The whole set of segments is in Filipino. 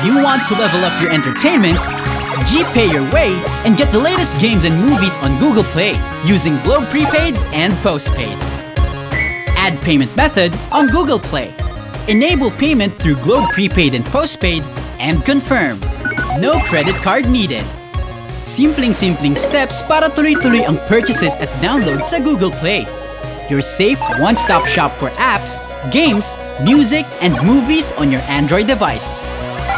you want to level up your entertainment, GPay your way and get the latest games and movies on Google Play using Globe Prepaid and Postpaid. Add payment method on Google Play. Enable payment through Globe Prepaid and Postpaid and confirm. No credit card needed. Simpleng-simpleng steps para tuloy-tuloy ang purchases at downloads sa Google Play. Your safe one-stop shop for apps, games, music, and movies on your Android device.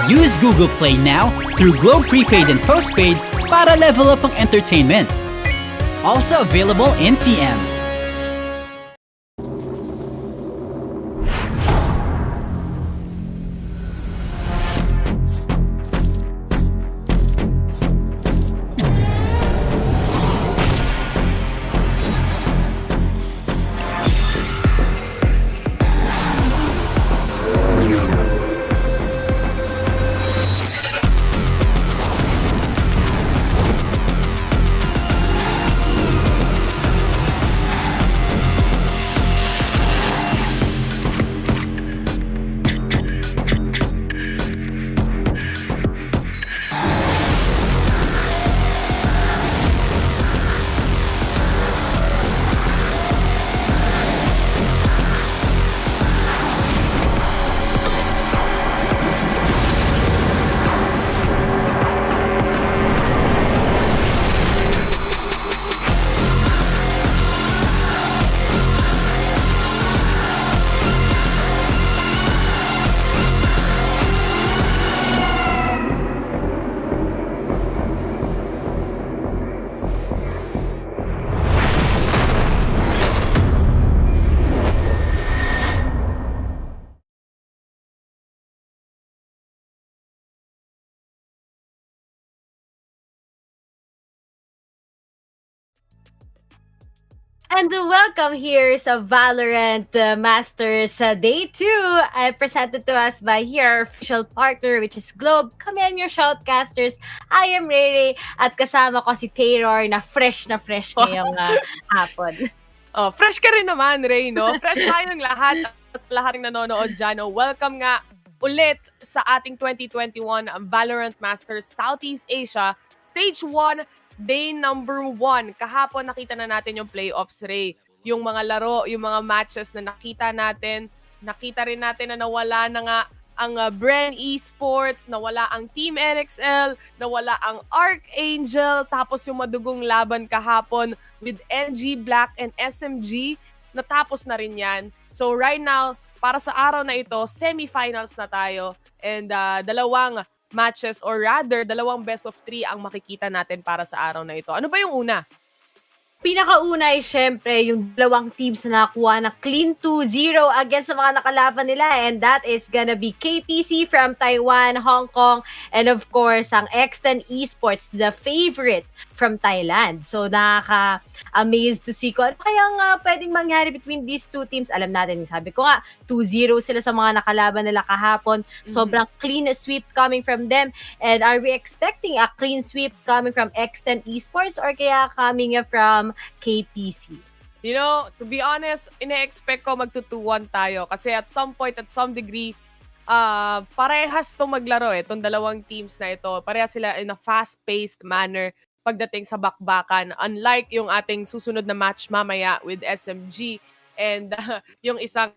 Use Google Play now through Globe Prepaid and Postpaid para level up ang entertainment. Also available in TM. And welcome here sa Valorant Masters Day 2. Presented to us by here our official partner which is Globe. Kami ang your shoutcasters. I am Rere at kasama ko si Taylor na fresh ngayong hapon. Oh, fresh ka rin naman, Ray, no? Fresh tayong lahat at lahat ng nanonood dyan. No? Welcome nga ulit sa ating 2021 Valorant Masters Southeast Asia Stage 1 Day number 1. Kahapon nakita na natin yung playoffs, Ray. Yung mga laro, yung mga matches na nakita natin. Nakita rin natin na nawala na nga ang Bren Esports, nawala ang Team NXL, nawala ang Archangel, tapos yung madugong laban kahapon with NG Black and SMG, natapos na rin yan. So right now, para sa araw na ito, semifinals na tayo. And dalawang matches or rather, dalawang best of 3 ang makikita natin para sa araw na ito. Ano ba yung una? Pinakauna ay syempre yung dalawang teams na nakakuha na clean 2-0 against sa mga nakalaban nila, and that is gonna be KPC from Taiwan, Hong Kong, and of course ang X10 ESPORTS, the favorite from Thailand. So nakaka-amazed to see ko ano kaya pwedeng mangyari between these two teams. Alam natin, sabi ko nga 2-0 sila sa mga nakalaban nila kahapon. Sobrang clean sweep coming from them. And are we expecting a clean sweep coming from X10 ESPORTS or kaya coming from KPC? You know, to be honest, ina-expect ko magtutuwan tayo kasi at some point, at some degree, parehas to maglaro itong dalawang teams na ito. Parehas sila in a fast-paced manner pagdating sa bakbakan. Unlike yung ating susunod na match mamaya with SMG and yung isang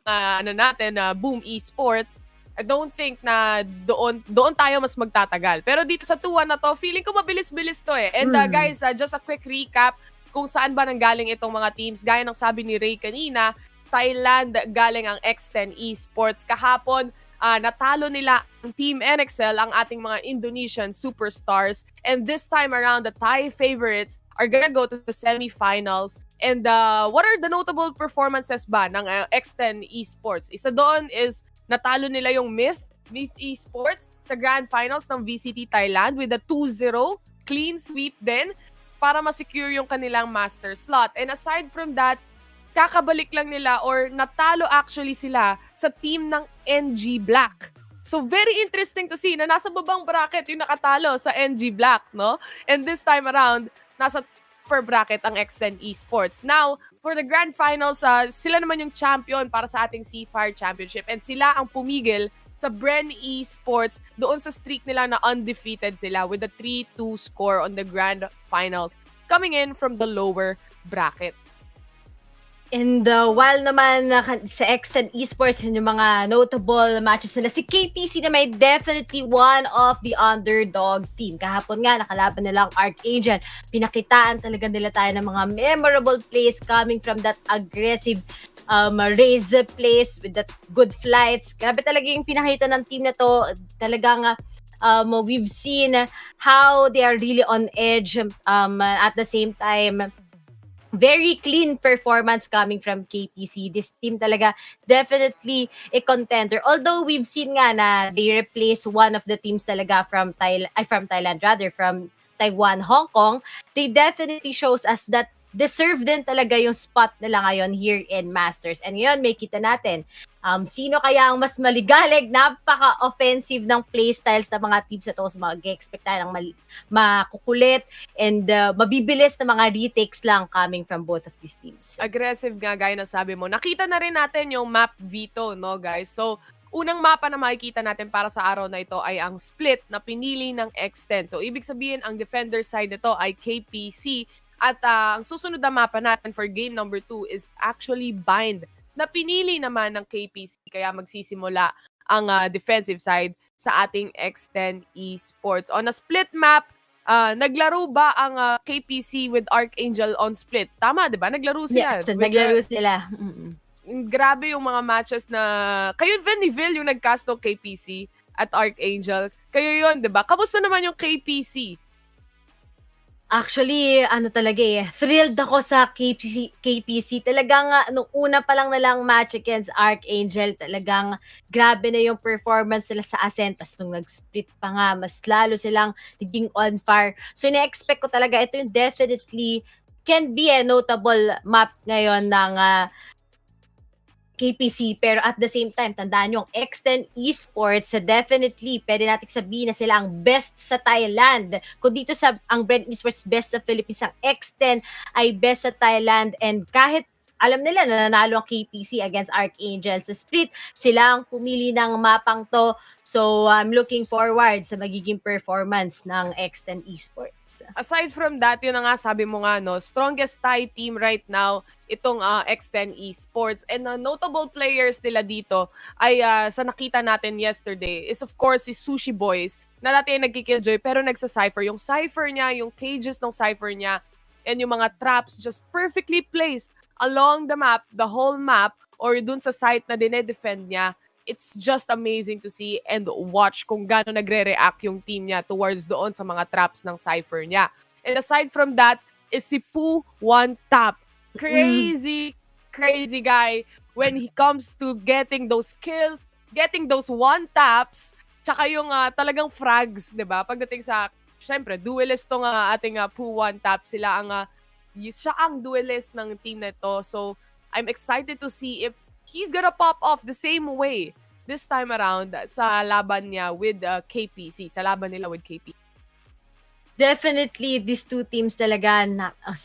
Boom Esports, I don't think na doon tayo mas magtatagal. Pero dito sa 2-1 na to, feeling ko mabilis-bilis to eh. And guys, just a quick recap kung saan ba nanggaling itong mga teams. Gaya ng sabi ni Ray kanina, Thailand galing ang X10 Esports. Kahapon, natalo nila ang Team NXL, ang ating mga Indonesian superstars. And this time around, the Thai favorites are gonna go to the semifinals. And what are the notable performances ba ng X10 Esports? Isa doon is natalo nila yung Myth Esports sa Grand Finals ng VCT Thailand with a 2-0 clean sweep din para ma-secure yung kanilang master slot. And aside from that, kakabalik lang nila or natalo actually sila sa team ng NG Black. So very interesting to see na nasa babang bracket yung nakatalo sa NG Black, no? And this time around, nasa upper bracket ang X10 Esports. Now, for the grand finals, sila naman yung champion para sa ating Seafire Championship and sila ang pumigil sa Bren Esports doon sa streak nila na undefeated sila with a 3-2 score on the grand finals coming in from the lower bracket. And while naman sa X10 Esports, yun yung mga notable matches nila, si KPC na may definitely one of the underdog team. Kahapon nga, nakalaban nilang Archangel. Pinakitaan talaga nila tayo ng mga memorable plays coming from that aggressive raise plays with that good flights. Grabe talaga yung pinakita ng team na to. Talagang we've seen how they are really on edge at the same time. Very clean performance coming from KPC. This team talaga definitely a contender. Although we've seen nga na they replace one of the teams talaga from from Taiwan, Hong Kong. They definitely shows us that deserve din talaga yung spot nila ngayon here in Masters. And ngayon, may kita natin sino kaya ang mas maligalig, napaka-offensive ng playstyles ng mga teams na to. So, mag-expect tayo ng makukulit and mabibilis na mga retakes lang coming from both of these teams. Aggressive nga, gaya na sabi mo. Nakita na rin natin yung map veto, no guys? So, unang mapa na makikita natin para sa araw na ito ay ang split na pinili ng X10. So, ibig sabihin, ang defender side nito ay KPC. At ang susunod na mapa natin for game number 2 is actually bind na pinili naman ng KPC. Kaya magsisimula ang defensive side sa ating X10 Esports. On a split map, naglaro ba ang KPC with Archangel on split? Tama, di ba? Naglaro sila. Yes, naglaro sila. Grabe yung mga matches na... Kayo, Veniville, yung nagcast ng KPC at Archangel. Kayo yun, di ba? Kamusta naman yung KPC? Actually, talaga thrilled ako sa KPC. Talagang nung una pa lang nalang match against Archangel, talagang grabe na yung performance nila sa Ascent. Tapos nung nag-split pa nga, mas lalo silang naging on fire. So, ina-expect ko talaga, ito yung definitely can be a notable map ngayon ng KPC, pero at the same time, tandaan nyo, X10 Esports, definitely, pwede natin sabihin na sila ang best sa Thailand. Kung dito ang Brand Esports best sa Philippines, ang X10 ay best sa Thailand, and kahit alam nila na nanalo ang KPC against Archangel sa split, sila ang pumili ng mapang to. So, I'm looking forward sa magiging performance ng X10 Esports. Aside from that, yun na nga, sabi mo nga, no, strongest Thai team right now, itong X10 Esports. And notable players nila dito ay sa nakita natin yesterday is of course si Sushi Boys, na dati ay nagkikilljoy pero nagsa-cypher. Yung cypher niya, yung cages ng cypher niya, and yung mga traps just perfectly placed along the map, the whole map, or dun sa site na dinedefend niya. It's just amazing to see and watch kung gaano nagre-react yung team niya towards doon sa mga traps ng cypher niya. And aside from that, is si Poo One Tap. Crazy guy when he comes to getting those kills, getting those one taps, tsaka yung talagang frags, 'di ba? Pagdating sa, syempre, duelist tong ating Poo One Tap, siya ang duelist ng team na ito. So, I'm excited to see if he's gonna pop off the same way this time around sa laban niya with KPC, sa laban nila with KPC. Definitely, these two teams talaga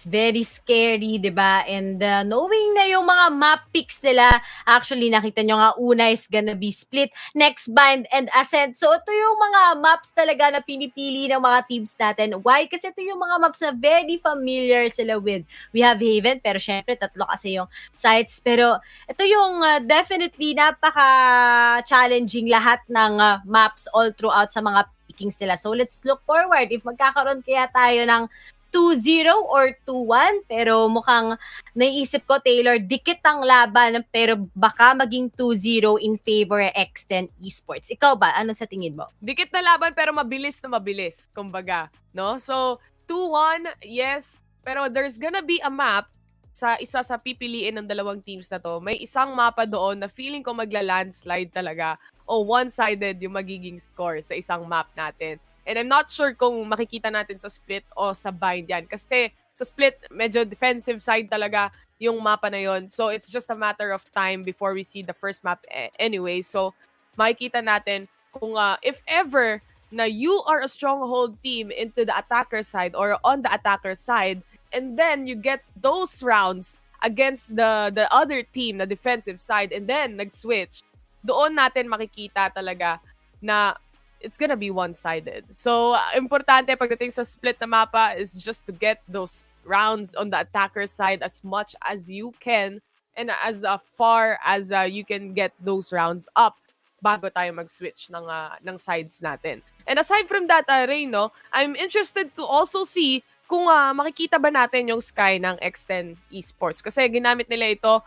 very scary, di ba? And knowing na yung mga map picks nila, actually, nakita nyo nga, una is gonna be split, next bind, and ascent. So, ito yung mga maps talaga na pinipili ng mga teams natin. Why? Kasi ito yung mga maps na very familiar sila with. We have Haven, pero syempre, tatlo kasi yung sites. Pero ito yung definitely napaka-challenging lahat ng maps all throughout sa mga sila. So let's look forward if magkakaroon kaya tayo ng 2-0 or 2-1, pero mukhang naisip ko, Taylor, dikit ang laban, pero baka maging 2-0 in favor X10 Esports. Ikaw ba? Ano sa tingin mo? Dikit na laban pero mabilis na mabilis, kumbaga, no? So 2-1, yes, pero there's gonna be a map sa isa sa pipiliin ng dalawang teams na to. May isang mapa doon na feeling ko magla-landslide talaga o one-sided yung magiging score sa isang map natin. And I'm not sure kung makikita natin sa split o sa bind yan. Kasi sa split, medyo defensive side talaga yung mapa na yon. So it's just a matter of time before we see the first map anyway. So makikita natin kung if ever na you are a stronghold team into the attacker side or on the attacker side, and then you get those rounds against the other team, the defensive side, and then nag-switch. doon natin makikita talaga na it's gonna be one-sided. So, importante pagdating sa split na mapa is just to get those rounds on the attacker side as much as you can and as far as you can get those rounds up bago tayo mag-switch ng sides natin. And aside from that, Reyno, I'm interested to also see kung makikita ba natin yung Sky ng X10 ESPORTS. Kasi ginamit nila ito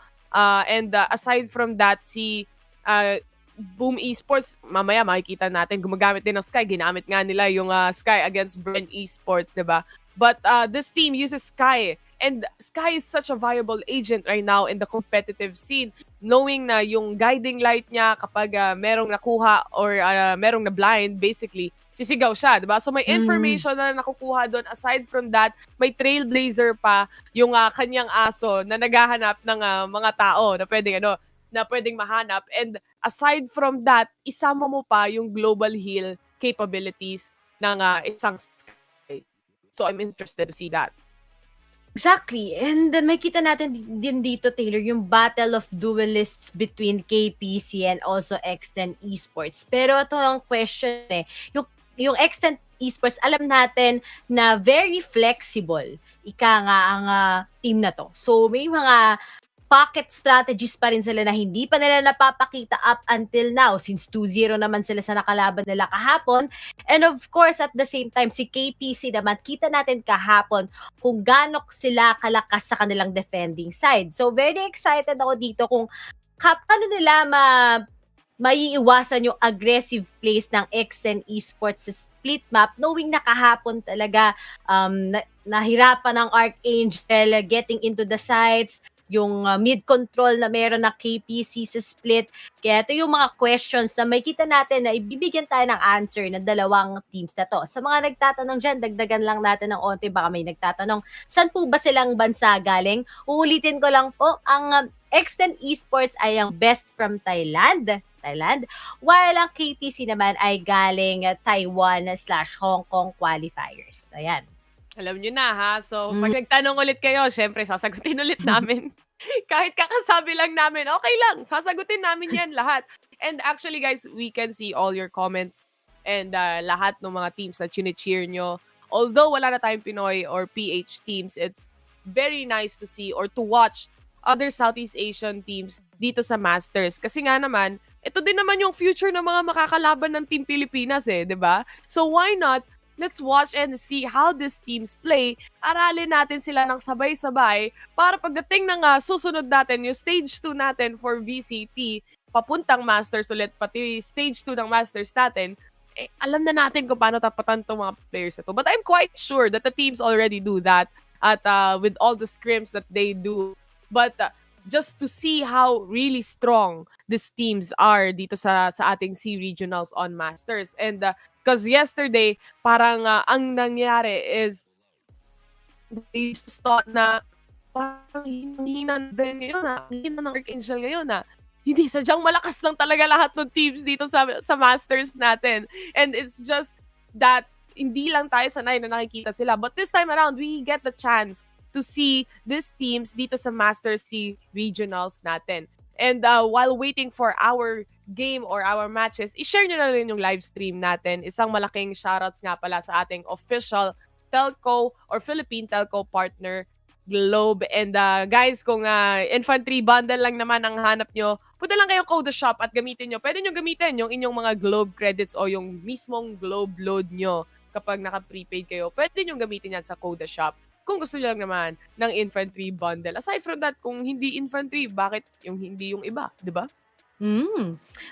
and aside from that, si Boom Esports, mamaya makikita natin, gumagamit din ng Sky. Ginamit nga nila yung Sky against Burn Esports, diba? But this team uses Sky. And Sky is such a viable agent right now in the competitive scene. Knowing na yung guiding light niya kapag merong nakuha or merong na blind, basically, sisigaw siya, diba? So may information na nakukuha doon. Aside from that, may trailblazer pa yung kanyang aso na naghahanap ng mga tao na pwedeng mahanap. And aside from that, isama mo pa yung global heal capabilities ng isang Sky. So I'm interested to see that. Exactly. And makita natin din dito, Taylor, yung battle of duelists between KPC and also X10 Esports. Pero ito ang question yung X10 Esports, alam natin na very flexible. Ika nga ang team na to. So may mga pocket strategies pa rin sila na hindi pa nila napapakita up until now since 2-0 naman sila sa nakalaban nila kahapon. And of course, at the same time, si KPC naman, kita natin kahapon kung gaano sila kalakas sa kanilang defending side. So very excited ako dito kung paano nila maiiwasan yung aggressive plays ng X10 Esports sa split map, knowing na kahapon talaga nahirapan ng Archangel getting into the sides, yung mid-control na meron na KPC sa split. Kaya ito yung mga questions na may kita natin na ibibigyan tayo ng answer ng dalawang teams na to. Sa mga nagtatanong dyan, dagdagan lang natin ng onti. Baka may nagtatanong, saan po ba silang bansa galing? Uulitin ko lang po, ang X10 Esports ay ang best from Thailand, while ang KPC naman ay galing Taiwan/Hong Kong qualifiers. Ayan. Alam nyo na ha. So, pag nagtanong ulit kayo, syempre, sasagutin ulit namin. Kahit kakasabi lang namin, okay lang. Sasagutin namin yan lahat. And actually, guys, we can see all your comments and lahat ng mga teams na chine-cheer nyo. Although wala na tayong Pinoy or PH teams, it's very nice to see or to watch other Southeast Asian teams dito sa Masters. Kasi nga naman, ito din naman yung future ng mga makakalaban ng Team Pilipinas eh, di ba? So why not let's watch and see how these teams play. Aralin natin sila ng sabay-sabay para pagdating ng susunod natin, yung stage 2 natin for VCT, papuntang Masters ulit, pati stage 2 ng Masters natin, alam na natin kung paano tapatan itong mga players na to. But I'm quite sure that the teams already do that at with all the scrims that they do. But just to see how really strong these teams are dito sa ating SEA Regionals on Masters. And because yesterday, parang ang nangyari is they just thought na parang hina din ngayon hina ng Archangel ngayon Hindi, sadyang malakas lang talaga lahat ng teams dito sa Masters natin. And it's just that hindi lang tayo sanay na nakikita sila. But this time around, we get the chance to see these teams dito sa Masters SEA Regionals natin. And while waiting for our game or our matches, i-share nyo na rin yung live stream natin. Isang malaking shoutouts nga pala sa ating official Telco or Philippine Telco partner, Globe. And guys, kung infantry bundle lang naman ang hanap nyo, punta lang kayo Code Shop at gamitin nyo. Pwede nyo gamitin yung inyong mga Globe credits o yung mismong Globe load nyo kapag naka-prepaid kayo. Pwede nyo gamitin yan sa Code Shop. Kung gusto nyo lang naman ng infantry bundle. Aside from that, kung hindi infantry, bakit yung hindi yung iba? Diba?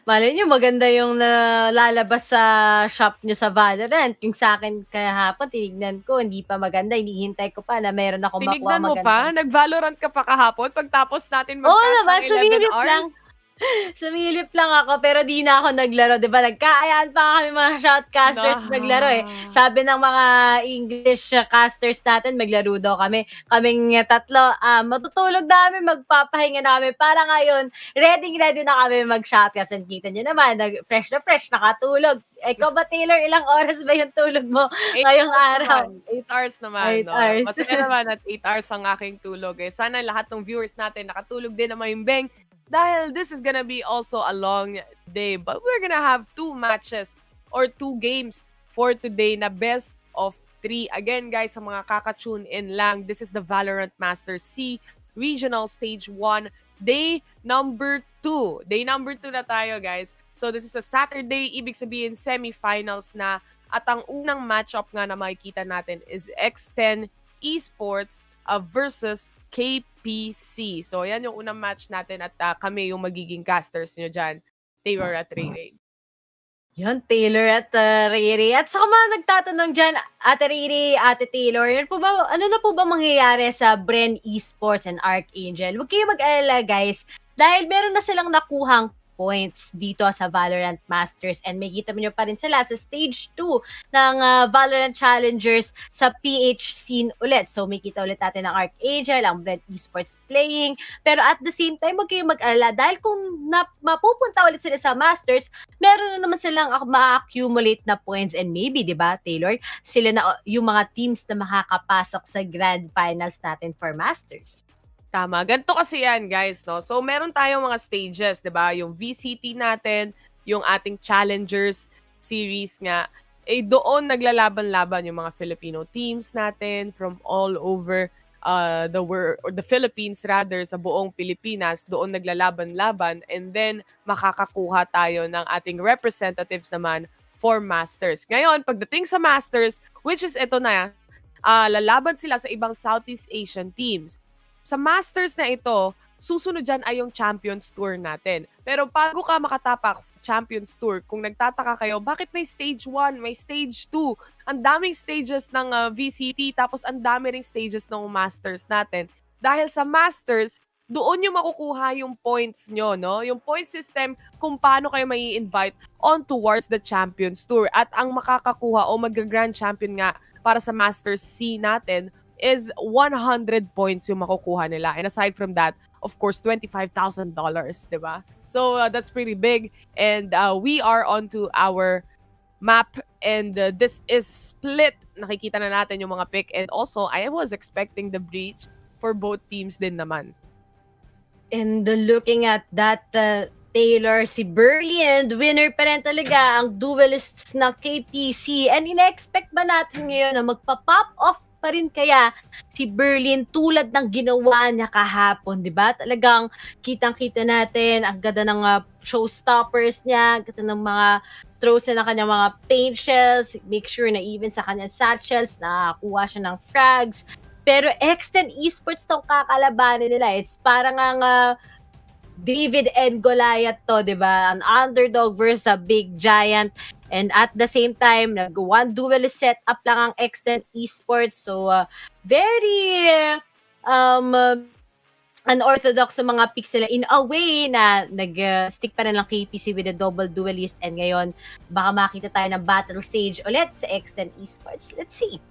Malay nyo, maganda yung nalalabas sa shop nyo sa Valorant. Yung sa akin kahapon, tinignan ko, hindi pa maganda. Hinihintay ko pa na meron ako makuha maganda. Tinignan mo pa? Nag-Valorant ka pa kahapon? Pagtapos natin Oo mag-cast naman, ng 11 sumilip hours? lang. Sumilip lang ako, pero di na ako naglaro. Diba, nagkaayaan pa kami mga shoutcasters maglaro eh. Sabi ng mga English casters natin, maglaro daw kami. Kaming tatlo, matutulog na kami, magpapahinga na kami. Para ngayon, ready na kami mag-shoutcast. And kita nyo naman, fresh na fresh, nakatulog. Ikaw ba, Taylor, ilang oras ba yung tulog mo ngayong araw? 8 hours naman. 8 hours. Masaya naman at 8 hours ang aking tulog. Sana lahat ng viewers natin nakatulog din na maimbeng. dahil this is gonna be also a long day. But we're gonna have 2 matches or 2 games for today na best of 3. Again, guys, sa mga kaka-tune in lang, this is the Valorant Masters SEA Regional Stage 1, day number 2. Day number 2 na tayo, guys. So this is a Saturday, ibig sabihin semifinals na. At ang unang matchup nga na makikita natin is X10 ESPORTS versus KPC. So, yan yung unang match natin at kami yung magiging casters nyo dyan, Taylor at Ray. Yan, Taylor at Riri. At sa mga nagtatanong dyan, Ate Riri, Ate Taylor, ano na po ba mangyayari sa Bren Esports and Archangel? Huwag kayo mag-alala, guys, dahil meron na silang nakuhang points dito sa Valorant Masters and may kita mo nyo pa rin sila sa stage 2 ng Valorant Challengers sa PH scene ulit. So may kita ulit natin ng Archangel, ang Blend Esports playing. Pero at the same time, huwag kayong mag-alala dahil kung mapupunta ulit sila sa Masters, meron na naman silang ma-accumulate na points and maybe, di ba, Taylor, sila na yung mga teams na makakapasok sa Grand Finals natin for Masters. Tama. Ganito kasi yan, guys, no? So, meron tayong mga stages, di ba? Yung VCT natin, yung ating Challengers series nga, doon naglalaban-laban yung mga Filipino teams natin from all over the world, or the Philippines rather, sa buong Pilipinas. Doon naglalaban-laban and then makakakuha tayo ng ating representatives naman for Masters. Ngayon, pagdating sa Masters, which is ito na, lalaban sila sa ibang Southeast Asian teams. Sa Masters na ito, susunod dyan ay yung Champions Tour natin. Pero bago ka makatapak sa Champions Tour, kung nagtataka kayo, bakit may Stage 1, may Stage 2? Ang daming stages ng VCT, tapos ang dami ring stages ng Masters natin. Dahil sa Masters, doon yung makukuha yung points nyo, no? Yung point system kung paano kayo mai invite on towards the Champions Tour. At ang makakakuha o mag-Grand Champion nga para sa Masters C natin is 100 points yung makukuha nila. And aside from that, of course, $25,000, di ba? So, that's pretty big. And we are onto our map. And this is split. Nakikita na natin yung mga pick. And also, I was expecting the breach for both teams din naman. And looking at that, Taylor, si Berlin, winner pa rin talaga ang duelists ng KPC. And ina-expect ba natin ngayon na magpa-pop off pa rin kaya si Berlin tulad ng ginawa niya kahapon, di ba? Talagang kitang-kita natin ang ganda ng showstoppers niya, ganda ng mga throws na ng kanyang mga paint shells, make sure na even sa kanyang satchels nakakuha siya ng frags. Pero X10 Esports tong kakalabanin nila. It's parang ang David and Goliath to, di ba? An underdog versus a big giant. And at the same time, nag-one duelist setup lang ang X10 Esports. So, very unorthodox sa mga picks nila in a way na nag-stick pa rin lang KPC with a double duelist. And ngayon, baka makita tayo ng battle stage ulit sa X10 Esports. Let's see.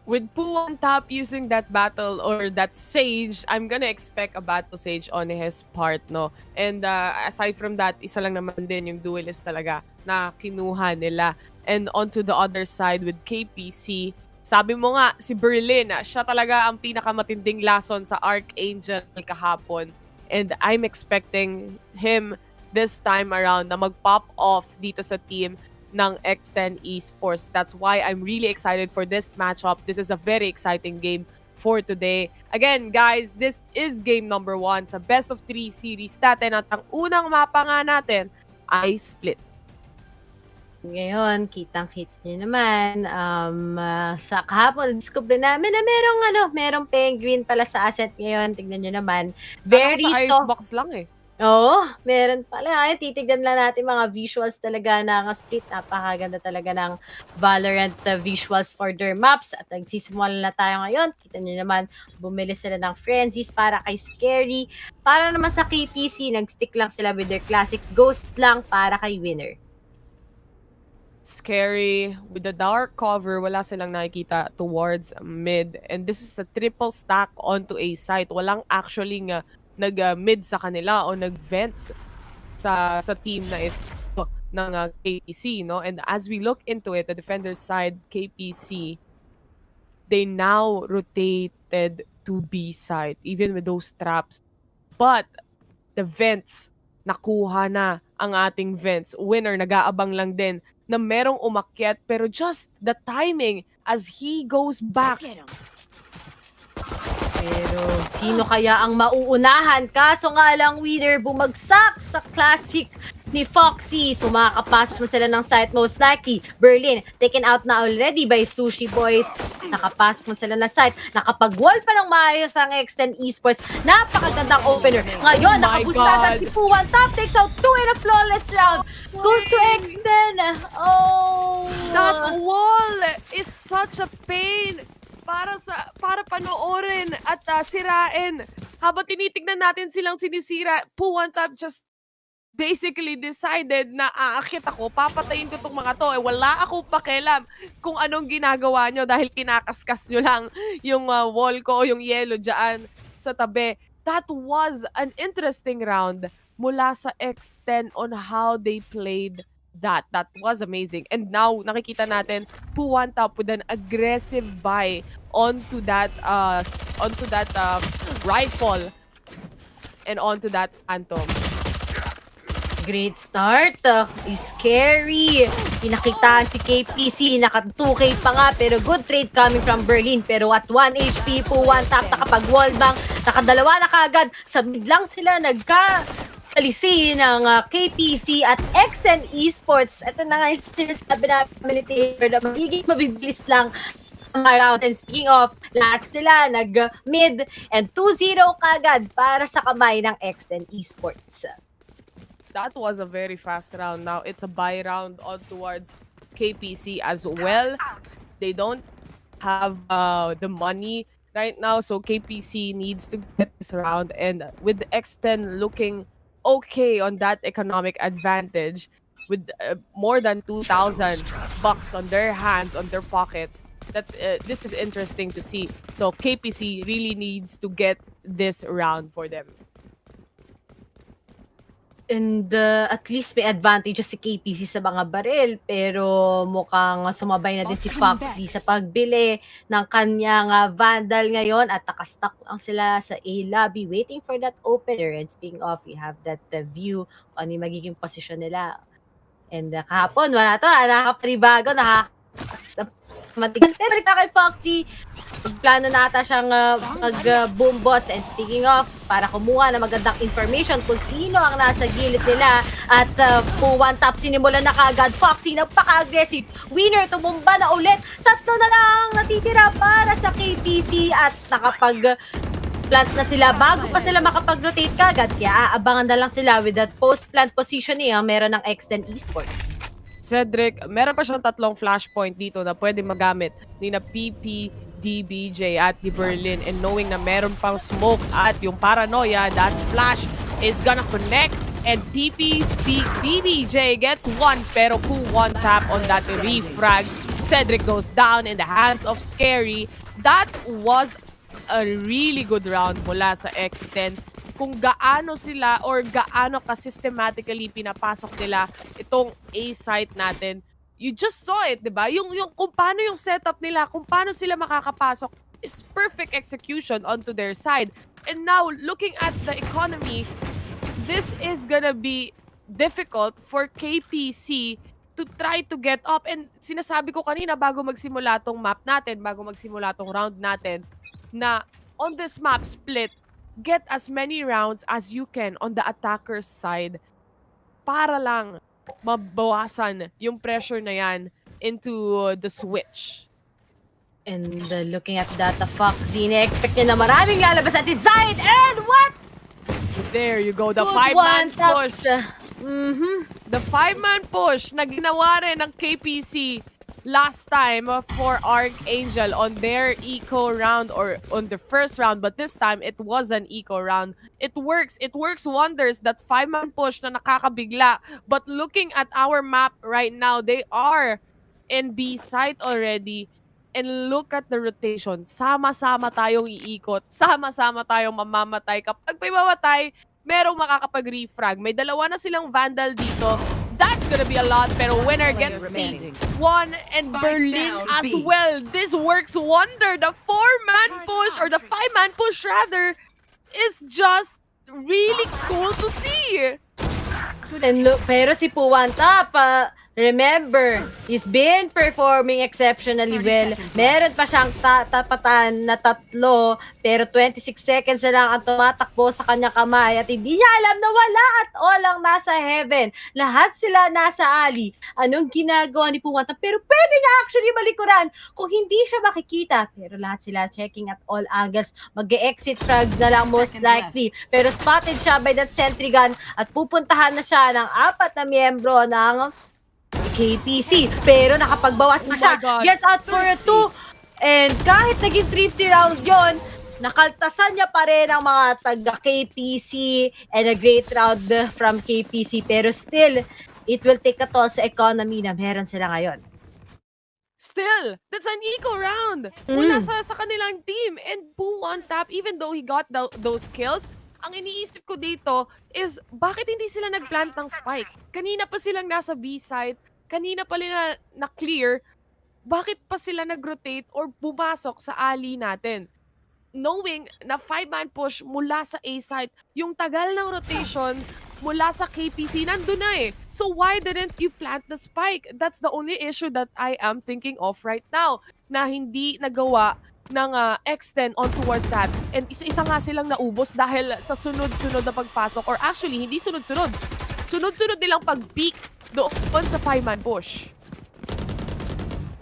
With Poo on top using that battle or that sage, I'm gonna expect a battle sage on his part, no? And aside from that, isa lang naman din yung duelist talaga na kinuha nila. And onto the other side with KPC, sabi mo nga, si Berlin, siya talaga ang pinakamatinding lason sa Archangel kahapon. And I'm expecting him this time around na mag-pop off dito sa team ng X10 Esports. That's why I'm really excited for this matchup. This is a very exciting game for today. Again, guys, this is game number 1 sa best of 3 series natin at ang unang mapa nga natin ay split. Ngayon, kitang-kita niyo naman, sa kahapon, discover namin na merong penguin pala sa Ascent ngayon. Tignan niyo naman. Very sa icebox lang eh. Oo, meron pala. Ay, titignan lang natin mga visuals talaga ng split. Napakaganda talaga ng Valorant visuals for their maps. At nagsisimula na tayo ngayon. Kita niyo naman, bumili sila ng frenzies para kay Scary. Para naman sa KPC, nag-stick lang sila with their classic ghost lang para kay winner. Scary. With the dark cover, wala silang nakikita towards mid. And this is a triple stack onto A site. Walang actually nag-mid sa kanila o nag-vents sa team na ito ng KPC, no? And as we look into it, the defender's side, KPC, they now rotated to B side, even with those traps. But the vents. Nakuha na ang ating vents. Winner, nag-aabang lang din na merong umakyat, pero just the timing as he goes back. Pero sino kaya ang mauunahan? Kaso nga lang, winner, bumagsak sa classic ni Foxy. So makakapasok na sila ng site most likely. Berlin, taken out na already by Sushi Boys. Nakapasok na sila ng site. Nakapag-wall pa ng maayos ang X10 ESPORTS. Napakagandang opener. Ngayon, Oh my nakabustagan God. si Puwan. Top takes out 2 in a flawless round. Goes to X10. Oh! That wall is such a pain para panoorin at sirain. Habang tinitignan natin silang sinisira, Puwan Top just basically decided na aakit ako, papatayin ko tong mga to. Wala akong pakialam kung anong ginagawa nyo dahil kinakaskas nyo lang yung wall ko o yung yellow dyan sa tabi. That was an interesting round mula sa X10 on how they played that. That was amazing. And now, nakikita natin, Puwan Top with an aggressive buy onto that rifle and onto that Phantom. Great start. Scary. Pinakita si KPC. Naka 2K pa nga. Pero good trade coming from Berlin. Pero at 1 HP po, 1 tap. Nakapag-wallbang. Nakadalawa na kagad. Sa mid lang sila salisi ng KPC at X10 ESPORTS. Ito na nga yung sinasabi namin ni Taylor na magiging mabibilis lang ang round. And speaking of, lahat sila nag-mid and 2-0 kagad para sa kamay ng X10 ESPORTS. That was a very fast round. Now it's a buy round on towards KPC as well. They don't have the money right now, so KPC needs to get this round. And with X10 looking okay on that economic advantage, with more than 2,000 bucks on their hands, on their pockets, this is interesting to see. So KPC really needs to get this round for them. And at least may advantages si KPC sa mga baril, pero mukhang sumabay na din si Foxy sa pagbili ng kanyang Vandal ngayon at nakastock lang sila sa A lobby waiting for that opener. And speaking of, we have that view kung ano yung magiging position nila. And kahapon, wala to, nakakapanibago, matigas. Pero kay Foxy, plano na ata siyang mag-boom bots. And speaking of, para kumuha na magandang information kung sino ang nasa gilid nila. At Puwan Top, sinimulan na kaagad. Foxy, napaka-aggressive. Winner, tumumba na ulit. 3 na lang natitira para sa KPC. At nakapag-plant na sila bago pa sila makapag-rotate kagad. Kaya aabangan na lang sila with that post-plant positioning ang meron ng X10 ESPORTS. Cedric, meron pa siyang 3 flashpoint dito na pwede magamit ni na PP, DBJ at di Berlin, and knowing na meron pang smoke at yung paranoia, that flash is gonna connect and PP, DBJ gets 1 pero Puwan Tap on that refrag. Cedric goes down in the hands of Scary. That was a really good round mula sa X10. Kung gaano sila or gaano ka-systematically pinapasok nila itong A site natin. You just saw it, di ba? Yung kung paano yung setup nila, kung paano sila makakapasok, is perfect execution onto their side. And now, looking at the economy, this is gonna be difficult for KPC to try to get up. And sinasabi ko kanina bago magsimula tong map natin, bago magsimula tong round natin, na on this map split, get as many rounds as you can on the attacker's side para lang mabawasan yung pressure na yan into the switch. And looking at that, Foxy, na-expect niya na maraming lalabas at his side. And what? There you go, the Good 5-man one, push. Mm-hmm. The 5-man push na ginawa rin ng KPC last time for Archangel on their eco round or on the first round, but this time it was an eco round. It works wonders, that 5-man push na nakakabigla. But looking at our map right now, they are in B site already. And look at the rotation. Sama-sama tayong iikot. Sama-sama tayong mamamatay. Kapag may mamatay, merong makakapag-refrag. May 2 na silang Vandal dito. That's gonna be a lot, pero winner gets C1 and Berlin as well. This works wonder. The 4-man push, or the 5-man push rather, is just really cool to see. And look, pero si Puwanta, remember, he's been performing exceptionally well. Meron pa siyang tapatan na 3, pero 26 seconds na lang ang tumatakbo sa kanyang kamay at hindi niya alam na wala at all ang nasa heaven. Lahat sila nasa alley. Anong ginagawa ni Puwanta? Pero pwede niya actually malikuran kung hindi siya makikita. Pero lahat sila checking at all angles. Mag-exit frag na lang most likely. Pero spotted siya by that sentry gun at pupuntahan na siya ng 4 na miyembro ng KPC. Pero nakapagbawas pa siya. Yes, out for a 2. And kahit naging 350 round yon, nakaltasan niya pa rin ang mga taga-KPC and a great round from KPC. Pero still, it will take a toll sa economy na meron sila ngayon. Still, that's an eco round mula sa kanilang team. And Poo on top, even though he got those kills, ang iniisip ko dito is, bakit hindi sila nagplant ng spike? Kanina pa silang nasa B site, kanina pa nila na-clear, bakit pa sila nag-rotate or pumasok sa alley natin? Knowing na 5-man push mula sa A site, yung tagal ng rotation mula sa KPC, nandun na eh. So why didn't you plant the spike? That's the only issue that I am thinking of right now, na hindi nagawa ng X10 on towards that. And isa-isa nga silang naubos dahil sa sunod-sunod na pagpasok, or actually, hindi sunod-sunod. Sunod-sunod nilang pag-peak doon sa 5-man push.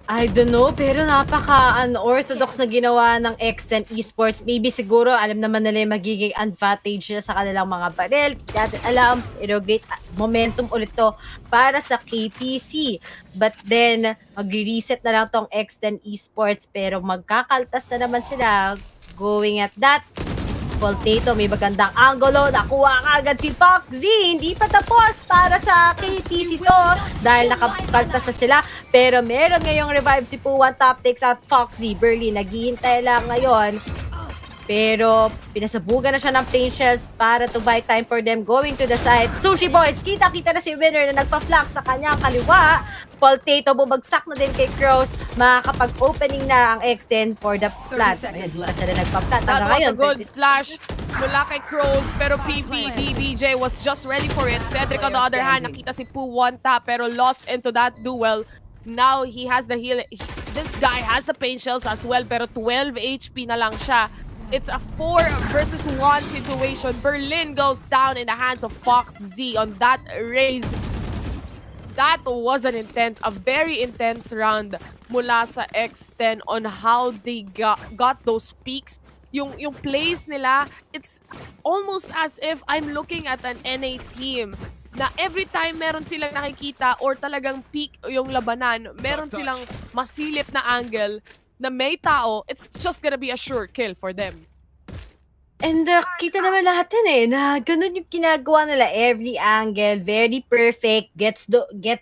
I don't know, pero napaka-unorthodox na ginawa ng X10 ESPORTS. Maybe siguro, alam naman nila yung magiging advantage nila sa kanilang mga baril. Dati alam, pero great momentum ulit to para sa KPC. But then, mag-reset na lang tong X10 ESPORTS, pero magkakaltas na naman sila going at that. Potato, may magandang angulo. Nakuha agad si Foxy. Hindi pa tapos para sa KPC to dahil nakakaltas na sila. Pero meron ngayong revive si Puwan. Top takes out Foxy. Burley naghihintay lang ngayon. Pero pinasabugan na siya ng paint shells para to buy time for them going to the side. Sushi Boys, kita-kita na si Winner na nagpa-flank sa kanyang kaliwa. Potato, bumagsak na din kay Crows. Makakapag-opening na ang X10 for the plant. Hindi pa sila nagpa-plant. That was a good flash mula kay Crows, pero DBJ was just ready for it. Cedric on the other hand, nakita si Poo one tap pero lost into that duel. Now he has the heal. This guy has the paint shells as well, pero 12 HP na lang siya. It's a 4 versus 1 situation. Berlin goes down in the hands of Fox Z on that raise. That was a very intense round mula sa X10 on how they got those peaks. Yung plays nila, it's almost as if I'm looking at an NA team na every time meron silang nakikita or talagang peak yung labanan, meron silang masilip na angle na may tao, it's just gonna be a sure kill for them. And kita naman lahat yun eh, na ganun yung ginagawa nila. Every angle, very perfect, gets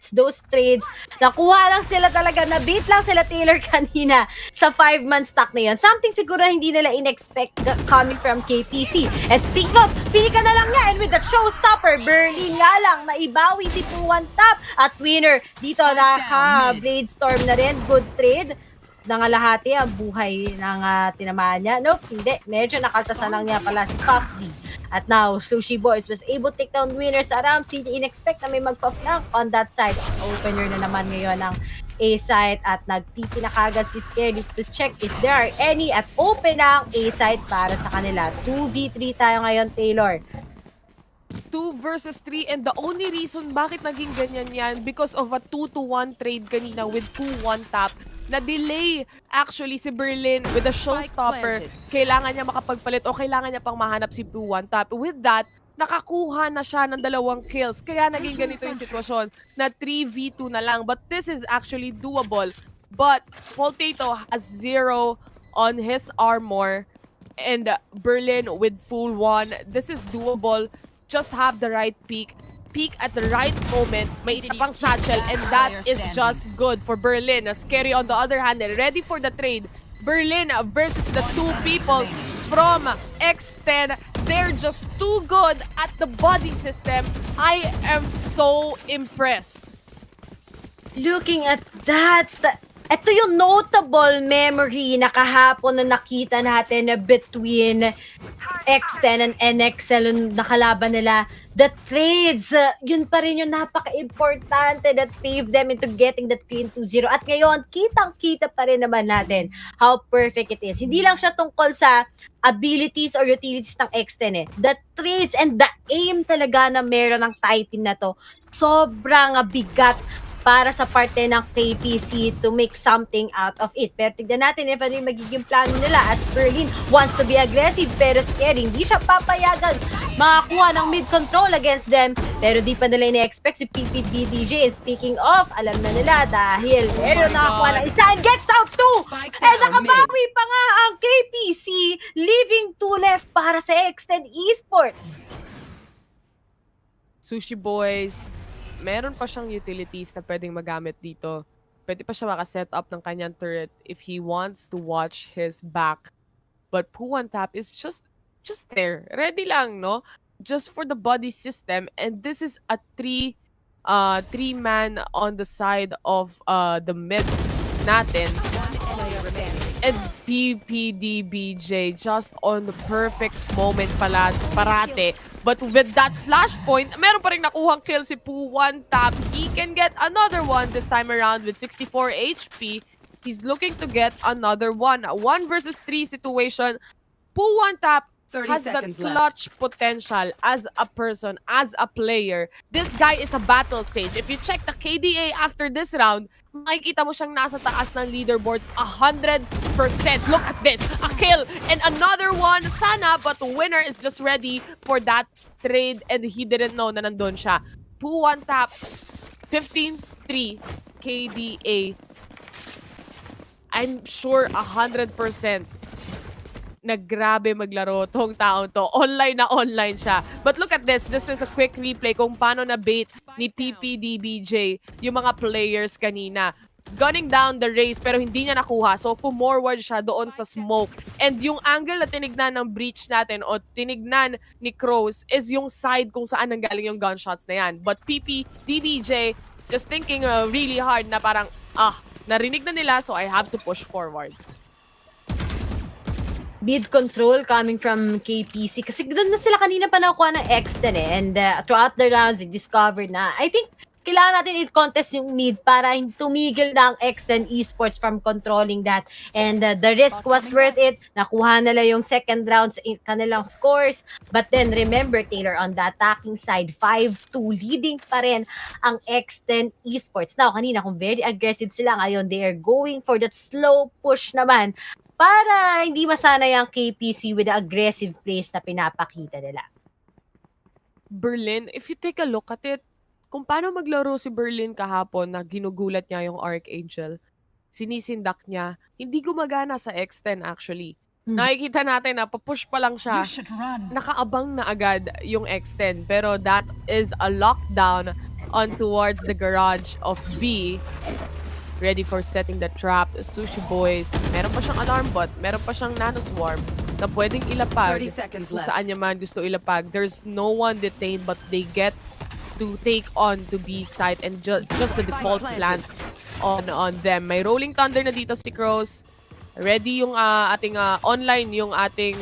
those trades. Nakuha lang sila talaga, na-beat lang sila Taylor kanina sa 5-man stack na yun. Something siguro hindi nila in-expect coming from KPC. And speaking of, pili ka na lang niya, and with the showstopper, Berlin nga lang, naibawi si Puwan Top at Winner. Dito naka-Blade Storm na rin, good trade. Nangalahati ang buhay ng tinamaan niya. Nope, hindi. Medyo nakaltasan lang niya pala si Foxy. At now, Sushi Boys was able to take down Winners sa Rams. Hindi in-expect na may magpa-flank on that side. Opener na naman ngayon ng A-site at nagtiti na kagad si Scary to check if there are any at open ang A-site para sa kanila. 2v3 tayo ngayon, Taylor. 2 versus 3, and the only reason bakit naging ganyan yan because of a 2-to-1 trade kanina with 2-1 tap. Na-delay actually si Berlin with a showstopper. Kailangan niya makapagpalit o kailangan niya pang mahanap si Blue One Tap. With that, nakakuha na siya ng 2 kills. Kaya naging ganito yung sitwasyon na 3v2 na lang. But this is actually doable. But Potato has 0 on his armor. And Berlin with full 1. This is doable. Just have the right peak at the right moment, may isa pang satchel, and that is just good for Berlin. Scary on the other hand, ready for the trade. Berlin versus the 2 people from X10. They're just too good at the body system. I am so impressed. Looking at that, Ito yung notable memory na kahapon na nakita natin na between X10 and NXL yung nakalaban nila. The trades, yun pa rin yung napaka-importante that paved them into getting that clean 2-0. At ngayon, kitang-kita pa rin naman natin how perfect it is. Hindi lang siya tungkol sa abilities or utilities ng X10 eh. The trades and the aim talaga na meron ng Thai team na to, sobrang bigat para sa parte ng KPC to make something out of it. Pero tignan natin if ano yung magiging plano nila as Berlin wants to be aggressive pero scary. Hindi siya papayagan makakuha ng mid-control against them. Pero di pa nila ini-expect si PPDBJ. Speaking of, alam na nila dahil meron nakakuha ng isa and gets out too! And nakabawi pa nga ang KPC, leaving 2 left para sa X10 ESPORTS. Sushi Boys, meron pa siyang utilities na pwedeng magamit dito. Pwede pa siya makaset up ng kanyang turret if he wants to watch his back. But Puwan Tap is just there. Ready lang, no? Just for the body system. And this is a three-man on the side of the mid natin. And PPDBJ just on the perfect moment parate. But with that flashpoint, meron pa rin nakuhang kill si Puwan Tap. He can get another one this time around with 64 HP. He's looking to get another one. A 1 versus 3 situation. Puwan Tap has the clutch potential as a person, as a player. This guy is a battle sage. If you check the KDA after this round, makikita mo siyang nasa taas ng leaderboards 100%. Look at this. A kill and another one. Sana, but the winner is just ready for that trade and he didn't know na nandun siya. Puwan Tap, 15-3 KDA. I'm sure 100% na grabe maglaro tong taong to. Online na online siya. But look at this. This is a quick replay kung paano na-bait ni PPDBJ yung mga players kanina. Gunning down the race pero hindi niya nakuha. So, forward siya doon sa smoke. And yung angle na tinignan ng breach natin o tinignan ni Crows is yung side kung saan nanggaling yung gunshots na yan. But PPDBJ just thinking really hard na parang, narinig na nila so I have to push forward. Mid control coming from KPC kasi doon na sila kanina pa nakuha ng X10 eh. And throughout the rounds, they discovered na I think kailangan natin i-contest yung mid para tumigil na ang X10 ESPORTS from controlling that. And the risk was worth it. Nakuha nila yung second rounds kanilang scores. But then remember, Taylor, on the attacking side, 5-2 leading pa rin ang X10 ESPORTS. Now, kanina kung very aggressive sila ngayon, they are going for that slow push naman para hindi masanay ang KPC with the aggressive plays na pinapakita nila. Berlin, if you take a look at it, kung paano maglaro si Berlin kahapon na ginugulat niya yung Archangel, sinisindak niya, hindi gumagana sa X10 actually. Nakikita natin na papush pa lang siya, nakaabang na agad yung X10. Pero that is a lockdown on towards the garage of B. Ready for setting the trap. Sushi Boys, meron pa siyang alarm bot, meron pa siyang nano swarm na pwedeng ilapag kung saan niya man gusto ilapag. There's no one detained but they get to take on to B site and just the default plant on them. May Rolling Thunder na dito si Crows. Ready yung ating online yung ating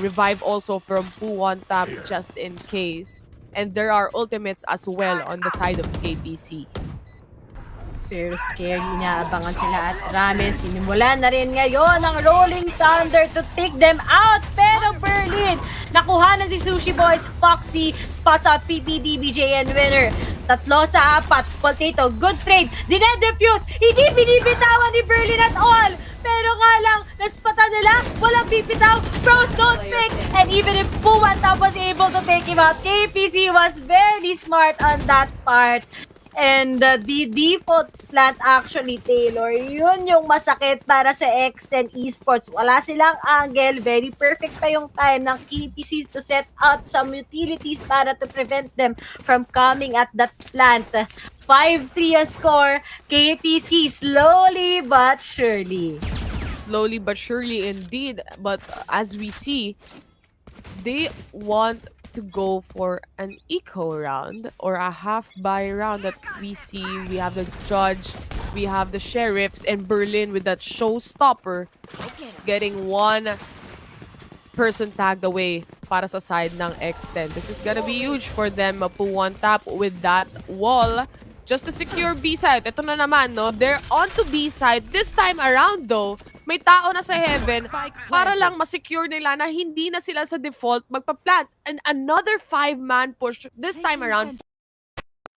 revive also from Puwan Tap just in case. And there are ultimates as well on the side of KPC. Pero scary, inaabangan sila at Ramen. Sinimulan na rin ngayon ang Rolling Thunder to take them out. Pero Berlin, nakuha na si Sushi Boys. Foxy spots out PPDBJ and winner. 3-4. Potato, good trade. Dinedefuse. Hindi binibitawan ni Berlin at all. Pero nga lang, naspatan nila. Walang bibitaw. Pros don't pick. And even if Puwan Tap was able to take him out, KPC was very smart on that part. And the default plant actually, Taylor, yun yung masakit para sa X10 ESPORTS. Wala silang angle. Very perfect pa yung time ng KPC to set out some utilities para to prevent them from coming at that plant. 5-3 a score. KPC slowly but surely. Slowly but surely indeed. But as we see, they want to go for an eco round or a half buy round that we see. We have the judge we have the Sheriffs and Berlin with that showstopper getting one person tagged away para sa side ng X10. This is gonna be huge for them. One tap with that wall just to secure B side. Ito na naman, no? They're on to B side. This time around, though, may tao na sa heaven para lang masecure nila na hindi na sila sa default magpa-plant. And another 5-man push this time around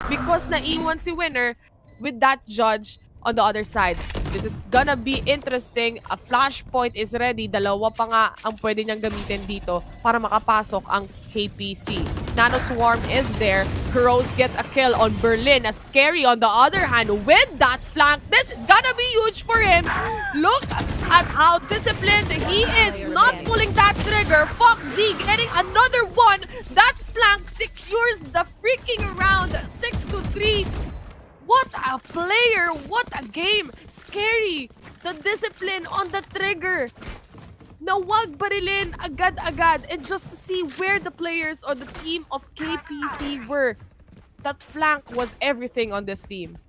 because naiwan si Winner with that judge on the other side. This is gonna be interesting. A flashpoint is ready. Dalawa pa nga ang pwede niyang gamitin dito para makapasok ang KPC. Nano Swarm is there. Kuros gets a kill on Berlin. A Scary on the other hand with that flank. This is gonna be huge for him. Look at how disciplined he is. Not pulling that trigger. Fox Z getting another one. That flank secures the freaking round. 6-3. What a player! What a game! Scary! The discipline on the trigger! Na wag barilin agad-agad and just to see where the players or the team of KPC were. That flank was everything on this team.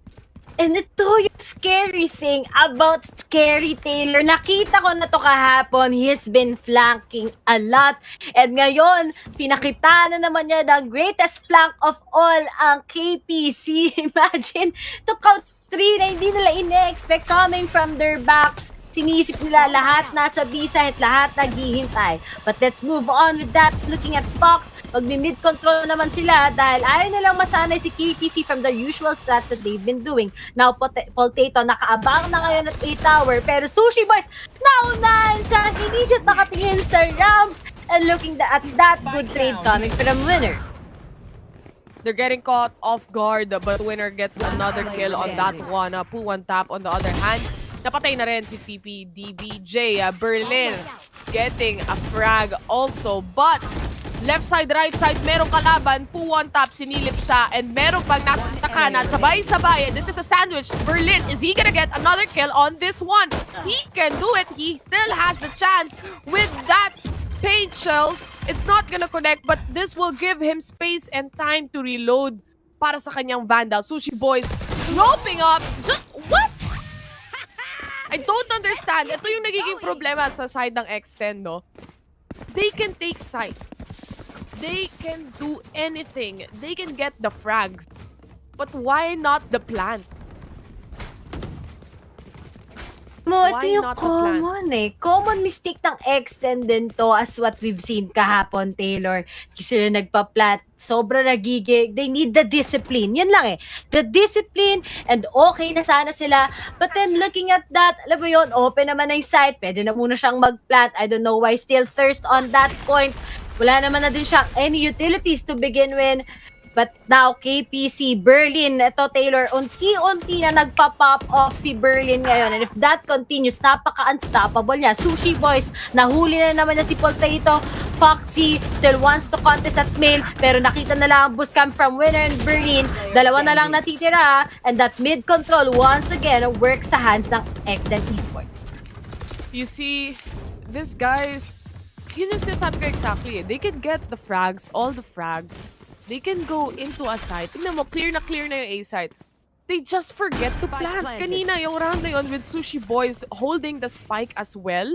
And ito yung scary thing about Scary Taylor. Nakita ko na to kahapon. He has been flanking a lot. And ngayon, pinakita na naman niya the greatest flank of all ang KPC. Imagine, to count 3 na hindi nila ine-expect coming from their backs. Sinisip nila lahat nasa B-side, lahat naghihintay. But let's move on with that. Looking at Fox, magmi-mid control naman sila dahil ayaw nilang masanay si KPC from the usual stats that they've been doing. Now, Potato, nakaabang na ngayon at A-Tower, pero Sushi Boys, naunahan siya, hindi siya nakatingin sa Rams, and looking at that good trade coming from Winner. They're getting caught off guard, but Winner gets another kill on that one. One tap on the other hand. Napatay na rin si PPDBJ. Berlin getting a frag also, but left side, right side, merong kalaban. One tap, sinilip siya. And merong pang nasa kanan. Sabay-sabay. This is a sandwich. Berlin, is he gonna get another kill on this one? He can do it. He still has the chance with that paint shells. It's not gonna connect, but this will give him space and time to reload para sa kanyang Vandal. Sushi Boys roping up. Just, what? I don't understand. Ito yung nagiging problema sa side ng X10, no? They can take sides. They can do anything. They can get the frags. But why not the plant? Ito Why yung not the plant? common Common mistake ng X10 din to as what we've seen kahapon, Taylor. Hindi sila nagpa-plant. Sobra nagigig. They need the discipline. Yun lang The discipline and okay na sana sila. But then looking at that, alam mo yun, open naman na yung site. Pwede na muna siyang mag-plant. I don't know why still thirst on that point. Wala naman na din siyang any utilities to begin with. But now, KPC, Berlin, ito Taylor, unti-unti na nagpa-pop off si Berlin ngayon. And if that continues, napaka-unstoppable niya. Sushi Boys, nahuli na naman na si Potato. Foxy still wants to contest at male, pero nakita na lang ang boost cam from Winner and Berlin. Dalawa na lang natitira. And that mid control, once again, works sa hands ng X10 ESPORTS. You see, these guys, yun yung sinasabi ko exactly. They can get the frags, all the frags. They can go into a site. Tingnan mo, clear na yung A site. They just forget to plant. Kanina, yung round na yun with Sushi Boys holding the spike as well.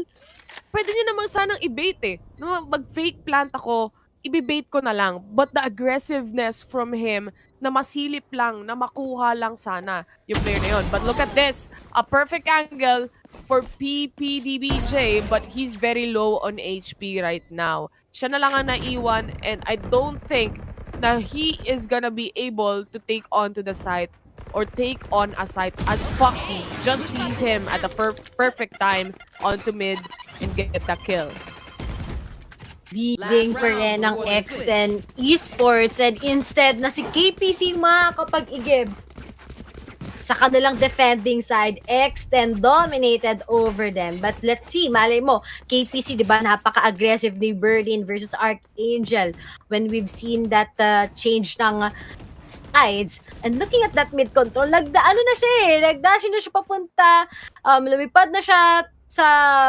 Pwede nyo namang sanang i-bait No, mag-fake plant ako, i-bait ko na lang. But the aggressiveness from him, na masilip lang, na makuha lang sana yung player na yun. But look at this. A perfect angle for PPDBJ, but he's very low on HP right now. Siya na lang ang naiwan, and I don't think na he is gonna be able to take on to the site or take on a site as Foxy just sees him at the perfect time onto mid and get the kill. Leading pa rin ng X10 ESPORTS and instead na si KPC makakapag-igib sa kanilang defending side, X10 dominated over them. But let's see, malay mo, KPC, di ba, napaka-aggressive ni Berlin versus Archangel when we've seen that change ng sides. And looking at that mid-control, nagdaano na siya nagdash na siya papunta, lumipad na siya sa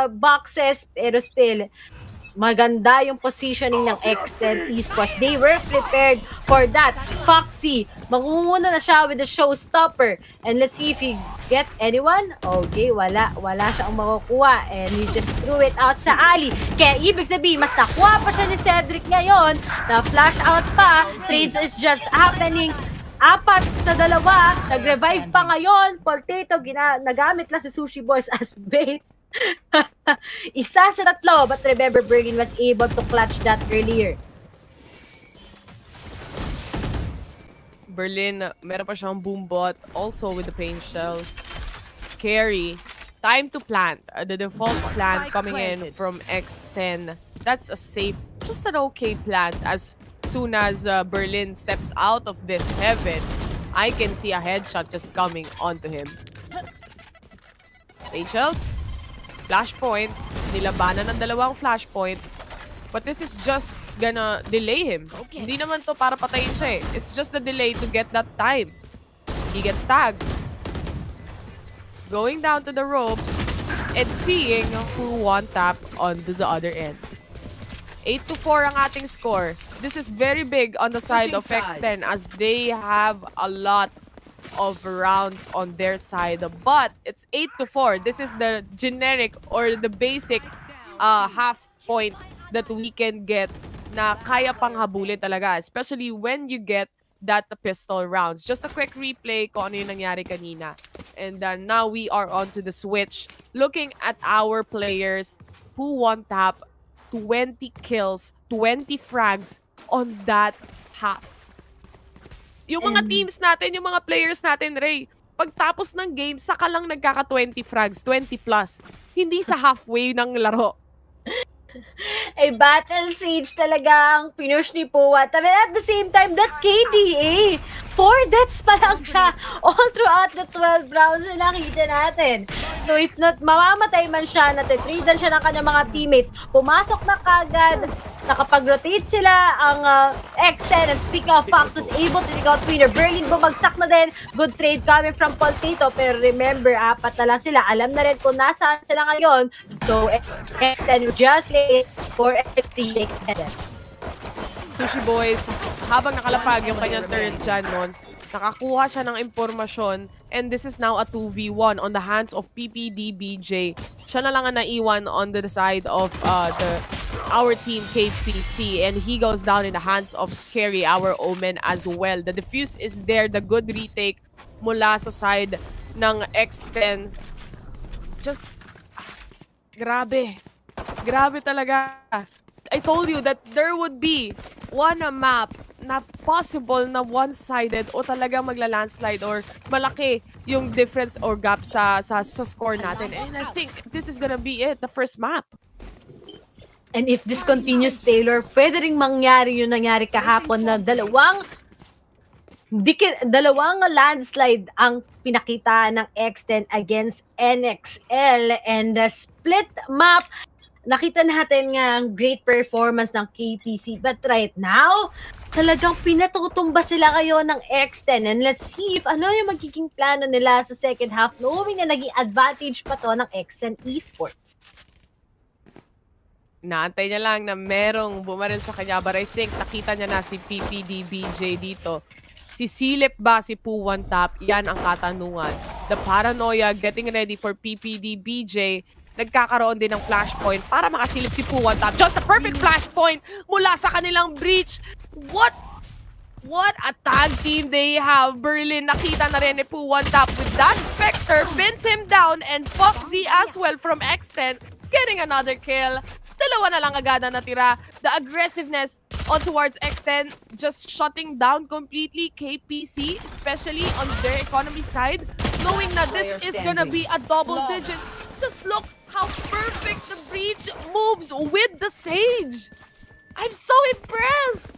boxes, pero still, maganda yung positioning ng X10 Esports. They were prepared for that. Foxy, mangunguna na siya with the showstopper. And let's see if he get anyone. Okay, wala siyang makukuha. And he just threw it out sa alley. Kaya ibig sabihin, mas nakuha pa siya ni Cedric ngayon. Na flash out pa. Trades is just happening. 4-2, nag-revive pa ngayon. Potato, nagamit lang si Sushi Boys as bait. 1-3, but remember, Berlin was able to clutch that earlier. Berlin, meron pa siyang boom bot, also with the pain shells. Scary. Time to plant. The default plant coming in from X10. That's a safe, just an okay plant. As soon as Berlin steps out of this heaven, I can see a headshot just coming onto him. Rachel's flashpoint. Nilabanan ng dalawang flashpoint. But this is just gonna delay him. Hindi naman to para patayin siya eh. It's just the delay to get that time. He gets tagged. Going down to the ropes and seeing who won tap on the other end. 8-4 ang ating score. This is very big on the side of X10 as they have a lot of rounds on their side. But it's 8-4. This is the generic or the basic half point that we can get na kaya pang habulin talaga. Especially when you get that pistol rounds. Just a quick replay kung ano yung nangyari kanina. And now we are on to the switch. Looking at our players who won tap 20 kills, 20 frags on that half. Yung mga teams natin, yung mga players natin, Ray, pagtapos ng game, saka lang nagkaka-20 frags, 20 plus. Hindi sa halfway ng laro. Battle Siege talaga ang pinush ni Puwat. I mean, at the same time, that KDA, 4 deaths pa lang siya all throughout the 12 rounds na nakita natin. So if not, mamamatay man siya, natitradean siya ng kanyang mga teammates, pumasok na kagad, nakapag-rotate sila ang X10, and speaking of Fox, was able to take out winner. Berlin bumagsak na din. Good trade coming from Potato, pero remember, 4 na lang sila. Alam na rin kung nasaan sila ngayon. So X10 just lays for everything. Sushi Boys, habang nakalapag yung kanyang third gen nun, nakakuha siya ng impormasyon, and this is now a 2v1 on the hands of PPDBJ. Siya na lang ang naiwan on the side of our team KPC, and he goes down in the hands of Scary, our Omen as well. The defuse is there, the good retake mula sa side ng X10. Just, grabe. Grabe talaga. I told you that there would be one map na possible na one-sided o talaga magla-landslide or malaki yung difference or gap sa score natin. And I think this is gonna be it, the first map. And if this continues, Taylor, pwede ring mangyari yung nangyari kahapon na dalawang landslide ang pinakita ng X10 against NXL, and the split map. Nakita natin nga ang great performance ng KPC. But right now, talagang pinatutumba sila kayo ng X10. And let's see if ano yung magiging plano nila sa second half, knowing na naging advantage pa to ng X10 Esports. Naantay niya lang na merong bumaril sa kanya, but I think nakita niya na si PPDBJ dito. Sisilip ba si Puwan Tap? Yan ang katanungan. The paranoia getting ready for PPDBJ. Nagkakaroon din ng flashpoint para makasilip si Puwan Tap. Just a perfect flashpoint mula sa kanilang breach. What a tag team they have. Berlin, nakita na rin ni Puwan Tap with that Spectre, pins him down, and Foxy as well from X10 getting another kill. Dalawa na lang agad na natira. The aggressiveness on towards X10 just shutting down completely KPC, especially on their economy side, knowing that this is gonna be a double digit. Just look how perfect the breach moves with the Sage. I'm so impressed.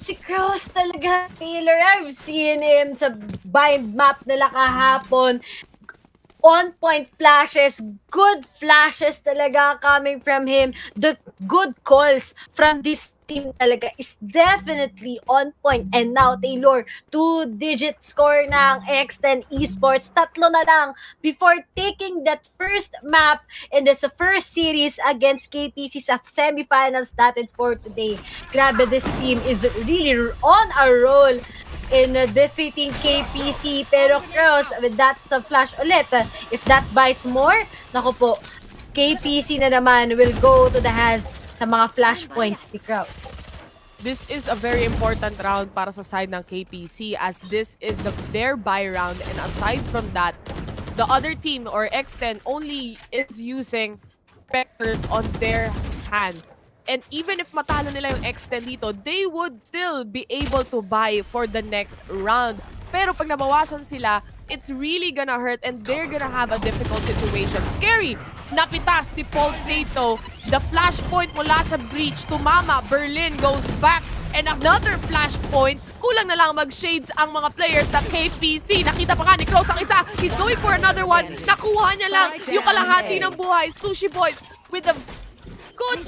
Si Cross talaga, Taylor. I've seen him sa bind map nila kahapon. On-point flashes, good flashes talaga coming from him. The good calls from this team talaga is definitely on point. And now, Taylor, 2-digit score ng X10 Esports. 3 na lang before taking that first map in the first series against KPC sa semifinals natin for today. Grabe, this team is really on a roll in defeating KPC. Pero Cross, with that flash ulit, if that buys more, naku po, KPC na naman will go to the hands sa mga flash points ni Kraus. This is a very important round para sa side ng KPC as this is their buy round, and aside from that, the other team or X10 only is using Spectres on their hand. And even if matalo nila yung X10 dito, they would still be able to buy for the next round. Pero pag nabawasan sila, it's really gonna hurt and they're gonna have a difficult situation. Scary! Napitas ni Paul Tato. The flashpoint mula sa breach. Tumama. Berlin goes back. And another flashpoint. Kulang na lang mag-shades ang mga players ng KPC. Nakita pa nga ni Kraus ang isa. He's going for another one. Nakuha niya lang yung kalahati ng buhay. Sushi Boys with a good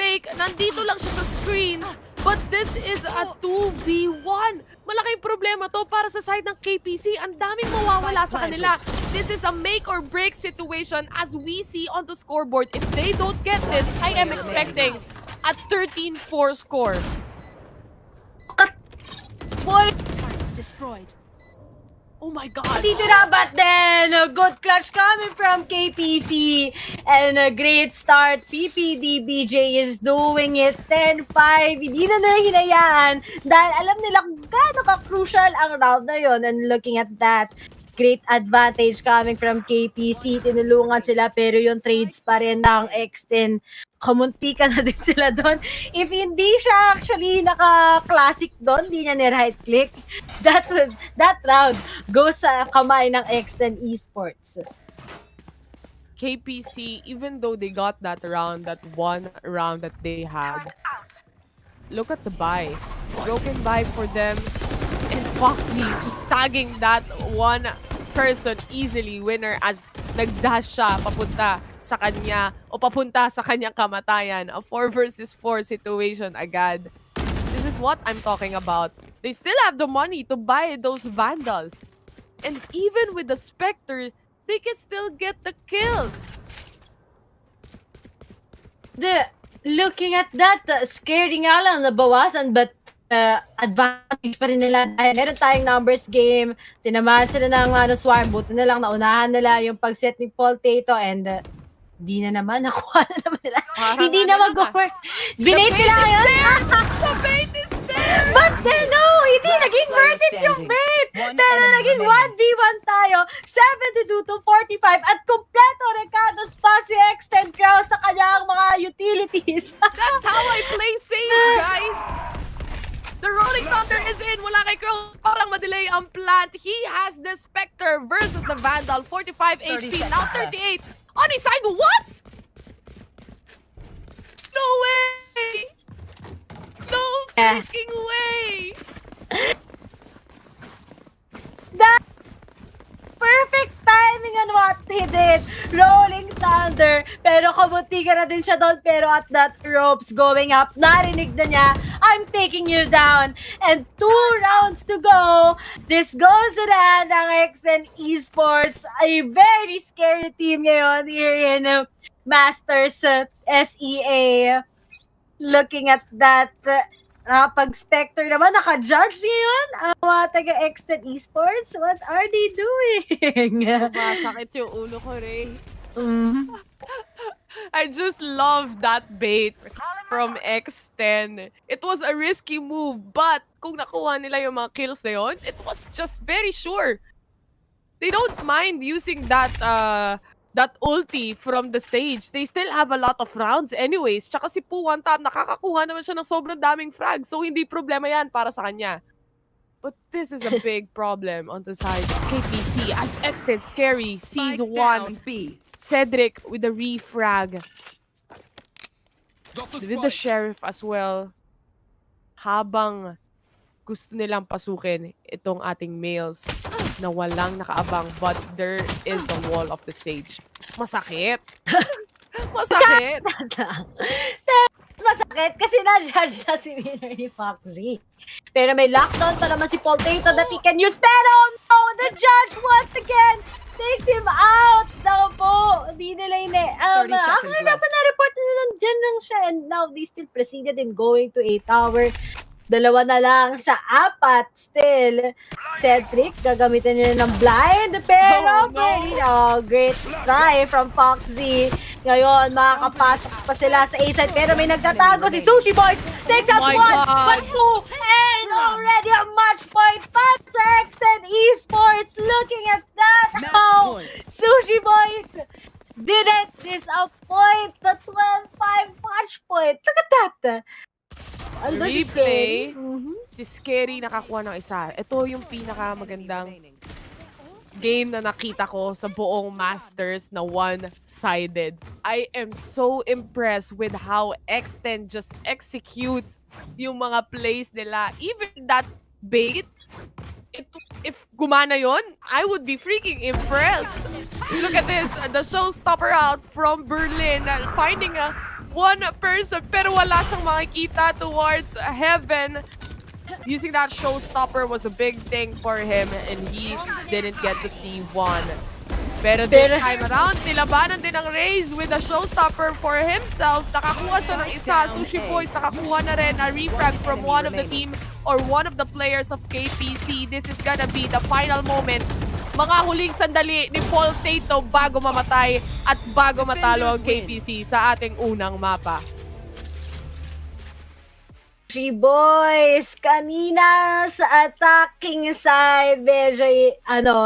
take. Nandito lang siya sa screens. But this is a 2v1. Malaking problema to para sa side ng KPC. Ang daming mawawala sa kanila. This is a make or break situation as we see on the scoreboard. If they don't get this, I am expecting a 13-4 score. Boy, Destroyed. Oh my God. dito na, but then a good clutch coming from KPC and a great start. PPDBJ is doing it 10-5. Hindi na hinayaan dahil alam nila kung gaano ka-crucial ang round na yon. And looking at that, great advantage coming from KPC. Tinulungan sila pero yung trades pa rin ng X10. Kamuntika na din sila doon. If hindi siya actually naka-classic doon, hindi niya ni-right click, that round goes sa kamay ng X10 Esports. KPC, even though they got that round, that one round that they had, look at the buy. Broken buy for them. And Foxy just tagging that one person easily winner as nagdash siya papunta sa kanya o papunta sa kanyang kamatayan. A 4 versus 4 situation agad. This is what I'm talking about. They still have the money to buy those Vandals. And even with the Spectre, they can still get the kills. Looking at that, scary nga lang nabawasan, but advantage pa rin nila dahil meron tayong numbers game. Tinamaan sila ng Swarm. Buti na lang naunahan nila yung pag-set ni Paul Tato and di na naman, nakuha na naman nila. Hindi na mag-work. Binate nila yun. The bait is there! But then, no! Hindi naging worth it yung bait! Pero naging 1v1 tayo. 72-45 at kompleto recados pa si X10 Kraus sa kanyang mga utilities. That's how I play Sage, guys! The Rolling Thunder is in. Wala kay Crow. Parang madelay ang plant. He has the Spectre versus the Vandal. 45 HP. Now 38. On his side. What? No way! No freaking way! That perfect timing on what he did. Rolling Thunder. Pero kabuntigan na din siya doon. Pero at that ropes going up, narinig na niya, I'm taking you down. And 2 rounds to go. This goes to the hand ng X10 Esports. A very scary team ngayon here in Masters SEA. Looking at that, pag Spectre naman, naka-judge ngayon ang mga taga-X10 Esports. What are they doing? Masakit yung ulo ko, Ray. I just love that bait from X10. It was a risky move, but kung nakuha nila yung mga kills na yun, it was just very sure. They don't mind using that ulti from the Sage. They still have a lot of rounds anyways. Tsaka si Poo one tap, nakakakuha naman siya ng sobrang daming frag. So hindi problema yan para sa kanya. But this is a big problem on the side of KPC as X10 Scary sees one. Cedric with the refrag. With the Sheriff as well. Habang gusto nilang pasukin itong ating males na walang nakaabang, but there is a wall of the Sage. Masakit. Masakit. Masakit kasi na-judge na si winner ni Foxy. Pero may lockdown pa naman si Potato that he can use. Pero no, the judge once again takes him out. Naku po, hindi nila actually dapat na-report nila dyan lang siya. And now they still proceeded in going to a tower. Dalawa na lang sa apat still. Cedric, gagamitin niya ng blind. Pero, great try from Foxy. Ngayon, makakapasok pa sila sa A-side. Pero may nagtatago si Sushi Boys. Takes out one, but two. And already a match point. But sa X10 ESPORTS, looking at that. How Sushi Boys didn't disappoint the 12-5 match point. Look at that. Replay, si Scary nakakuha ng isa. Ito yung pinakamagandang game na nakita ko sa buong Masters na one-sided. I am so impressed with how X10 just executes yung mga plays nila. Even that bait, if gumana yon, I would be freaking impressed. Look at this, the showstopper out from Berlin, finding a one person pero wala siyang makikita towards heaven. Using that showstopper was a big thing for him and he didn't get to see one. Pero this time around, nilabanan din ang Raze with a showstopper for himself. Nakakuha siya ng isa. Sushi Boys nakakuha na rin a refrag from one of the team or one of the players of KPC. This is gonna be the final moments. Mga huling sandali ni Potato bago mamatay at bago matalo ang KPC sa ating unang mapa. Three boys, kanina sa attacking side, medyo,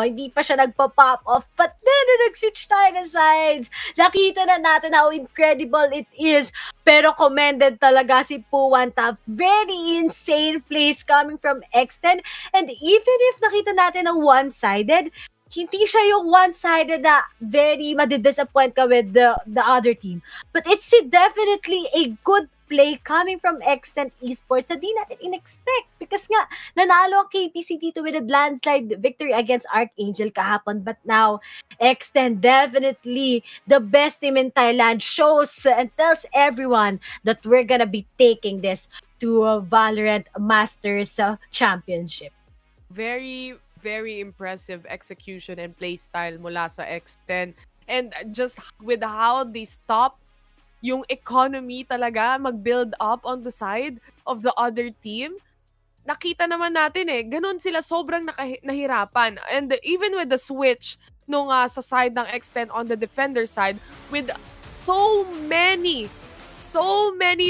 hindi pa siya nagpa-pop off. But then, nag-switch tayo ng sides. Nakita na natin how incredible it is. Pero commended talaga si Puwanta. Very insane plays coming from X10. And even if nakita natin ng one-sided, hindi siya yung one-sided na very madidisappoint ka with the other team. But it's definitely a good play coming from X10 ESPORTS na di natin in-expect because nga nanalo ang KPC dito with a landslide victory against Archangel kahapon. But now, X10 definitely the best team in Thailand, shows and tells everyone that we're gonna be taking this to a Valorant Masters Championship. Very, very impressive execution and playstyle mula sa X10. And just with how they stop yung economy talaga mag-build up on the side of the other team. Nakita naman natin ganun sila sobrang nahirapan. And even with the switch nung sa side ng X10 on the defender side, with so many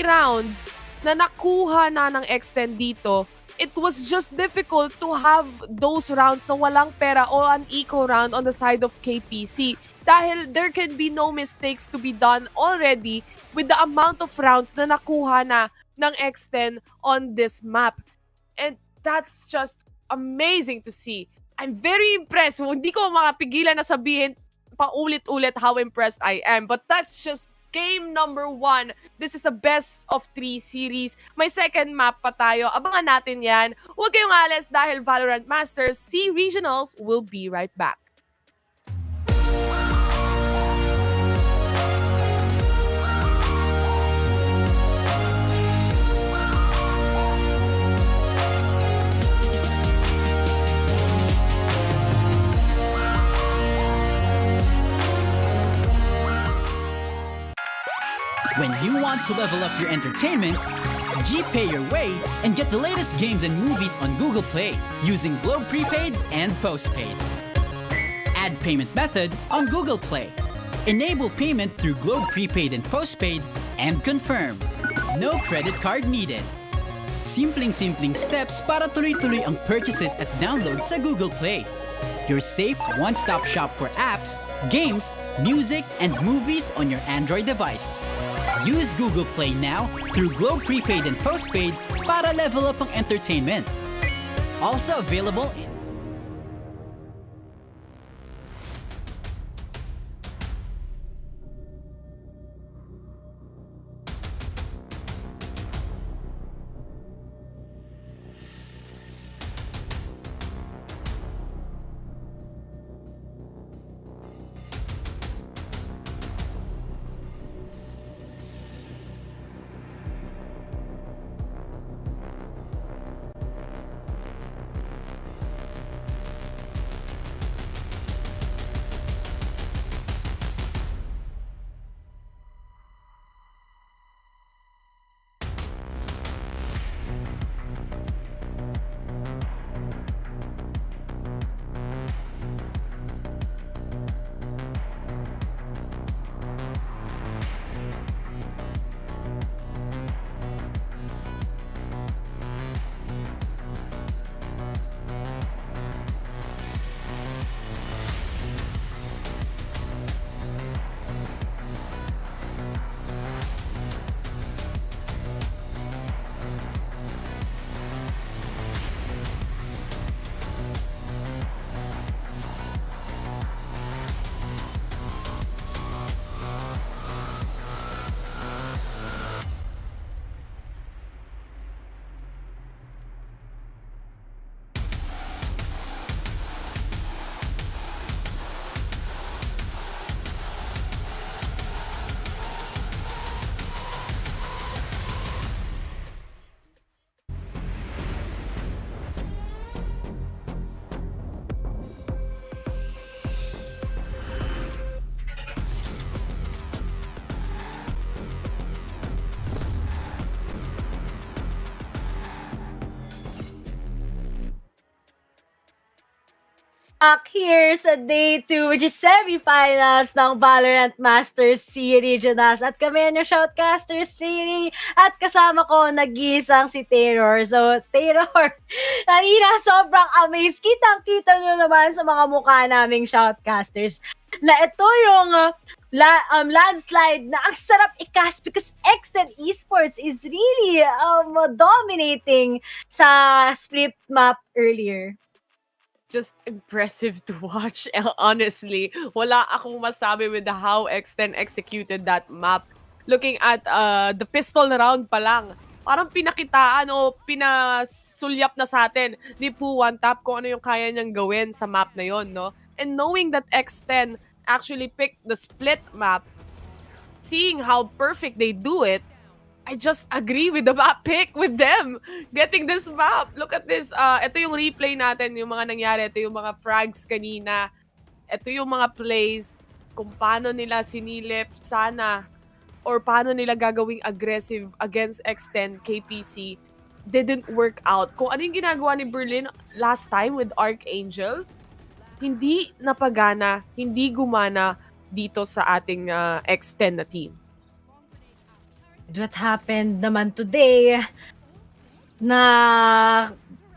rounds na nakuha na ng X10 dito, it was just difficult to have those rounds na walang pera o an eco round on the side of KPC. Dahil there can be no mistakes to be done already with the amount of rounds na nakuha na ng X10 on this map. And that's just amazing to see. I'm very impressed. Hindi ko makapigilan na sabihin paulit-ulit how impressed I am. But that's just game number 1. This is a best of 3 series. May second map pa tayo. Abangan natin yan. Huwag kayong alis dahil Valorant Masters SEA Regionals will be right back. When you want to level up your entertainment, G-Pay your way and get the latest games and movies on Google Play using Globe Prepaid and Postpaid. Add payment method on Google Play. Enable payment through Globe Prepaid and Postpaid and confirm. No credit card needed. Simpleng steps para tuloy-tuloy ang purchases at downloads sa Google Play. Your safe one-stop shop for apps, games, music, and movies on your Android device. Use Google Play now through Globe Prepaid and Postpaid para level up ang entertainment. Also available in back here sa day 2, which is semifinals ng Valorant Masters SEA Regionals. At kami ang yung shoutcasters, Rini, at kasama ko nag-iisang si Terror. So, Terror, kanina sobrang amazed. Kitang-kita nyo naman sa mga mukha naming shoutcasters na ito yung landslide na ang sarap i-cast because X10 ESPORTS is really dominating sa split map earlier. Just impressive to watch. Honestly, wala akong masabi with how X10 executed that map. Looking at the pistol round pa lang, parang pinakitaan o pinasulyap na sa atin ni Poo One Tap kung ano yung kaya niyang gawin sa map na yon, no? And knowing that X10 actually picked the split map, seeing how perfect they do it, I just agree with the map pick with them getting this map. Look at this. Ito yung replay natin, yung mga nangyari. Ito yung mga frags kanina. Ito yung mga plays. Kung paano nila sinilip sana or paano nila gagawing aggressive against X10 KPC didn't work out. Kung ano yung ginagawa ni Berlin last time with Archangel, hindi napagana, hindi gumana dito sa ating X10 na team. What happened naman today na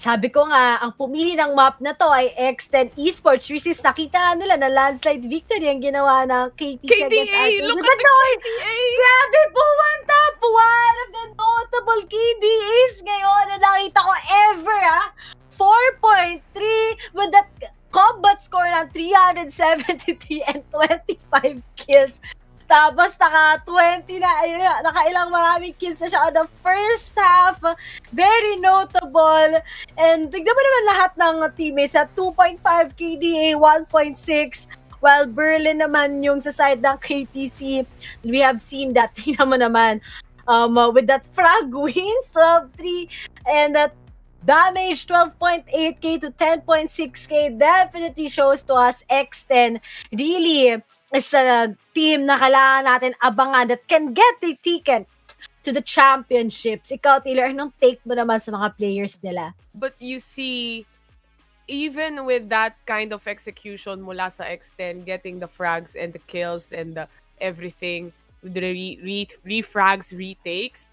sabi ko nga, ang pumili ng map na to ay X10 ESPORTS, which is nakita nila na landslide victory ang ginawa ng KPC against KDA! Ascent. Look at the KDA! Grabe po, one top! One of the notable KDAs ngayon na nakita ko ever, 4.3 with that combat score ng 373 and 25 kills. Tapos naka-20 na, ayun, nakailang maraming kills na siya on the first half. Very notable. And tignan mo naman lahat ng teammates at 2.5 KDA, 1.6. While Berlin naman yung sa side ng KPC, we have seen that. Tingnan mo naman. With that frag wins, 12-3. And that damage 12.8k to 10.6k definitely shows to us X10 really is a team na kailangan natin abangan that can get the ticket to the championships. Ikaw, Taylor, anong take mo naman sa mga players nila? But you see, even with that kind of execution mula sa X10, getting the frags and the kills and the everything, the refrags, retakes,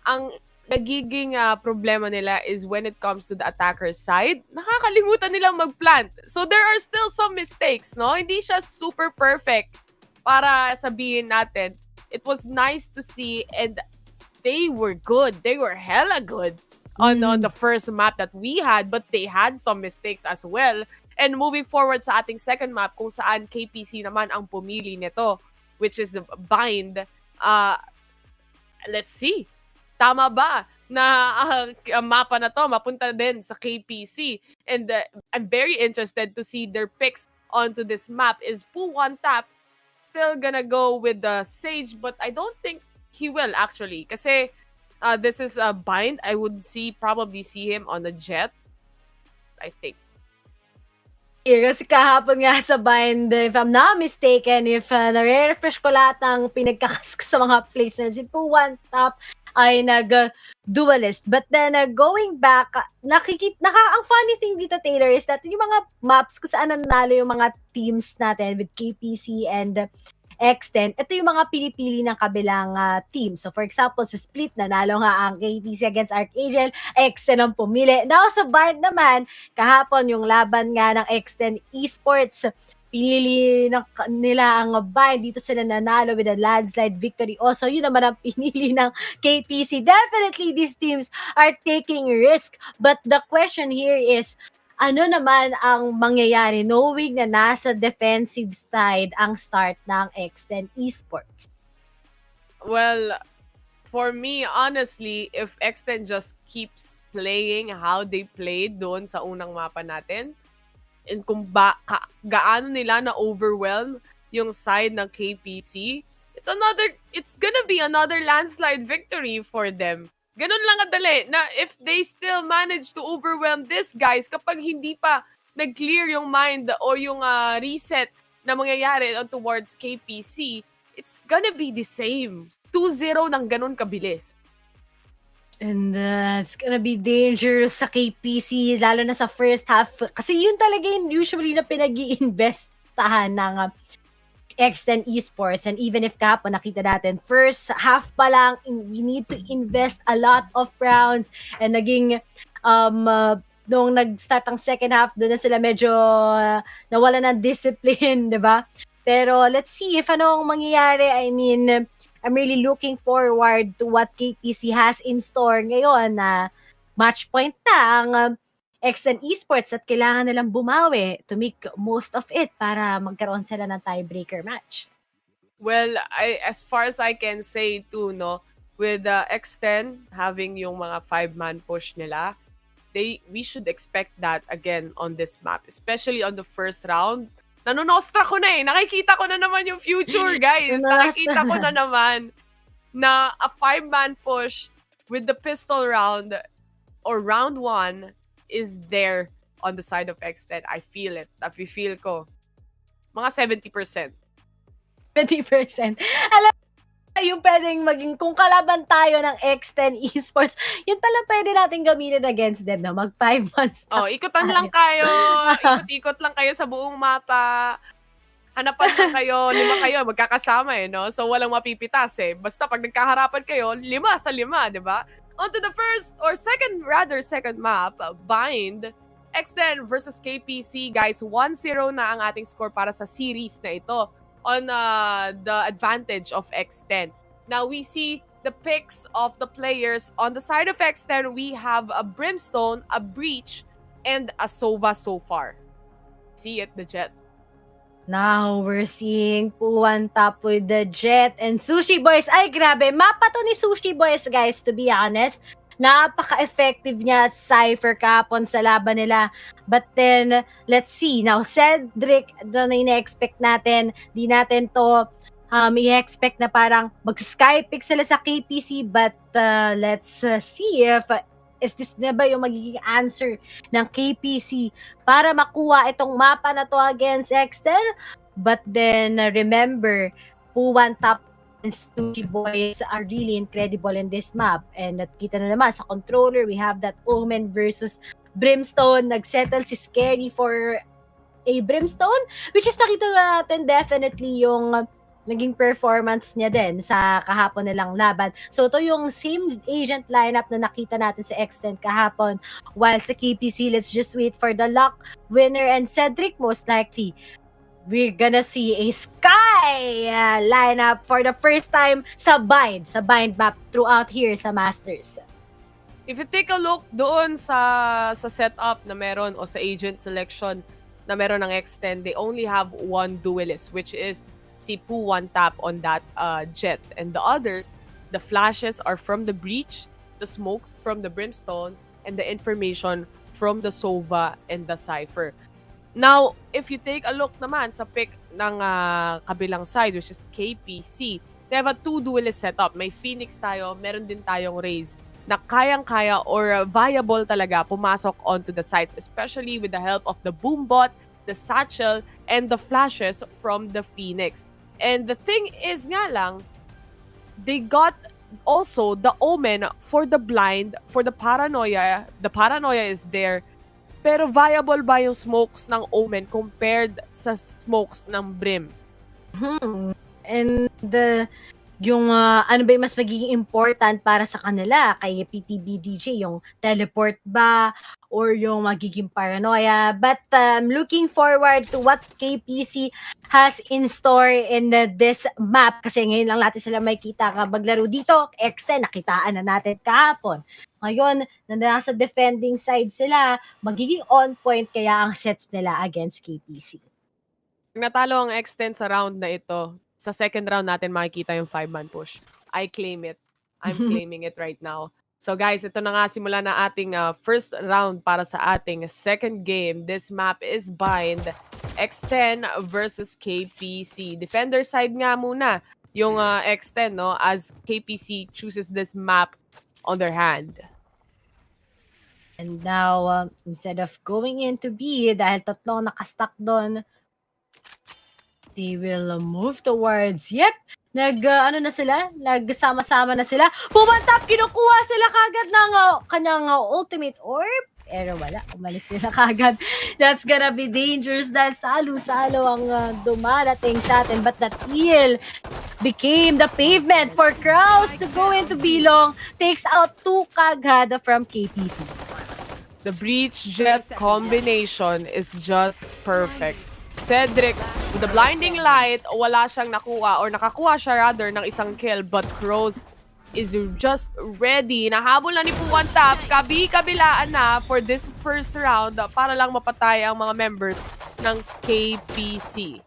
ang nagiging problema nila is when it comes to the attacker's side, nakakalimutan nilang mag-plant. So there are still some mistakes, no? Hindi siya super perfect para sabihin natin. It was nice to see and they were good. They were hella good on the first map that we had, but they had some mistakes as well. And moving forward sa ating second map, kung saan KPC naman ang pumili nito, which is Bind, let's see. Tama ba na ang mapa na to mapunta din sa KPC? And I'm very interested to see their picks onto this map. Is Poo One Tap still gonna go with the Sage? But I don't think he will actually. Kasi this is a Bind. I would probably see him on the Jet. I think. Kasi kahapon nga sa Bind, if I'm not mistaken, if nare-refresh ko lahat ng pinagkakask sa mga plays na si Poo One Tap ay nag-duelist. But then, going back, ang funny thing dito, Taylor, is that yung mga maps kung saan nanalo yung mga teams natin with KPC and X10, ito yung mga pinipili ng kabilang team. So, for example, sa split, nanalo nga ang KPC against Archangel, X10 ang pumili. Now, sa Bind naman, kahapon yung laban nga ng X10 ESPORTS, pinili nila ang Bind. Dito sila nanalo with a landslide victory. Also, yun naman ang pinili ng KPC. Definitely, these teams are taking risk. But the question here is, ano naman ang mangyayari knowing na nasa defensive side ang start ng X10 ESPORTS? Well, for me, honestly, if X10 just keeps playing how they played doon sa unang mapa natin, and kung gaano nila na-overwhelm yung side ng KPC, it's gonna be another landslide victory for them. Ganun lang kadali na if they still manage to overwhelm this guys kapag hindi pa nag-clear yung mind o yung reset na mangyayari towards KPC, it's gonna be the same. 2-0 ng ganun kabilis. And it's gonna be dangerous sa KPC, lalo na sa first half. Kasi yun talaga yung usually na pinag-i-investahan ng X10 Esports. And even if kahapon nakita natin, first half pa lang, we need to invest a lot of rounds. And naging, nung nag-start ang second half, doon na sila medyo nawala ng discipline, di ba? Pero let's see if anong mangyayari. I mean, I'm really looking forward to what KPC has in store ngayon na match point na ang X10 Esports at kailangan nilang bumawi to make most of it para magkaroon sila ng tiebreaker match. Well, as far as I can say too, no, with X10 having yung mga 5-man push nila, we should expect that again on this map, especially on the first round. Nanonostra ko na eh. Nakikita ko na naman yung future, guys. Nakikita ko na naman na a 5-man push with the pistol round or round 1 is there on the side of X10. I feel it. Feel ko. Mga 70%. 20%. Alam yung pwedeng maging, kung kalaban tayo ng X10 Esports, yun pala pwede natin gamitin against them, no? Mag 5 months. Oh, ikutan lang kayo. Ikot-ikot lang kayo sa buong mapa. Hanapan lang kayo, 5 kayo, magkakasama eh, no? So, walang mapipitas eh. Basta pag nagkaharapan kayo, 5 sa 5, di ba? On to the second map, Bind. X10 versus KPC, guys. 1-0 na ang ating score para sa series na ito on the advantage of X10. Now, we see the picks of the players. On the side of X10, we have a Brimstone, a Breach, and a Sova so far. See it, the Jet. Now, we're seeing Puwan top with the Jet and Sushi Boys. Ay, grabe. Mapa to ni Sushi Boys, guys, to be honest. Napaka-effective niya Cypher kapon sa laban nila. But then, let's see. Now, Cedric, doon na ina-expect natin. Di natin to i-expect na parang mag-skypick sila sa KPC. But let's see if is this na ba yung magiging answer ng KPC para makuha itong mapa na to against X10. But then, remember, Puwan top and Sushi Boys are really incredible in this map. And nakita na naman sa controller, we have that Omen versus Brimstone. Nagsettle si Scary for a Brimstone, which is nakita natin definitely yung naging performance niya din sa kahapon nilang laban. So ito yung same agent lineup na nakita natin sa X10 kahapon. While sa KPC, let's just wait for the lock winner and Cedric most likely. We're gonna see a Sky lineup for the first time sa Bind map throughout here sa Masters. If you take a look doon sa setup na meron o sa agent selection na meron ng X10, they only have one duelist, which is si Puwan tap on that Jet. And the others, the flashes are from the Breach, the smokes from the Brimstone, and the information from the Sova and the Cypher. Now, if you take a look naman sa pick ng kabilang side, which is KPC, they have a 2 duelist setup. May Phoenix tayo, meron din tayong Raze na kayang-kaya or viable talaga pumasok onto the sides, especially with the help of the Boombot, the Satchel, and the flashes from the Phoenix. And the thing is nga lang, they got also the Omen for the blind, for the Paranoia. The Paranoia is there. Pero viable ba yung smokes ng Omen compared sa smokes ng Brim? And yung ano ba yung mas magiging important para sa kanila kay PPBDJ, yung teleport ba or yung magiging paranoia? But looking forward to what KPC has in store in this map kasi ngayon lang natin sila makita kapag laro dito. X10 nakitaan na natin kahapon. Ngayon, na nasa defending side sila, magiging on point kaya ang sets nila against KPC. Natalo ang X10 sa round na ito. Sa second round natin makikita yung 5-man push. I claim it. I'm claiming it right now. So guys, ito na nga simula na ating first round para sa ating second game. This map is Bind X10 versus KPC. Defender side nga muna yung X10, no? As KPC chooses this map on their hand. And now, instead of going into B, dahil tatlo nakastack doon, they will move towards, ano na sila, nagsama-sama na sila. Pumantap, kinukuha sila kagad ng kanyang ultimate orb. Pero wala, umalis sila kagad. That's gonna be dangerous dahil salo-salo ang dumarating sa atin. But that heal became the pavement for Kraus to go into Bilong. Takes out 2 kagad from KPC. The breach jet combination is just perfect. Cedric, with the blinding light, wala siyang nakuha or nakakuha siya rather ng isang kill, but Crows is just ready. Nahabol na ni Puwan Tap, kabi-kabilaan na for this first round para lang mapatay ang mga members ng KPC.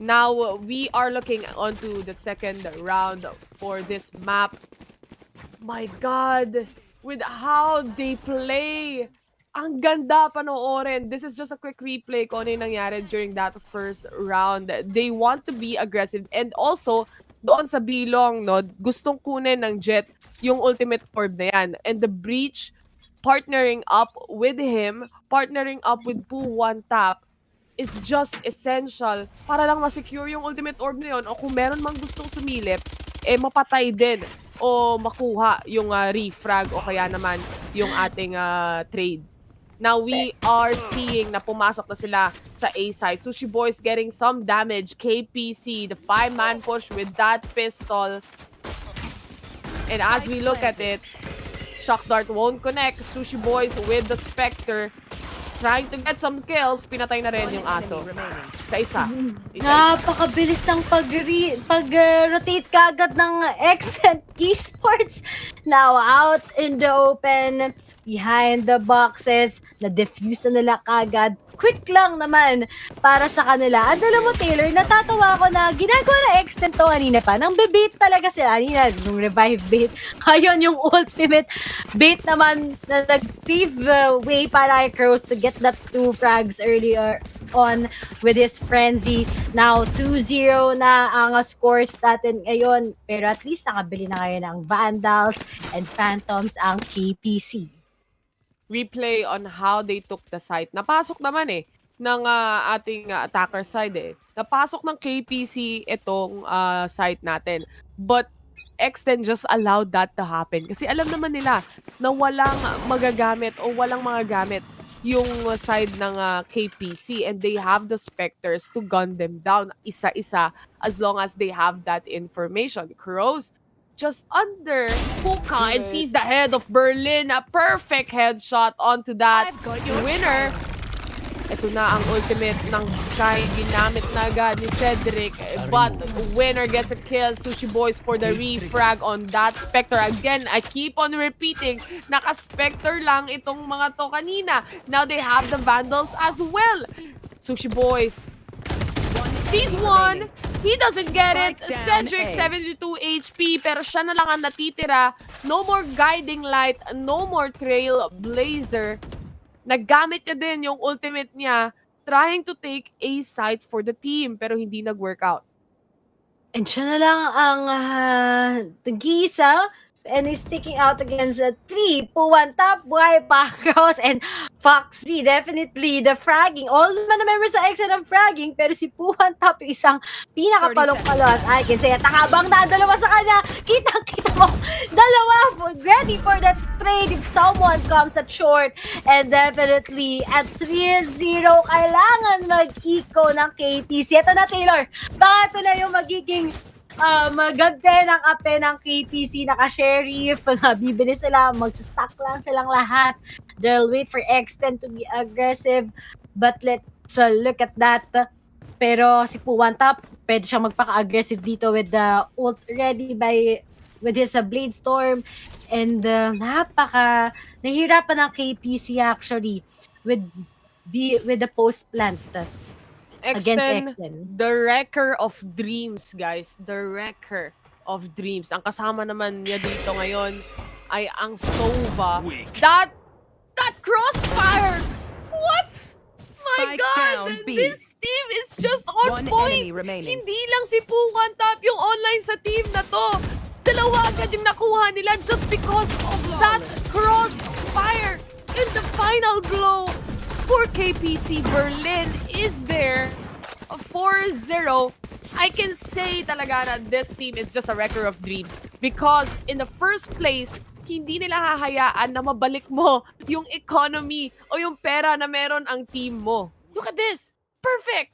Now, we are looking onto the second round for this map. My God, with how they play, ang ganda panoorin. This is just a quick replay kung ano yung nangyari during that first round. They want to be aggressive. And also, doon sa Bilong, no, gustong kunin ng Jet yung ultimate orb na yan. And the Breach, partnering up with him, partnering up with Puwan Tap, is just essential para lang ma-secure yung ultimate orb na yun. O kung meron mang gustong sumilip, eh mapatay din o makuha yung refrag o kaya naman yung ating trade. Now we are seeing na pumasok na sila sa A side. Sushi Boys getting some damage. KPC, the 5-man push with that pistol. And as we look at it, Shock Dart won't connect. Sushi Boys with the Spectre. Trying to get some kills. Pinatay na rin yung aso. Isa-isa. Napakabilis ng pag-rotate kagad ng X10 ESPORTS. Now out in the open, behind the boxes, na-defuse na nila kagad. Quick lang naman para sa kanila. At alam mo, Taylor, natatawa ako na ginagawa na X10 to kanina pa. Nang bebait talaga sila. Kanina, yung revive bait. Ngayon, yung ultimate bait naman na nag-pave way para kay Crows to get that 2 frags earlier on with his frenzy. Now, 2-0 na ang scores natin ngayon. Pero at least nakabili na ngayon ng Vandals and Phantoms ang KPC. Replay on how they took the site. Napasok naman ng ating attacker side Napasok ng KPC itong site natin. But X10 just allowed that to happen. Kasi alam naman nila na walang magagamit o walang mga gamit yung side ng KPC and they have the Spectres to gun them down isa-isa as long as they have that information. Crows just under Puka and sees the head of Berlin. A perfect headshot onto that winner. Ito na ang ultimate ng Sky. Ginamit na agad ni Cedric. But winner gets a kill. Sushi Boys for the refrag on that Spectre. Again, I keep on repeating, naka-Spectre lang itong mga to kanina. Now they have the Vandals as well. Sushi Boys sees one. He doesn't get it. Cedric, 72 HP, pero siya na lang ang natitira. No more guiding light, no more trailblazer. Naggamit niya din yung ultimate niya, trying to take a site for the team, pero hindi nag-workout. And siya na lang ang tag-isa and is sticking out against 3. Puwan Tap, Buhay Pacros, and Foxy. Definitely, the fragging. All naman na members sa X ng fragging, pero si Puwan Tap yung isang pinakapalong-palos. I can say, at nakabang na dalawa sa kanya. Kitang-kita mo, dalawa ready for that trade if someone comes at short. And definitely, at 3-0, kailangan mag-eco ng KPC. Ito na, Taylor. Baka ito na yung magiging magante ng ape ng KPC, naka-sheriff, bibili sila, magsastock lang silang lahat. They'll wait for X10 to be aggressive, but let's look at that. Pero si Puwan Tap, pwede siyang magpaka-aggressive dito with the ult ready with his Blade Storm, and nahihirapan ng KPC actually with the post plant. X10, the wrecker of dreams, guys. The wrecker of dreams. Ang kasama naman niya dito ngayon ay ang Sova. That crossfire! What? My God! This team is just on point! Hindi lang si Puwan Tap yung online sa team na to. Dalawa agad yung nakuha nila just because of that crossfire in the final blow. For KPC, Berlin is there 4-0, I can say talaga na this team is just a wrecker of dreams. Because in the first place, hindi nila hahayaan na mabalik mo yung economy o yung pera na meron ang team mo. Look at this! Perfect!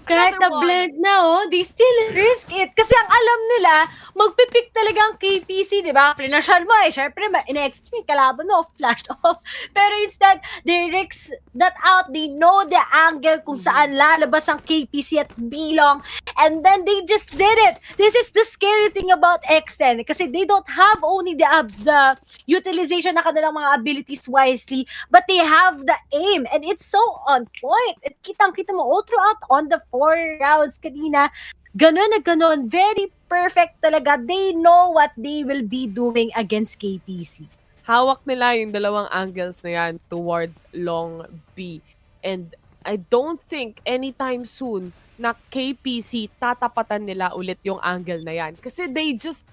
Kahit Another na one. blend na, they still risk it. Kasi ang alam nila, magpipick talaga ang KPC, di ba? Financial mo syempre, ina-expect kalaban mo, flashed off. Pero instead, they risk that out. They know the angle kung saan lalabas ang KPC at bilong. And then they just did it. This is the scary thing about X10. Kasi they don't have only the utilization na kanilang mga abilities wisely, but they have the aim. And it's so on point. At kitang-kita mo all throughout on the 4 rounds kanina, ganon na ganon, very perfect talaga. They know what they will be doing against KPC. Hawak nila yung dalawang angles na yan towards long B. And I don't think anytime soon na KPC tatapatan nila ulit yung angle na yan. Kasi they just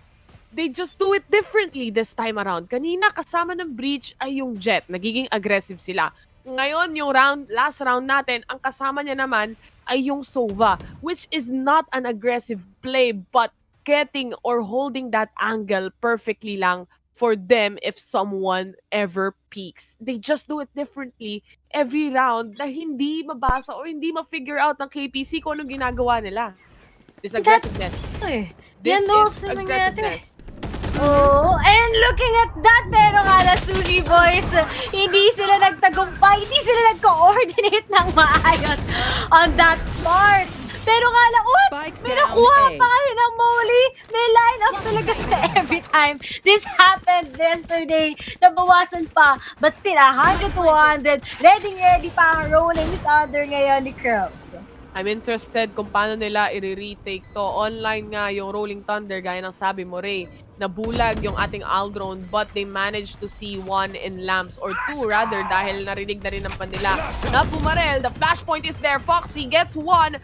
do it differently this time around. Kanina kasama ng breach ay yung Jet. Nagiging aggressive sila. Ngayon, yung last round natin, ang kasama niya naman ay yung Sova, which is not an aggressive play, but getting or holding that angle perfectly lang for them if someone ever peaks. They just do it differently every round na hindi mabasa or hindi ma-figure out ng KPC kung anong ginagawa nila. This aggressiveness. This Yan is sa aggressiveness. Oh, and looking at that, pero nga na Sushi Boys, hindi sila nagtagumpay, hindi sila nag-coordinate ng maayos on that part. Pero nga lang, what? May nakuha pa kayo ng Molly. May line-up talaga sa every time. This happened yesterday. Nabawasan pa. But still, 100 to 100. Ready pa ang rolling thunder ngayon ni Crows. I'm interested kung paano nila i-retake to. Online nga yung Rolling Thunder, gaya ng sabi mo, Ray. Nabulag yung ating Aldrone, but they managed to see 1 in lamps, or 2 rather, dahil narinig na rin ng panila na Pumarel. The flashpoint is there. Foxy gets 1.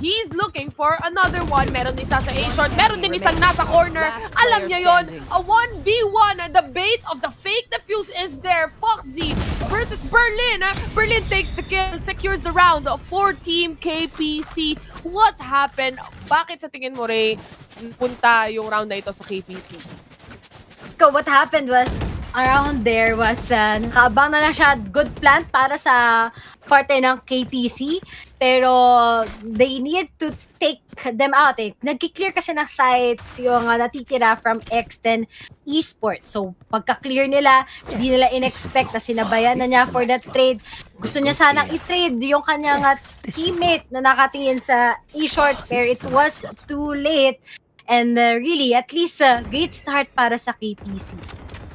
He's looking for another one. Meron isa sa A-short. Meron din isang nasa corner. Alam niya yon. A 1v1. The bait of the fake defuse is there. Foxy versus Berlin. Berlin takes the kill. Secures the round for Team KPC. What happened? Bakit sa tingin mo, Ray, punta yung round na ito sa KPC? So what happened was, around there was, nakaabang na siya, good plan para sa parte ng KPC. Pero they need to take them out eh. Nagki-clear kasi ng sites yung natitira from X10 ESPORTS. So pagka-clear nila, hindi nila in-expect na sinabayan na niya for that trade. Gusto niya sanang i-trade yung kanyang teammate na nakatingin sa e-short pair. It was too late. And really, at least great start para sa KPC.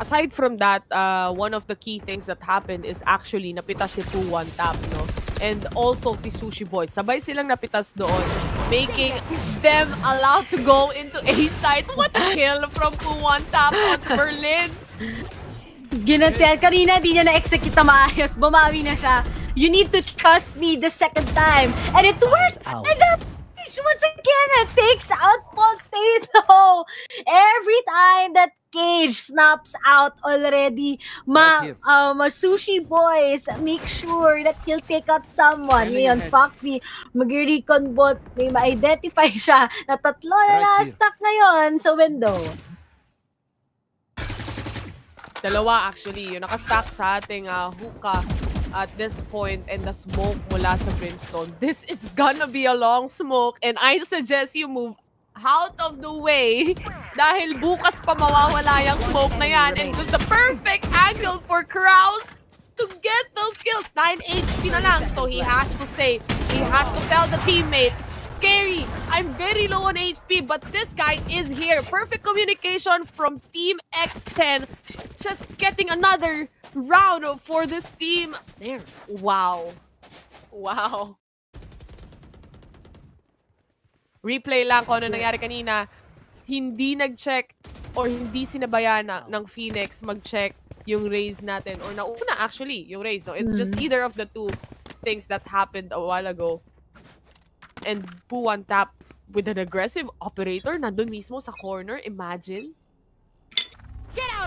Aside from that, one of the key things that happened is actually napitas si 2-1 tap, no? And also si Sushi Boys. Sabay silang napitas doon, making them allowed to go into A site. What a kill from 2-1 tap on Berlin. Ginantian. Kanina, di niya na-execute na maayos. Bumawi na siya. You need to trust me the second time. And it works! And that once again, it takes out Potato. Every time that Cage snaps out already, Sushi Boys make sure that he'll take out someone. Ngayon, Foxy, mag-recon bot, may ma-identify siya na tatlo na na-stuck ngayon sa window. Dalawa actually, yung nakastack sa ating hookah at this point, and the smoke mula sa Brimstone. This is gonna be a long smoke, and I suggest you move out of the way dahil bukas pa mawawala yung smoke na yan, and it was the perfect angle for Kraus to get those kills. 9 HP na lang, so he has to say, he has to tell the teammates, scary, I'm very low on HP, but this guy is here. Perfect communication from Team X10, just getting another round for this team. There. Wow. Wow. Replay lang kung ano nangyari kanina. Hindi nag-check or hindi sinabayan ng Phoenix mag-check yung raise natin. Or nauna actually, yung raise. No? It's just either of the two things that happened a while ago. And Puwan tap with an aggressive operator nandun mismo sa corner. Imagine. Get out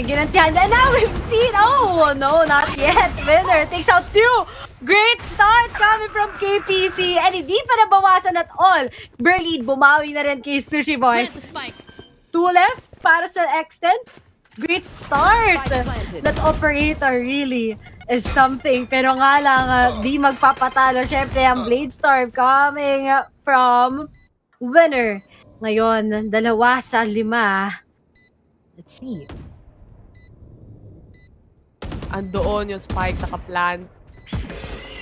Ginantihan. And now we've seen, oh, no, not yet. Winner takes out 2. Great start coming from KPC. And hindi pa nabawasan at all. Berlin, bumawi na rin kay Sushi Boys. 2 left para sa X10. Great start. That operator really is something. Pero nga lang, di magpapatalo. Siyempre, ang Blade Storm coming from Winner. Ngayon, 2 sa 5. Let's see. Andoon yung spike naka-plant.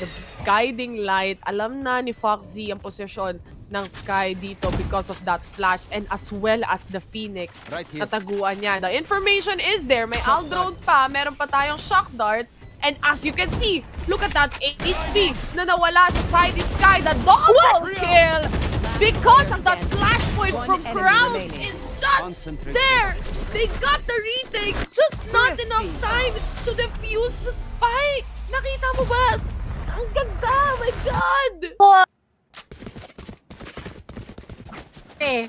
The guiding light. Alam na ni Foxy ang posisyon ng Sky dito because of that flash and as well as the Phoenix. Nataguan niya. The information is there. May Aldrone pa. Meron pa tayong Shock Dart. And as you can see, look at that HP na nawala sa side ni Sky. The double kill because of that flash point from Kraus is just there. They got the retake. Just not enough time to defuse the spike. Nakita mo ba? Ang ganda! My God!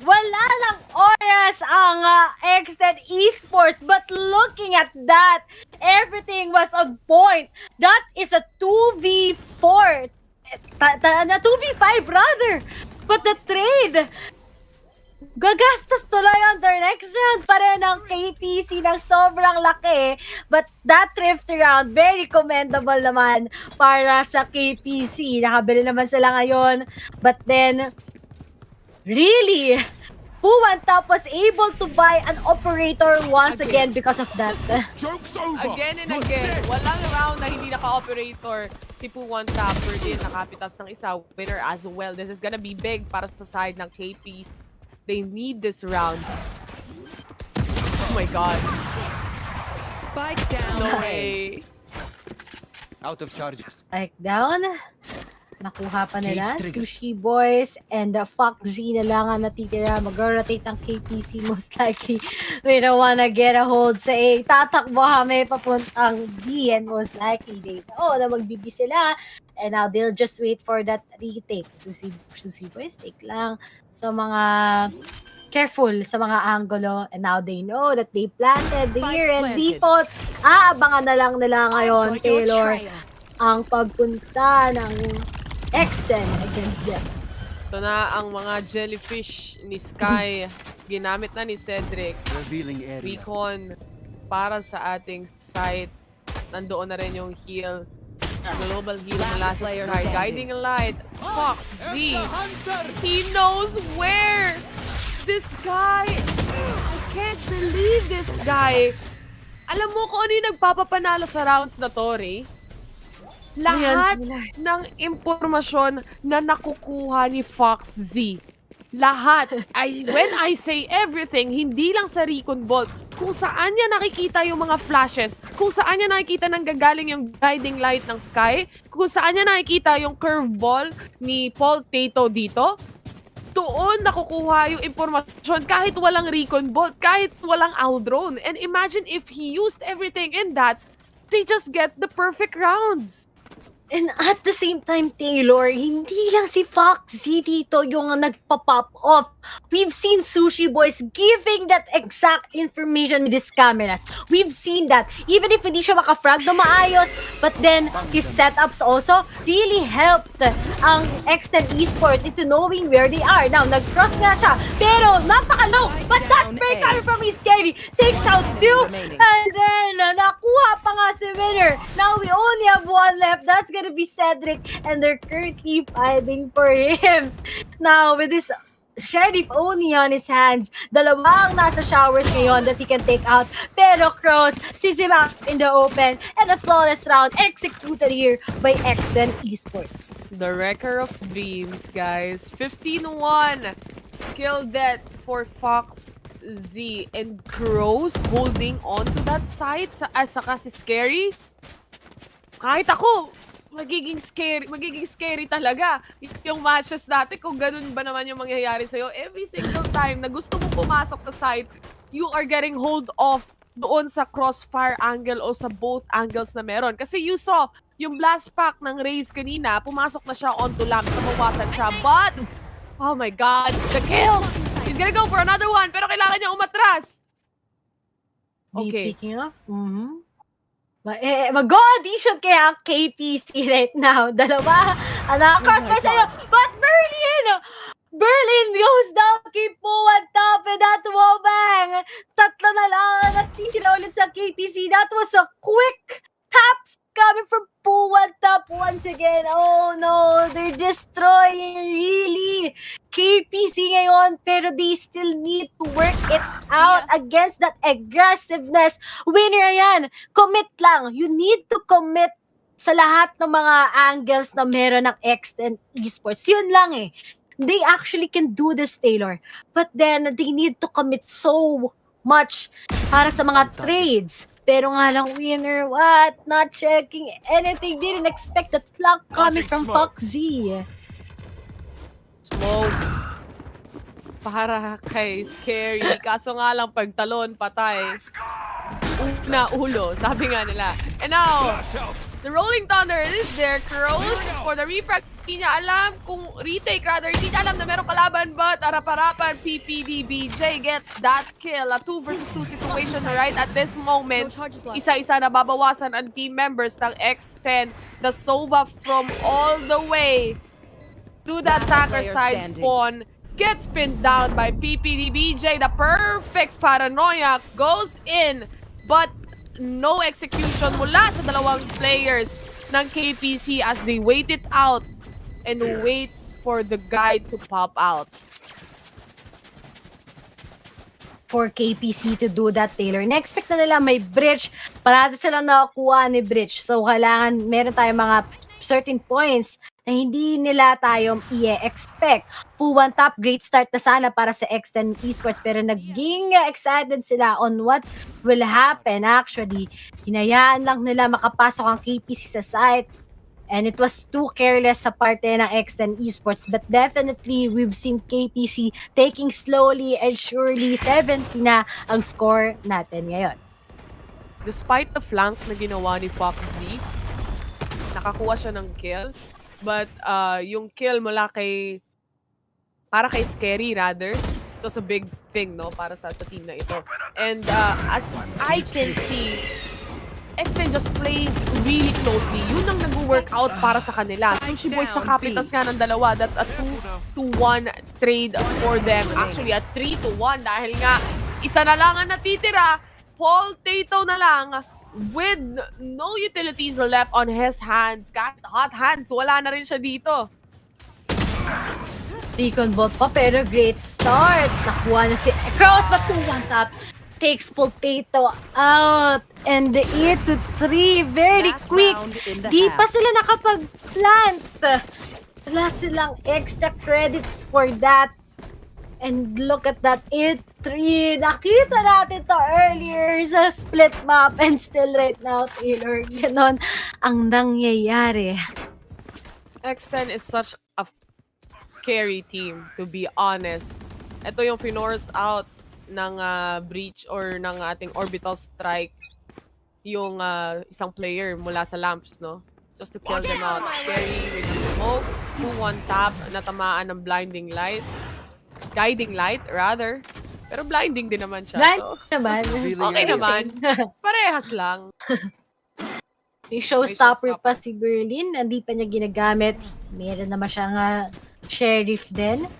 Wala lang oras ang X10 ESPORTS, but looking at that, everything was on point. That is a 2v4. 2v5 rather. But the trade, gagastos tuloy on their next round pa rin ang KPC ng sobrang laki. But that thrift round, very commendable naman para sa KPC. Nakabili naman sila ngayon. But then, really, Puwan Top was able to buy an operator once again because of that. Again and again, walang round na hindi naka-operator si Puwan Top. Berlin nakapitas ng isa, winner as well. This is gonna be big para sa side ng KP. They need this round. Oh my God. Spike down. No way. Out of charges. Spike down. Nakuha pa nila. Sushi Boys and Foxy na lang ang natitira. Mag-rotate ang KPC most likely. We don't wanna get a hold sa A. Tatakbo kami papuntang B and most likely they know na mag-BB sila. And now they'll just wait for that retake. Sushi Boys, take lang sa mga careful sa mga angulo. And now they know that they planted here and default. Abangan na lang nila ngayon, Taylor, ang pagpunta ng X10 against them. Ito na ang mga jellyfish ni Sky. Ginamit na ni Cedric. Revealing area. Beacon para sa ating site. Nandoon na rin yung heal. Global heal mula sa Sky. Guiding light. Fox Z. He knows where. This guy. I can't believe this guy. Alam mo kung ano yung nagpapapanalo sa rounds na to, Ray? Lahat ng impormasyon na nakukuha ni Fox Z. Lahat. When I say everything, hindi lang sa Recon Bolt. Kung saan niya nakikita yung mga flashes, kung saan niya nakikita nang gagaling yung guiding light ng Sky, kung saan niya nakikita yung curveball ni Paul Tato dito, doon nakukuha yung impormasyon kahit walang Recon Bolt, kahit walang Aldrone. And imagine if he used everything in that, they just get the perfect rounds. And at the same time, Taylor, hindi lang si Foxy dito yung nagpa-pop off. We've seen Sushi Boys giving that exact information with his cameras. We've seen that. Even if hindi siya makafrag na maayos, but then his setups also really helped ang X10 ESPORTS into knowing where they are. Now, nag-cross nga siya, pero napaka-low. But that spray coming from his scary takes out 2. And then, nakuha pa nga si Winner. Now, we only have 1 left. That's gonna be Cedric, and they're currently fighting for him. Now, with this Sheriff only on his hands, dalawang nasa showers ngayon that he can take out. Pero Cross sees him out in the open, and a flawless round executed here by X10 ESPORTS. The Wrecker of Dreams, guys. 15-1. Kill death for Fox Z. And Crows holding on to that side. Saka si Scary. Kahit ako, magiging scary talaga. Yung matches dati, kung ganun ba naman yung mangyayari sa'yo, every single time na gusto mo pumasok sa site, you are getting hold off doon sa crossfire angle o sa both angles na meron. Kasi you saw, yung blast pack ng Raze kanina, pumasok na siya onto lamp, nabawasan siya. But, oh my God, the kills! He's gonna go for another one, pero kailangan niya umatras. Okay. Picking up. Mag-audition kaya ang KPC right now. Dalawa. Cross my by sa'yo. But Berlin goes down kay Puan top and that wobang. Tatlo na lang ang natitira ulit sa KPC. That was a quick taps coming from Puan top once again. Oh no, they're destroying really KPC ngayon, pero they still need to work it out against that aggressiveness. Winner yan. Commit lang. You need to commit sa lahat ng mga angles na meron ng X10 ESPORTS. Yun lang eh. They actually can do this, Taylor. But then, they need to commit so much para sa mga trades. Pero nga lang, winner, what? Not checking anything. Didn't expect that flank coming from Foxy. Smoke. Para kay Scary. Kaso nga lang, pagtalon, patay. Na ulo, sabi nga nila. And now, the Rolling Thunder is there. Crows for the refrag. Hindi niya alam kung retake rather. Hindi niya alam na merong kalaban, but harap-harapan, PPDBJ gets that kill. A 2 versus 2 situation right at this moment. Isa-isa na babawasan ang team members ng X10. The Sova from all the way to the attacker side spawn gets pinned down by PPDBJ. The perfect paranoia goes in, but no execution mula sa dalawang players ng KPC as they wait it out and wait for the guy to pop out. For KPC to do that, Taylor. Na-expect na nila may bridge. Parati silang nakakuha ni bridge. So, kailangan meron tayong mga certain points na hindi nila tayo i-expect. Puwan top, great start na sana para sa X10 ESPORTS, pero naging excited sila on what will happen. Actually, hinayaan lang nila makapasok ang KPC sa site. And it was too careless sa parte ng X10 ESPORTS. But definitely, we've seen KPC taking slowly and surely 70 na ang score natin ngayon. Despite the flank na ginawa ni Foxy, nakakuha siya ng kill. But yung kill mula para kay Scary rather, it was a big thing, no, para sa team na ito. And as I can see, X10 just plays really closely. Yun ang nag-work out para sa kanila. Sushi Boys nakapitas nga ng dalawa. That's a 2-1 trade for them. Actually, a 3-1 dahil nga isa na lang ang natitira. Paul Tato na lang with no utilities left on his hands. Got hot hands. Wala na rin siya dito. Recon bot pa, pero great start. Nakuha na si Cross, but 2-1 top. Takes Potato out. And the 8-3. Very quick. Di pa sila nakapag-plant. Wala silang extra credits for that. And look at that 8-3. Nakita natin to earlier sa split map. And still right now, Taylor, ganon ang nangyayari. X10 is such a scary team, to be honest. Ito yung Finor's out ng breach or ng ating orbital strike yung isang player mula sa lamps, no? Just to kill them out. Scary with the smokes. 2-1 tap, natamaan ng blinding light. Guiding light, rather. Pero blinding din naman siya. Blind So, naman. okay naman. Parehas lang. May showstopper pa si Berlin. Hindi pa niya ginagamit. Meron naman siyang sheriff din.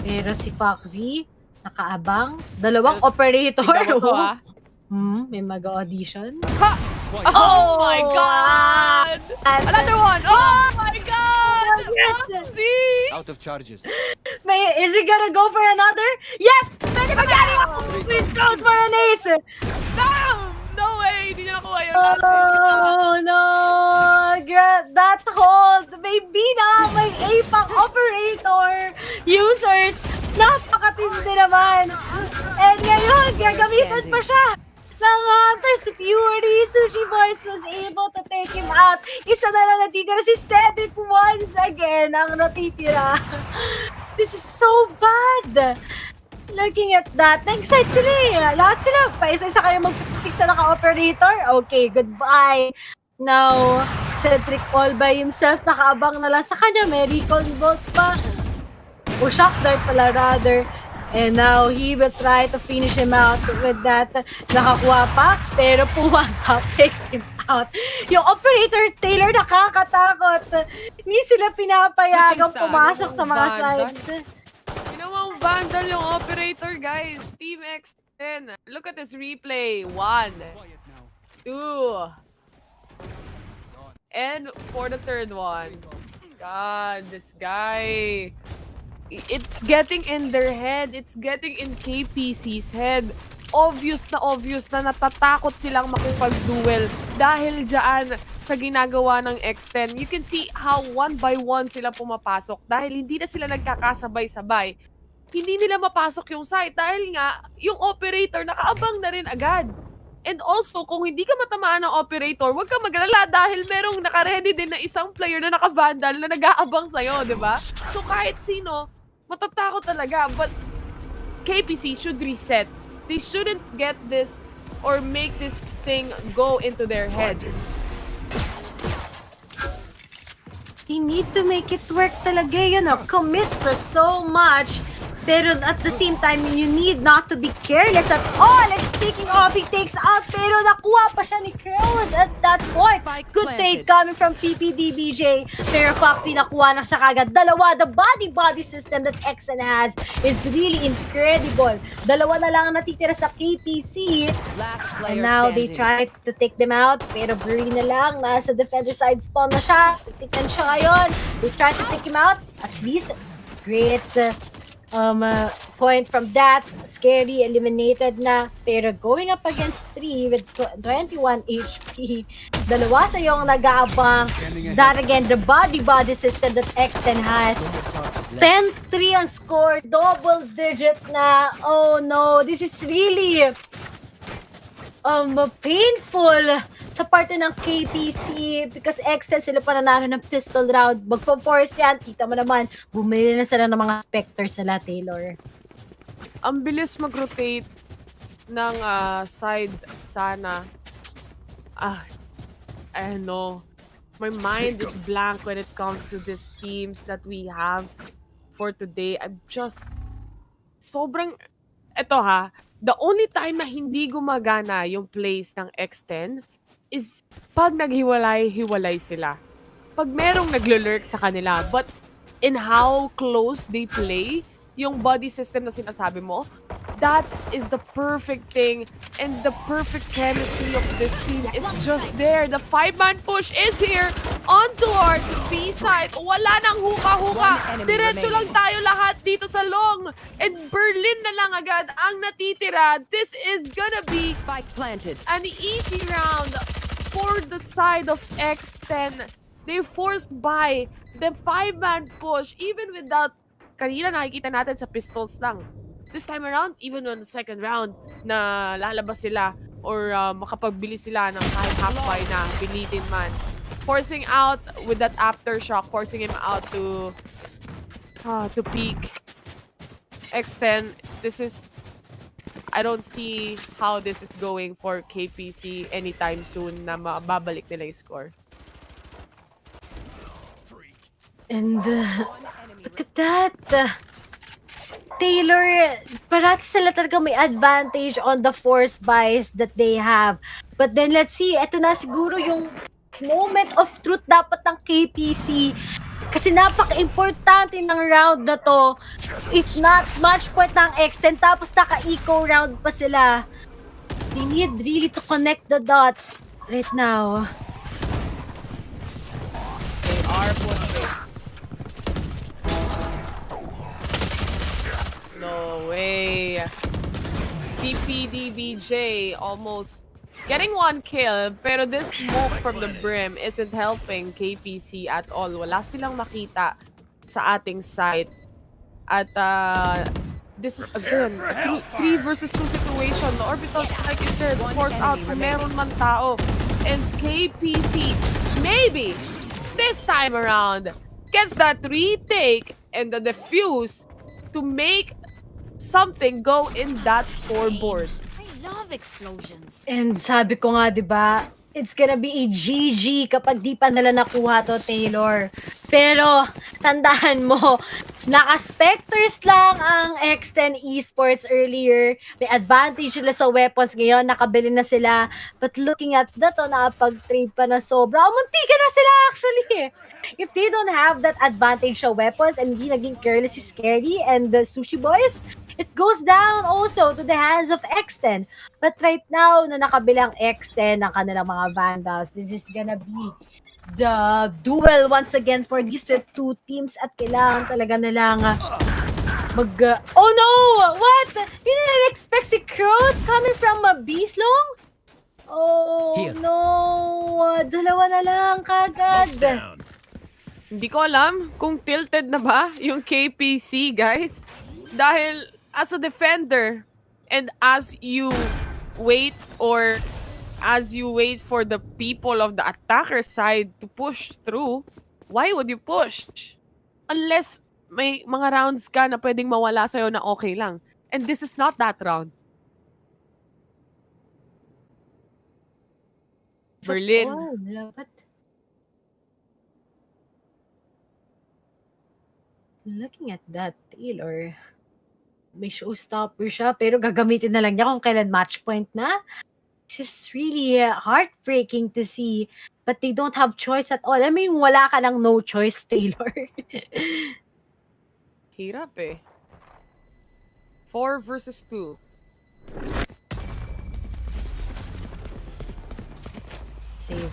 Pero si Foxy, nakaabang. Dalawang operator. Tignan mo to, May mag-audition. Ha! Oh my God! Another one! Oh my God! Foxy! Out of charges. Is he gonna go for another? Yes! Pwede ba gani ako? With throws for an ace! No way! Hindi niya nakuha yun. Oh no! That hold! May bina! May A pang operator! Users! Napakatindi naman! And ngayon, gagamitan pa siya ng Hunter's Fury. Sushi Boys was able to take him out. Isa na lang natitira. Si Cedric once again ang natitira. This is so bad. Looking at that, na-excite sila eh. Lahat sila, pa-isa-isa kayo mag-pick sa naka-operator. Okay, goodbye. Now, Cedric all by himself, nakaabang na lang sa kanya. May recon bolt pa. O shock dart pala rather. And now he will try to finish him out with that. Nakakuha pa, pero Puwanta takes him out. Yung operator Taylor nakakatakot. Hindi sila pinapayagang Switching pumasok sa mga Vandal. sides. Ginawang vandal yung operator, guys. Team X10. Look at this replay. 1, 2. And for the third one. God, this guy. It's getting in their head. It's getting in KPC's head. Obvious na natatakot silang makipag-duel dahil dyan sa ginagawa ng X10. You can see how one by one sila pumapasok dahil hindi na sila nagkakasabay-sabay. Hindi nila mapasok yung site dahil nga yung operator nakaabang na rin agad. And also, kung hindi ka matamaan ng operator, huwag ka maglala dahil merong naka-ready din na isang player na naka-vandal na nag-aabang sa'yo, di ba? So kahit sino, matatakot talaga. But KPC should reset. They shouldn't get this or make this thing go into their heads. They need to make it work talaga, commit to so much. Pero at the same time, you need not to be careless at all. And speaking of, he takes out, pero nakuha pa siya ni Crows at that point. Good take coming from PPDBJ. Pero Foxy, nakuha na siya kagad. Dalawa, the body system that X10 has is really incredible. Dalawa na lang ang natitira sa KPC. And now they try to take them out. Pero Blurry na lang, nasa defender side spawn na siya. Titikman siya ngayon. They try to take him out. At least, great point from that. Scary, eliminated na. Pero going up against 3 with 21 HP, dalawa sa yung nag-aabang. That again, the body system that X10 has. 10-3 ang score, double digit na. Oh no, this is really painful sa parte ng KPC because X10 sila pa nanalo ng pistol round. Magpo-force yan. Kita mo naman, bumili na sila ng mga specters nila, Taylor. Ang bilis mag-rotate ng side sana. I don't know. My mind is blank when it comes to these teams that we have for today. I'm just sobrang... Eto the only time na hindi gumagana yung plays ng X10 is pag naghiwalay-hiwalay sila. Pag merong nagle-lurk sa kanila. But in how close they play, yung body system na sinasabi mo, that is the perfect thing and the perfect chemistry of this team is just there. The 5-man push is here on towards B side. Wala nang huka-huka. Diretso lang tayo lahat dito sa long. And Berlin na lang agad ang natitira. This is gonna be Spike planted. an easy round for the side of X10. They're forced by the 5-man push even without, kanina nakikita natin sa pistols lang. This time around, even on the second round na lalabas sila or makapagbili sila ng kahit half-buy na pilitin man. Forcing out with that aftershock, forcing him out to peek. X10, this is... I don't see how this is going for KPC anytime soon na mababalik nila yung score. And look at that. Taylor, parati sila talaga may advantage on the force buys that they have. But then let's see, eto na siguro yung moment of truth dapat ng KPC. Kasi napaka-importante ng round na to. If not, match point ng X10, tapos naka-eco round pa sila. They need really to connect the dots right now. They are pushing. No way. PPDBJ almost getting 1 kill, pero this smoke from the brim isn't helping KPC at all. Wala silang makita sa ating site. At this is again, 3 versus 2 situation. The orbital strike is there. Force out kung meron man tao. And KPC, maybe, this time around, gets that retake and the defuse to make something go in that scoreboard. I love explosions. And sabi ko nga, di ba, it's gonna be a GG kapag di pa nila nakuha to, Taylor. Pero, tandaan mo, naka-Spectres lang ang X10 Esports earlier. May advantage sila sa weapons ngayon, nakabili na sila. But looking at that, nakapag-trade pa na sobra. Muntika na sila actually. If they don't have that advantage sa weapons and hindi naging careless si Scary and the Sushi Boys, it goes down also to the hands of X10. But right now, na nakabilang X10 ng kanilang mga Vandals, this is gonna be the duel once again for these two teams at kailangan talaga nilang oh no! What? You didn't expect si Crows coming from Beaslong? Oh Here. no! Dalawa na lang kagad. Hindi ko alam kung tilted na ba yung KPC, guys. Dahil as a defender and as you wait for the people of the attacker side to push through, why would you push? Unless may mga rounds ka na pwedeng mawala sa'yo na okay lang. And this is not that round. Berlin. Oh, dapat. Looking at that, Taylor, may showstopper siya, pero gagamitin na lang niya kung kailan match point na. This is really heartbreaking to see, but they don't have choice at all. I mean, wala ka ng no choice, Taylor. Hirap eh. 4 versus 2. Save.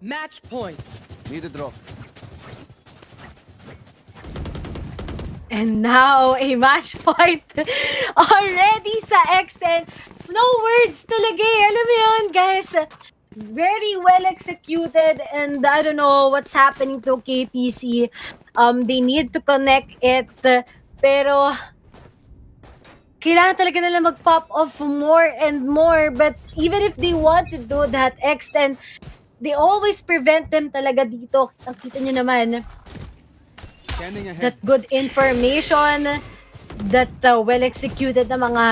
Match point. Need a drop. And now, a match point already sa X10. No words talaga eh. Alam mo yun, guys. Very well executed and I don't know what's happening to KPC. They need to connect it. Pero, kailangan talaga nila mag-pop off more and more. But even if they want to do that, X10, they always prevent them talaga dito. Nakita nyo naman. Scanning ahead. That good information, that well-executed na mga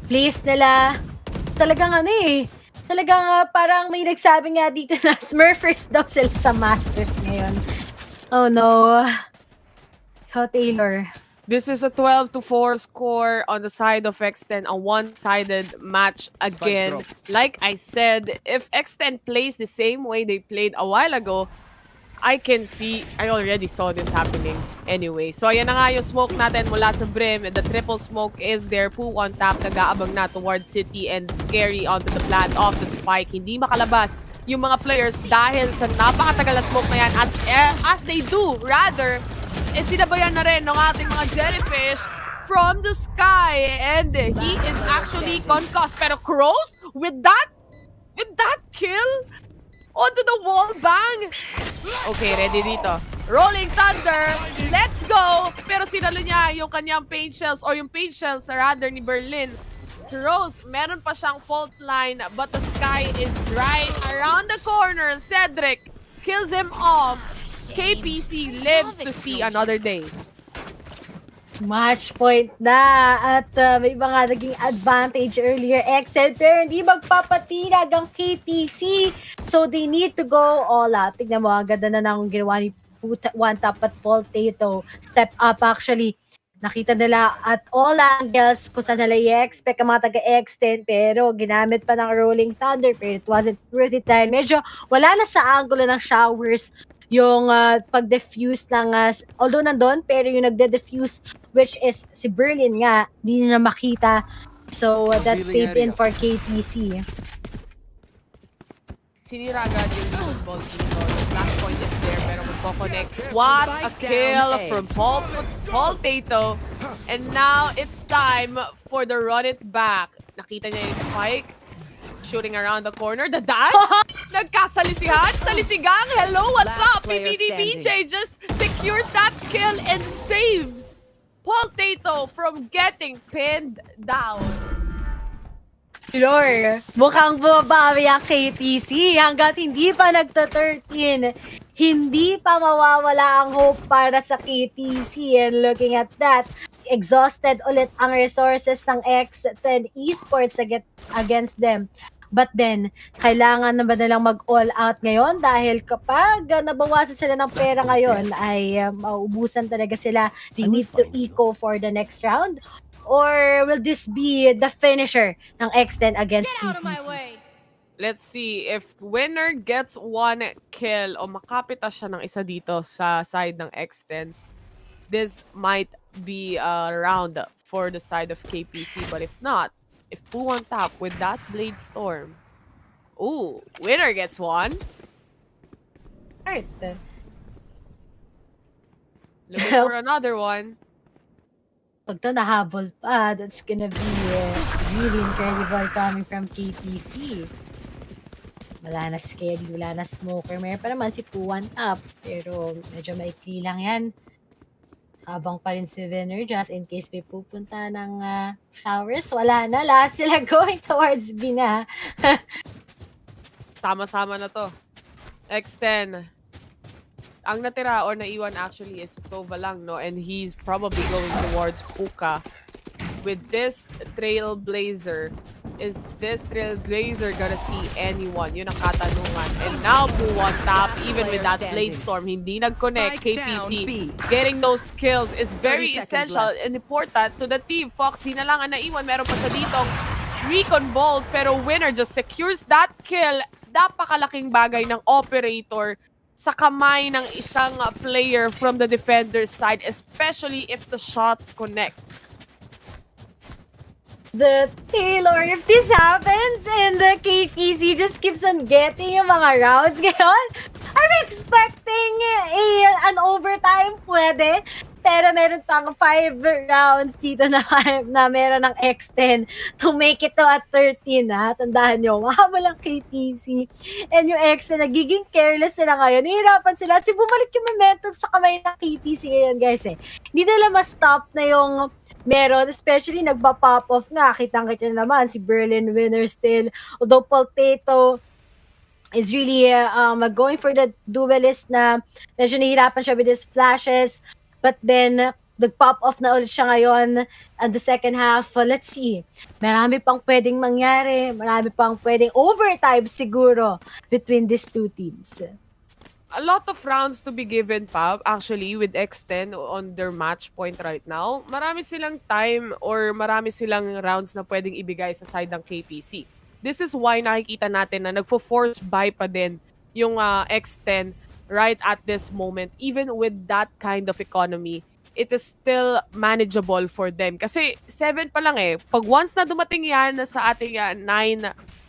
plays nila. Talagang talagang parang may nagsabi nga dito na Smurfers daw sila sa Masters ngayon. Oh no. How Taylor? This is a 12-4 score on the side of X10, a one-sided match again. Like I said, if X10 plays the same way they played a while ago, I already saw this happening anyway. So ayan na nga yung smoke natin mula sa Brim. The triple smoke is there. Poo on top, nag-aabang na towards City and Scary onto the plant of the spike. Hindi makalabas yung mga players dahil sa napakatagal na smoke na yan. As they do, rather, sinabayan na rin ng ating mga jellyfish from the sky. And he is actually concussed. Pero Crows, with that kill, onto the wall bang! Okay, ready dito. Rolling Thunder, let's go! Pero sinalo niya yung kanyang paint shells, or yung paint shells rather ni Berlin. Rose, meron pa siyang fault line, but the sky is right around the corner. Cedric kills him off. KPC lives to see another day. Match point na at may mga naging advantage earlier X10 pero hindi magpapatinag ang KPC so they need to go all out. Tignan mo, ang ganda na ng ginawa ni One Tap at Potato. Step up actually. Nakita nila at all angles kung saan nila i-expect ang mga taga-X10 pero ginamit pa ng Rolling Thunder pero it wasn't worth it dahil medyo wala na sa angulo ng showers yung pag-diffuse ng, although nandun, pero yung nagde-diffuse, which is si Berlin nga, hindi na makita. So, that paid in for KPC. Sinira agad yung unit ball dito. The last point is there, pero magpo-connect. What a kill from Potato. And now, it's time for the run it back. Nakita niya yung spike. Shooting around the corner. The dash! Nagkasalisihan! Salisigang! Hello, what's up? PPDBJ just secures that kill and saves Potato from getting pinned down. Lord, mukhang bumabawi ang KPC hanggat hindi pa nagta-13. hindi pa mawawala ang hope para sa KTC. And looking at that, exhausted ulit ang resources ng X10 ESPORTS against them. But then, kailangan na ba nilang mag-all out ngayon? Dahil kapag nabawasan sila ng pera ngayon, ay mauubusan talaga sila. They need to eco for the next round. Or will this be the finisher ng X10 against KTC? Let's see if winner gets 1 kill o makapita siya ng isa dito sa side ng X10. This might be a round for the side of KPC, but if not, if Poo on top with that Blade Storm. Ooh, winner gets 1. Alright. Looking for another one. Pag to nahabol pa, that's gonna be really incredible coming from KPC. Wala na scary, wala na smoker. Meron pa naman si Puwan up, pero medyo maikli lang yan. Habang pa rin si Winner, just in case may pupunta ng showers, wala na. Lahat sila going towards B na. Sama-sama na to. X10. Ang natira or naiwan actually is Sova lang, no? And he's probably going towards Puka. With this Trailblazer, is this Trailblazer gonna see anyone? Yun ang katanungan. And now Poo on top, even with that Blade Storm, hindi nag-connect. KPC getting those kills is very essential and important to the team. Foxy na lang ang naiwan. Meron pa siya ditong recon bolt, pero winner just secures that kill. Napakalaking bagay ng operator sa kamay ng isang player from the defender's side, especially if the shots connect. The Taylor, if this happens and the KPC just keeps on getting yung mga rounds ngayon, I'm expecting an overtime pwede. Pero meron pang 5 rounds dito na meron ng X10 to make it to at 13 ha. Tandaan nyo, mahabol ang KPC. And yung X10, nagiging careless sila ngayon. Nahihirapan sila. Kasi bumalik yung momentum sa kamay ng KPC ngayon guys eh. Hindi nila ma-stop na yung meron, especially nagpa-pop off nga. Kitang-kita naman si Berlin winner still. Although Potato is really going for the duelist na medyo nahihirapan siya with his flashes. But then, nag-pop off na ulit siya ngayon at the second half. Let's see. Marami pang pwedeng mangyari. Marami pang pwedeng overtime siguro between these two teams. A lot of rounds to be given pa, actually, with X10 on their match point right now. Marami silang time or marami silang rounds na pwedeng ibigay sa side ng KPC. This is why nakikita natin na nagfo-force buy pa din yung X10 right at this moment. Even with that kind of economy, it is still manageable for them. Kasi 7 pa lang eh. Pag once na dumating yan sa ating 9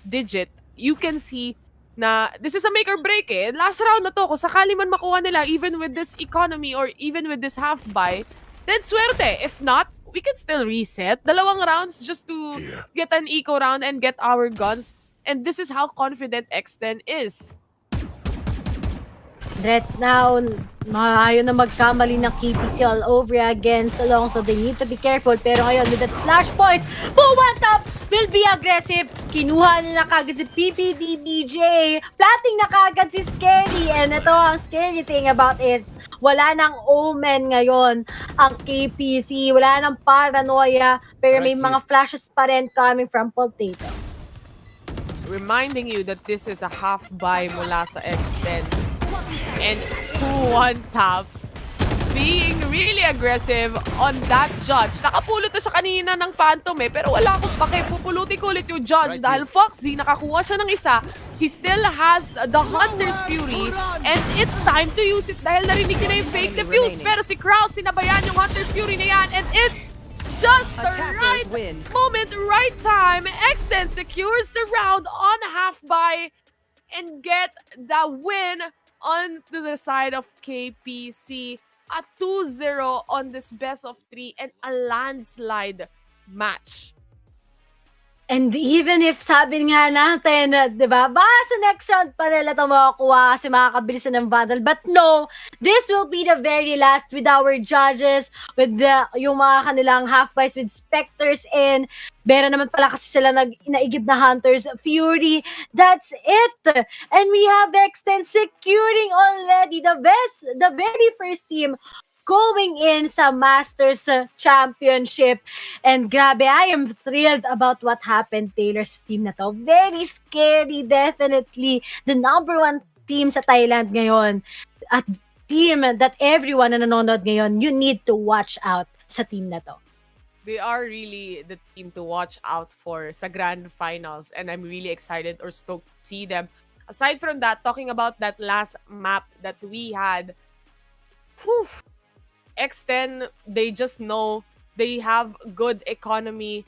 digit, you can see na this is a make or break eh. Last round na to, kung sakali man makuha nila even with this economy or even with this half buy, then swerte. If not, we can still reset. 2 rounds just to get an eco round and get our guns. And this is how confident X10 is. Right now, ayaw na magkamali ng KPC all over again so long, so they need to be careful. Pero ngayon, with that flash points, Puwan top will be aggressive. Kinuha na kagad si PPDBJ. Platting na kagad si Scary. And ito ang scary thing about it. Wala nang omen ngayon ang KPC. Wala nang paranoia. Pero may mga flashes pa rin coming from Potato. Reminding you that this is a half buy mula sa X10. And Poo on top, being really aggressive on that judge. Nakapulot na siya kanina ng Phantom eh, pero wala akong pake. Pupulutin ko ulit yung judge dahil Foxy, nakakuha siya ng isa. He still has the Hunter's Fury and it's time to use it dahil narinig niya na yung fake defuse. Pero si Kraus, sinabayan yung Hunter's Fury na yan and it's just the right moment, right time. X10 secures the round on half buy and get the win on to the side of KPC. A 2-0 on this best of 3 and a landslide match. And even if sabi nga natin, di ba, baka sa next round pa nila ito makakuha kasi makakabilis na ng battle. But no, this will be the very last with our judges, with yung mga kanilang half-buys with Spectres in. Meron naman pala kasi sila naigib na Hunters Fury. That's it! And we have X10 securing already the very first team going in sa Masters Championship. And grabe, I am thrilled about what happened Taylor's team na to. Very scary, definitely. The number one team sa Thailand ngayon. At team that everyone na nanonood ngayon, you need to watch out sa team na to. They are really the team to watch out for sa grand finals, and I'm really excited or stoked to see them. Aside from that, talking about that last map that we had, whew, X10, they just know they have good economy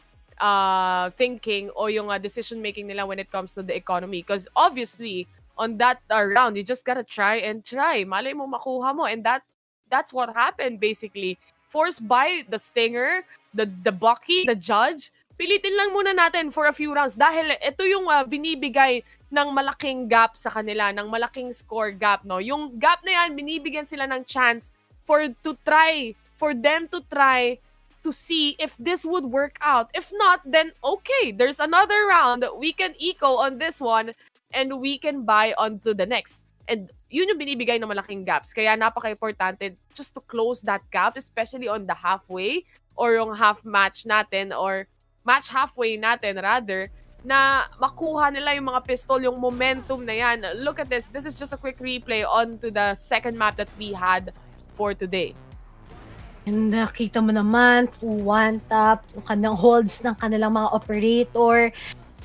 thinking o yung decision making nila when it comes to the economy, because obviously on that round you just gotta try and try, malay mo makuha mo, and that's what happened basically. Forced by the Stinger, the Bucky, the Judge, pilitin lang muna natin for a few rounds dahil ito yung binibigay ng malaking gap sa kanila, ng malaking score gap, no? Yung gap na yan, binibigyan sila ng chance for them to try to see if this would work out. If not, then okay, there's another round. We can eco on this one and we can buy on to the next. And yun yung binibigay ng malaking gaps. Kaya napaka-importante just to close that gap, especially on the halfway or yung half match natin or match halfway natin rather, na makuha nila yung mga pistol, yung momentum na yan. Look at this. This is just a quick replay on to the second map that we had for today. And nakita mo naman, one tap, yung kanilang holds ng kanilang mga operator,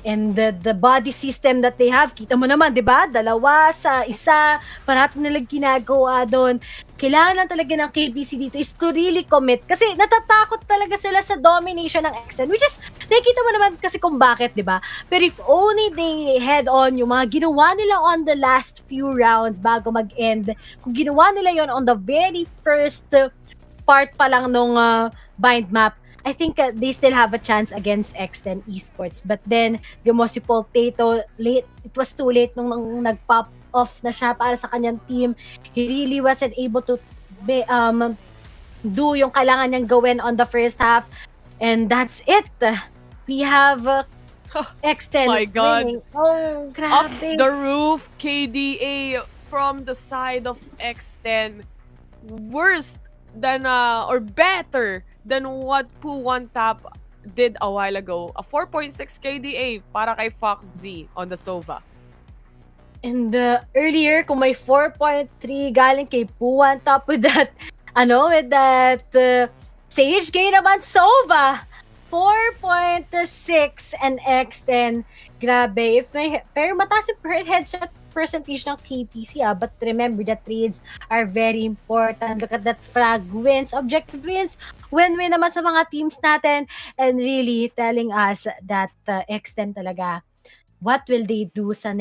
and the body system that they have, kita mo naman, di ba? Dalawa sa isa, parato nilang ginagawa doon. Kailangan lang talaga ng KBC dito is to really commit. Kasi natatakot talaga sila sa domination ng X10, which is, nakikita mo naman kasi kung bakit, di ba? Pero if only they head on yung mga ginawa nila on the last few rounds bago mag-end, kung ginawa nila yon on the very first part pa lang nung bind map, I think they still have a chance against X10 ESPORTS. But then, gumo si Potato, late, it was too late nung nag-pop off na siya para sa kanyang team. He really wasn't able to do yung kailangan niyang gawin on the first half. And that's it. We have X10 My God. winning. Oh, grabe. Up the roof, KDA from the side of X10. Worse than or better than what Poo One Tap did a while ago. A 4.6 KDA para kay Fox Z on the Sova. And earlier, kung may 4.3 galing kay Poo One Tap with that, with that Sage, gain naman Sova. 4.6 and X10. Grabe. Pero mataas yung headshot percentage ng KPC, but remember that trades are very important. Look at that, frag wins, objective wins, win-win naman sa mga teams natin, and really telling us that X10 talaga, what will they do sa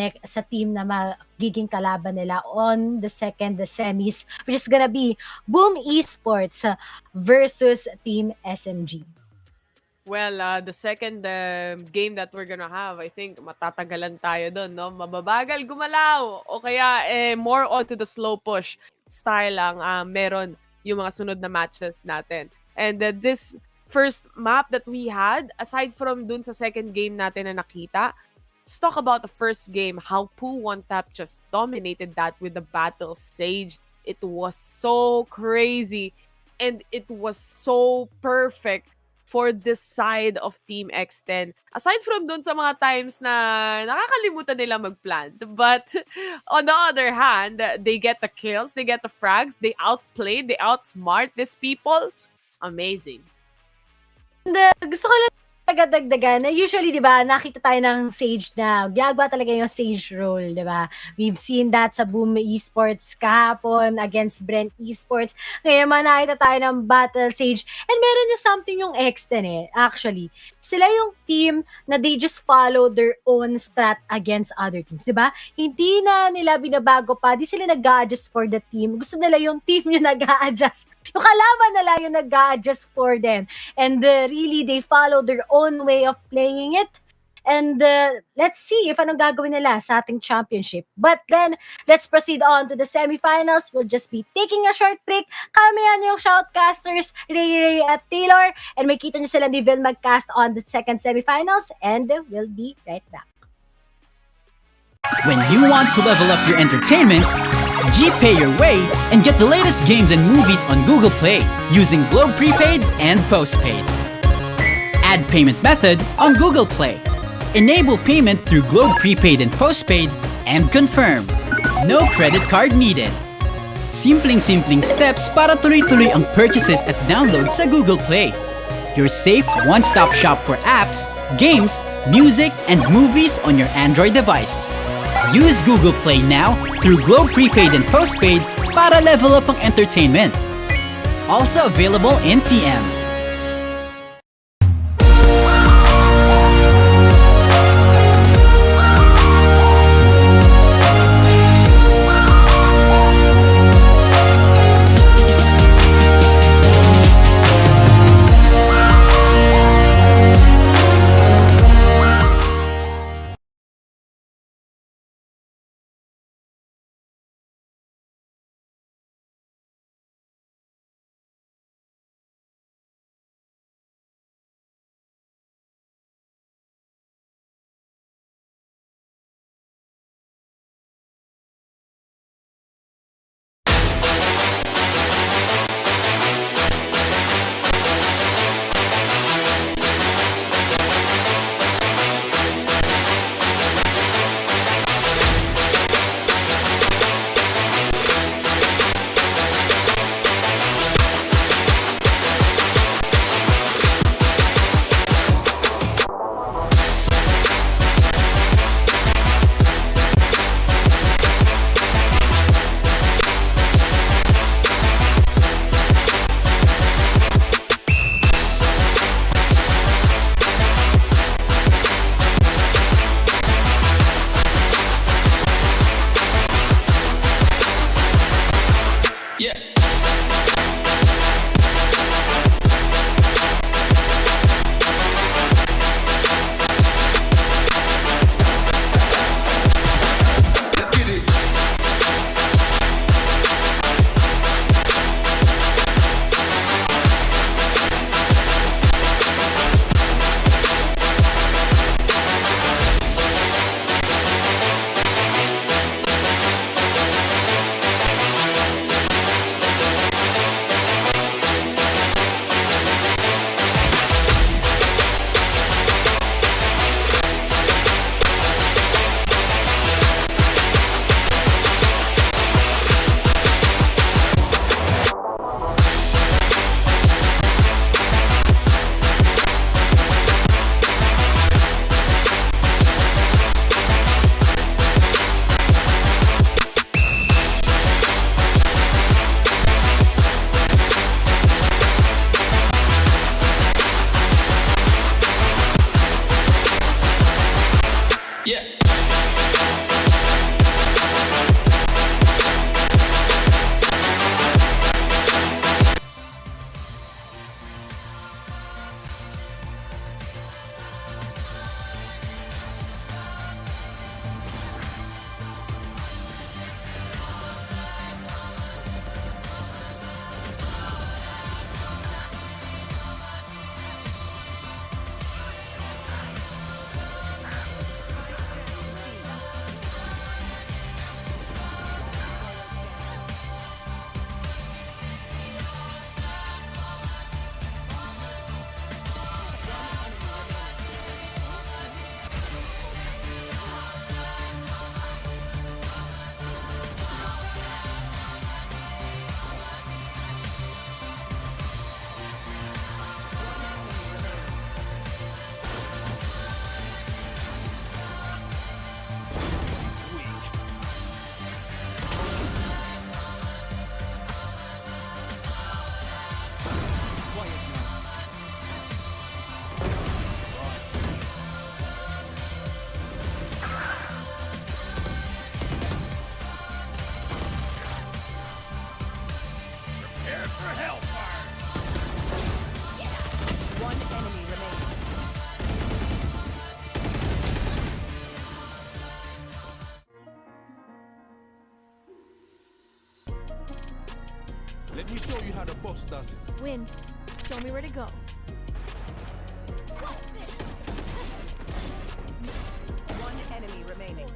team na magiging kalaban nila on the semis, which is gonna be Boom Esports versus Team SMG. Well, the second game that we're gonna have, I think matatagalan tayo doon, no? Mababagal gumalaw o kaya more onto the slow push style lang meron yung mga sunod na matches natin. And this first map that we had, aside from dun sa second game natin na nakita, let's talk about the first game, how Poo One Tap just dominated that with the Battle Sage. It was so crazy and it was so perfect for this side of Team X10. Aside from dun sa mga times na nakakalimutan nila mag-plant. But on the other hand, they get the kills, they get the frags, they outplayed, they outsmart these people. Amazing. And gusto ko lang dagdagan na usually, di ba, nakita tayo ng Sage na ginagawa talaga yung Sage role, di ba? We've seen that sa Boom Esports kahapon against Brent Esports. Ngayon man nakita tayo ng Battle Sage. And meron yung something yung X10 actually. Sila yung team na they just follow their own strat against other teams, di ba? Hindi na nila binabago pa, di sila nag-a-adjust for the team. Gusto nila yung team yung nag-a-adjust. Yung kalaban nila yung nag-a-adjust for them. And really, they follow their own way of playing it. And let's see if anong gagawin nila sa ating championship. But then, let's proceed on to the semifinals. We'll just be taking a short break. Kami yan yung shoutcasters, Ray at Taylor. And may kita nyo sila ni Vil magcast on the second semifinals. And we'll be right back. When you want to level up your entertainment, GPay your way and get the latest games and movies on Google Play using Globe Prepaid and Postpaid. Add payment method on Google Play. Enable payment through Globe Prepaid and Postpaid and confirm. No credit card needed. Simpleng steps para tuloy-tuloy ang purchases at downloads sa Google Play. Your safe one-stop shop for apps, games, music, and movies on your Android device. Use Google Play now through Globe Prepaid and Postpaid para level up ang entertainment. Also available in TM. you how the boss does it. Wind, show me where to go. One enemy remaining.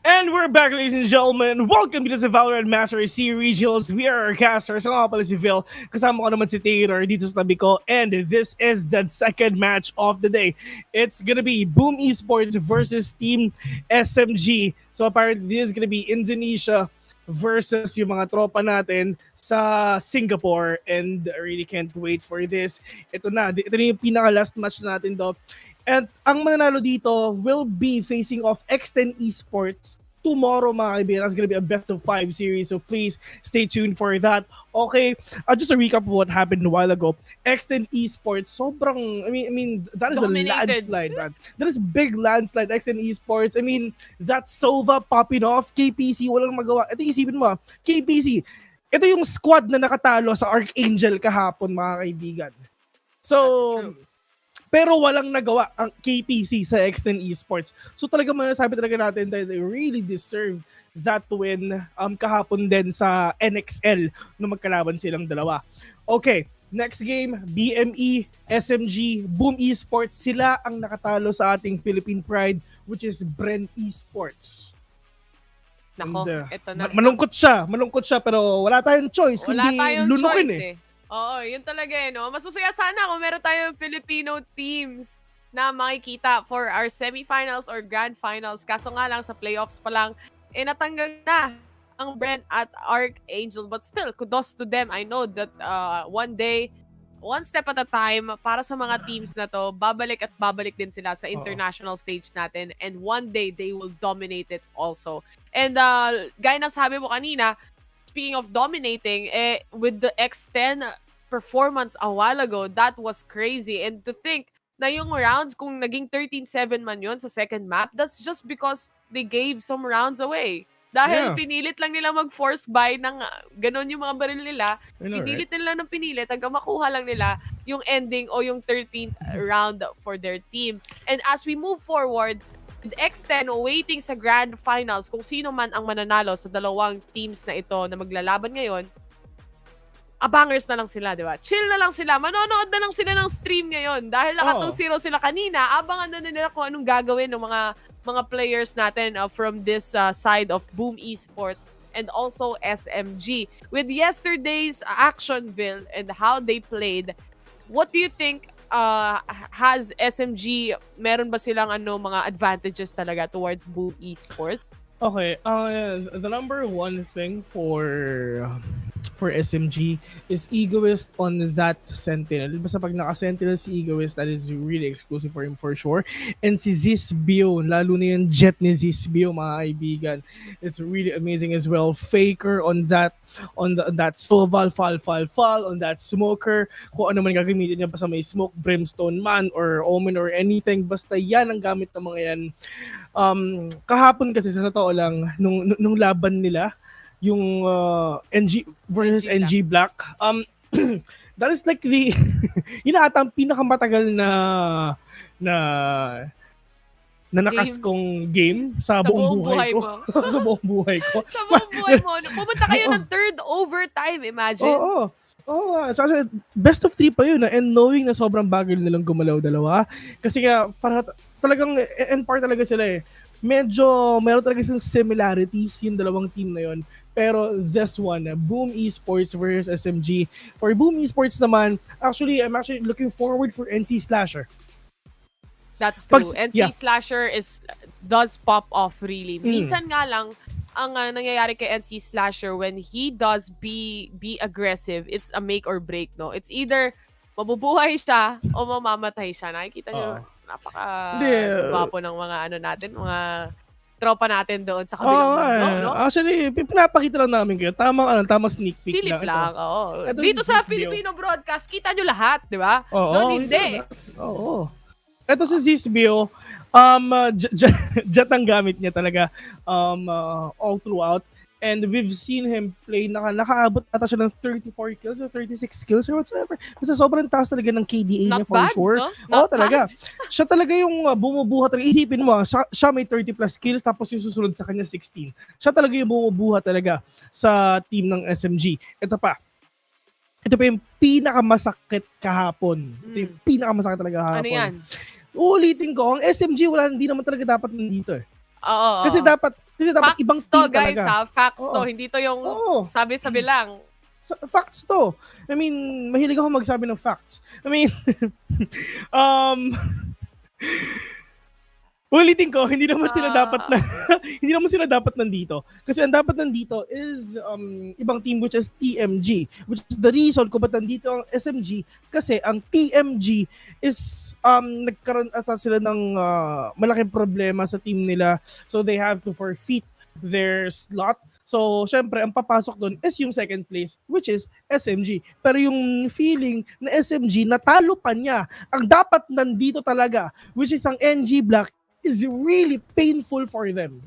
And we're back, ladies and gentlemen. Welcome to the Valorant Masters SEA Regionals. We are our casters. Ako nga pala si Phil. Kasama ko naman si Taylor dito sa tabi ko. And this is the second match of the day. It's gonna be Boom Esports versus Team SMG. So apparently this is gonna be Indonesia versus yung mga tropa natin sa Singapore. And I really can't wait for this. Ito na. Ito na yung pinaka-last match natin to. And ang mananalo dito will be facing off X10 ESPORTS tomorrow, mga kaibigan. That's gonna be a best of 5 series, so please stay tuned for that. Okay, just a recap of what happened a while ago. X10 ESPORTS, sobrang, I mean, that is Dominated. a landslide, man. That is big landslide, X10 ESPORTS. I mean, that Sova popping off, KPC, walang magawa. Ito isipin mo, KPC, ito yung squad na nakatalo sa Archangel kahapon, mga kaibigan. So, That's true. pero walang nagawa ang KPC sa X10 ESPORTS. So talaga masasabi talaga natin that they really deserve that win kahapon din sa NXL nung magkalaban silang dalawa. Okay, next game, BME, SMG, Boom Esports. Sila ang nakatalo sa ating Philippine Pride, which is Brent Esports. Nako, And, ito na. malungkot siya pero wala tayong choice Wala kundi tayong lunukin choice Oo, yun talaga no. Masusaya sana kung meron tayong Filipino teams na makikita for our semifinals or grand finals. Kaso nga lang sa playoffs pa lang, natanggal na ang Brent at Archangel. But still, kudos to them. I know that one day, one step at a time, para sa mga teams na to, babalik at babalik din sila sa international stage natin. And one day, they will dominate it also. And gaya ng sabi mo kanina, speaking of dominating, with the X10 performance a while ago, that was crazy. And to think na yung rounds, kung naging 13-7 man yun sa second map, that's just because they gave some rounds away. Dahil pinilit lang nila mag-force buy ng ganon yung mga baril nila. Pinilit nila ng pinilit hanggang makuha lang nila yung ending o yung 13th round for their team. And as we move forward, with X10 waiting sa grand finals, kung sino man ang mananalo sa dalawang teams na ito na maglalaban ngayon, abangers na lang sila, di ba? Chill na lang sila. Manonood na lang sila ng stream ngayon. Dahil naka 2-0 sila kanina, abangan na nila kung anong gagawin ng mga players natin from this side of Boom Esports and also SMG. With yesterday's Actionville and how they played, what do you think has SMG, meron ba silang mga advantages talaga towards Boom Esports? Okay, the number one thing for SMG is Egoist on that Sentinel. Basta pag naka-Sentinel si Egoist, that is really exclusive for him for sure. And si Zizbio, lalo na yung jet ni Zizbio, mga kaibigan. It's really amazing as well. Faker on that Soval, fall, on that Smoker. Kung ano man gagamitin niya, basta may Smoke, Brimstone man, or Omen or anything. Basta yan ang gamit ng mga yan. Kahapon kasi sa totoo lang, nung laban nila, yung NG versus NG Black. That is like the yun ata ang pinakamatagal na nakas kong game sa buong buhay ko. Sa buong buhay ko. Sa buong buhay mo. Pumunta kayo ng third overtime, imagine. Oo. So, best of 3 pa yun. And knowing na sobrang bagal nilang gumalaw dalawa. Kasi nga, para talagang end part talaga sila medyo meron talaga silang similarities yung dalawang team na yun. Pero this one, Boom Esports versus SMG. For Boom Esports naman, I'm actually looking forward for NC Slasher. That's true. NC Slasher does pop off really. Minsan nga lang, ang nangyayari kay NC Slasher when he does be aggressive, it's a make or break, no? It's either mabubuhay siya o mamamatay siya. Nakikita nyo, napaka-gwapo ng mga natin, mga tropa natin doon sa kabilang mundo, no? Actually, pinapakita lang namin kayo. Tama sneak peek Silip lang, oo. Dito si sa Zizbio. Filipino broadcast, kita nyo lahat, di ba? Oo. Doon hindi. Oo. Ito si Zizbio, jet ang gamit niya talaga all throughout. And we've seen him play, nakaabot ata siya ng 34 kills or 36 kills or whatsoever. Basta sobrang taas talaga ng KDA niya for sure. No? Oo, talaga. Siya talaga yung bumubuhat talaga. Isipin mo, siya may 30 plus kills tapos yung susunod sa kanya 16. Siya talaga yung bumubuhat talaga sa team ng SMG. Ito pa yung pinakamasakit kahapon. Ito yung pinakamasakit talaga kahapon. Ano yan? Uulitin ko, ang SMG hindi naman talaga dapat nandito Oo. Kasi dapat facts ibang to, team guys, talaga. Facts to. Hindi to yung sabi-sabi lang. Facts to. I mean, mahilig ako magsabi ng facts. I mean, ulitin ko, hindi naman sila dapat nandito. Kasi ang dapat nandito is ibang team which is TMG. Which is the reason kung ba't nandito ang SMG kasi ang TMG is nagkaroon ata sila ng malaking problema sa team nila. So they have to forfeit their slot. So, syempre, ang papasok doon is yung second place, which is SMG. Pero yung feeling na SMG, natalo pa niya. Ang dapat nandito talaga, which is ang NG Black, is really painful for them.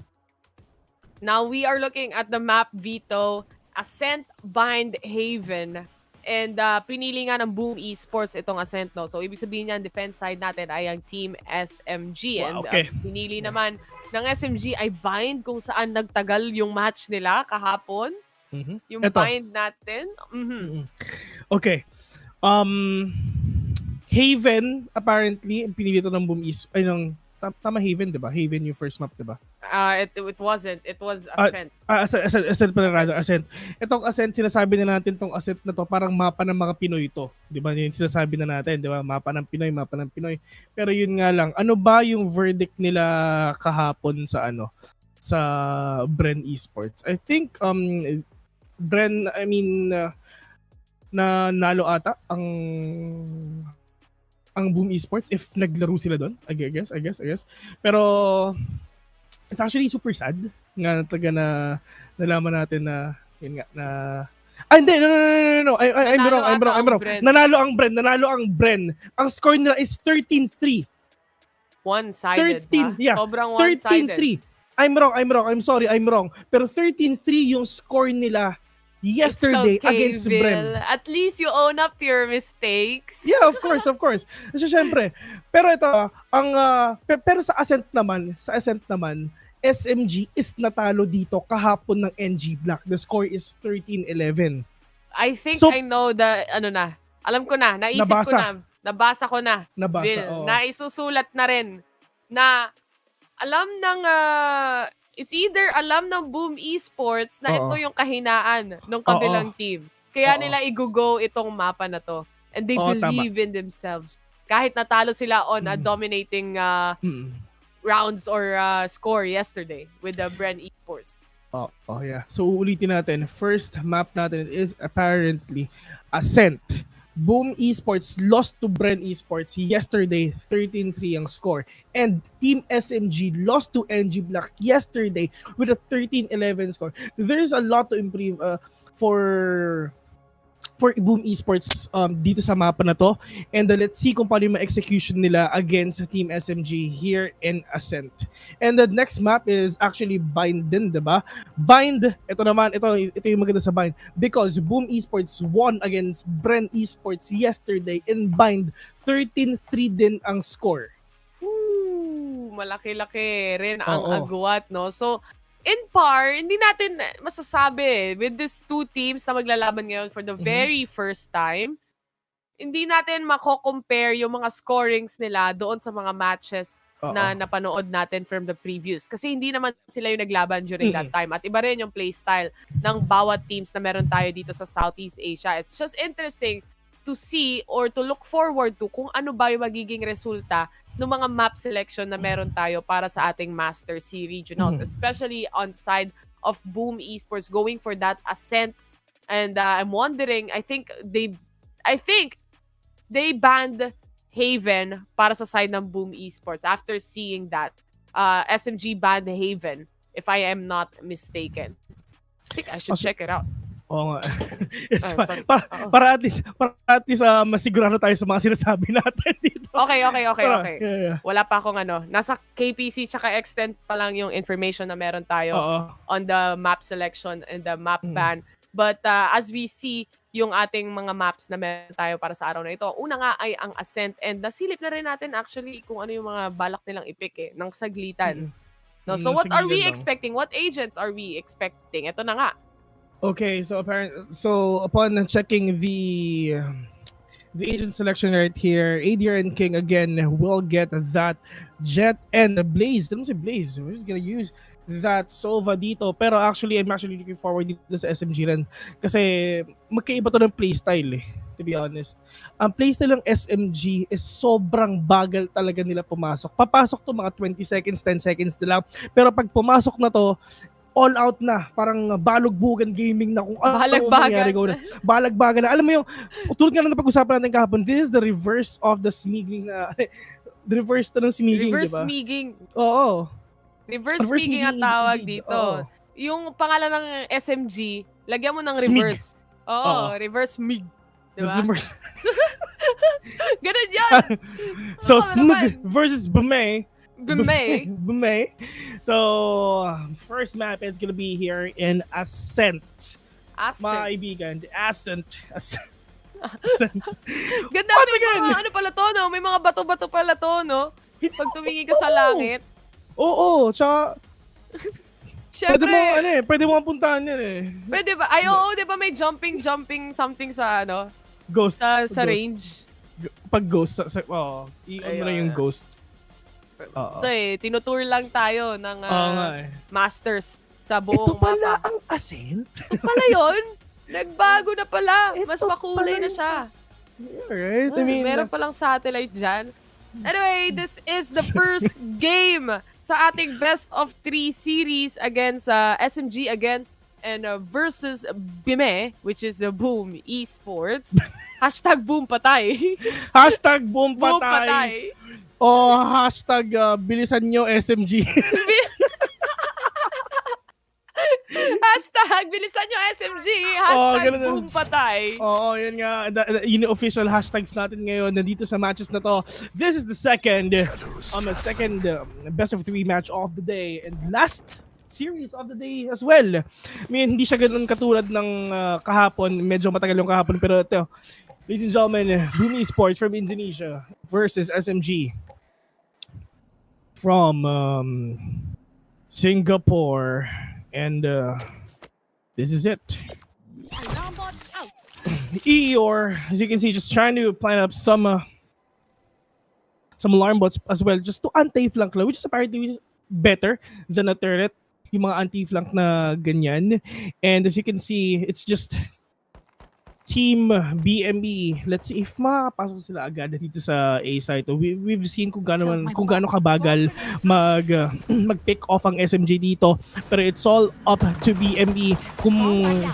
Now, we are looking at the map, Vito. Ascent, Bind, Haven. And pinili nga ng Boom Esports itong Ascent, no? So, ibig sabihin niyan, defense side natin ay ang Team SMG. Wow, And okay. pinili naman ng SMG ay Bind kung saan nagtagal yung match nila kahapon. Yung Ito. Bind natin. Okay. Haven, apparently, pinili ito ng Boom East. Ay, tama Haven, di ba? Haven yung first map, di ba? It wasn't. It was Ascent. Ascent pala, rather. Ascent. Itong Ascent, sinasabi na natin tong Ascent na to, parang mapa ng mga Pinoy to. Di ba? Yung sinasabi na natin, di ba? Mapa ng Pinoy. Pero yun nga lang, ano ba yung verdict nila kahapon sa sa Bren Esports? I think, Bren, na nalo ata ang Boom Esports if naglaro sila doon. I guess. Pero it's actually super sad nga talaga na nalaman natin na yun nga na hindi, no. I'm wrong. Nanalo ang Bren. Ang score nila is 13-3. One-sided, 13, ha? yeah. Sobrang one-sided. 13-3. I'm wrong. I'm sorry, I'm wrong. Pero 13-3 yung score nila yesterday It's okay, against Vil. Bren. At least you own up to your mistakes. Yeah, of course. So, syempre. Pero ito, pero sa Ascent naman, SMG is natalo dito kahapon ng NG Black. The score is 13-11. I think So, I know the, alam ko na, naisip ko na, nabasa ko na, Vil, oo. naisusulat na rin, na alam ng, it's either alam ng Boom Esports na ito yung kahinaan ng kabilang team. Kaya nila i-go itong mapa na to. And they believe in themselves. Kahit natalo sila on a dominating rounds or score yesterday with the Bren Esports. Yeah. So, uulitin natin. First map natin is apparently Ascent. Boom Esports lost to Bren Esports yesterday, 13-3 ang score. And Team SMG lost to NG Black yesterday with a 13-11 score. There's a lot to improve for Boom Esports dito sa mapa na to. And let's see kung paano yung execution nila against Team SMG here in Ascent. And the next map is actually Bind din, diba? Bind, ito yung maganda sa Bind. Because Boom Esports won against Bren Esports yesterday in Bind, 13-3 din ang score. Malaki-laki rin ang agwat, no? So, in par, hindi natin masasabi with these two teams na maglalaban ngayon for the very first time, hindi natin mako-compare yung mga scorings nila doon sa mga matches na napanood natin from the previews. Kasi hindi naman sila yung naglaban during that time. At iba rin yung playstyle ng bawat teams na meron tayo dito sa Southeast Asia. It's just interesting to see or to look forward to kung ano ba yung magiging resulta ng mga map selection na meron tayo para sa ating Master SEA Regionals, especially on side of Boom Esports going for that Ascent. And I'm wondering, I think they banned Haven para sa side ng Boom Esports. After seeing that, SMG banned Haven, if I am not mistaken. I think I should check it out. Oo nga. It's fine. Para at least masigurado tayo sa mga sinasabi natin dito. Okay. Yeah. Wala pa akong nasa KPC tsaka X10 pa lang yung information na meron tayo on the map selection and the map ban. But as we see yung ating mga maps na meron tayo para sa araw na ito, una nga ay ang Ascent, and nasilip na rin natin actually kung ano yung mga balak nilang i-pick ng saglitan. No? So what are we expecting? What agents are we expecting? Ito na nga. Okay, so upon checking the agent selection right here, ADR and King again will get that Jet and Blaze. Don't say Blaze. We're just gonna use that Sova dito. Pero actually, I'm actually looking forward dito sa SMG rin. Kasi magkaiba to ng playstyle to be honest. Ang playstyle ng SMG is sobrang bagal talaga nila pumasok. Papasok to mga 20 seconds, 10 seconds nila. Pero pag pumasok na to, all out na, parang balugbugan gaming na kung ano mangyari ko na. Balagbagan na. Alam mo yung, tulad nga na pag-usapan natin kahapon, this is the reverse of the smigling na, the reverse na ng smigling, reverse diba? smigling. Oo. Reverse smigling ang tawag dito. Yung pangalan ng SMG, lagyan mo ng reverse. Oo, reverse smig. Diba? Ganun yan. So, smig versus Bumay. Bumay. So, first map is gonna be here in Ascent. Ascent. mga kaibigan. Ascent. Ascent. Ganda, Once may again. mga ano pala to, no? May mga bato-bato pala to, no? Pag tumingin ka sa langit. Oo, tsaka Syempre, pwede mo puntahan yan eh. pwede ba? Ay, oo, di ba may jumping something sa ano? Ghost. Sa Ghost. range. Pag ghost, i-on mo na yung Ayun. ghost. Oo. Ito eh, tinutour lang tayo ng Oo nga eh. Masters sa buong Ito pala mapa. ang Ascent? Ito pala yun? Nagbago na pala. Mas Ito makulay pala na siya. Alright, I mean, Meron palang satellite dyan. Anyway, this is the first game sa ating best of 3 series against SMG again and versus Bime, which is Boom Esports. Hashtag boom patay. hashtag boom Boom patay. patay. O hashtag bilisan nyo SMG. Hashtag bilisan nyo SMG. Hashtag ganun na. boom patay. Oo, yun nga. Yun yung official hashtags natin ngayon nandito sa matches na to. This is the second best of 3 match of the day and last series of the day as well. I mean, hindi siya ganun katulad ng kahapon. Medyo matagal yung kahapon. Pero ito, ladies and gentlemen, Boom Esports from Indonesia versus SMG from Singapore. And this is it. Eeyore, as you can see, just trying to plan up some alarm bots as well, just to anti-flank lang, which is apparently better than a turret, yung mga anti-flank na ganyan. And as you can see, it's just Team BME. Let's see if makapasok sila agad dito sa A site. We've seen kung gaano kabagal mag-pick off ang SMG dito. Pero it's all up to BME kung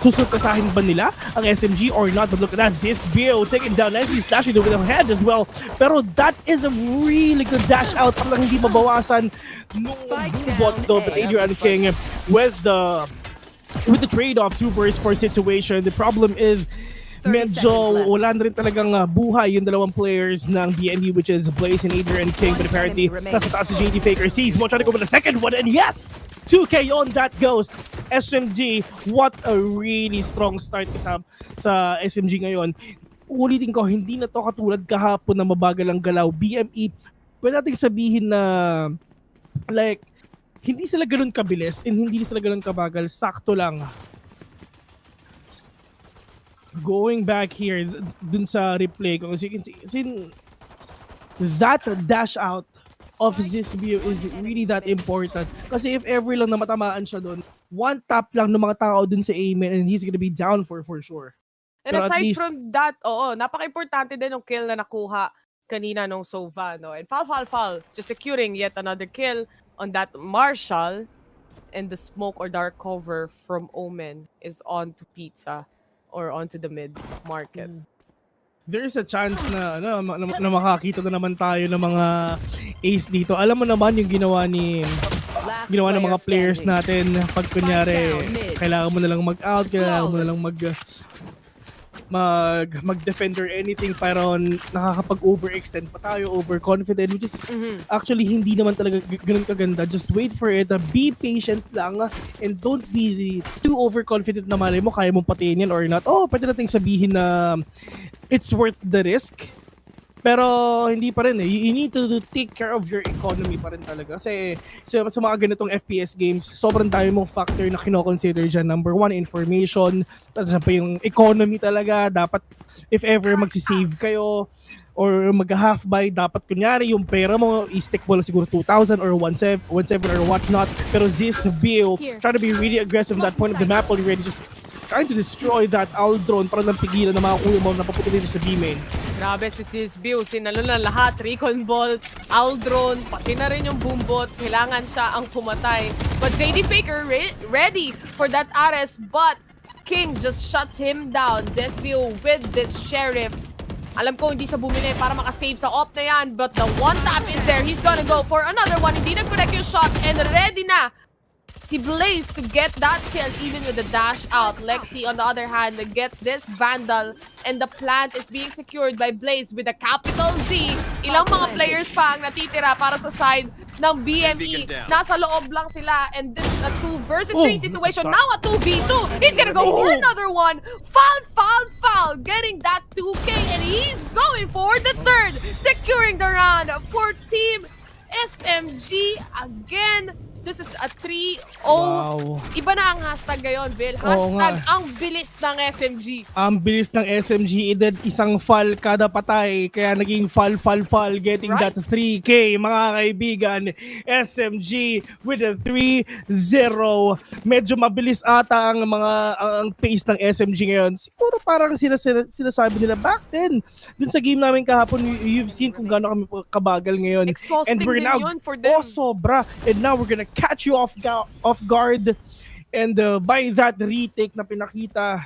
susurpresahin ba nila ang SMG or not. But look at that, this Bio taking down Nancy, slashing with her head as well. Pero that is a really good dash out. Parang hindi mabawasan nung bot though. But Adrian King with the trade-off 2 versus 4 situation. The problem is medyo wala na rin talagang buhay yung dalawang players ng BME, which is Blaze and Adrian King. But apparently, nasa taas si JD Faker. Sees one trying to go with the second one. And yes! 2K on that goes. SMG, what a really strong start sa SMG ngayon. Ulitin ko, hindi na to katulad kahapon na mabagal ang galaw. BME, pwede natin sabihin na like, hindi sila ganun kabilis and hindi sila ganun kabagal. Sakto lang. Going back here, dun sa replay, kung as you can see, that dash out of this view is really that important. Kasi if ever lang na matamaan siya dun, one tap lang ng mga tao dun sa aiming and he's gonna be down for sure. And Pero at aside least, from that, napaka-importante din ng kill na nakuha kanina nung Sova, no? And foul, just securing yet another kill on that Marshall, and the smoke or dark cover from Omen is on to Pizza or onto the mid market. There's a chance na makakita na naman tayo ng mga ace dito. Alam mo naman yung ginawa ng mga players natin pag kunyari kailangan mo na lang mag-out, kailangan mo na lang mag-defend or anything, pero nakakapag-overextend pa tayo, overconfident, which is actually hindi naman talaga ganun kaganda. Just wait for it, be patient lang, and don't be too overconfident na malay mo kaya mong patiin yan or not. Pwede nating sabihin na it's worth the risk, pero hindi pa rin eh. You need to take care of your economy pa rin talaga. Kasi sa mga ganitong FPS games, sobrang dami mong factor na kino-consider dyan. Number 1, information. Tapos pa yung economy talaga. Dapat, if ever magsisave kayo or mag-half buy, dapat kunyari yung pera mo, i-stick mo lang siguro 2,000 or 1,700 or whatnot. Pero this bill, try to be really aggressive on that point of the map already. Just trying to destroy that owl drone para lang pigilan na mga kuya mo na papunta dito sa B-main. Grabe si Sisbiu, sinalo na lahat, recon bolt, owl drone, pati na rin yung boombot, kailangan siya ang pumatay. But JD Faker ready for that Ares, but King just shuts him down. Sisbiu with this Sheriff. Alam ko hindi siya bumili para makasave sa op na yan, but the one tap is there. He's gonna go for another one. Hindi nag-connect yung shot and ready na si Blaze to get that kill even with the dash out. Lexi on the other hand gets this Vandal and the plant is being secured by Blaze with a capital Z. Ilang mga players pa ang natitira para sa side ng BME. Nasa loob lang sila. And this is a 2 versus 3 situation. Now a 2v2. He's gonna go for another one. Foul. Getting that 2K. And he's going for the third. Securing the round for Team SMG again. This is a 3-0. Wow. Iba na ang hashtag ngayon, Bill. Oo Hashtag nga. ang bilis ng SMG. Ang bilis ng SMG, edad isang fall kada patay, kaya naging fall, getting Right. that 3K, mga kaibigan. SMG with a 3-0. Medyo mabilis ata ang ang pace ng SMG ngayon. Siguro parang sinasabi nila back then. Dun sa game namin kahapon, you've seen kung gaano kami kabagal ngayon. Exhausting din yun for them. Sobra. And now we're gonna catch you off guard. And by that retake na pinakita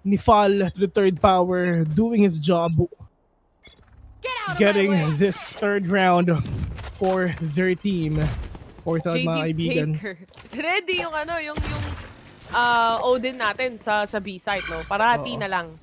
ni Fall to the third power, doing his job, getting this third round for their team. Fourth round, mga kaibigan. Baker. Ready yung Odin natin sa B-site, no? Parati na lang.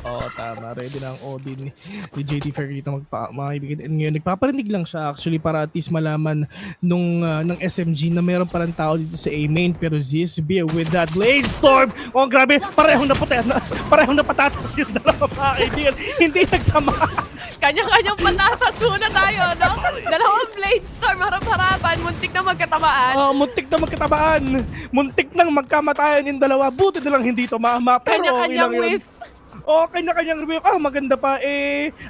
Oo, tama. Ready na ang Odin ni JD Fair dito mga kaibigan. And ngayon, nagpaparinig lang siya actually para at least malaman ng SMG na meron palang tao dito sa A-main. Pero Zizbia with that blade storm. Oh, grabe. Parehong napatatas yung dalawa mga kaibigan. Hindi nagtamaan. Kanya-kanyang patatas muna tayo, no? Dalawang blade storm, harap-harapan, muntik na magkatamaan. Muntik na magkatamaan. Muntik nang magkamatayan yung dalawa. Buti na lang hindi tumama. Pero Kanya-kanyang wave. Kanya-kanyang review. Maganda pa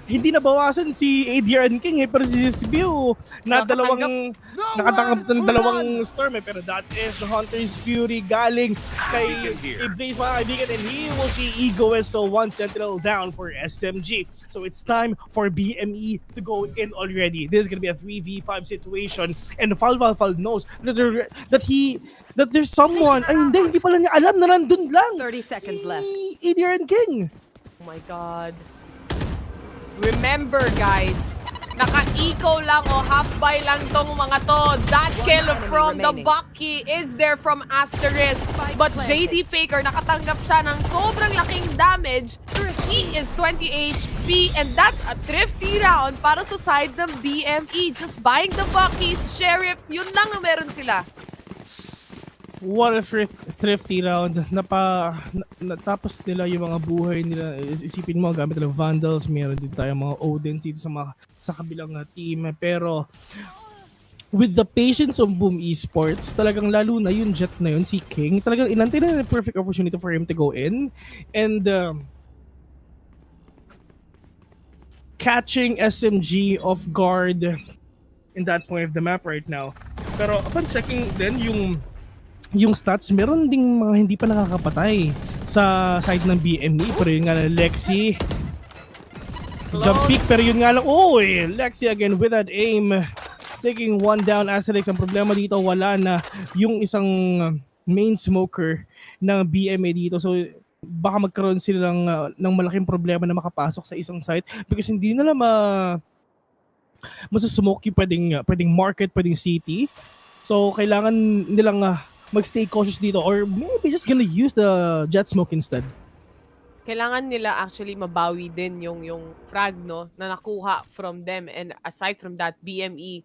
hindi nabawasan si Adrian King pero si Zizbio nakatanggap ng dalawang storm pero that is the Hunter's Fury galing kay Blaze mga kaibigan, and he will see Egoist, so one sentinel down for SMG. So it's time for BME to go in already. This is gonna be a 3v5 situation, and Fall knows that there's someone. Ay hindi pala niya alam na nandun lang 30 seconds left. Adrian King. Oh my God. Remember, guys, naka-eco lang o half-buy lang tong mga to. That kill from the Bucky is there from Asterisk. But JD Faker, nakatanggap siya ng sobrang laking damage. He is 20 HP and that's a thrifty round para sa side ng BME. Just buying the Buckies, Sheriffs, yun lang na meron sila. What a thrifty round. Natapos nila yung mga buhay nila. Isipin mo, gamit nila Vandals. Meron din tayo mga Odins dito sa kabilang team. Pero with the patience of Boom Esports, talagang lalo na yung Jet na yun, si King, talagang inantay na yung perfect opportunity for him to go in. And catching SMG off guard in that point of the map right now. Pero upon checking din yung stats, meron ding mga hindi pa nakakapatay sa side ng BME. Pero yun nga lang, Lexi jump peek, pero yun nga lang, Lexi again with that aim, taking one down. Asterix, ang problema dito, wala na yung isang main smoker ng BME dito. So baka magkaroon sila ng malaking problema na makapasok sa isang site because hindi nila masasmoke yung pwedeng market, pwedeng city. So kailangan nilang magstay cautious dito, or maybe just gonna use the jet smoke instead. Kailangan nila actually mabawi din yung frag, no, na nakuha from them. And aside from that, BME,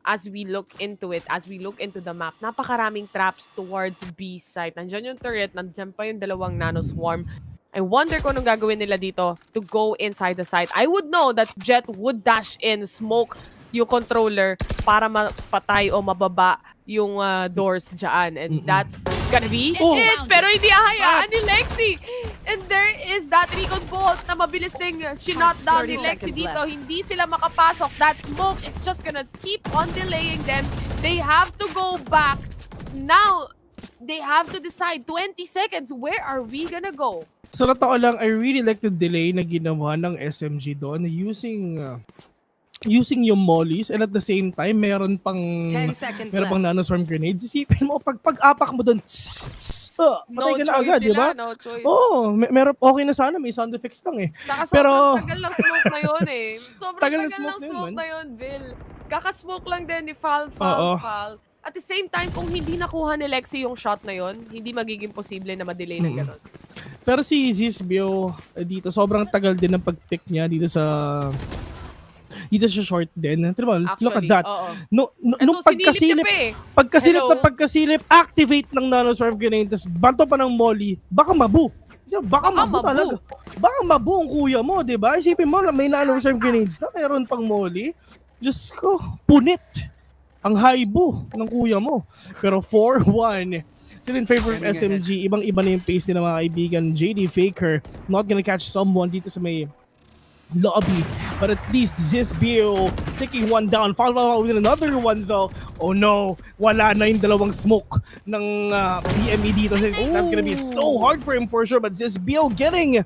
as we look into the map, napakaraming traps towards B site. Nandiyan yung turret, nandiyan pa yung dalawang nano swarm. I wonder kung anong gagawin nila dito to go inside the site. I would know that Jet would dash in, smoke yung controller para mapatay o mababa yung doors dyan. And that's gonna be it. Pero hindi ahayaan ni Lexi. And there is that recon bolt na mabilis ding sinot down ni Lexi dito. Hindi sila makapasok. That smoke is just gonna keep on delaying them. They have to go back. Now, they have to decide 20 seconds. Where are we gonna go? Sa totoo lang, I really like the delay na ginawa ng SMG doon using yung mollies, and at the same time meron pang 10 seconds nanoswarm grenades. Isipin mo, pag-apak mo doon, patay ka na agad, di ba? No choice. Meron, okay na sana, may sound effects lang Pero tagal lang smoke na yun Sobrang tagal lang smoke smoke na yun, Bill. Kakasmoke lang din ni Fall. At the same time, kung hindi nakuha ni Lexi yung shot na yun, hindi magiging posible na ma-delay na gano'n. Pero si Zizbio dito, sobrang tagal din ng pag-pick niya dito sa dito sa short din. Diba? Look at Actually, that. oo. Nung Eto, sinilip pagkasilip, niya pa eh. pagkasilip Hello? na pagkasilip, activate ng nanoswarm grenade, tapos banto pa ng molly, baka mabu. Baka mabu mabu. talaga. Baka mabu ang kuya mo, di ba? Isipin mo, may nanoswarm grenades na, meron pang molly. Diyos ko, punit ang haibo ng kuya mo. Pero 4-1, still in favor of SMG. Ibang-iba na yung pace nila mga kaibigan. JD Faker, not gonna catch someone dito sa may lobby. But at least Zizbio taking one down. Follow with another one though. Oh no, wala na yung dalawang smoke ng BME dito. That's gonna be so hard for him for sure. But Zizbio getting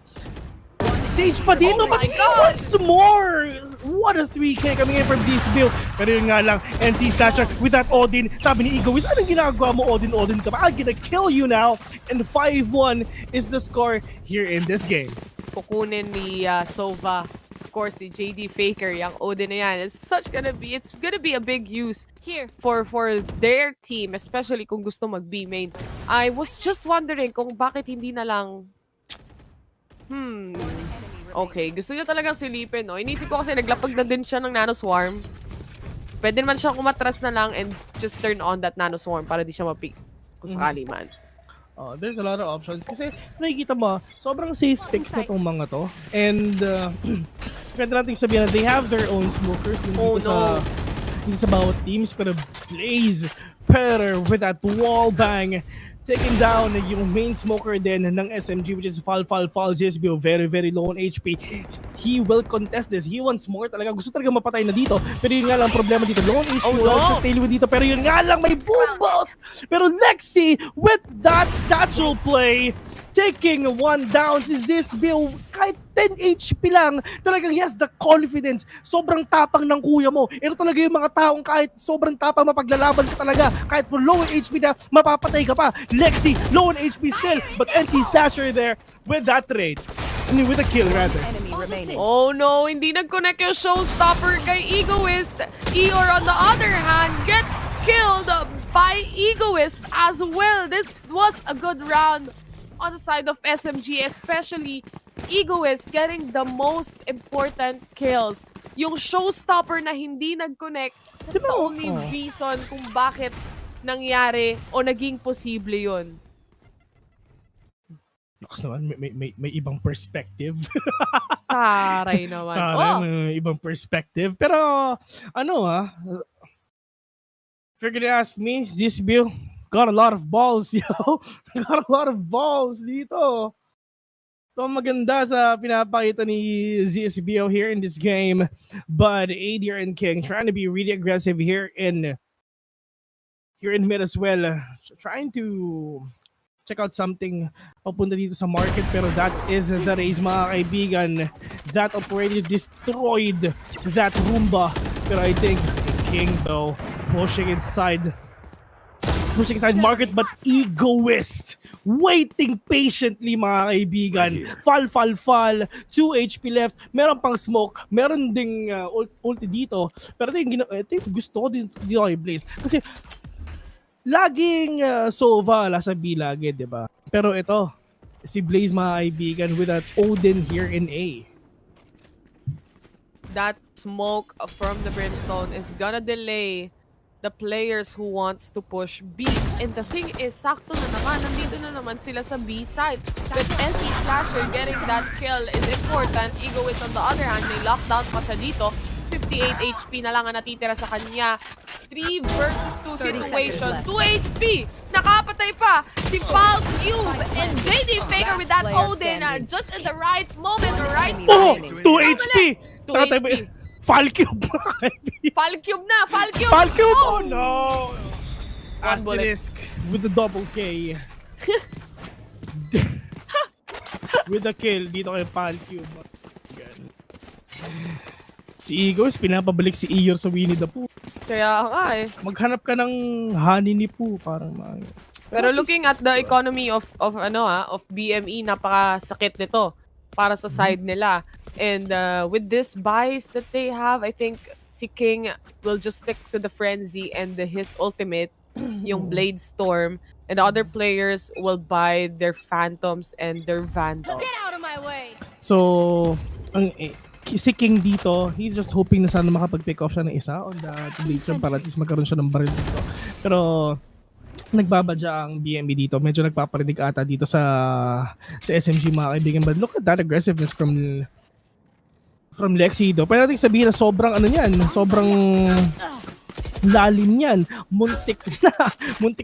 Sage pa dito, but once more! What a 3K coming in from Zizbio. Pero yun nga lang, NC Slasher with that Odin. Sabi ni Egoist, anong ginagawa mo, Odin ka ba? I'm gonna kill you now. And 5-1 is the score here in this game. Kukunin ni Sova, of course, ni JD Faker, yung Odin na yan. It's gonna be a big use Here. for their team, especially kung gusto mag-B main. I was just wondering kung bakit hindi na lang okay, gusto niya talagang silipin, no? Inisip ko kasi naglapag na din siya ng nanoswarm. Pwede naman siya kumatras na lang and just turn on that nanoswarm para di siya mapick kung sakali man. There's a lot of options. Kasi nakikita mo, sobrang safe picks na tong mga to. And pwede natin sabihin na they have their own smokers dito sa bawat teams. Pero Blaze, better with that wall bang. Taking down yung main smoker din ng SMG, which is Fall Zizbio, very low on HP. He will contest this. He wants more talaga. Gusto talaga mapatay na dito. Pero yun nga lang problema dito. Low on HP, siya tailwind dito. Pero yun nga lang, may boombot! Pero Lexi, with that satchel play, taking one down si Zizbio, kahit 10 HP lang, talagang he has the confidence. Sobrang tapang ng kuya mo. Ito talaga yung mga taong kahit sobrang tapang mapaglalaban ka talaga. Kahit mo low on HP na, mapapatay ka pa. Lexi, low on HP still, but NC Slasher there with that trade. I mean, with a kill rather. Enemy remaining. Oh no, hindi nag-connect yung showstopper kay Egoist. Eeyore on the other hand gets killed by Egoist as well. This was a good round on the side of SMG, especially Egoist getting the most important kills. Yung showstopper na hindi nag-connect, that's the only reason kung bakit nangyari o naging posible yun. Lakas naman, may ibang perspective. Taray naman. May ibang perspective. Pero, if you're gonna ask me, Zizbio got a lot of balls, yo. Got a lot of balls dito. So, maganda sa pinapakita ni Zizbio here in this game. But ADR and King trying to be really aggressive here in mid as well. Trying to check out something papunta dito sa market, pero that is the race, mga kaibigan. That already destroyed that Roomba. Pero I think King though pushing inside market, but Egoist waiting patiently, mga kaibigan. Fall 2 HP left, meron pang smoke, meron ding ulti dito, pero ito yung gusto ko dito kay Blaze kasi laging Sova sa B lagi, diba? Pero ito si Blaze, mga kaibigan, with that Odin here in A. That smoke from the Brimstone is gonna delay the players who wants to push B. And the thing is, sakto na naman, nandito na naman sila sa B side. But NC Slasher getting that kill is important. Egoist on the other hand, may lockdown pa siya dito. 58 HP na lang ang natitira sa kanya. 3 versus 2 situation. 2 HP! Nakapatay pa si Falk Cube and JD Faker with that Odin just at the right moment, the right time. 2 HP! 2 HP. Falcube! Falcube na! Falcube! Falcube! Oh no! One bullet. Asterisk with the double K. With the kill dito kay Falcube. Si Eagles, pinapabalik si Eeyore sa Winnie the Pooh. Kaya nga eh. Maghanap ka ng honey ni Pooh, parang Pero looking at the economy of BME, napakasakit nito para sa side nila. And with this buys that they have, I think si King will just stick to the Frenzy and his ultimate, yung Blade Storm, and the other players will buy their Phantoms and their Vandals. Get out of my way. So, ang si King dito, he's just hoping na sana makapag-pick off siya ng isa on that late zone para at least magkaroon siya ng baril dito. Pero nagbabadya ang BMB dito. Medyo nagpaparinig ata dito sa SMG mga kaibigan. But look at that aggressiveness from Lexi dito. Pwede natin sabihin na sobrang ano niyan, sobrang lalim niyan. Muntik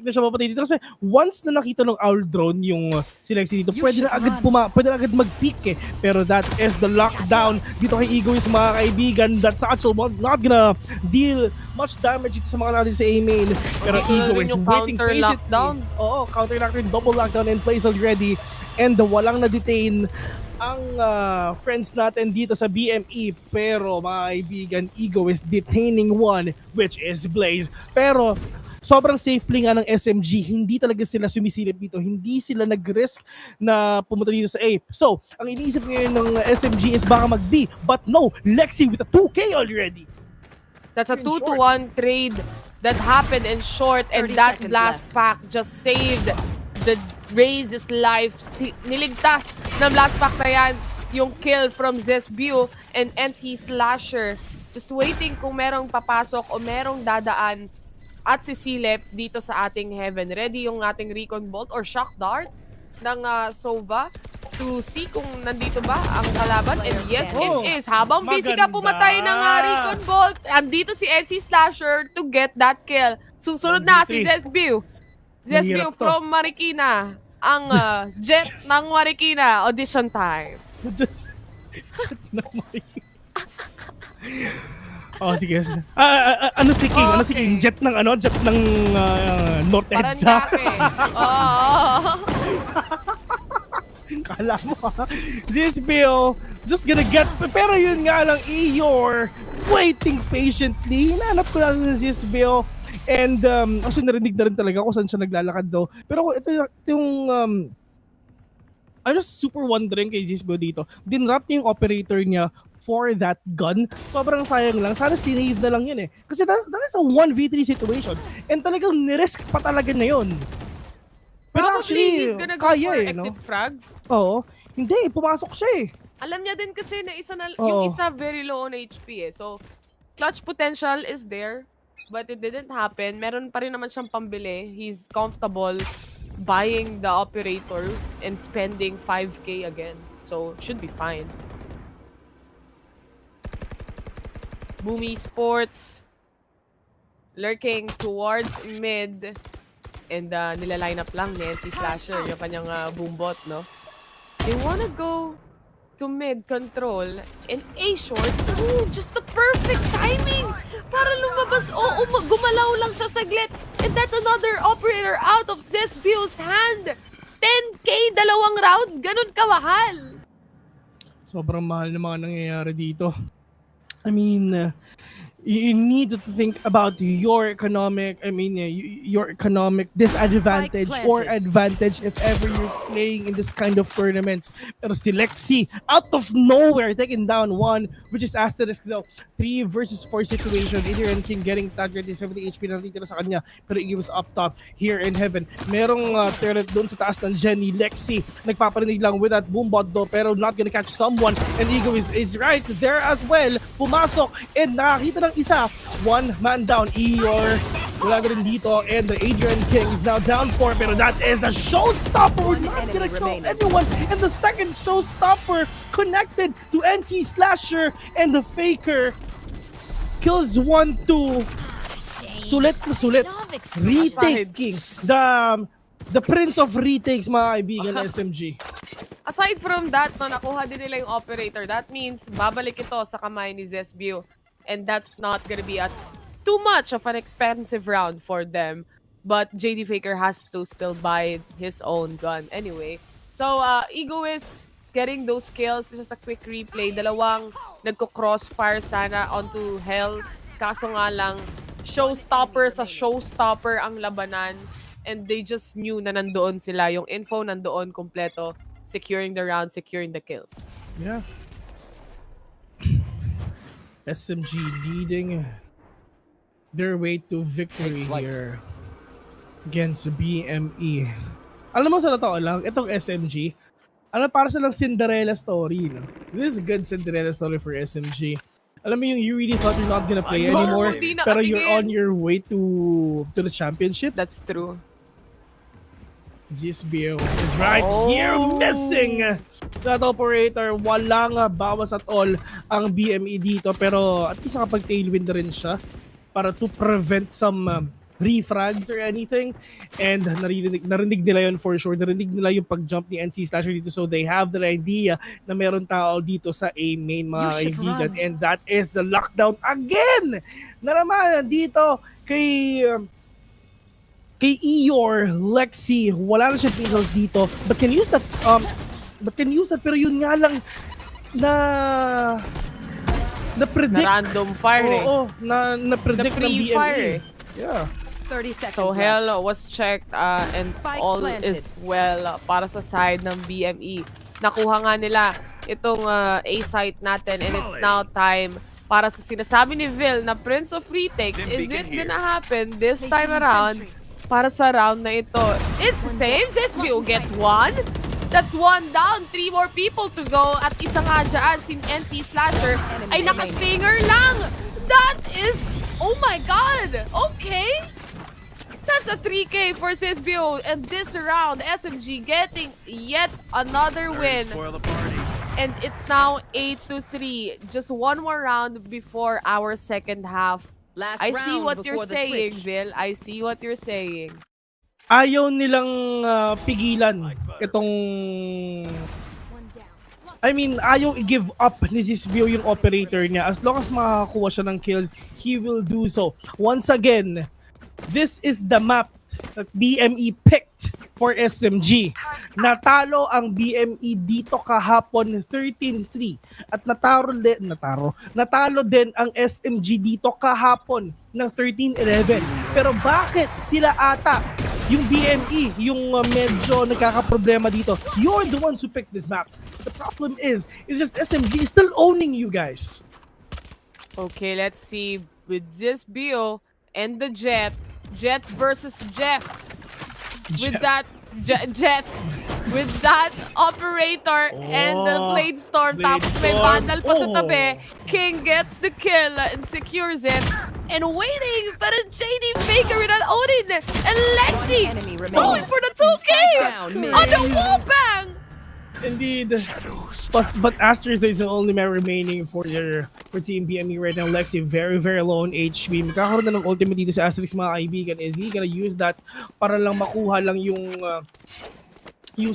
na siya mapatay dito kasi once na nakita ng owl drone yung si Lexi dito, pwede na agad mag-peek eh. Pero that is the lockdown dito kay Egoist mga kaibigan. That's actually not gonna deal much damage dito sa mga natin sa A-main. Pero Egoist waiting patiently. Lockdown. Oo, counter lockdown, double lockdown in place already. And walang na-detain ang friends natin dito sa BME, pero mga kaibigan, Ego is detaining one, which is Blaze. Pero sobrang safe play nga ng SMG, hindi talaga sila sumisilip dito, hindi sila nag-risk na pumunta dito sa A. So, ang iniisip ngayon ng SMG is baka mag-B, but no, Lexi with a 2K already. That's a 2-to-1 trade that happened in short, and that last pack just saved the Raze's life. Niligtas ng last pack na yan yung kill from Zesbu and NC Slasher. Just waiting kung merong papasok o merong dadaan at sisilip dito sa ating heaven. Ready yung ating Recon Bolt or Shock Dart ng Sova to see kung nandito ba ang kalaban. And yes, it is. Habang busy ka pumatay ng Recon Bolt, andito si NC Slasher to get that kill. Susunod na si Zesbu. Zesbu from Marikina. Ang jet ng Marikina. Audition time. Jet ng Marikina. Oh, sige. Ano si King? Ano si King? Jet ng ano? Jet ng North EDSA. Kala mo ha? Zesbu just gonna get... Pero yun nga lang, Eeyore waiting patiently. Hinahanap ko lang si Zesbu. And actually narinig na rin talaga kung saan siya naglalakad daw. Pero ito yung I'm just super wondering kay Zesbu dito. Dinrap niya yung operator niya for that gun. Sobrang sayang lang. Sana sinave na lang yun eh. Kasi that is a 1v3 situation. And talagang nirisk pa talaga na yun. Pero Probably actually, he's gonna go kaya for eh, exit no? frags. Oo. Hindi, pumasok siya eh. Alam niya din kasi na yung isa very low on HP eh. So, clutch potential is there. But it didn't happen. Meron pa rin naman siyang pambili. He's comfortable buying the operator and spending 5k again. So, should be fine. Boomy Sports lurking towards mid. And nila-line up lang ni NC Slasher, yung kanyang boombot, no? They wanna go to mid control and A short. Ooh, just the perfect timing para lumabas. Gumalaw lang siya saglit. And that's another operator out of Zesbu's hand. 10k, 2 rounds. Ganun kamahal. Sobrang mahal na mga nangyayari dito. I mean, you need to think about your economic disadvantage or advantage if ever you're playing in this kind of tournaments. Pero si Lexi, out of nowhere, taking down one, which is asterisk though. 3 versus 4 situation. Adrian King getting tagged with 70 HP na natitira sa kanya. Pero he was up top here in heaven. Merong turret doon sa taas ng Jenny. Lexi, nagpaparinig lang with that boombot though, pero not gonna catch someone. And Ego is right there as well. Pumasok and nakakita ng isa. One man down. Eeyore wala na rin dito. And the Adrian King is now down 4. Pero that is the showstopper. We're not gonna kill anyone. And the second showstopper connected to NC Slasher. And the Faker kills 1-2. Sulit na sulit. Retaking. The Prince of Retakes, mga kaibigan, SMG. Aside from that, no, nakuha din nila yung operator. That means babalik ito sa kamay ni Zesbu. And that's not gonna be too much of an expensive round for them. But JD Faker has to still buy his own gun anyway. So, Egoist getting those kills. Just a quick replay. Dalawang nagko-crossfire sana onto Hell. Kaso nga lang, showstopper sa showstopper ang labanan. And they just knew na nandoon sila. Yung info nandoon kompleto. Securing the round, securing the kills. Yeah. SMG leading their way to victory here against BME. Alam mo sa totoo lang, itong SMG, Ano, para silang Cinderella story, no? This is a good Cinderella story for SMG. Alam mo yung you really thought you're not gonna play Ano? anymore, Hindi pero you're nakatingin. on your way to the championships. That's true. ZSBO is right Oh. here, missing that operator. Walang bawas at all ang BME dito, pero at least nakapag-tailwind na rin siya para to prevent some refrags or anything. And narinig nila yun for sure. Narinig nila yung pag-jump ni NC Slasher dito, so they have the idea na meron tao dito sa A main, mga kaibigan. And that is the lockdown again na naman dito kay Eeyore, Lexi. Wala na siya pistols dito, but can use that pero yun nga lang na predict Na random fire na predict ng BME. pre-fire. Yeah. 30 seconds So left. Hell was checked and Spike all planted. is well para sa side ng BME. Nakuha nga nila itong A site natin, and it's now time para sa sinasabi ni Vil na Prince of Retakes. Is it gonna happen this time around para sa round na ito? It's the same. Zesbio gets one. That's one down. 3 more people to go. At isa nga dyan, si NC Slasher ay naka-stinger lang. That is... Oh my God! Okay! That's a 3K for Zesbio. And this round, SMG getting yet another win. And it's now 8-3. Just one more round before our second half. Last I see round what you're before the saying, switch. Bill. I see what you're saying. Ayaw nilang pigilan itong... I mean, ayaw i-give up ni Zesbio yung operator niya. As long as makakakuha siya ng kills, he will do so. Once again, this is the map that BME picked for SMG. Natalo ang BME dito kahapon 13-3 at natalo din ang SMG dito kahapon ng 13-11. Pero bakit sila ata yung BME yung medyo nagkakaproblema dito? You're the ones who picked this map. The problem is just SMG still owning you guys. Okay, let's see. With Zesbio and the Jet. Jet versus Jeff. With that Jet. With that operator and the Blade Storm. Tapos may Bladestorm. Vandal pa sa tabi. King gets the kill and secures it. And waiting for the JD Faker with that Odin. And Lexi Enemy remaining. going for the 2K. down, mid. On the wall bang. Indeed. But Asters is the only man remaining for Team BME right now. Lexi very, very low on HP. Magkakaroon na ng ultimate dito sa Asterix, mga kaibigan. Is he gonna use that para lang makuha lang yung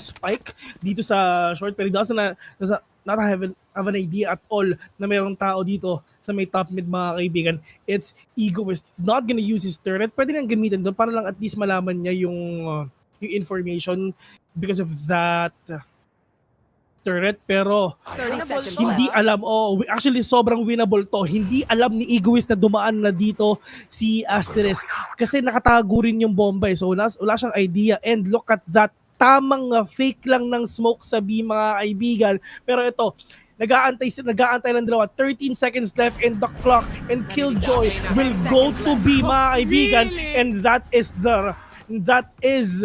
spike dito sa short? Pero he doesn't not have an idea at all na mayroong tao dito sa may top mid, mga kaibigan. It's Egoist. He's not gonna use his turret. Pwede nang gamitin doon para lang at least malaman niya yung information because of that turret, pero 30 seconds hindi left. alam. Actually sobrang winnable to. Hindi alam ni Egoist na dumaan na dito si Asteris kasi nakatago rin yung bomba so wala siyang idea. And look at that, tamang fake lang ng smoke sa B, mga kaibigan. Pero ito, nag-aantay lang dalawa. 13 seconds left in the clock, and Killjoy will go to B, mga kaibigan. And that is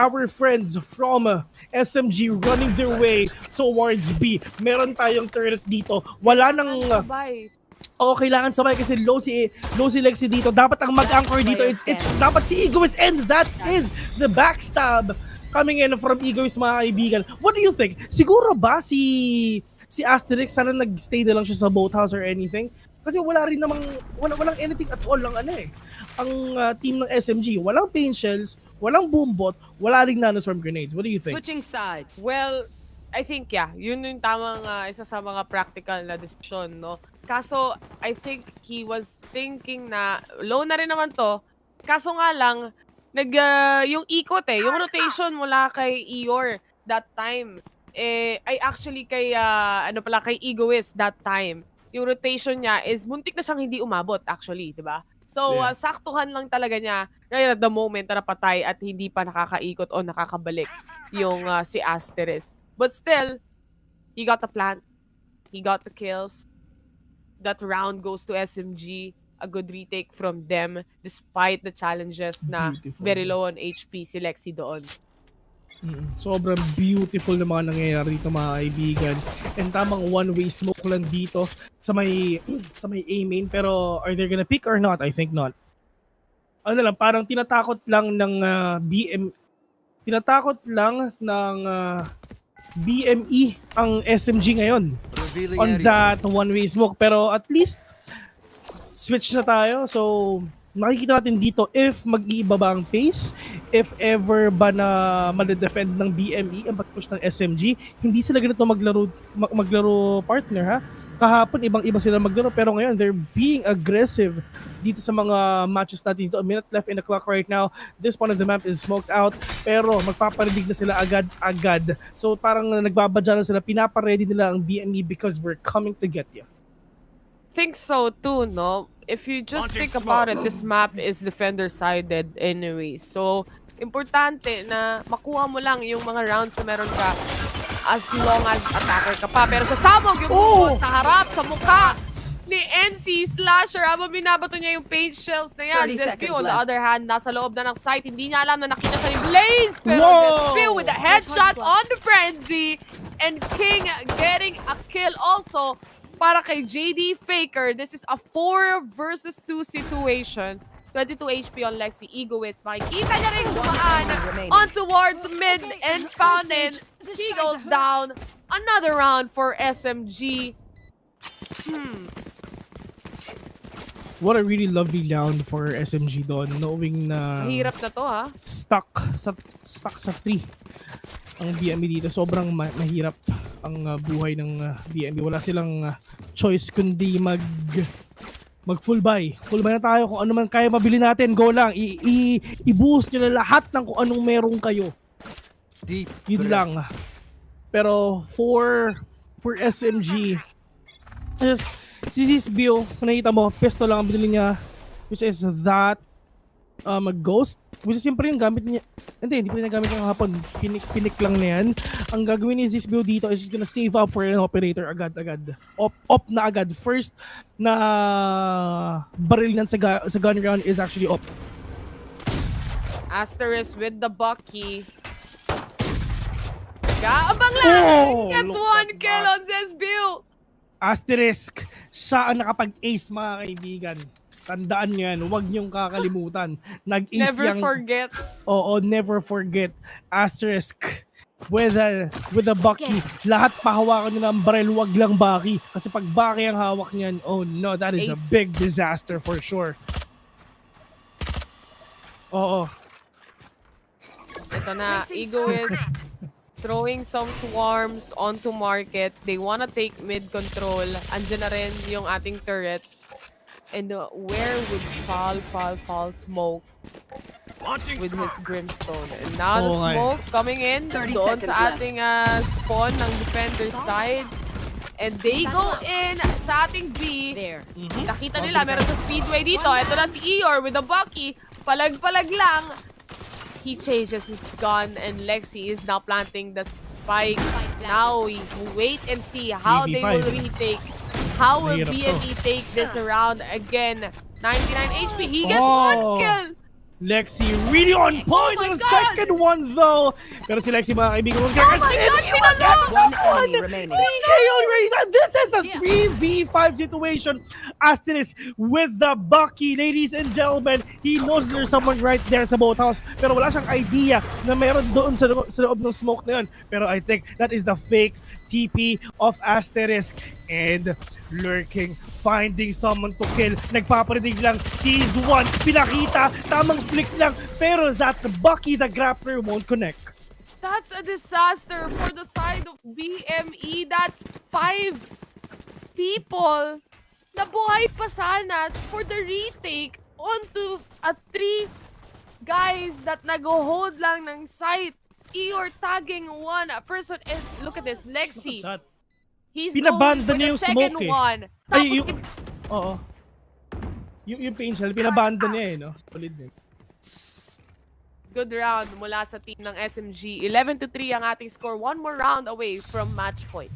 our friends from SMG running their way towards B. Meron tayong turret dito. Wala nang Bye. kailangan sabay kasi low si Lexi dito. Dapat ang mag-anchor dito it's dapat si Egoist, and that is the backstab coming in from Egoist, mga kaibigan. What do you think? Siguro ba si Asterix sana nag-stay na lang siya sa boathouse or anything? Kasi walang anything at all ang ang team ng SMG. Walang paint shells, walang boombot, wala ring nanoswarm grenades. What do you think? Switching sides. Well, I think, yeah, yun yung tamang isa sa mga practical na decision, no? Kaso, I think he was thinking na, low na rin naman to, kaso nga lang, yung ikot yung rotation mula kay Eeyore that time, ay actually kay, kay Egoist that time. Yung rotation niya is muntik na siyang hindi umabot actually, di ba? So, Yeah. saktuhan lang talaga niya right at the moment na napatay at hindi pa nakakaikot o nakakabalik yung si Asteris. But still, he got the plant. He got the kills. That round goes to SMG. A good retake from them despite the challenges na Beautiful. very low on HP si Lexi doon. Sobrang beautiful na mga nangyayari dito mga kaibigan. And tamang one-way smoke lang dito sa may A main. Pero are they gonna pick or not? I think not. Ano lang, parang tinatakot lang ng BME ang SMG ngayon Revealing on area. that one-way smoke. Pero at least switch na tayo. So nakikita natin dito if mag-iiba ba ang pace, if ever ba na madedefend ng BME ang pag-push ng SMG. Hindi sila ganito maglaro partner ha. Kahapon ibang-iba sila maglaro pero ngayon they're being aggressive dito sa mga matches natin dito. A minute left in the clock right now. This one of the map is smoked out pero magpaparidig na sila agad-agad. So parang nagbabadya na sila, pinapaready nila ang BME because we're coming to get you. Think so too, no? If you just think about it, this map is defender-sided anyway. So, importante na makuha mo lang yung mga rounds na meron ka as long as attacker ka pa. Pero sasabog yung bukod sa harap, sa mukha ni NC Slasher habang binabato niya yung paint shells na yan. 30 Zespew, seconds on the left. other hand, nasa loob na ng site. Hindi niya alam na nakita siya ni Blaze. Pero Whoa! Zespew with a headshot on the Frenzy. And King getting a kill also para kay JD Faker. This is a 4 versus 2 situation. 22 HP on Lexi Egoist. Makikita niya rin dumaan on towards mid and Fountain. He goes down. Another round for SMG. What a really lovely round for SMG doon, knowing na Mahirap na to, ha? stuck sa 3 ang BME dito. Sobrang mahirap ang buhay ng BME. Wala silang choice kundi mag full buy. Full buy na tayo, kung ano man kaya mabili natin, go lang. I-boost nyo na lahat ng kung anong meron kayo. Deep. Yun lang. Pero for SMG, just si Zespew, kung nakita mo, pesto lang ang binili niya, which is that Ghost, which is siyempre yung gamit niya. Hindi pa rin nagamit niya hapon. Pinik lang na yan. Ang gagawin ni Zespew dito is just gonna save up for an operator agad-agad. Op na agad. First na baril nan sa gun round is actually op. Asterisk with the Bucky. Gaabang lang! Oh, Gets look one at kill that. on Zespew! Asterisk, siya ang nakapag-ace mga kaibigan. Tandaan nyo yan, huwag niyong kakalimutan. Nag-ace Never yang... forget. Oo, never forget. Asterisk. With a Bucky. Lahat pahawakan nyo ng baril, huwag lang Bucky. Kasi pag Bucky ang hawak niyan, oh no, that is a Ace. big disaster for sure. Oo. Ito na, Egoist throwing some swarms onto market. They wanna take mid control. Andiyan na rin yung ating turret. And where would Fall smoke with his brimstone? And now the Oo nga eh. smoke coming in 30 doon seconds sa ating spawn ng defender side. And they go in sa ating B. There. Nakita nila, meron sa speedway dito. Ito na si Eeyore with the Bucky. Palag-palag lang. He changes his gun and Lexi is now planting the spike. Now we wait and see how they will retake. How will Mahirap BME take this round again? 99 HP. He gets Oh. 1 kill. Lexi really on point Oh my on the God! second one though. Pero si Lexi mga kaibigan, Oh my God, pinalo! One enemy remaining. 3K already. This is a 3v5 situation. Asterisk with the Bucky, ladies and gentlemen. He knows there's someone right there sa boathouse. Pero wala siyang idea na meron doon sa loob ng smoke na yun. Pero I think that is the fake TP of Asterisk. And lurking, finding someone to kill. Nagpaparinig lang, sees one, pinakita, tamang flick lang. Pero that Bucky, the grappler, won't connect. That's a disaster for the side of BME. That's 5 people. Nabuhay pa sana for the retake onto a 3 guys that nag-hold lang ng site. Eeyore tagging one person. And look at this, Lexi. That. He's Pinabanda going for niya the yung second smoke eh. one. Ay, Tapos yung... Oo. Yung paint shell, pinabanda niya eh, no? Solid din. good round mula sa team ng SMG. 11-3 ang ating score. One more round away from match point.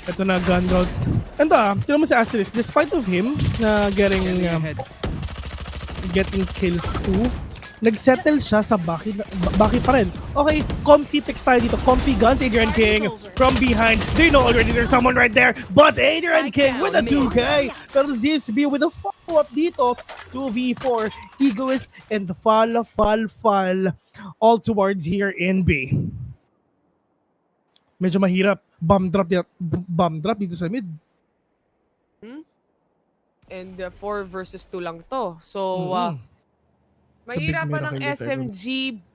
Ito na gun route. And tinan mo si Asterisk, despite of him na getting Enemy ahead. kills too, nagsettle siya sa Baki pa rin. Okay, comfy picks tayo dito. Comfy guns, Adrian King from behind. They know already there's someone right there. But Adrian King with a 2K. Pero ZSB with a follow-up dito. 2v4. Egoist and fall. All towards here in B. Medyo mahirap. Bomb drop dito sa mid. And 4 versus 2 lang to. So, It's a big mahirapan ng miracle dito, SMG,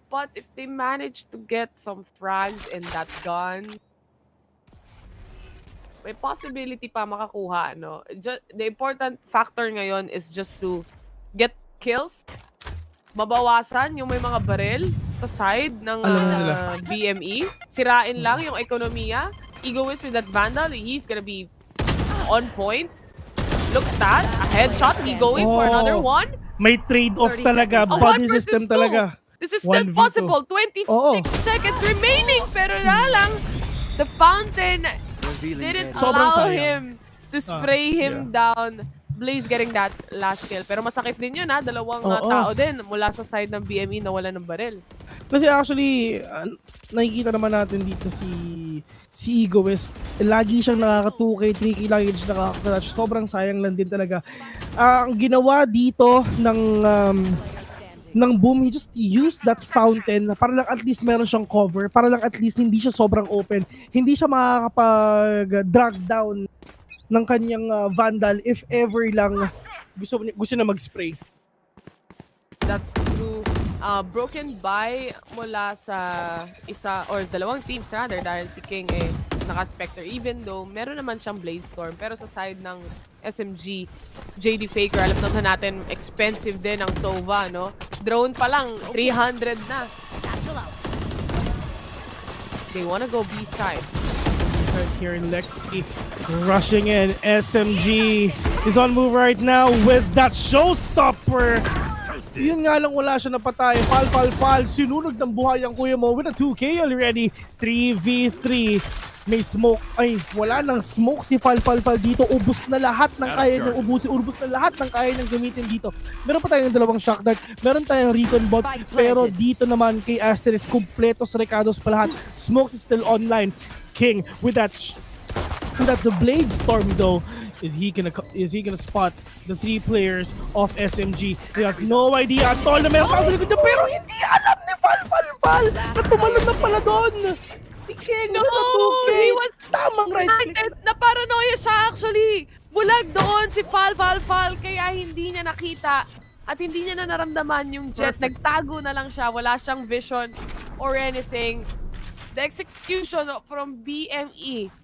but if they manage to get some frags in that gun, may possibility pa makakuha, no? The important factor ngayon is just to get kills, mabawasan yung may mga baril sa side ng BME, sirain lang yung ekonomiya. Egoist with that Vandal, he's gonna be on point. Look at that, a headshot, he going for another one. May trade-off talaga, body system talaga. This is still 1v2. possible. 26 seconds remaining. Pero na lang, the fountain didn't Sobrang allow sayang. him to spray him down. Blaze getting that last kill. Pero masakit din yun, ha? Dalawang tao din mula sa side ng BME na wala ng baril. Kasi actually, nakikita naman natin dito si Egoist. Lagi siyang nakaka-2K, 3K, lagi siyang nakaka-clutch. Sobrang sayang lang din talaga. Ang ginawa dito ng Boom, he just used that fountain para lang at least meron siyang cover, para lang at least hindi siya sobrang open. Hindi siya makakapag-drag down ng kanyang Vandal if ever lang gusto na mag-spray. That's true. Broken by mula sa isa or dalawang teams rather dahil si King naka-Spectre, even though meron naman siyang Blade Storm, pero sa side ng SMG, JD Faker, alam naman natin expensive din ang Sova, no? Drone pa lang 300 na. They wanna go B side. Right here in Lexi rushing in. SMG is on move right now with that showstopper. Yun nga lang, wala siya napatay. Fal. Sinunog ng buhay ang kuya mo with a 2K already. 3v3. May smoke. Ay, wala nang smoke si Fal dito. Ubus na lahat ng kaya niyang ubusin. Ubus na lahat ng kaya niyang gamitin dito. Meron pa tayong dalawang shock dart. Meron tayong recon bot. Pero dito naman kay Asterisk, kumpletos recados pa lahat. Smokes is still online. King with that the Blade Storm though. Is he gonna spot the 3 players of SMG? They have no idea at all na meron pa sa likod niya, pero hindi alam ni Fal na tumalon na pala doon. Si King with a 2K. He was Tamang right. na paranoia siya actually. Bulag doon si Fal, kaya hindi niya nakita at hindi niya na naramdaman yung jet. Nagtago na lang siya, wala siyang vision or anything. The execution from BME.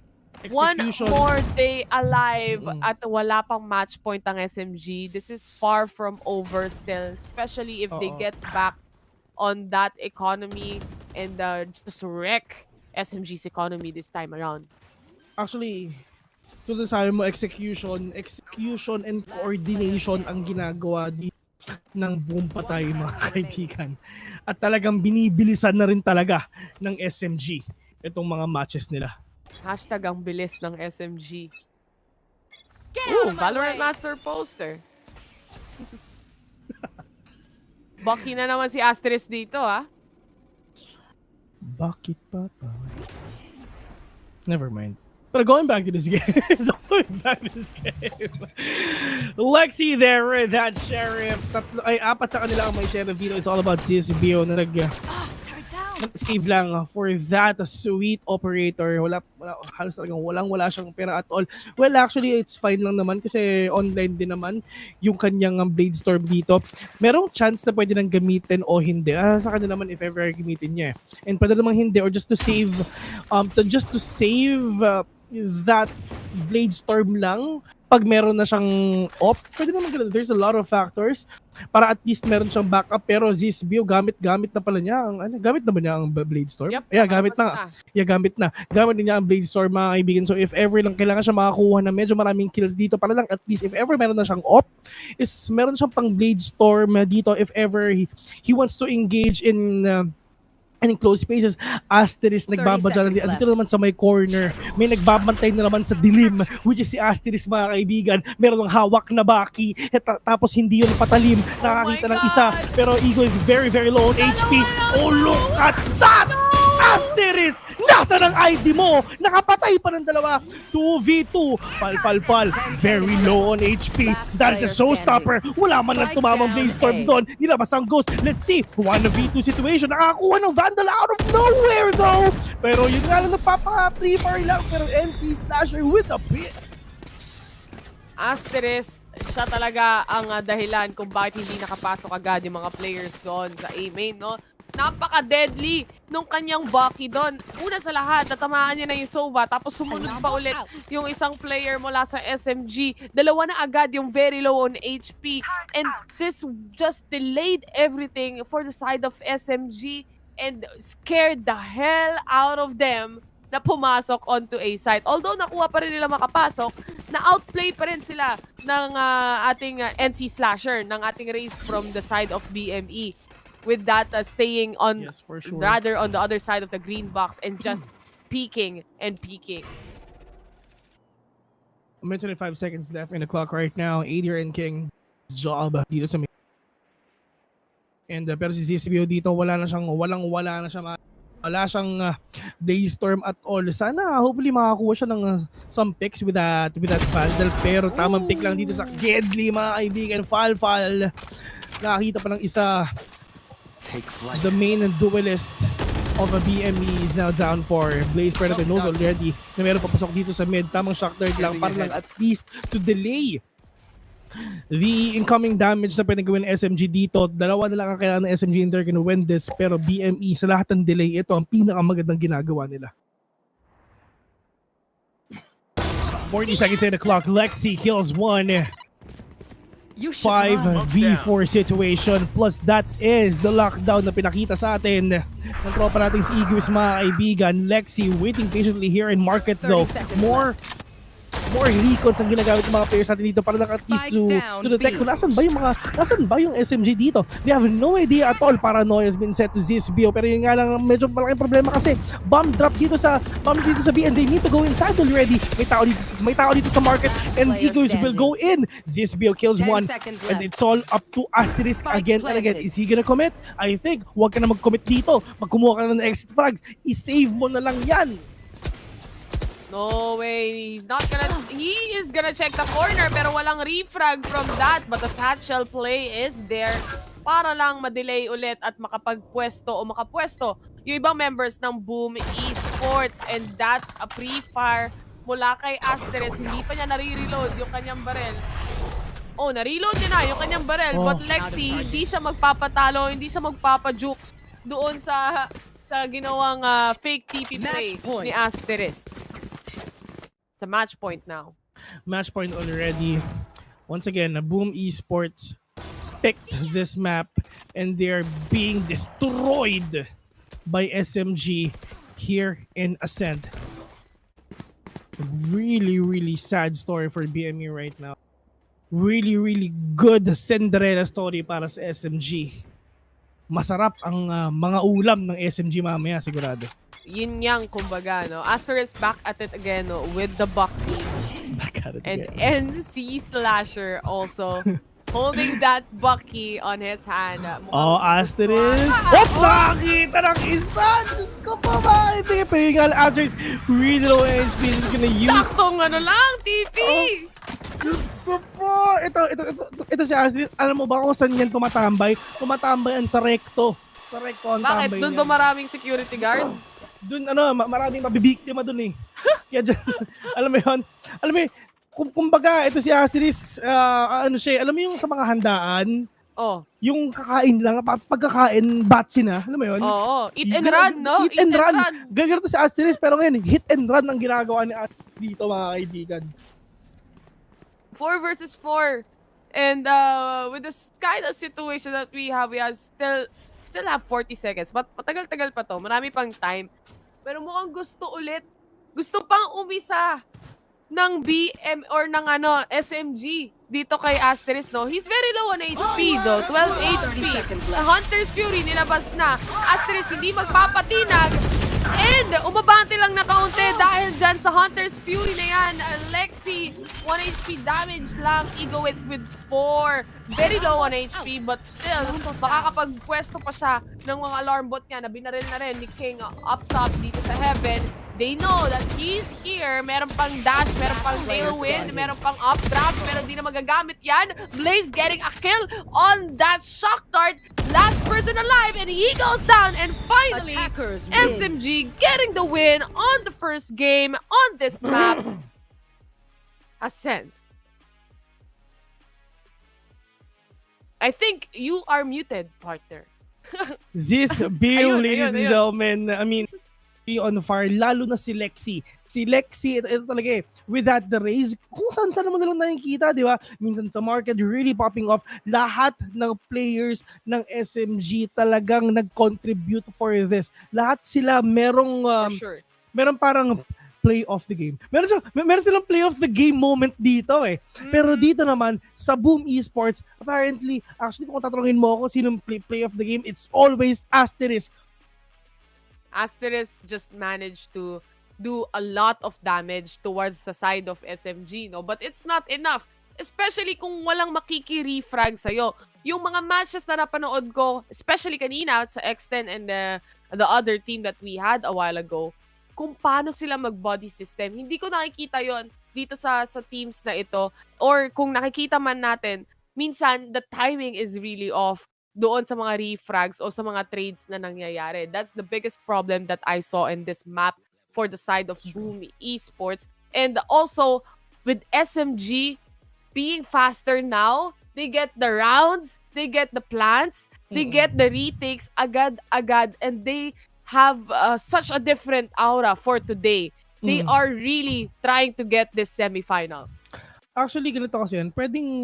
One more day alive at wala pang match point ang SMG. This is far from over still, especially if they get back on that economy and just wreck SMG's economy this time around. Actually, tulad sabi mo, execution and coordination ang ginagawa dito ng Boom Patay, mga kaibigan. At talagang binibilisan na rin talaga ng SMG itong mga matches nila. Hashtag ang bilis ng SMG. Ooh, Valorant Master poster. Bucky na naman si Asterisk dito, ha? Bakit pa? Never mind. But going back to this game. Lexi there with that Sheriff. Apat sa kanila ang may Sheriff dito. It's all about CSBO na save lang for that sweet operator. Halos talagang wala siyang pera at all. Well, actually, it's fine lang naman kasi online din naman yung kanyang Blade Storm dito. Merong chance na pwede nang gamitin o hindi. Sa kanya naman if ever gamitin niya. And pwede namang hindi or just to save that Blade Storm lang. Pag meron na siyang off, pwede naman ganun. There's a lot of factors para at least meron siyang backup. Pero ZSBO, gamit na pala niya. Gamit na ba niya ang Blade Storm? Yep, Gamit na. Gamit na. Gamit niya ang Blade Storm, mga kaibigan. So if ever lang kailangan siya makakuha ng medyo maraming kills dito, para lang at least if ever meron na siyang off, is meron siyang pang Blade Storm dito if ever he wants to engage in and in close spaces, Asterisk 30 nagbabadya na seconds dito naman sa may corner. May nagbabantay na naman sa dilim, which is si Asterisk, mga kaibigan. Meron ng hawak na baki, tapos hindi yun patalim. Nakakita ng isa, pero Ego is very, very low on HP. Oh, look at that! Asterisk! Nasa ng ID mo! Nakapatay pa ng dalawa. 2v2. Fal. Very low on HP. Dahil sa showstopper, wala man lang tumamang Blazestorm doon. Nilabas ang Ghost. Let's see. 1v2 situation. Nakakuha ng Vandal out of nowhere though. Pero yun nga lang, napapaka-pre-fire lang. Pero NC Slasher with a pit. Asterisk, siya talaga ang dahilan kung bakit hindi nakapasok agad yung mga players doon sa A-main, no? Napaka-deadly nung kanyang Bucky doon. Una sa lahat, natamaan niya na yung Sova, tapos sumunod pa ulit yung isang player mula sa SMG. Dalawa na agad yung very low on HP. And this just delayed everything for the side of SMG and scared the hell out of them na pumasok onto A side. Although nakuha pa rin nila makapasok, na-outplay pa rin sila ng ating NC Slasher, ng ating race from the side of BME. With that staying on, Yes, for sure. rather on the other side of the green box and just peeking and peeking. 25 seconds left in the clock right now. Adier and King job dito sa main. And pero si ZSBO dito wala na siyang Blazestorm at all. Sana hopefully makakuha siya ng some picks with that Vandal, pero tamang pick lang dito sa Gedli, mga kaibigan. Fal. Nakakita pa ng isa. The main duelist of a BME is now down for Blaze Predator. Knows already na meron papasok dito sa mid. Tamang shock dart lang para lang at least to delay the incoming damage na pwedeng gawin SMG dito. Dalawa na lang ang kailangan ng SMG and they're gonna win this. Pero BME sa lahat ng delay, ito ang pinakamagandang ginagawa nila. 40 seconds in the clock. Lexi kills one. 5v4 situation, plus that is the lockdown na pinakita sa atin ng tropa nating si Eagles, mga kaibigan. Lexi waiting patiently here in market though. More recons ang ginagamit ng mga players natin dito para lang at least to detect kung nasan ba yung SMG dito. They have no idea at all. Paranoia has been set to ZSBO, pero yun nga lang medyo malaking problema kasi bomb drop dito sa B and they need to go inside already. May tao dito sa market and Eagles will go in. ZSBO kills one and it's all up to Asterisk again and again. Is he gonna commit? I think huwag ka na mag-commit dito. Magkumuha ka na ng exit frags. I-save mo na lang yan. No way, he is gonna check the corner pero walang refrag from that, but the satchel play is there para lang ma-delay ulit at makapwesto yung ibang members ng Boom Esports, and that's a pre-fire mula kay Asterisk. Hindi pa niya nare-reload yung kanyang barrel. Oh, na-reload niya na yung kanyang barrel, but Lexi hindi siya magpapatalo, hindi siya magpapa-jukes doon sa ginawang fake TP play ni Asterisk. It's a match point now. Match point already. Once again, Boom Esports picked this map and they're being destroyed by SMG here in Ascent. Really sad story for BME right now. Really good Cinderella story para sa SMG. Masarap ang mga ulam ng SMG mamaya, sigurado. Yin yang, kumbaga, no? Asterisk back at it again, no? With the Bucky. Back at it And again. NC Slasher also holding that Bucky on his hand. Asterisk. Nakakita ng isa! Diyos ko pa ba? Pingal Asterisk. Really low HP. Is gonna use... Taktong TP! Diyos ko po! Ito si Asterisk. Alam mo ba kung saan yan tumatambay? Tumatambay yan sa recto. Sa recto ang Bakit? tambay Doon niyan. ba maraming security guard? Doon maraming mabibiktima doon eh. Kaya dyan, alam mo yun, kumbaga ito si Asterisk, alam mo yung sa mga handaan, yung kakain lang, pagkakain, batsi na, alam mo yun? Oo, eat and run, no? Eat and run. Ganyan to si Asterisk, pero ngayon, hit and run ang ginagawa ni Asterisk dito, mga kaibigan. 4 versus 4. And with this kind of situation that we have still have 40 seconds. But matagal-tagal pa to. Marami pang time. Pero mukhang gusto pang umisa ng BM or ng SMG dito kay Asterisk, no? He's very low on HP, though. 12 HP. 30 seconds Sa left. Hunter's Fury, nilabas na. Asterisk hindi magpapatinag. And umabante lang na kaunti dahil dyan sa Hunter's Fury na yan. Lexi, 1 HP damage lang. Egoist with 4. Very low on HP, but still, makakapagpwesto pa siya ng mga alarm bot niya na binaril na rin ni King up top dito sa Heaven. They know that he's here. Meron pang dash, meron pang tailwind, meron pang updraft, pero di na magagamit yan. Blaze getting a kill on that shock dart. Last person alive, and he goes down. And finally, Attackers win. SMG getting the win on the first game on this map. Ascent. I think you are muted, partner. This Bill, Ayun, ladies ayun, and ayun. gentlemen, I mean, on fire, lalo na si Lexi. Si Lexi, ito talaga eh, without the raise, kung saan naman nalang nakikita, di ba? Minsan sa market, really popping off. Lahat ng players ng SMG talagang nag-contribute for this. Lahat sila merong, For sure. meron parang play of the game. Meron silang play of the game moment dito eh. Pero dito naman, sa Boom Esports, apparently, actually kung tatanungin mo ako sinong play of the game, it's always Asterisk. Asterisk just managed to do a lot of damage towards the side of SMG, no? But it's not enough. Especially kung walang makiki-refrag sa'yo. Yung mga matches na napanood ko, especially kanina sa X10 and the other team that we had a while ago, kung paano sila mag-body system. Hindi ko nakikita yon dito sa teams na ito. Or kung nakikita man natin, minsan the timing is really off doon sa mga refrags o sa mga trades na nangyayari. That's the biggest problem that I saw in this map for the side of Boom Esports. And also, with SMG being faster now, they get the rounds, they get the plants, they get the retakes agad-agad, and they have such a different aura for today. They are really trying to get this semifinals. Actually, ganito kasi yan. Pwedeng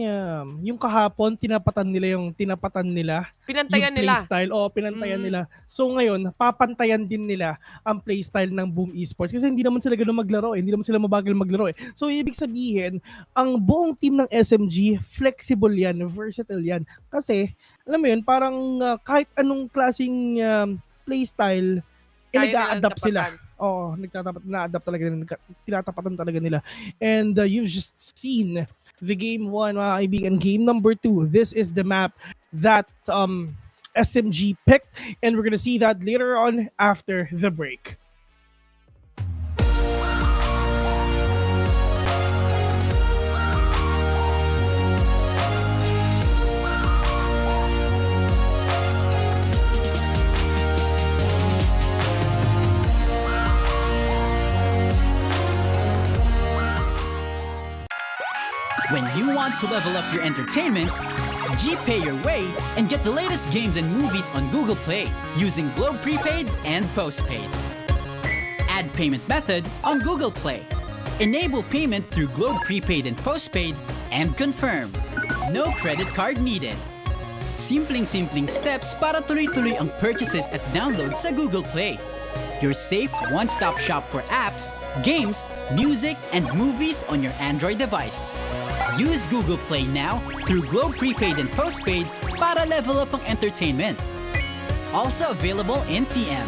yung kahapon, tinapatan nila yung Pinantayan yung nila. playstyle. O, pinantayan nila. So ngayon, papantayan din nila ang playstyle ng Boom Esports. Kasi hindi naman sila ganun maglaro eh. Hindi naman sila mabagal maglaro eh. So, ibig sabihin, ang buong team ng SMG, flexible yan, versatile yan. Kasi, alam mo yun, parang kahit anong klaseng playstyle, Kaya nag-a-adapt nilang sila. tapatan. Oo, na-adapt talaga nila, tinatapatan talaga nila. And you've just seen the game 1, mga kaibigan. Game number 2, this is the map that SMG picked, and we're gonna see that later on after the break. When you want to level up your entertainment, GPay your way and get the latest games and movies on Google Play using Globe Prepaid and Postpaid. Add payment method on Google Play. Enable payment through Globe Prepaid and Postpaid and confirm. No credit card needed. Simpleng-simpleng steps para tuloy-tuloy ang purchases at downloads sa Google Play. Your safe one-stop shop for apps, games, music, and movies on your Android device. Use Google Play now through Globe Prepaid and Postpaid para level up ang entertainment. Also available in TM.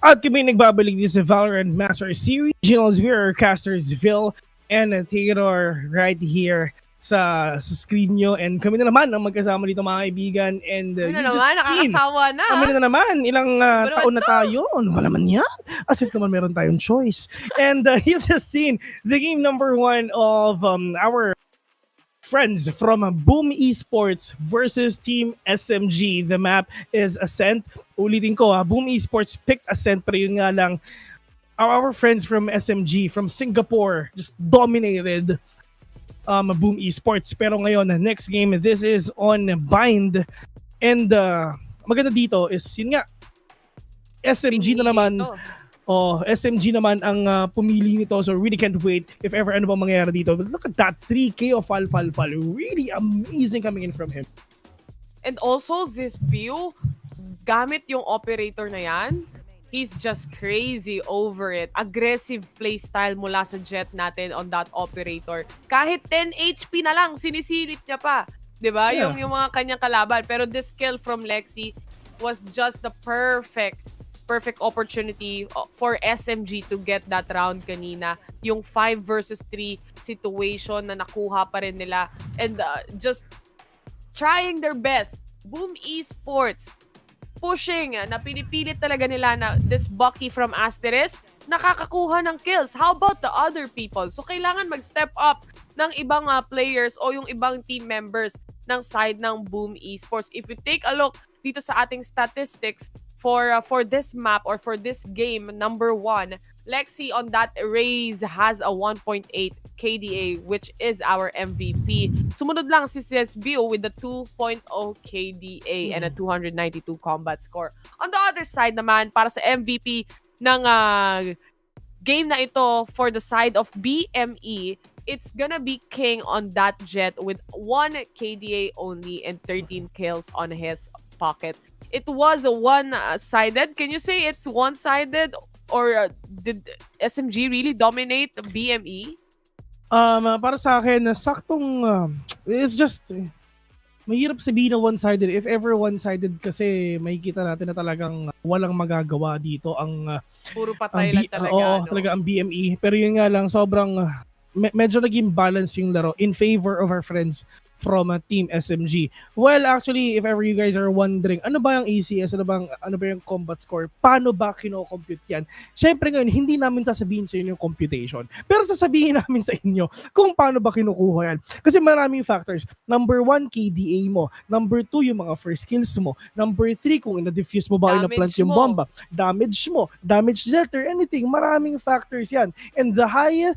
At kami nagbabalik dito sa Valorant Masters SEA Regionals. We are casters Phil and Theodore right here sa screen nyo. And kami na naman ang magkasama dito mga kaibigan. And Ano you naman, just seen, nakakasawa na. kami na naman, ilang Ano taon na to? tayo. Ano ba naman yan? As if naman meron tayong choice. And you've just seen the game number 1 of our friends from Boom Esports versus Team SMG. The map is Ascent. Ulitin ko Boom Esports picked Ascent, pero yun nga lang, our friends from SMG from Singapore just dominated Boom Esports. Pero ngayon, next game, this is on Bind. And maganda dito is, yun nga, SMG na naman. Pinili ito. SMG naman ang pumili nito, so really can't wait if ever ano bang mangyayari dito. But look at that, 3K of Fal. Really amazing coming in from him. And also, this view, gamit yung operator na yan, he's just crazy over it. Aggressive playstyle mula sa jet natin on that operator. Kahit 10 HP na lang, sinisilit niya pa. 'Di ba? Yeah. Yung mga kanyang kalaban. Pero this kill from Lexi was just the perfect opportunity for SMG to get that round kanina. Yung 5 versus 3 situation na nakuha pa rin nila. And just trying their best. Boom Esports pushing na pinipilit talaga nila na this Bucky from Asterisk nakakakuha ng kills. How about the other people? So kailangan mag-step up ng ibang players o yung ibang team members ng side ng Boom Esports. If you take a look dito sa ating statistics for this map or for this game, number 1, Lexi on that raise has a 1.8 KDA, which is our MVP. Sumunod lang si CSBO with the 2.0 KDA and a 292 combat score. On the other side naman, para sa MVP ng game na ito for the side of BME, it's gonna be King on that jet with 1 KDA only and 13 kills on his pocket. It was one-sided. Can you say it's one-sided? Or did SMG really dominate BME? Para sa akin, saktong, it's just, mahirap sabihin na one-sided. If ever one-sided kasi, makikita natin na talagang walang magagawa dito ang Puro patay lang talaga. Oo, no? talaga ang BME. Pero yun nga lang, sobrang medyo naging balance yung laro in favor of our friends from Team SMG. Well, actually, if ever you guys are wondering, ano ba yung ACS? Ano ba yung combat score? Paano ba kino-compute yan? Syempre ngayon, hindi namin sasabihin sa inyo yung computation. Pero sasabihin namin sa inyo kung paano ba kinukuha yan. Kasi maraming factors. Number 1, KDA mo. Number 2, yung mga first kills mo. Number 3, kung ina-diffuse mo ba o Damage ina-plant yung mo. bomba. Damage mo. Damage delta, anything. Maraming factors yan. And the higher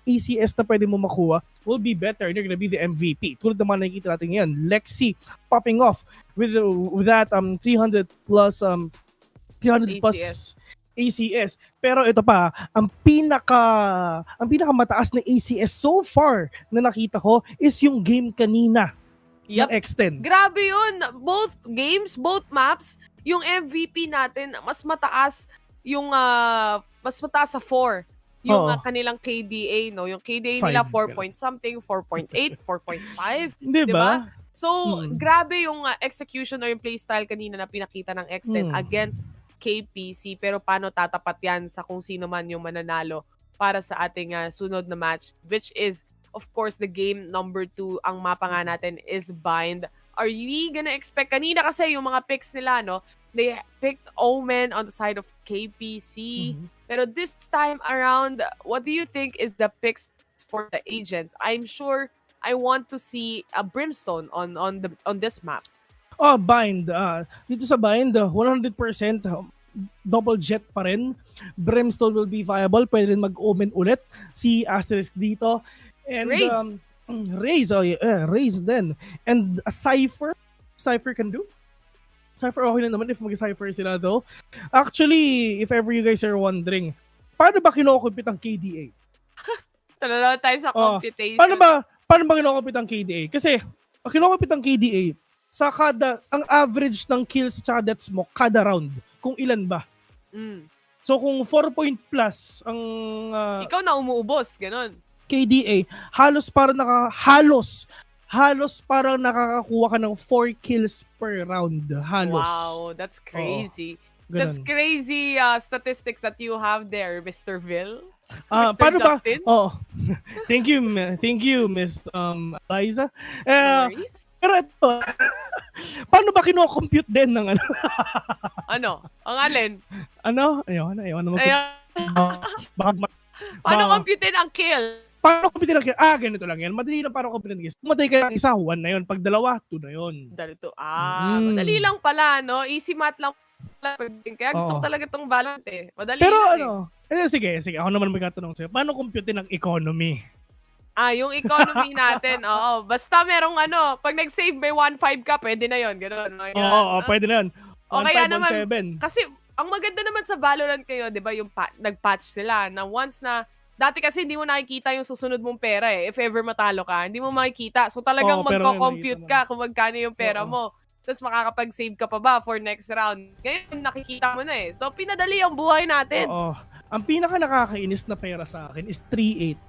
ACS na pwede mo makuha will be better. They're gonna be the MVP. Tulad naman nakikita natin ngayon, Lexi popping off with that 300 plus ACS. Pero ito pa, ang pinakamataas na ACS so far na nakita ko is yung game kanina ng Yup. X10. Grabe yun. Both games, both maps, yung MVP natin mas mataas mas mataas sa 4 yung Oo. kanilang KDA, no? Yung KDA nila 4 Five. point something, 4.8, 4.5. Di ba? So, grabe yung execution or yung playstyle kanina na pinakita ng X10 against KPC. Pero paano tatapat yan sa kung sino man yung mananalo para sa ating sunod na match, which is, of course, the game number 2. Ang mapa nga natin is Bind. Are we gonna expect? Kanina kasi yung mga picks nila, no? They picked Omen on the side of KPC. Pero this time around, what do you think is the picks for the agents? I'm sure I want to see a Brimstone on this map. Oh, Bind. Dito sa Bind, 100% double jet pa rin. Brimstone will be viable. Pwede rin mag-Omen ulit. Si Asterisk dito. And Raze. Raze, Raze din. And a Cypher can do. Cypher okay na naman if mag-Cypher sila though. Actually, if ever you guys are wondering, paano ba kinocompute ang KDA? Tala tayo sa computation. Paano ba kinocompute ang KDA? Kasi, ang kinocompute ang KDA, ang average ng kills at deaths mo kada round, kung ilan ba. So kung 4 point plus ang ikaw na umuubos, ganun. KDA, halos parang nakakakuha ka ng 4 kills per round. Halos. Wow, that's crazy. Ganun. That's crazy statistics that you have there, Mr. Vil. Paano ba? Justin? Thank you, Miss Liza. No worries. Pero ito, paano ba kino-compute din ng ano? Ano? Ang alin? Ayun Paano computein ang kills? Paano compute ng kills? Ganito lang yan. Madali lang paano compute ng kills. Kung matay ka ng isa, 1 na yun. Pag dalawa, 2 na yun. Madali lang pala, no? Easy math lang pala. Kaya gusto ko talaga itong balance eh. Madali Pero lang sige. Ako naman magtatanong sa'yo. Paano compute ng economy? Yung economy natin, oo. Basta merong pag nag-save may 1.5 ka, pwede na yun. Ganun. Oo, pwede na yun. O kaya 1.5, naman, 1.7. kasi ang maganda naman sa Valorant kayo, di ba, yung nag-patch sila na once na, dati kasi hindi mo nakikita yung susunod mong pera eh. If ever matalo ka, hindi mo makikita. So talagang magko-compute ka kung magkano yung pera mo. Tapos makakapag-save ka pa ba for next round. Ngayon, nakikita mo na eh. So pinadali ang buhay natin. Oo. Ang pinaka nakakainis na pera sa akin is 3.8.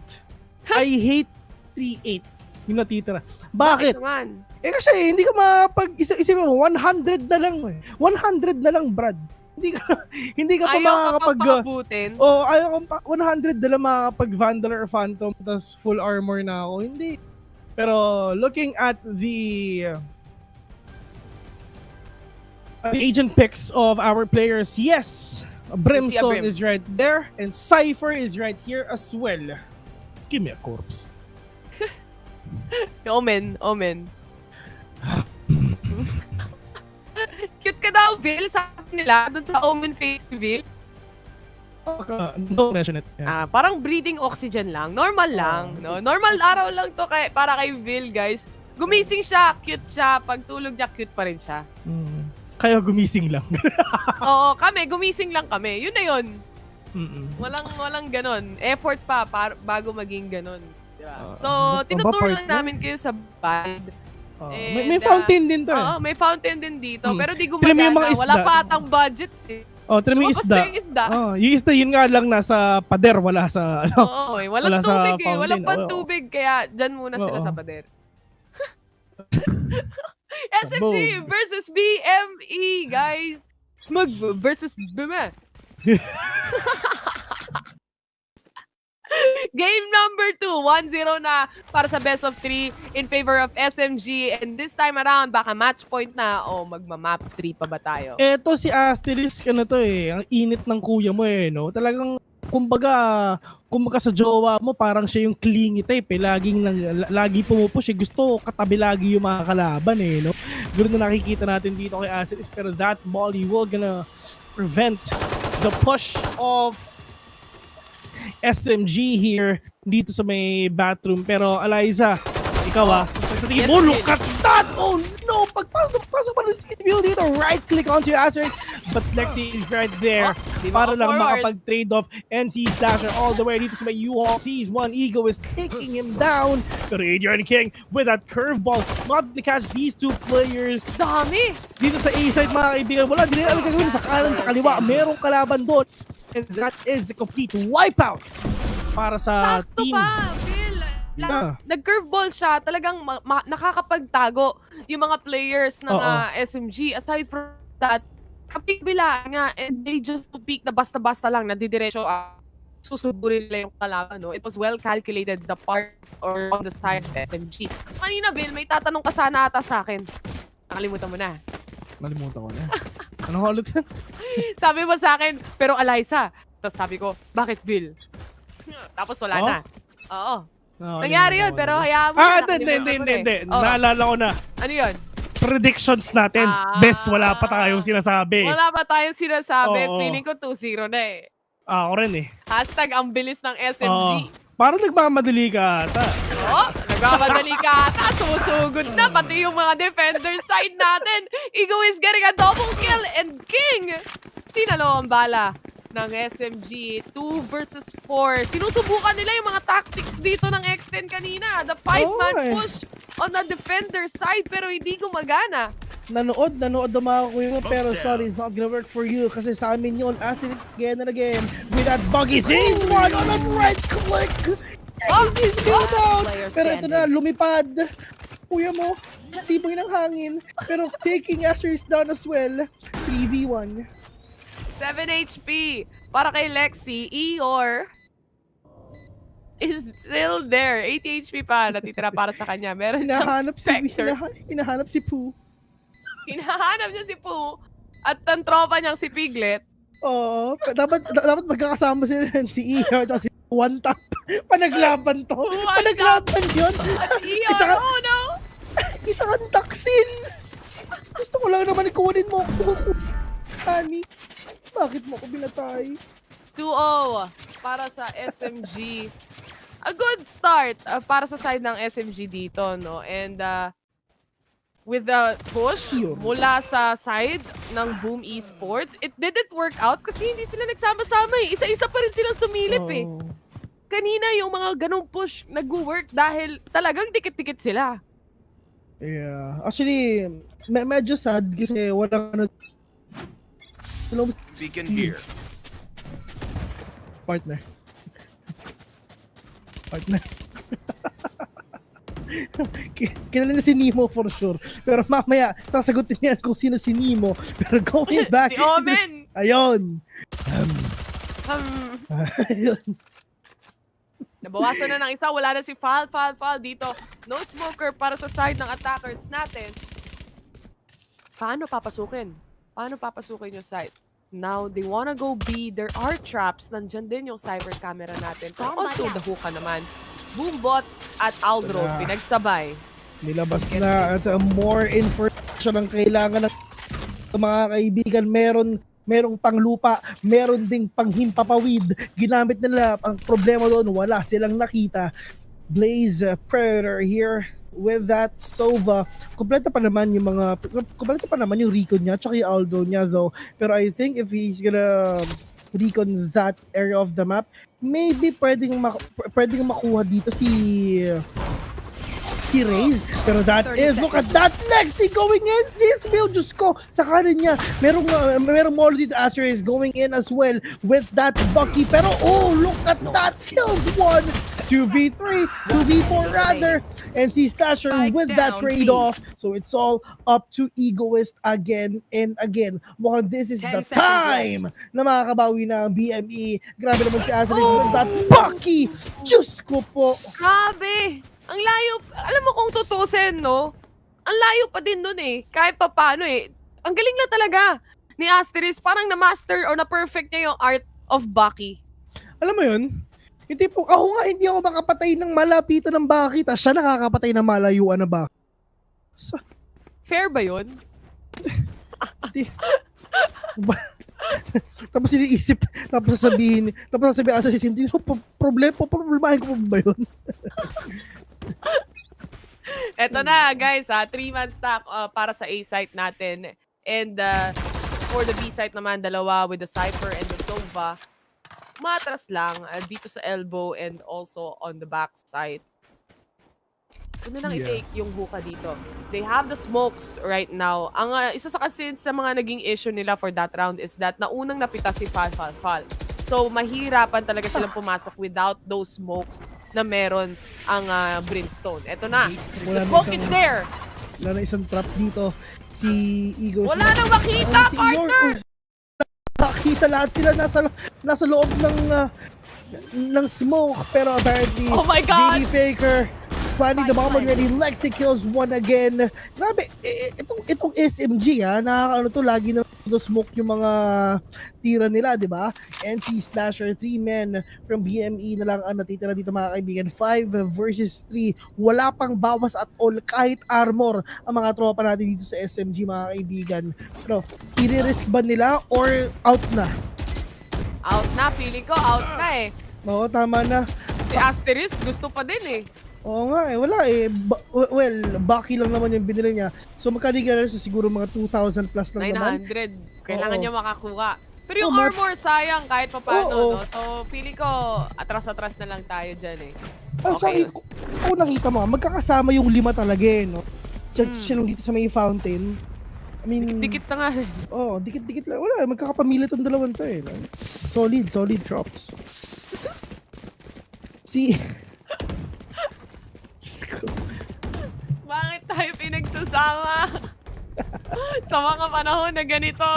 I hate 3.8 yung natitira. Bakit? Naman? Kasi hindi ka isip mo 100 na lang eh. 100 na lang, Brad. Hindi ka pa makakapag-abutin. Ayaw ka 100 na lang makakapag Vandal or Phantom tas full armor na ako. Hindi. Pero looking at the agent picks of our players, yes, Brimstone is right there and Cypher is right here as well. Give me a corpse. Omen. Cute ka daw, Vil, sabi nila, dun sa Omen Festival. Don't mention it. Yeah. Parang breathing oxygen lang. Normal lang, no? Normal araw lang to para kay Vil, guys. Gumising siya, cute siya. Pagtulog niya, cute pa rin siya. Kaya gumising lang. Oo, gumising lang kami. Yun na yun. Walang ganon. Effort pa bago maging ganon. Diba? So, tinuturo lang namin kayo sa band. May fountain din to eh. May fountain din dito. Pero di gumagana. Wala pa atang budget eh. Trim yung isda. Yung isda, yun nga lang nasa pader. Wala sa walang tubig eh. Walang pantubig. Kaya dyan muna sila sa pader. SMG versus BME, guys. Smug versus BME. Game number 2, 1-0 na para sa best of 3 in favor of SMG. And this time around, baka match point na o magma-map 3 pa ba tayo? Eto si Asterisk, ang init ng kuya mo eh, no? Talagang, kumbaga sa jowa mo, parang siya yung clingy type eh. Lagi pumupush eh. Gusto katabi lagi yung mga kalaban eh, no? Ganoon na nakikita natin dito kay Asterisk. Pero that molly will gonna prevent the push of SMG here dito sa may bathroom. Pero Eliza, ikaw sa tingin mo, look at that! Oh no! Pagpasok pa rin si Bill dito, right click onto your Asterisk. but Lexi is right there Di para lang maka-forward. makapag-trade off and si Slasher all the way dito sa may U-Haul. Sees one Ego is taking him down. Pero Adrian King with that curveball, not to catch these two players. Dami! Dito sa A-side mga kaibigan, wala din alam gagawin sa kanan sa kaliwa. Merong kalaban doon. And that is a complete wipeout para sa Sakto team. pa, Phil. Yeah. Nag-curveball siya, talagang nakakapagtago yung mga players ng Oo. SMG. Aside from that, kapigbilaan nga, and they just to peak na basta-basta lang, nadidiretso susuburin nila yung kalaban. No? It was well calculated, the part or on the side of SMG. Kanina, Bill, may tatanong ka sana ata sa akin. Nakalimutan mo na. Nalimutan ko na. Ano ulit? Sabi mo sa akin, pero Eliza. Tapos sabi ko, bakit Bill? Tapos wala na. Oo. Nangyari yun, pero hayaan mo na. Hindi. Oo. Naalala ko na. Ano yun? Predictions natin. Best, wala pa tayong sinasabi. Wala pa tayong sinasabi. Oo. Feeling ko 2-0 na eh. Ako rin eh. Hashtag ang bilis ng SMG. Parang nagmamadali ka ata. Oh, nagmamadali ka ata. Susugod na. Pati yung mga defender side natin. Ego is getting a double kill. And King, sinalo ang bala ng SMG. 2 versus 4. Sinusubukan nila yung mga tactics dito ng X10 kanina. The 5-man push on the defender side pero hindi gumagana. Nanood ang mga kuya pero sorry, it's not gonna work for you kasi sa amin yun, Ascent again and again with that buggy sees one on that right click. He's go down. Pero ito na, lumipad. Kuya mo, sibong ng hangin. Pero taking Asher is down as well. 3v1. 7 HP para kay Lexi. Eeyore is still there. 80 HP pa natitira para sa kanya. Meron siyang Spectre. Hinahanap si Pooh. Hinahanap niya si Pooh at ang tropa niyang si Piglet. Oo, dapat magkakasama sila si Eeyore at si One Tap. Panaglaban to. Panaglaban yun. At Eeyore, oh no! Isang taksil. Gusto ko lang naman ikunin mo. Honey, bakit mo ko binatay? 2-0 para sa SMG. A good start para sa side ng SMG dito, no? And with the push mula sa side ng Boom Esports, it didn't work out kasi hindi sila nagsama-sama eh. Isa-isa pa rin silang sumilip eh. Kanina yung mga ganong push nag-work dahil talagang dikit-dikit sila. Yeah. Actually, medyo sad kasi walang Beacon here. partner. Kilala na si Nemo for sure. Pero mamaya, sasagutin niya kung sino si Nemo. Pero going back. Si Omen! Ayun. Ayun. Nabawasan na ng isa. Wala na si Fal dito. No smoker para sa side ng attackers natin. Paano papasukin? Yung side? Now, they wanna go B. There are traps. Nandyan din yung cyber camera natin. Pero onto the hookah naman. Boombot at Aldro, pinagsabay. Nilabas na at more information ang kailangan ng mga kaibigan. Merong panglupa, meron ding panghimpapawid. Ginamit nila. Ang problema doon, wala silang nakita. Blaze Predator here with that Sova. Kompleto pa naman yung recon niya tsaka yung Aldo niya though. Pero I think if he's gonna recon that area of the map, maybe pwedeng makuha dito si Raze. Pero that is, look at that, Lexi going in, Sismil, Diyos ko, sa kanan niya, merong more dito, Asher is going in as well with that Bucky, pero oh, look at that, killed one, 2v3, 2v4 rather, and si Stasher with that trade-off, so it's all up to Egoist again and again. Mukhang this is the time na makakabawi na ang BME. Grabe naman si Asher with that Bucky, Diyos ko po. Grabe! Ang layo, alam mo kung tutusin, no? Ang layo pa din nun eh. Kahit pa paano eh. Ang galing lang talaga ni Asteris. Parang na-master or na-perfect niya yung art of Bucky. Alam mo yun? Hindi po, ako nga hindi ako makapatay ng malapitan ng Bucky, tas siya nakakapatay ng malayuan na Bucky. Fair ba yun? Tapos iniisip, tapos sasabihin, hindi ko problemahin ko ba yun? Eto na guys, 3-man stack para sa A site natin. And for the B site naman, dalawa with the Cypher and the Sova. Matras lang dito sa elbow and also on the back side. Gusto nilang i-take yung hookah dito. They have the smokes right now. Ang isa sa kasi sa mga naging issue nila for that round is that naunang napita si Fal. So, mahirapan talaga silang pumasok without those smokes na meron ang Brimstone. Eto na. The smoke is there. Wala na isang trap dito. Si Eagles. Wala nang makita, partner! Nakita lahat sila nasa loob ng smoke. Pero apparently, Oh my God! JD Faker planning the bomb already. Lexi kills one again. Grabe, itong SMG nakakaano to, lagi na smoke yung mga tira nila, di ba? NC Slasher, 3 men from BME na lang ang natitira dito mga kaibigan. 5 versus 3. Wala pang bawas at all kahit armor ang mga tropa natin dito sa SMG mga kaibigan. Pero, i-risk ba nila or out na? Out na, feeling ko out na eh. Oo, tama na. Si Asterisk gusto pa din eh. Oo nga wala eh. Well, Baki lang naman yung binili niya. So magkano sa siguro mga 2,000 plus lang naman. 900. Kailangan Oo. niya makakuha. Pero yung Oo, armor sayang kahit papaano, Oo. no? So, feeling ko, atras-atras na lang tayo dyan eh. Okay. Kung nakita mo, magkakasama yung 5 talaga eh, no? Siya lang dito sa may fountain. I mean, Dikit na nga eh. Dikit lang. Wala, magkakapamilya tong dalawang to eh. No? Solid drops. Bakit tayo pinagsasama? Sa mga panahon na ganito.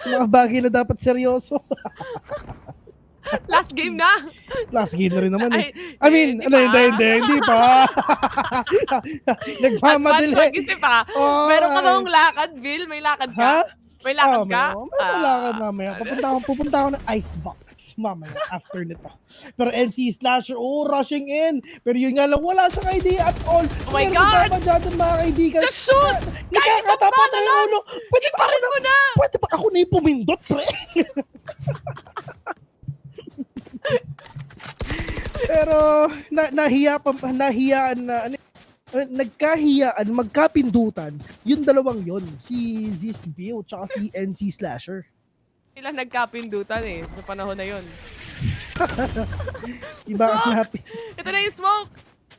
Sa mga bagay na dapat seryoso. Last game na. Last game na rin naman eh. Ay, I mean, hindi pa. Nagmamadali. Advance mag-isip pa. Meron ka bang lakad, Bill? May lakad ka? Ha? May lakad ka? May lakad mamaya. Pupunta ako ng icebox mamaya after nito. Pero NC Slasher, rushing in. Pero yun nga lang, wala siyang idea at all. Oh my God! Dapat dyan mga kaibigan. Just shoot! Kahit isang bala lang! Pwede ba Iparin mo na! Pwede ba ako na yung pumindot, pre? Pero nagkahiyaan, magkapindutan yung dalawang yon, si Zizbio tsaka si NC Slasher. Sila nagkapindutan eh, sa panahon na yun. Iba ang napin. Ito na yung smoke!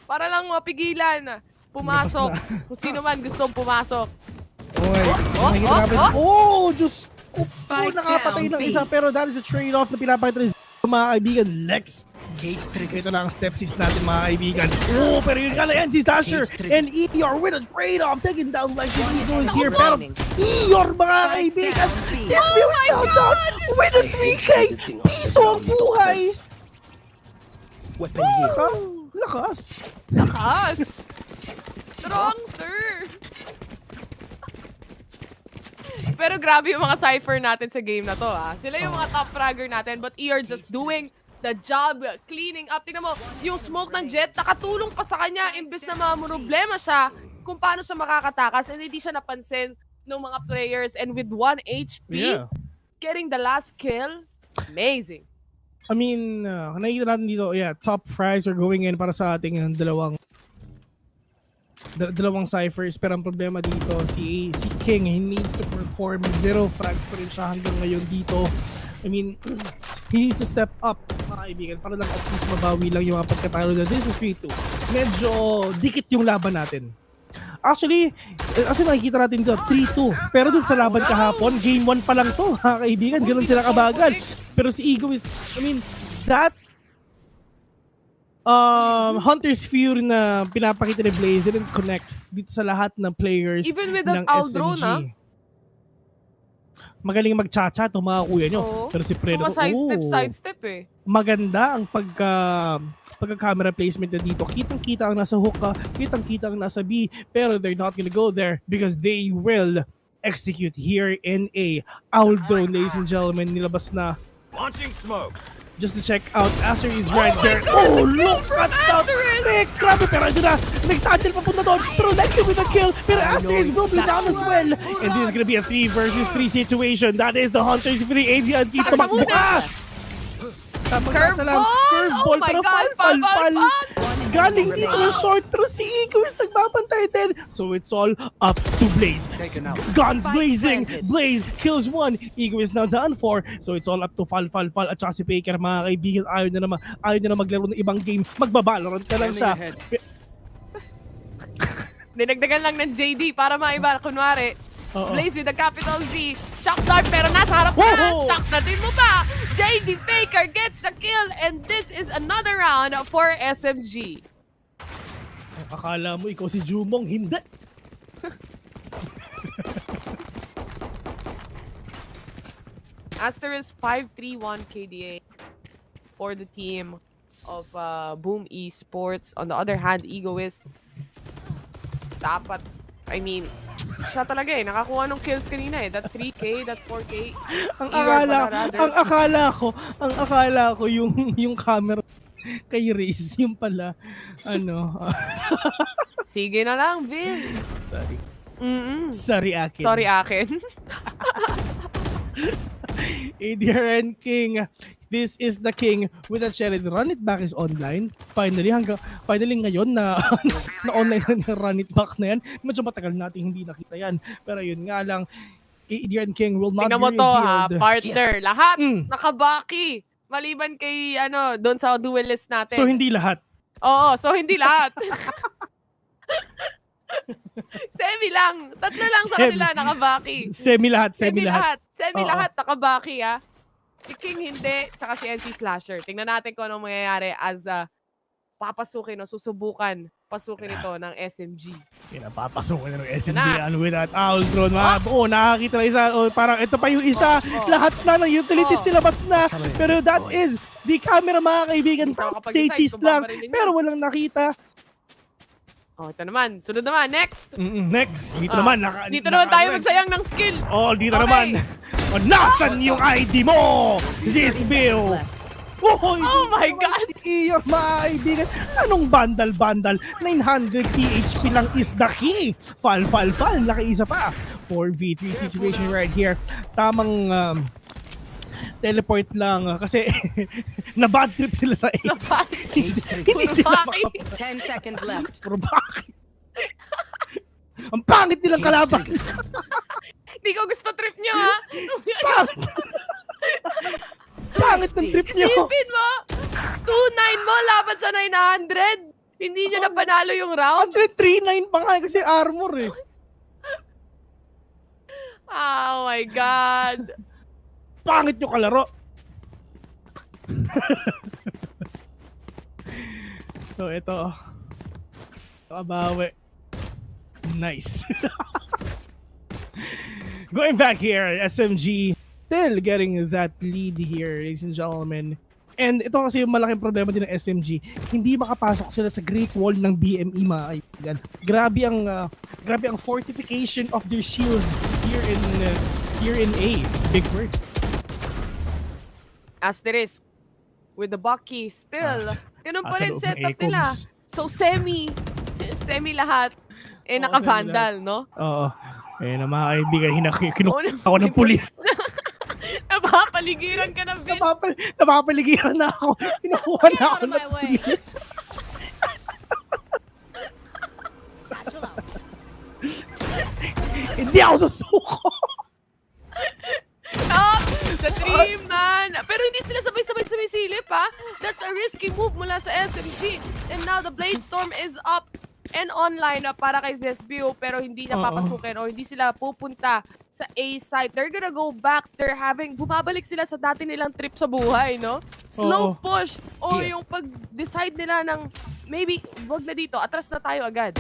Para lang mapigilan. Pumasok. Kung sino man gustong pumasok. Okay. Diyos ko. Nakapatay ng isa, pero that is a trade-off na pinapakita ng mga kaibigan. Lex. Cage trick. Ito na ang stepsis natin mga kaibigan. Pero yun nga na NC Slasher and EOR with a trade-off. Taking down Lex and Ego is here. Pero EOR mga kaibigan. Zizbio is now down with a 3K. Piso ang buhay. Lakas. Strong, sir! Pero grabe yung mga Cypher natin sa game na to, Sila yung mga top fragger natin, but you're just doing the job, cleaning up. Tingnan mo, yung smoke ng Jet, nakatulong pa sa kanya, imbes na problema siya kung paano siya makakatakas, and hindi siya napansin ng mga players, and with 1 HP, getting the last kill, amazing. I mean, nakikita natin dito, top frags are going in para sa ating dalawang ciphers. Pero ang problema dito, si King, he needs to perform. 0 frags pa rin siya hanggang ngayon dito. I mean, he needs to step up, mga kaibigan, para lang at least mabawi lang yung mga pagkatalo na this is 3-2. Medyo dikit yung laban natin. Actually, nakikita natin dito, 3-2. Pero dun sa laban kahapon, game 1 pa lang to, mga kaibigan. Ganun sila kabagal. Pero si Ego is, I mean, that Hunter's Fury na pinapakita ni Blaze didn't connect dito sa lahat ng players even with ng Aldro, SMG. Magaling mag-cha-cha itong mga kuya nyo. Pero si Predator, sidestep eh. Maganda ang pagka-camera placement na dito. Kitang-kita ang nasa hook ka, kitang-kita ang nasa B, pero they're not gonna go there because they will execute here in A. Aldro, ladies and gentlemen, nilabas na. Launching smoke. Just to check out, Aster is right there. Look at that pick! Grabe, pero ito na. Nag-satchel papunta doon. Pero Lexi with a kill. Pero Aster is will be down as well. And this is gonna be a 3 versus 3 situation. That is the Hunters for the AV. At dito magbuka. Curveball! Oh my God! Fall! Galing dito yung short pero si Ego is nagbabantay din. So it's all up to Blaze. Taken out. Guns Spike blazing. planted. Blaze kills one. Ego is now down 4. So it's all up to Fal at saka si Faker, mga kaibigan. Ayaw na maglaro ng ibang game. Magbabalorant na lang siya. Scanning ahead. Dinagdagan lang ng JD para maiba. Kunwari, Oo. Blaze with the capital Z. Shock dart pero nasa harap na. Whoa! Shock natin mo pa. JD Faker gets the kill and this is another round for SMG. Akala mo ikaw si Jumong, hindi. Asterisk 531 KDA for the team of Boom Esports. On the other hand, Egoist dapat, I mean, siya talaga nakakuha ng kills kanina That 3K, that 4K. Ang akala ko yung camera kay Riz, yung pala Sige na lang, Vin. sorry. Mm-mm. Sorry akin. Sorry akin. ADRN King. This is the King with a cherry. Run it back is online. Finally ngayon na na online na yung run it back na yan. Medyo matagal natin hindi nakita yan. Pero yun nga lang, ADRN King will not Tingnan be mo to ha, revealed. partner. Lahat nakabaki. Mm. Maliban kay doon sa duelist natin. So hindi lahat. Oo, so hindi lahat. Semi lang. Tatlo lang sa Semi. kanila nakabaki. Semi lahat. Semi Oo. lahat nakabaki ha. Si King hindi, tsaka si NC Slasher. Tingnan natin kung anong mangyayari as papasukin o susubukan pasukin ito ng SMG. Pinapapasukan na ng SMG Na. with that owl drone. Nakakita na isa. Parang ito pa yung isa. Lahat na ng utilities nilabas na. Pero that is the camera, mga kaibigan. Hindi ako Say kapag-decide cheese kung lang. babarilin Pero yan. walang nakita. Ito naman. Sunod naman. Next. Next. Dito naman. Dito naman tayo magsayang ng skill. Dito Okay. naman. Nasan yung ID mo? This Bill. Oh my God! Iyo, mga kaibigan. Anong bandal-bandal? 900 PHP lang is the key. Fal. Nakaisa pa. 4v3 situation right here. Tamang teleport lang kasi na-bad trip sila sa A. Hindi sila Baki. 10 seconds left. Pero bakit? Ang pangit nilang kalaban. Hindi ko gusto trip nyo ha. Pangit ng trip nyo. Isipin mo, 2-9 mo laban sa 900. Hindi nyo na panalo yung round. Actually, 3-9 pa nga kasi armor eh. Oh my God. Pangit nyo kalaro. So, ito. Kabawi. Nice. Going back here, SMG still getting that lead here, ladies and gentlemen. And ito kasi yung malaking problema din ng SMG. Hindi makapasok sila sa Great Wall ng BME, mga kaibigan. Grabe ang fortification of their shields here in A. Big word. Asterisk. With the Bucky still. Ganun pa rin loob ng setup Acoms. nila. So semi lahat. Naka-vandal, no? Oo. Ayun na, mga kaibigan, kinuha ako ng pulis. Napapaligiran ka ng Vin. Napapaligiran na ako. Kinukuha na ako ng pulis. Hindi ako susuko. The dream, man. Pero hindi sila sabay-sabay sumisilip, ha? That's a risky move mula sa SMG. And now the Blade Storm is up and online na para kay Zesbio, pero hindi niya papasukin o hindi sila pupunta sa A site. They're gonna go back. Bumabalik sila sa dati nilang trip sa buhay, no? Slow push o yung pag-decide nila ng maybe, wag na dito, atras na tayo agad.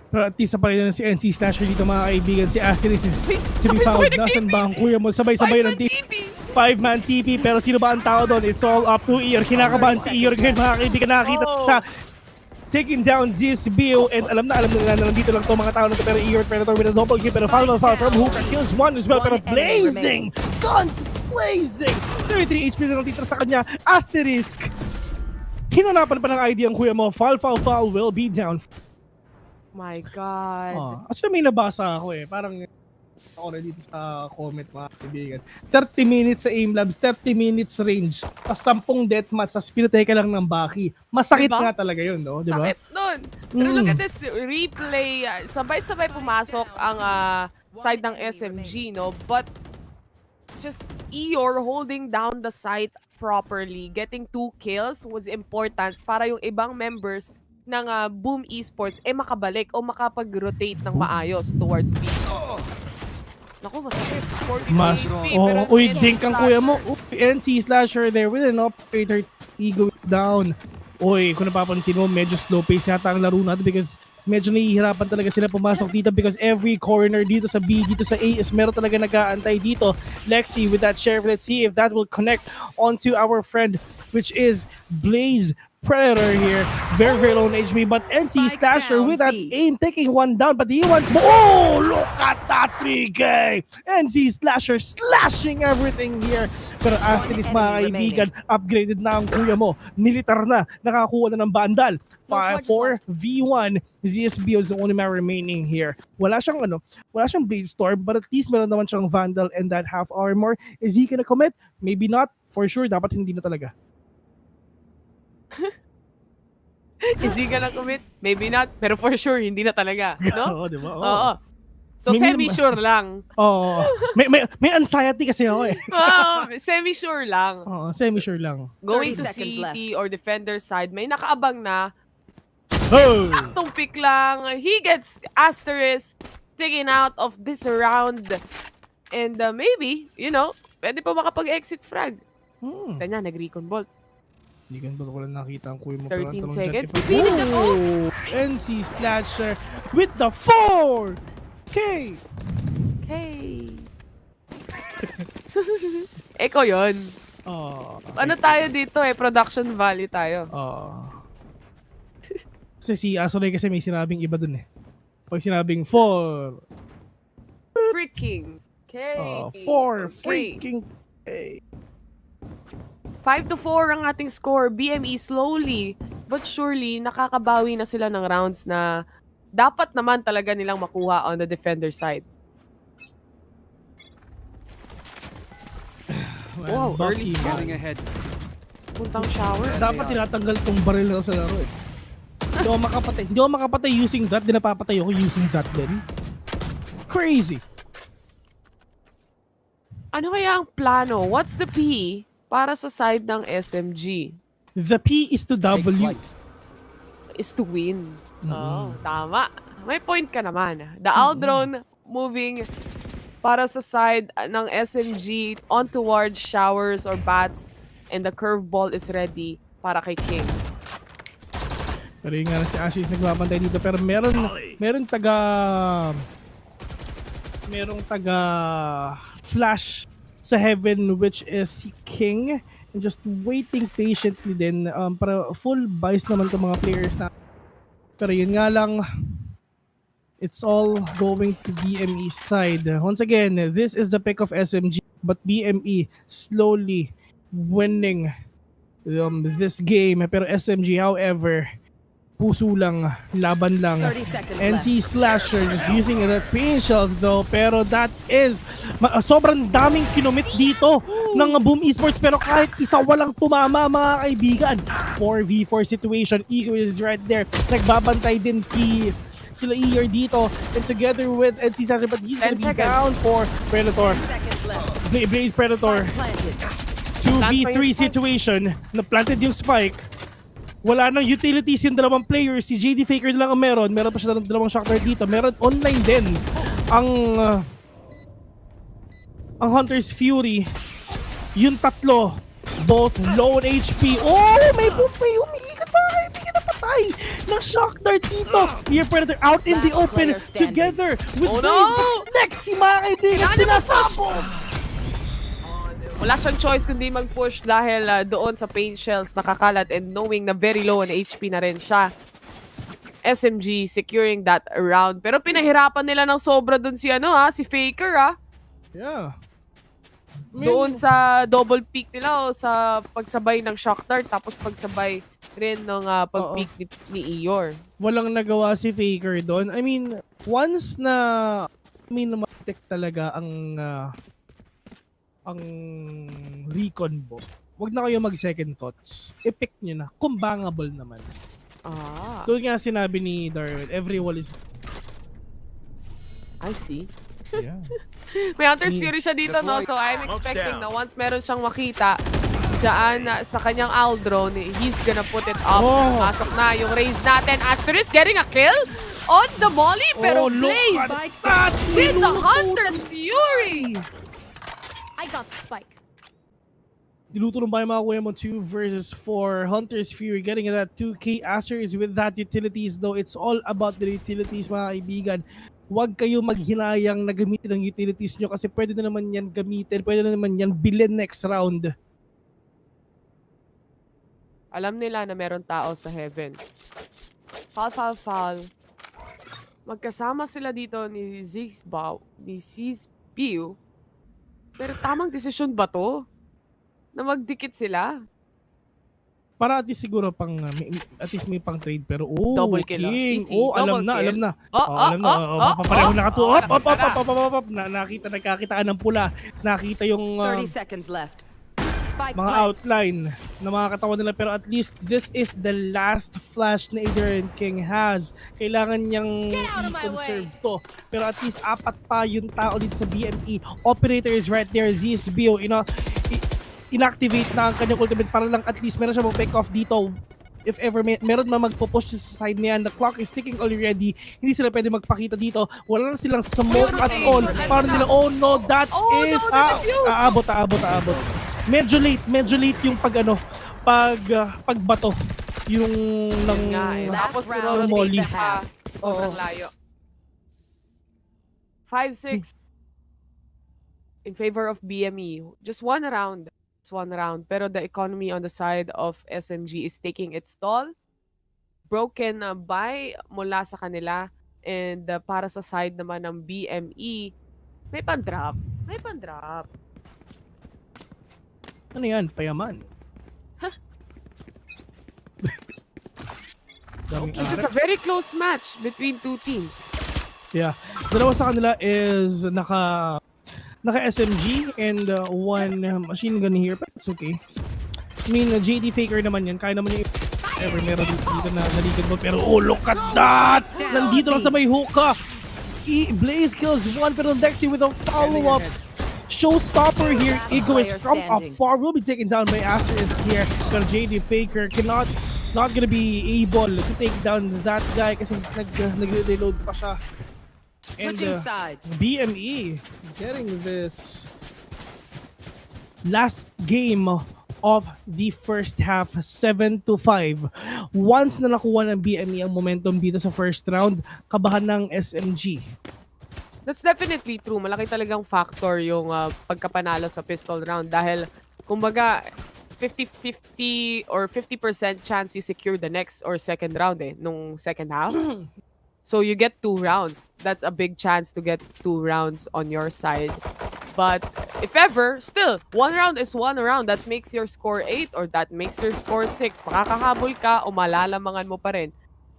Pero at least na pa rin si NC Slasher dito, mga kaibigan. Si Asterisk is to be found. Nasaan ba ang kuya mo? Sabay-sabay ng TP. 5-man TP. Pero sino ba ang tao doon? It's all up to Ear. Kinakabahan si Ear ngayon, mga kaibigan. Nakakita sa taking down Zesbio, and alam na nandito lang to mga tao na to, pero Ear Predator with a double kill, pero foul from Hooker kills one as well, pero blazing! Guns blazing! 33 HP na natitira sa kanya. Asterisk! Hinanapan pa ng ID ang kuya mo. Foul will be down. My God. Actually, may nabasa ako eh. Parang ako na dito sa comment mga kaibigan. 30 minutes sa aim labs, 30 minutes range, pas 10 deathmatch, tas pinatay ka lang ng Baki. Masakit Diba? nga talaga yun, no? Diba? Sakit nun. Pero look at this replay. Sabay-sabay pumasok ang side ng SMG, no? But just Eeyore holding down the site properly, getting 2 kills was important para yung ibang members ng Boom Esports makabalik o makapag-rotate ng maayos towards B. Naku, masakit. 40 HP. Pero Uy, NC dink ang kuya mo. Slasher. Uy, NC Slasher there with an operator. Ego down. Uy, kung napapansin mo, medyo slow pace yata ang laro natin because medyo nahihirapan talaga sila pumasok dito because every corner dito sa B, dito sa A is meron talaga nag-aantay dito. Lexi with that sheriff. Let's see if that will connect onto our friend, which is Blaze Predator here. Very, very low on HP, but NC Spike Slasher down with that B. aim, taking one down, but he wants more. Oh, look at that 3K! NC Slasher slashing everything here. Pero Asteris, mga enemy kaibigan, upgraded na ang kuya mo. Militar na, nakakuha na ng bandal. 4v1, ZSB is the only man remaining here. Wala siyang Blade Storm, but at least meron naman siyang Vandal and that half armor. Is he gonna commit? Maybe not. For sure, dapat hindi na talaga. Is he gonna commit? Maybe not. Pero for sure, hindi na talaga. No? Oo, diba? Oo. Oo. So, May- semi-sure lang. Oo. May anxiety kasi ako eh. Semi-sure lang. Oo, semi-sure lang. Going 30 to seconds CT or defender side, may nakaabang na. Oh! Saktong pick lang. He gets asterisk taken out of this round. And maybe, pwede pa makapag-exit frag. Kanya, nag-recon bolt. Hindi ko wala nakita ang kuya mo. 13 seconds. Oh! Pipilit ako. NC Slasher with the 4K! Okay. Eko yun. Oh, Ano tayo dito production value tayo. Oh. Kasi si Asolay kasi may sinabing iba dun eh. Pag sinabing 4, Freaking. Okay. 4 Okay. freaking K. 5-4 ang ating score. BME slowly but surely nakakabawi na sila ng rounds na dapat naman talaga nilang makuha on the defender side. Wow, early Bucky, smoke. Scanning ahead. Puntang shower. Dapat tinatanggal tong baril na sa laro eh. Hindi ako makapatay using that. Di napapatay ako using that din. Crazy. Ano kaya ang plano? What's the P para sa side ng SMG? The P is to Take W. flight. Is to win. Oh, tama. May point ka naman. The Aldron moving para sa side ng SMG on towards showers or bats and the curveball is ready para kay King. Pero yung nga si Ashes nagbabantay dito. Pero merong taga flash sa heaven, which is si King, and just waiting patiently din para full buys naman itong mga players na. Pero yun nga lang, it's all going to BME side. Once again, this is the pick of SMG, but BME slowly winning this game. Pero SMG, however, puso lang, laban lang. 30 seconds NC Slasher just using the pain shells though, pero that is sobrang daming kinomit dito ng Boom Esports, pero kahit isa walang tumama mga kaibigan. 4v4 situation, Ego is right there, nagbabantay din sila ER dito, and together with NC Slasher, but he's gonna 10 be seconds. down for Predator. Seconds left. Blaze Predator, Planted. 2v3 situation, na-planted yung spike. Wala nang utilities yung dalawang players. Si JD Faker na lang ang meron. Meron pa siya dalawang shocker dito. Meron online din ang Hunter's Fury. Yung tatlo, both low on HP. Oh, may boom pa yung umiikat pa. Hindi ka napatay. Na-shock dart dito. Here Predator out in the Last open player standing. together with Oh, Blaze. no! Next, si mga kaibigan, sinasabog. Wala siyang choice kundi mag-push dahil doon sa paint shells nakakalat and knowing na very low on HP na rin siya. SMG securing that round. Pero pinahirapan nila ng sobra doon si si Faker Yeah. Doon sa double peak nila o sa pagsabay ng shock dart tapos pagsabay rin ng pag-peak ni Eeyore. Walang nagawa si Faker doon. I mean, once na may namatik talaga ang recon mo, wag na kayo mag second thoughts. I-pick nyo na kung bangable naman. Doon nga sinabi ni Darwin, every wall is... I see. Yeah. May Hunter's Fury siya dito, no? So I'm expecting na once meron siyang makita dyan sa kanyang Aldrone, he's gonna put it up. Pasok na yung raise natin. Asterisk getting a kill on the molly, pero Blaze with the Hunter's Fury! I got the spike. Diluto ng bayan mga kuya mo 2 versus 4. Hunter's Fury getting that 2k. Aster is with that utilities though. It's all about the utilities mga kaibigan. Huwag kayo maghinayang na gamitin ang utilities nyo kasi pwede na naman yan gamitin. Pwede na naman yan bilhin next round. Alam nila na meron tao sa heaven. Foul. Magkasama sila dito ni Zizbiu. Pero tamang desisyon ba to? Na magdikit sila? Para at least siguro pang at least may pang trade pero Double kill, king. easy. Alam Double na, kill. alam na. Alam na. Papareho na ka to. Nakita na. Nagkakitaan ng pula. Nakita yung 30 seconds left. Spike mga outline na mga katawan nila pero at least this is the last flash na Adrian King has. Kailangan niyang i-conserve to. Pero at least apat pa yung tao dito sa BME. Operator is right there. Zizbio, inactivate na ang kanyang ultimate para lang at least meron siya mag-pick off dito. If ever meron na magpo-push sa side niya, the clock is ticking already. Hindi sila pwede magpakita dito. Wala na silang smoke at all. Parang nila, oh no, that is... Aabot. Medyo late yung pagbato. Yung ng Tapos round molly. of the half. Sobrang layo. 5-6 in favor of BME. Just one round. Pero the economy on the side of SMG is taking its toll. Broken buy mula sa kanila. And para sa side naman ng BME, may pan-drop. Ano yan? Payaman. This is a very close match between two teams. Yeah. Dalawa sa kanila is naka SMG and one machine gun here, but it's okay. I mean, JD Faker naman yan. Kaya naman yung ever meron dito na naligid mo. Pero look at that! Nandito lang sa may hookah. Blaze kills one, pero Dexy with a follow-up. Showstopper here. Ego is from afar. Will be taken down by Asterisk here. Pero JD Faker not gonna be able to take down that guy kasi nag-reload pa siya. And BME getting this last game of the first half, 7-5. Once na nakuha ng BME ang momentum dito sa first round, kabahan ng SMG. That's definitely true. Malaki talagang factor yung pagkapanalo sa pistol round dahil kumbaga 50-50 or 50% chance you secure the next or second round nung second half. So you get 2 rounds. That's a big chance to get 2 rounds on your side. But if ever, still, 1 round is 1 round. That makes your score 8 or that makes your score 6. Makakahabol ka o malalamangan mo pa rin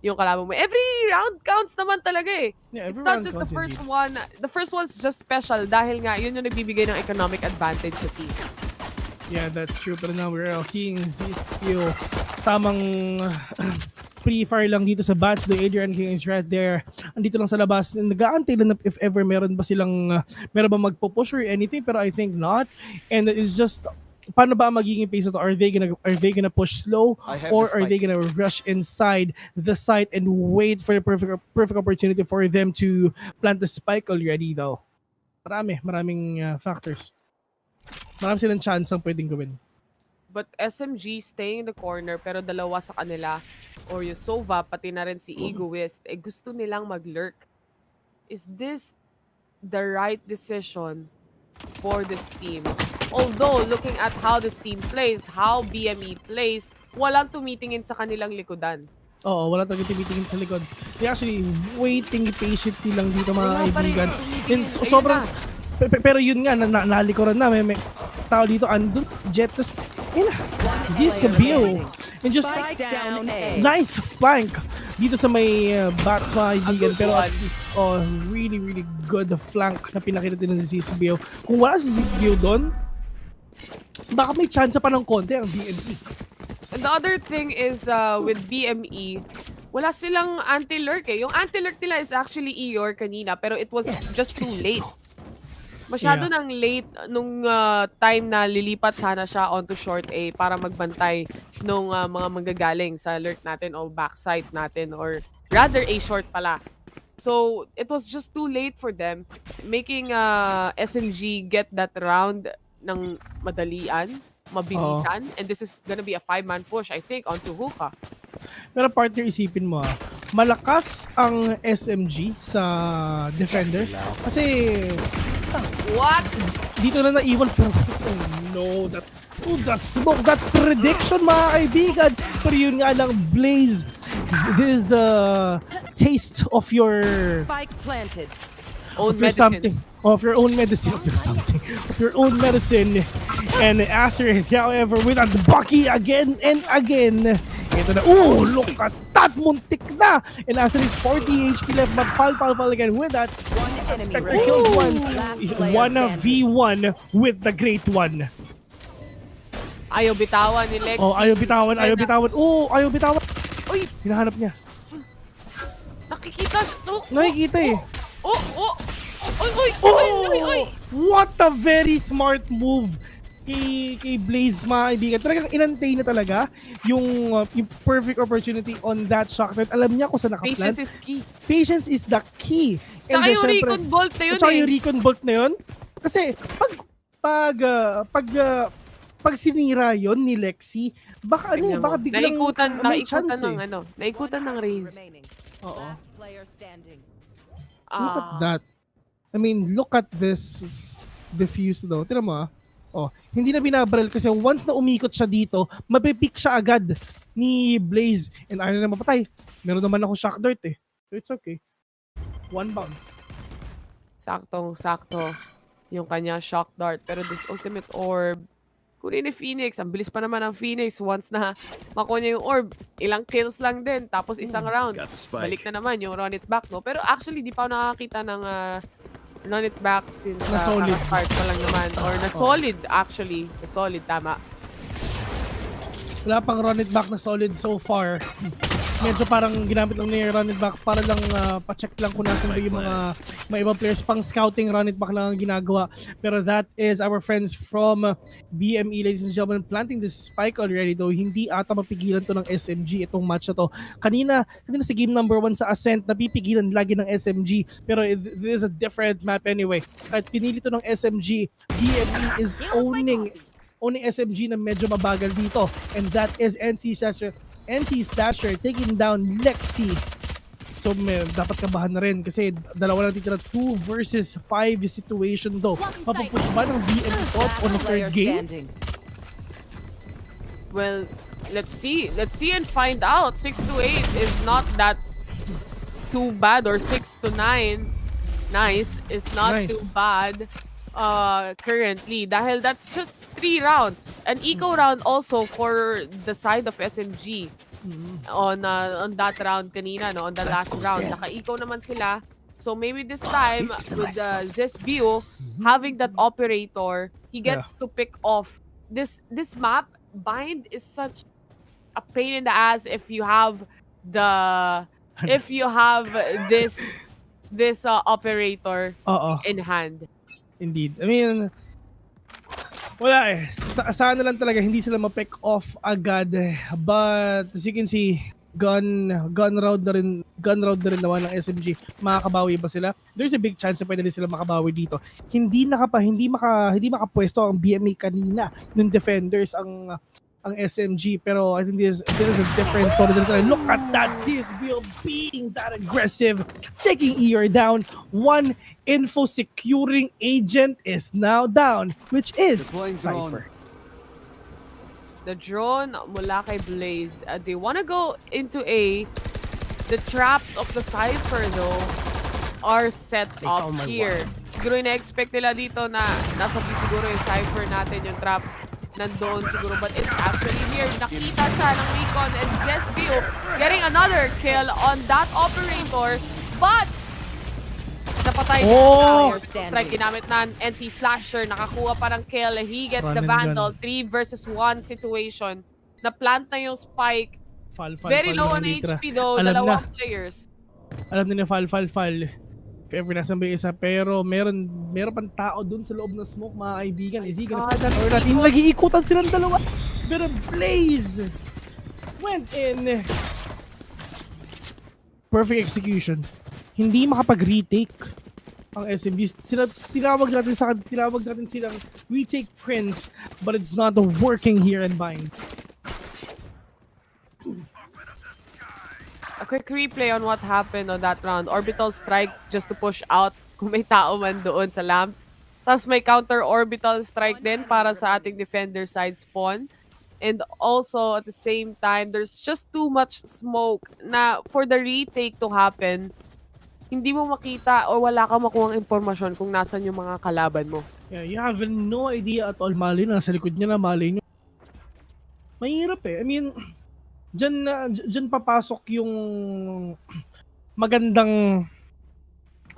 yung kalaban mo. Every round counts naman talaga eh. Yeah, it's not just the first one. The first one's just special dahil nga yun yung nagbibigay ng economic advantage sa team. Yeah, that's true. Pero now we're all seeing Zizbio tamang pre-fire lang dito sa bats. The Adrian King is right there. Andito lang sa labas. Nag-aantay lang if ever meron ba magpo-push or anything, pero I think not. And it's just, paano ba magiging pace ito? Are they gonna push slow or are they gonna rush inside the site and wait for the perfect opportunity for them to plant the spike already though? Maraming factors. Marami silang chance ang pwedeng gawin. But SMG staying in the corner pero dalawa sa kanila or yung Sova pati na rin si Egoist gusto nilang mag-lurk. Is this the right decision for this team? Although looking at how this team plays, how BME plays, walang tumitingin sa kanilang likudan. Oo, wala talagang tumitingin sa likod. They actually waiting patiently lang dito mga kaibigan. And sobrang pero yun nga, nalikuran na. May tao dito, andun, Jetus, Zizbio. And just, nice flank dito sa may bats mga kaibigan. good Pero at one. least, really, really good flank na pinakita din ng Zizbio. Kung wala si Zizbio doon, baka may chance pa ng konti ang BME. And the other thing is with BME, wala silang anti-lurk eh. Yung anti-lurk nila is actually Eeyore kanina, pero it was just too late. Masyado nang late nung time na lilipat sana siya onto short A para magbantay nung mga manggagaling sa lurk natin o backside natin, or rather A short pala. So it was just too late for them, making SMG get that round ng madalian, mabilisan, and this is gonna be a 5-man push I think onto hookah. Pero partner, isipin mo malakas ang SMG sa defender. Kasi What? dito na naiwan pero no, that the smoke, that prediction mga kaibigan. Pero yun nga lang, Blaze, this is the taste of your Spike planted. Own of your medicine. something, of your own medicine, of your something, of your own medicine. And Aster is however with a Bucky again and again. Ito na, look at that, muntik na! And Aster is 40 HP left, but Pal again with that. One enemy Spectre remaining. kills one. Last Is player 1v1 with the great one. Ayaw bitawan ni Lexi. Ayaw bitawan, ayaw bitawan. Ayaw bitawan. Uy, Hinahanap niya. nakikita siya. Nakikita eh. Uy. What a very smart move kay Blaze mga kaibigan. Talagang inantay na talaga yung perfect opportunity on that shot. Alam niya kung saan nakaplant. Patience is key. Patience is the key. Tsaka then, yung syempre, recon bolt na yun tsaka eh. yung recon bolt na yun. Kasi pag sinira yon ni Lexi, baka baka biglang may chance eh. Naikutan ng raise. Remaining. Oo. Last player standing. Look at that. I mean, look at this diffuse though. Tignan mo hindi na binabarrel kasi once na umikot siya dito, mapipick siya agad ni Blaze. And ayaw na mapatay. Meron naman ako shock dart eh. So it's okay. One bounce. Saktong-sakto yung kanya shock dart. Pero this ultimate orb, kunin ni Phoenix. Ang bilis pa naman ng Phoenix. Once na makuha niya yung orb, ilang kills lang din. Tapos isang round. Balik na naman yung run it back, no? Pero actually, di pa ako nakakita ng run it back since Na solid. start pa lang naman. Or na solid, actually. Na solid, tama. Wala pang run it back na solid so far. Medyo parang ginamit lang niya yung run it back para lang pa-check lang kung nasan ba yung mga ibang players. Pang scouting run it back lang ang ginagawa. Pero that is our friends from BME, ladies and gentlemen, planting this spike already though. Hindi ata mapigilan to ng SMG itong match na to. Kanina sa game number 1 sa Ascent, napipigilan lagi ng SMG. Pero this is a different map anyway. Kahit pinili to ng SMG, BME is owning SMG na medyo mabagal dito. And that is NC Stasher taking down Lexi. So dapat kabahan na rin kasi dalawa lang titira, 2 versus 5 situation though. Mapupush ba ng BME top on the third game? Standing. Well, let's see and find out. 6-8 is not that too bad, or 6-9 nice is not Nice. too bad currently, dahil that's just 3 rounds. An eco round also for the side of SMG on that round kanina, no, on the last round. Naka-eco naman sila. So maybe this time with Zesbio having that operator, he gets to pick off this map. Bind is such a pain in the ass if you have this operator in hand. Indeed. I mean, wala eh. Sana lang talaga hindi sila ma-pick off agad. But as you can see, gun round na rin naman ng SMG. Makakabawi ba sila? There's a big chance na pwede din sila makabawi dito. Hindi makapwesto ang BMA kanina ng defenders ang SMG, pero I think this is a different story. Look at that, Zizbio being that aggressive, taking ER down. One info securing agent is now down, which is Deploying drone. Cypher. The drone mula kay Blaze. They wanna go into A. The traps of the Cypher though are set up here. Siguro na-expect nila dito na nasa B siguro yung Cypher natin, yung traps. nandoon siguro, but it's actually here. Nakita siya ng Recon and Zesbio getting another kill on that operator, but napatay Oh! strike ginamit na NC Slasher, nakakuha pa ng kill. He gets Run the and Vandal, gun. 3 versus 1 situation. Na-plant na yung spike. Fall Very low on lang litra. HP though, Alam dalawang players. Alam nila fall. If ever nasa may isa, pero meron pang tao dun sa loob ng smoke, mga kaibigan. Is he gonna put that or not? Nag-iikutan silang dalawa. Pero Blaze went in. Perfect execution. Hindi makapag-retake ang SMG. Tinawag natin silang retake prince, but it's not working here in Bind. A quick replay on what happened on that round. Orbital strike just to push out kung may tao man doon sa lamps. Tapos may counter orbital strike din para sa ating defender side spawn. And also at the same time, there's just too much smoke na for the retake to happen, hindi mo makita o wala kang makuhang impormasyon kung nasan yung mga kalaban mo. Yeah, you have no idea at all. Malay na, nasa likod niya na, malay niyo. Mahirap eh. I mean, dyan papasok yung magandang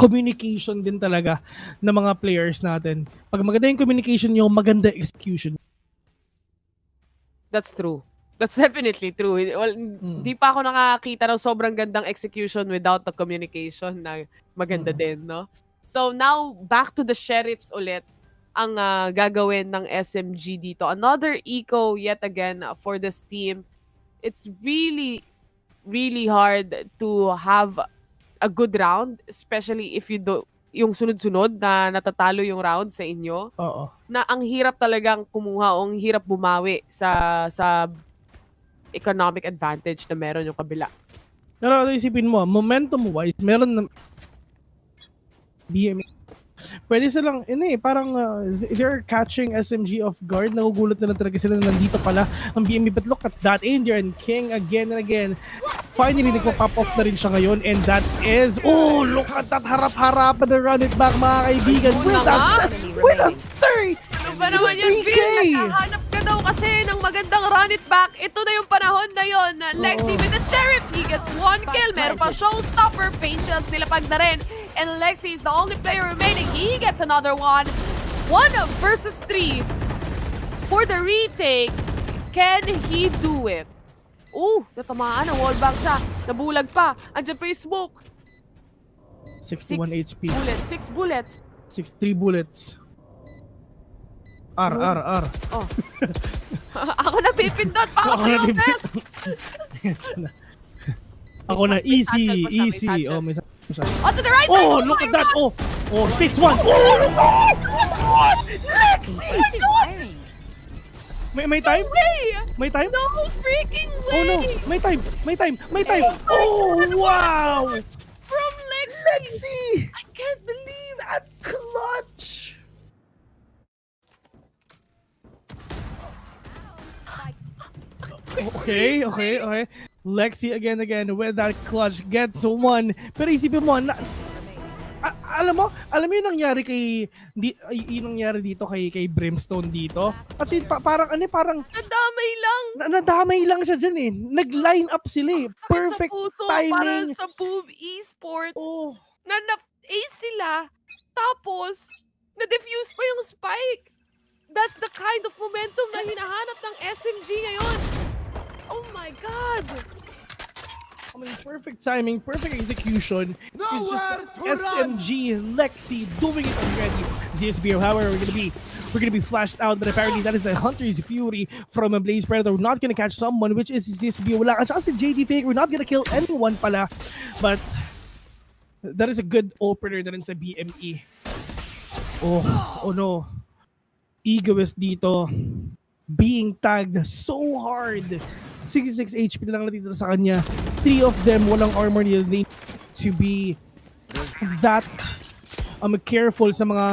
communication din talaga ng mga players natin. Pag maganda yung communication nyo, maganda execution. That's true. That's definitely true. Well, di pa ako nakakita ng sobrang gandang execution without the communication na maganda din, no? So now, back to the Sheriffs ulit ang gagawin ng SMG dito. Another eco yet again for this team. It's really, really hard to have a good round, especially if you do yung sunod-sunod na natatalo yung round sa inyo. Oo. Na ang hirap talagang kumuha o ang hirap bumawi sa economic advantage na meron yung kabila. Pero isipin mo, momentum-wise, meron na BME. Pwede silang, parang they're catching SMG off guard. Nagugulat na lang talaga sila na nandito pala ang BME. But look at that, Indian and King again and again. Finally, nagpo-pop off na rin siya ngayon. And that is, look at that, harap-harap na run it back, mga kaibigan. With a third! Ano ba naman yun, Phil? Nakahanap ka daw kasi ng magandang run it back. Ito na yung panahon na yun. Lexi with the Sheriff. He gets 1 kill. Meron pa showstopper. Patience nilapag na rin. And Lexi is the only player remaining. He gets another one. 1 versus 3. For the retake, can he do it? Natamaan. Wallbang siya. Nabulag pa. Andiyan pa yung smoke. 61 HP. 6 bullets. 3 bullets. R. Oh. Ako na pipindot. Para sa'yo, Bes. Ako na, easy. May May siya. to the right side. Look at that. Fixed one. Lexi! May time? May time? No freaking way! Oh no, may time. Oh, wow! From Lexi! I can't believe that clutch! Okay. Lexi again with that clutch gets 1. Pero isipin mo, alam mo yung nangyari yung nangyari dito kay Brimstone dito. At parang nadamay lang siya dyan eh. Nag-line up sila eh. Perfect timing. Para sa Boom Esports. Oh. Na-ace sila. Tapos, na-defuse pa yung spike. That's the kind of momentum na hinahanap ng SMG ngayon. Oh my God! I mean, perfect timing, perfect execution. It's just SMG, Lexi doing it already. ZSB, however, we're gonna be flashed out, but apparently that is the Hunter's Fury from a Blaze Predator. We're not gonna catch someone, which is ZSB. Wala ka si JD Fake. We're not gonna kill anyone pala, but that is a good opener na rin sa BME. Oh no. Egoist dito. Being tagged so hard. 66 HP na lang natitira sa kanya. 3 of them walang armor nila. They need to be that careful sa mga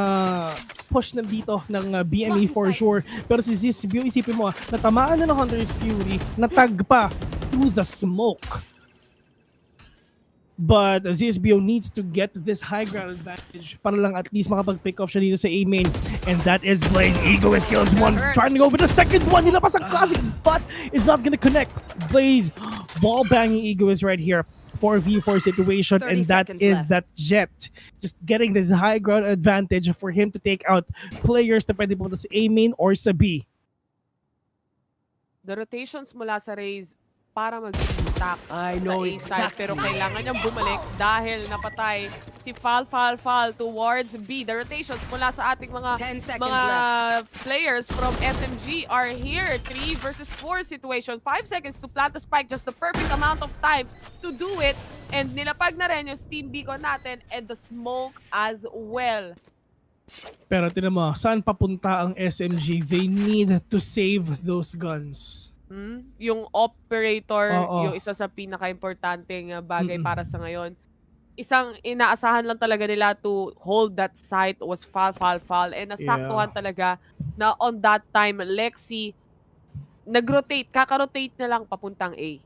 push na dito ng BME for sure. Pero si Zizbio, isipin mo, natamaan na ng Hunter's Fury, natag pa through the smoke. But ZSBO needs to get this high ground advantage para lang at least makapag-pick off siya dito sa A main. And that is Blaze. Egoist kills one. Trying to go with the second one. Nilapas ang classic, but it's not gonna connect. Blaze ball banging Egoist right here. 4v4 situation, 30 and that seconds is left. that Jet. Just getting this high ground advantage for him to take out players na pwede pumunta sa A main or sa B. The rotations mula sa Raze para mag-stack I sa know A side, pero kailangan niyang bumalik dahil napatay si Fal towards B. The rotations mula sa ating 10 seconds mga left. players from SMG are here. 3 versus 4 situation. 5 seconds to plant the spike. Just the perfect amount of time to do it. And nilapag na rin yung steam beacon natin and the smoke as well. Pero tinan mo, saan papunta ang SMG? They need to save those guns. Yung operator, Oo. yung isa sa pinaka-importanteng bagay para sa ngayon. Isang inaasahan lang talaga nila to hold that site was Fal. And nasaktuhan talaga na on that time, Lexi nag-rotate, kaka-rotate na lang papuntang A.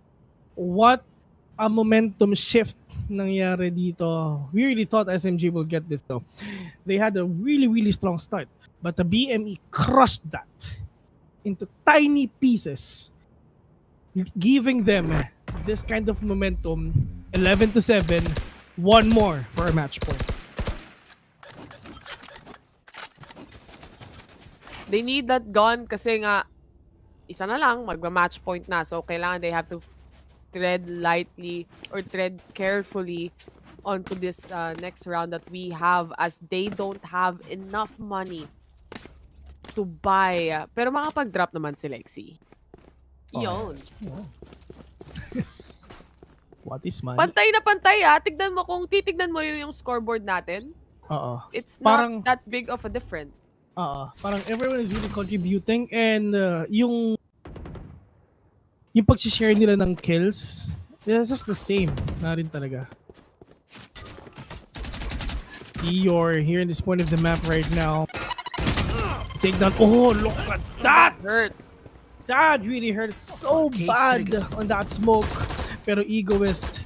What a momentum shift nangyari dito. We really thought SMG will get this though. They had a really, really strong start. But the BME crushed that into tiny pieces, giving them this kind of momentum. 11-7, one more for a match point. They need that gun kasi nga isa na lang, magma-match point na. So, kailangan they have to tread lightly or tread carefully onto this next round that we have as they don't have enough money to buy. Pero makapag-drop naman si Lexi. Yun. What is man? Pantay na pantay Tignan mo kung titignan mo rin yung scoreboard natin. Oo. It's Parang- not that big of a difference. Parang everyone is really contributing and yung pag-share nila ng kills, it's just the same na rin talaga. Eeyore here in this point of the map right now. Take down. Oh, look at that! Hurt. That really hurt so bad on that smoke. Pero Egoist,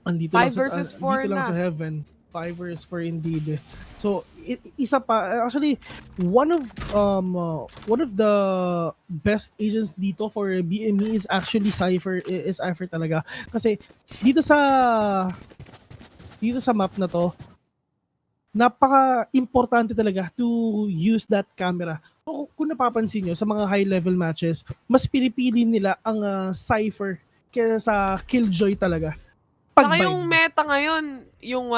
andito 5 versus 4 lang na. sa heaven. 5 versus 4 indeed. So isa pa actually one of the best agents dito for BME is actually Cypher talaga kasi dito sa map na to napaka-importante talaga to use that camera. So, kung napapansin nyo, sa mga high-level matches, mas pinipili nila ang Cypher kaysa sa Killjoy talaga. Saka yung meta ngayon, yung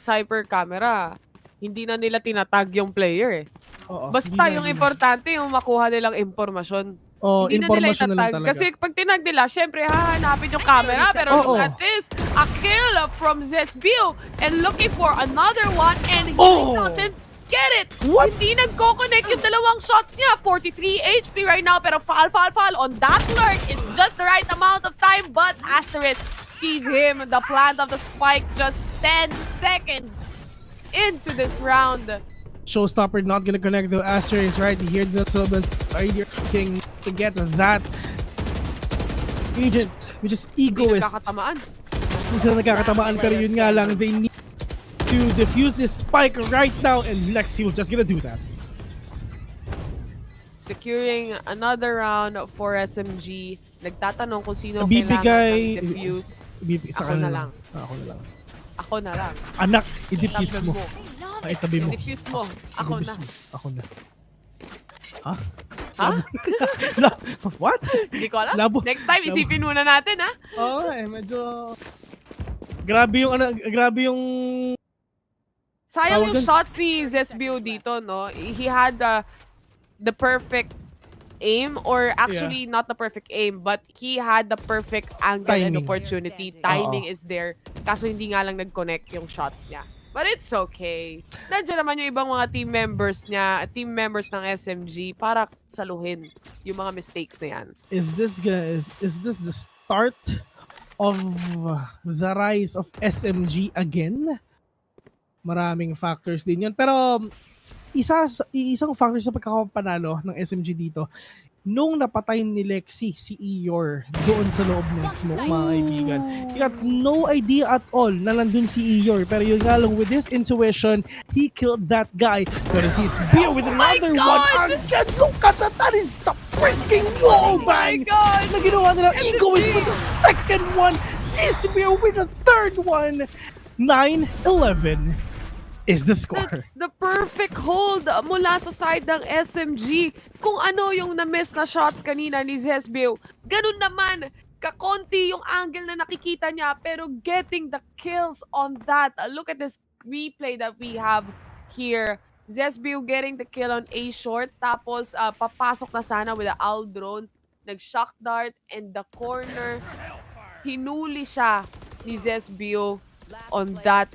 cyber camera, hindi na nila tinatag yung player eh. Oo, Basta hindi yung na- importante, yung makuha nilang impormasyon. Oo, Hindi na nila information na lang itatag. talaga. Kasi pag tinag nila, syempre hahanapin yung camera. Pero Oo. look at this. A kill from Zesbio. And looking for another one. And he doesn't get it. What? Hindi nagko-connect yung dalawang shots niya. 43 HP right now. Pero Fal on that lurk. It's just the right amount of time. But Asterisk sees him. The plant of the spike just 10 seconds into this round. Showstopper not gonna connect though. Aster is right here. That's a little bit king to get that agent, which is Hindi Egoist. nagkakatamaan. Hindi sila nagkakatamaan pero yun nga lang, they need to defuse this spike right now and Lexi was just gonna do that. Securing another round for SMG. Nagtatanong kung sino Bibigay- kailangan ng defuse. Sa Ako kanila na lang. Ako na lang. Ako na lang. Anak, i-defuse Tabi mo. Itabi mo. Defuse mo. Ako na. I-defuse mo. Ako na. Ha? Ha? What? Hindi ko alam. Labo. Next time, isipin muna natin, ha? Oo medyo grabe yung Sayang Tawag yung dun? shots ni Zesbio dito, no? He had the perfect aim, or actually not the perfect aim, but he had the perfect angle and Timing. opportunity. Timing is there. Kaso hindi nga lang nag-connect yung shots niya. But it's okay. Nandiyan naman yung ibang mga team members niya, team members ng SMG para saluhin yung mga mistakes na yan. is this the start of the rise of SMG again? Maraming factors din 'yan. Pero isang factor sa pagkakapanalo ng SMG dito nung napatay ni Lexi si Eeyore doon sa loob ng smoke, mga kaibigan. He got no idea at all na nandun si Eeyore. Pero yun nga lang, with his intuition, he killed that guy. Pero si Spear with another one. Again, look at that! That is a freaking wallbang! Na ginawa nila. Ego is with the second one. Si Spear with the third one. 9-11 is the score. That's the perfect hold mula sa side ng SMG. Kung ano yung na-miss na shots kanina ni Zesbio, ganun naman, kakonti yung angle na nakikita niya, pero getting the kills on that. Look at this replay that we have here. Zesbio getting the kill on A short, tapos papasok na sana with the owl drone, nag-shock dart, and the corner, hinuli siya ni Zesbio on that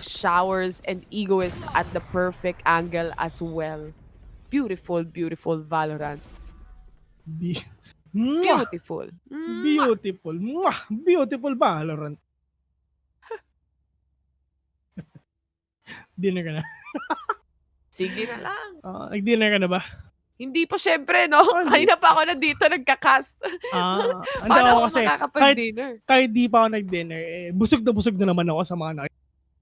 showers, and Ego is at the perfect angle as well. Beautiful, beautiful Valorant. Beautiful. Beautiful. Beautiful Valorant. Dinner ka na? Sige na lang. Nag-dinner ka na ba? Hindi pa syempre, no? Kanina pa ako na dito nagka-cast. Hindi Paano ako ako kasi, makakapag-dinner? kahit di pa ako nag-dinner, busog na naman ako sa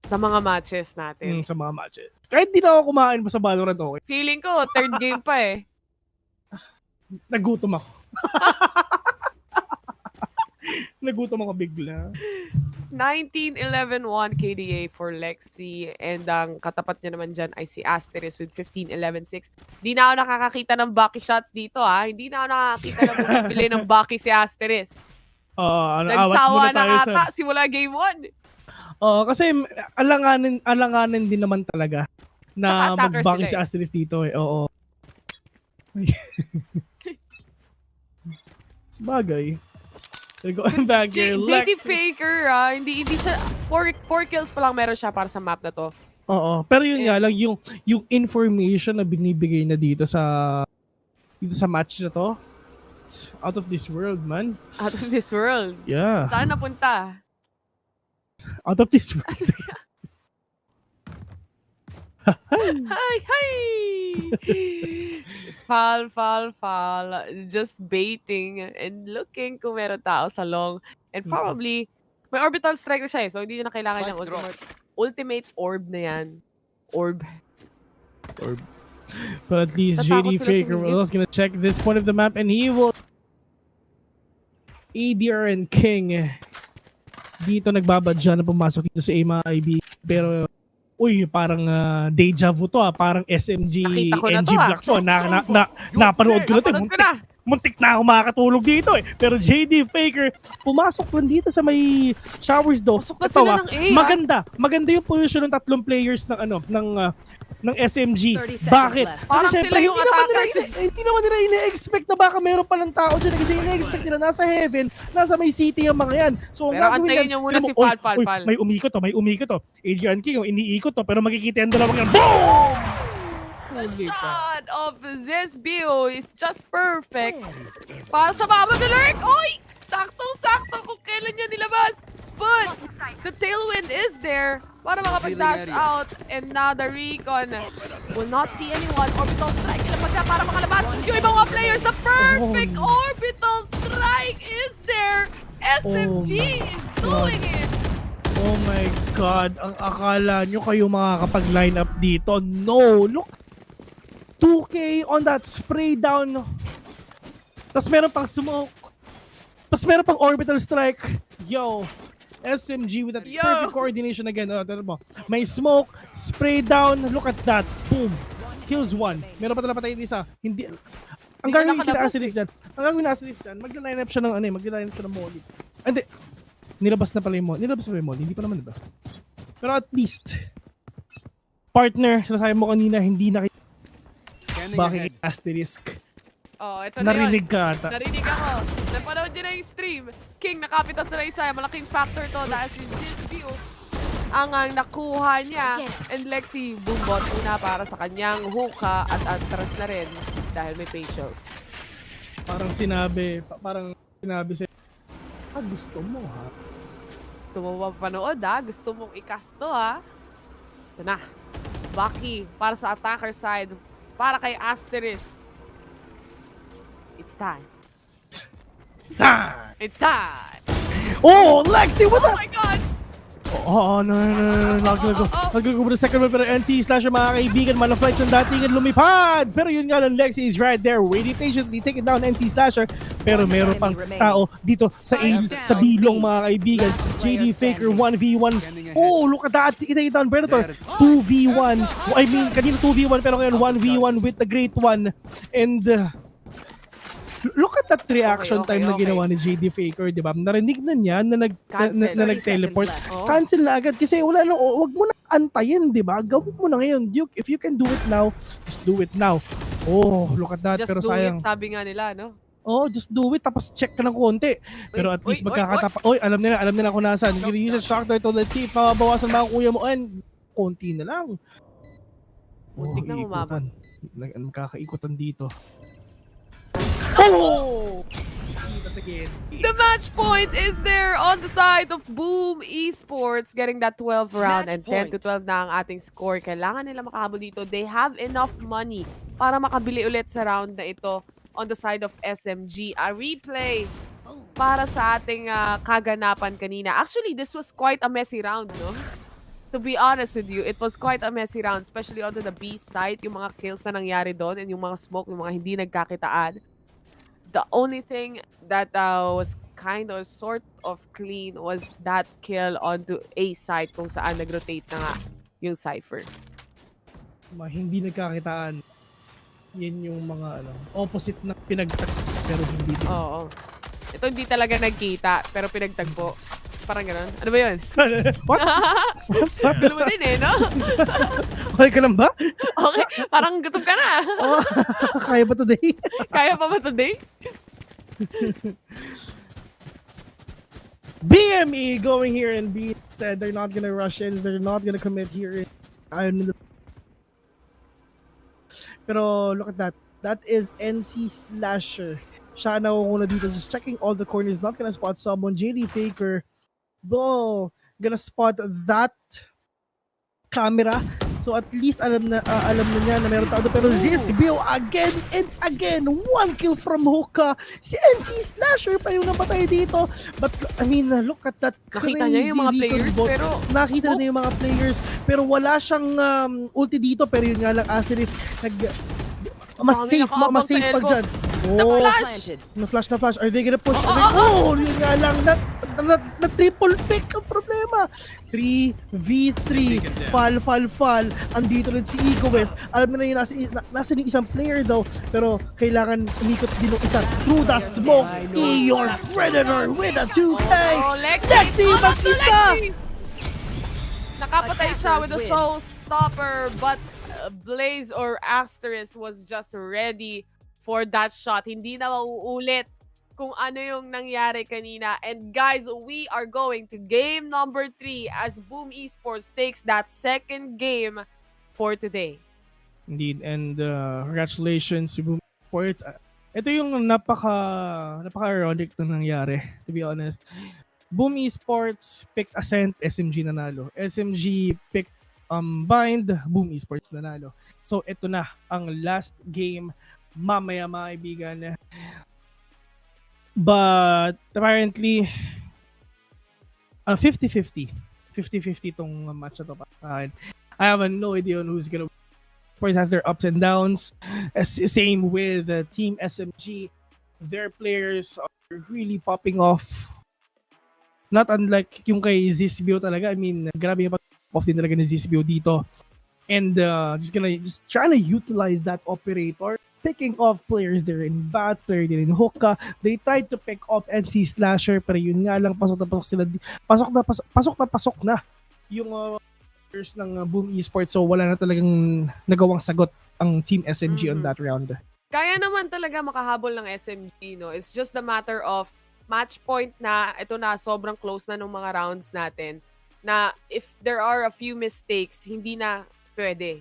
Sa mga matches natin. sa mga matches. Kahit di na ako kumain pa sa Valorant, okay. Feeling ko, third game pa eh. Nagutom ako. Nagutom ako bigla. 19-11-1 KDA for Lexi, and ang katapat niya naman dyan ay si Asterisk with 15-11-6. Hindi na ako nakakakita ng Bucky shots dito Hindi na ako nakakakita na bumibili ng Bucky si Asterisk. Nagsawa na ata simula game 1. Kasi alanganin din naman talaga na mag-Bucky si Asterisk dito Oo. Sabagay. Going back here, JD Faker, hindi siya, 4 kills pa lang meron siya para sa map na to. Oo, pero yun nga lang, yung information na binibigay na dito sa match na to, it's out of this world, man. Out of this world? Yeah. Saan napunta? Out of this world. Hi! Fall. Just baiting and looking kung meron tao sa long. And probably, may orbital strike na siya so hindi na kailangan ng ultimate orb na yan. Orb. But at least JD Faker was gonna check this point of the map and he will... ADR and King dito nagbabadya na pumasok dito sa AMA-IB. Pero parang deja vu to parang SMG NG Black to. Napanood ko na to. Muntik na ako makakatulog dito Pero JD Faker pumasok lang dito sa may showers do. Maganda yung position ng tatlong players ng SMG. Bakit? Parang sila yung attackers. Hindi naman nila ina-expect na baka meron palang tao dyan kasi ina-expect nila nasa heaven, nasa may city yung mga yan. So ang pero gagawin antayin nyo muna si Fall. May umikot to. Adrian King yung iniikot to pero makikita yung dalawang yan. Boom! The shot of Zesbio is just perfect. Para sa Mama Lurk. Oy! Saktong-sakto kung kailan niya nilabas. But the tailwind is there para makapag-dash out. And now the Recon will not see anyone. Orbital strike ilapag siya para makalabas. Yung ibang mga players, the perfect orbital strike is there. SMG is doing it. Oh my God. Ang akala nyo kayo makakapag-line up dito. No! Look! 2K on that spray down. Tapos meron pang smoke. Tapos meron pang orbital strike. Yo! SMG with that perfect coordination again. May smoke, spray down. Look at that. Boom. Kills one. Meron pa talaga patay isa. Hindi. Ang gagawin sila Asterisk dyan. Magla-line up siya ng molly. Hindi. Nilabas na pala yung molly. Hindi pa naman, diba? Pero at least, partner, sinasabi mo kanina, hindi na bakit Asterisk. Ito Narinig ka ata. Narinig ako. Napanood din na yung stream. King, nakapitas na isa. Malaking factor to dahil si Zesbio ang nakuha niya. And Lexi, boombot muna para sa kanyang hookah at atras na rin dahil may patience. Parang sinabi sa'yo, gusto mo Gusto mo ba panood Gusto mong i-cast to Ito na. Bucky para sa attacker side. Para kay Asterisk. It's time. Ah! It's time. Oh, Lexi, what Oh the? my God! Oh, no. Naglago mo na second one, pero NC Slasher, mga kaibigan, malaflights ng datingan lumipad. Pero yun nga lang, Lexi is right there, waiting patiently, taking down NC Slasher. Pero meron pang tao dito sa bilong, mga kaibigan. JD Faker 1v1. Oh, look at that, taking down Predator. 2v1. I mean, kanina 2v1, pero ngayon 1v1 with the Great One. And look at that reaction Okay, time na ginawa ni JD Faker, di ba? Narinig na niya na Cancel. nag-teleport. 30 seconds left. Oh. Cancel na agad kasi wala na, wag mo na antayin, di ba? Gawin mo na ngayon. If you can do it now, just do it now. Oh, look at that. Just Pero do sayang. it, sabi nga nila, no? Oh, just do it tapos check ka ng konti. Pero at least magkakatapa. Oy, alam nila kung nasaan. Use a shock dart to let's see if mababawasan ba ang kuya mo. And konti na lang. Muntik na umabot. Magkakaikutan dito. Oh! Again. The match point is there on the side of Boom Esports, getting that 12 round and 10 to 12 na ang ating score. Kailangan nila makahabol dito. They have enough money para makabili ulit sa round na ito on the side of SMG. A replay para sa ating kaganapan kanina. Actually, this was quite a messy round, no? To be honest with you, it was quite a messy round, especially onto the B side, yung mga kills na nangyari doon and yung mga smoke, yung mga hindi nagkakitaan. The only thing that was kind of sort of clean was that kill onto A side kung saan nag-rotate na nga yung Cypher. Hindi nagkakitaan. Yan yung mga opposite na pinagtagpo pero hindi din. Oo. Ito hindi talaga nagkita pero pinagtagpo. Parang gano'n. Ano ba yun? What? Gulo mo din eh, no? Okay ka lang ba? Okay, parang gutom ka na. Oh, kaya ba today? Kaya pa ba today? BME going here and B said they're not gonna rush in, they're not gonna commit here. Pero look at that. That is NC Slasher. Siya nauuna dito, just checking all the corners, not gonna spot someone. JD Faker, gonna spot that camera. So at least alam na niya na meron tao doon. Pero Zizbio again and again, one kill from hookah. Si NC Slasher pa yung napatay dito. But I mean, look at that Nakita niya yung mga players, pero nakita na yung mga players, pero wala siyang ulti dito. Pero yun nga lang, Asterisk, mas safe pa dyan. Oh, na-flash. Are they gonna push? Yun nga lang, na triple pick ang problema. 3v3. Fall. Andito rin si Ego West. Alam na yun, nasa yung isang player daw. Pero kailangan umikot din ng isa. Through the smoke, your Predator with a 2K. Lexi, mag-isa! Nakapatay siya with a showstopper, but Blaze or Asterisk was just ready for that shot. Hindi na mauulit kung ano yung nangyari kanina. And guys, we are going to game number 3 as Boom Esports takes that second game for today. Indeed, and congratulations to Boom Esports. Ito yung napaka-ironic na nangyari, to be honest. Boom Esports picked Ascent, SMG nanalo. SMG picked Bind, Boom Esports nanalo. So ito na ang last game mamaya, mga kaibigan. But apparently 50-50. 50-50 tong match na to. I have no idea on who's gonna win. Of course, has their ups and downs. Same with Team SMG. Their players are really popping off. Not unlike yung kay Zizbio talaga. I mean, grabe yung pop-off din talaga ni Zizbio dito. And just trying to utilize that operator. Picking off players there in Bats, player din in Hookah. They tried to pick off NC Slasher, pero yun nga lang, pasok na yung players ng Boom Esports. So wala na talagang nagawang sagot ang Team SMG on that round. Kaya naman talaga makahabol ng SMG, no? It's just a matter of match point na ito na sobrang close na nung mga rounds natin na if there are a few mistakes, hindi na pwede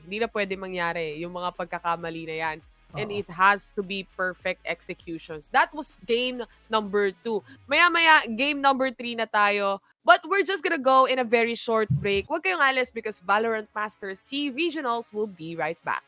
mangyari yung mga pagkakamali na yan. And it has to be perfect executions. That was game number 2. Maya-maya, game number 3 na tayo. But we're just gonna go in a very short break. Huwag kayong alis because Valorant Masters SEA Regionals will be right back.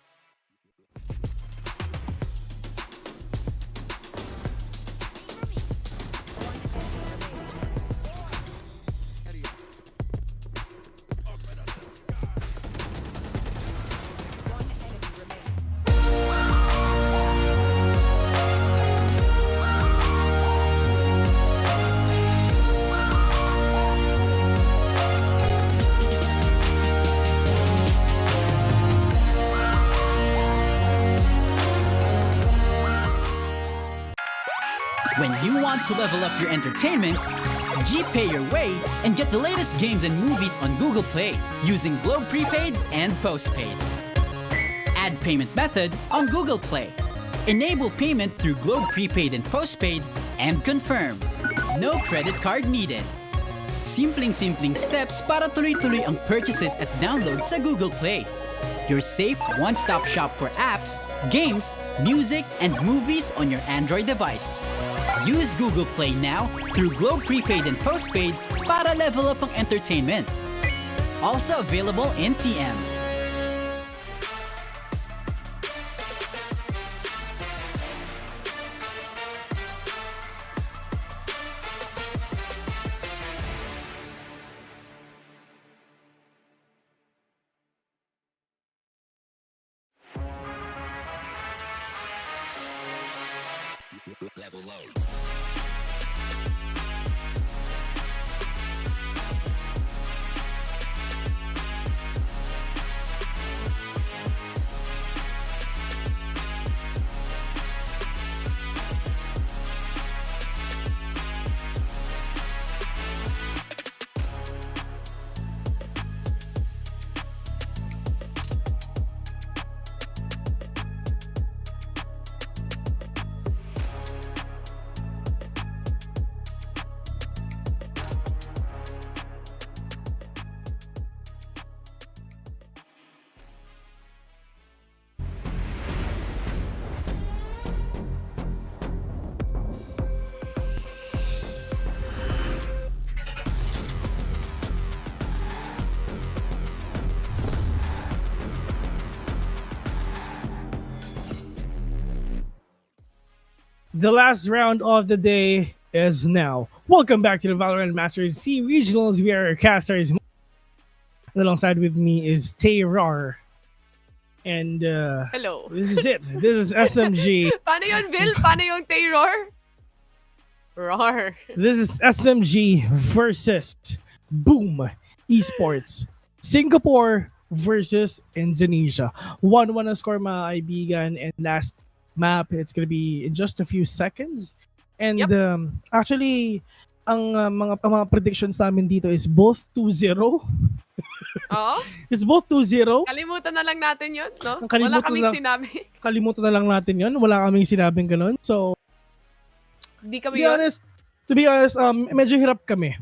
When you want to level up your entertainment, G-Pay your way and get the latest games and movies on Google Play using Globe Prepaid and Postpaid. Add payment method on Google Play. Enable payment through Globe Prepaid and Postpaid and confirm. No credit card needed. Simpleng-simpleng steps para tuloy-tuloy ang purchases at downloads sa Google Play. Your safe one-stop shop for apps, games, music, and movies on your Android device. Use Google Play now through Globe Prepaid and Postpaid para level up ang entertainment. Also available in TM. The last round of the day is now. Welcome back to the Valorant Masters SEA Regionals. We are casters. Alongside with me is Tayrar. And Hello. this is it. This is SMG. Paano yun, Bill? Paano yung Taylor? Roar. This is SMG versus Boom Esports. Singapore versus Indonesia. 1-1 ang score, mga kaibigan. And last map, it's gonna be in just a few seconds. And actually, ang mga predictions namin dito is both 2-0. Oo. It's both 2-0. Kalimutan na lang natin yun, no? Kalimutan Wala kaming na- sinabi. Kalimutan na lang natin yun. Wala kaming sinabing ganun. So, Di kami yun. to be honest, medyo hirap kami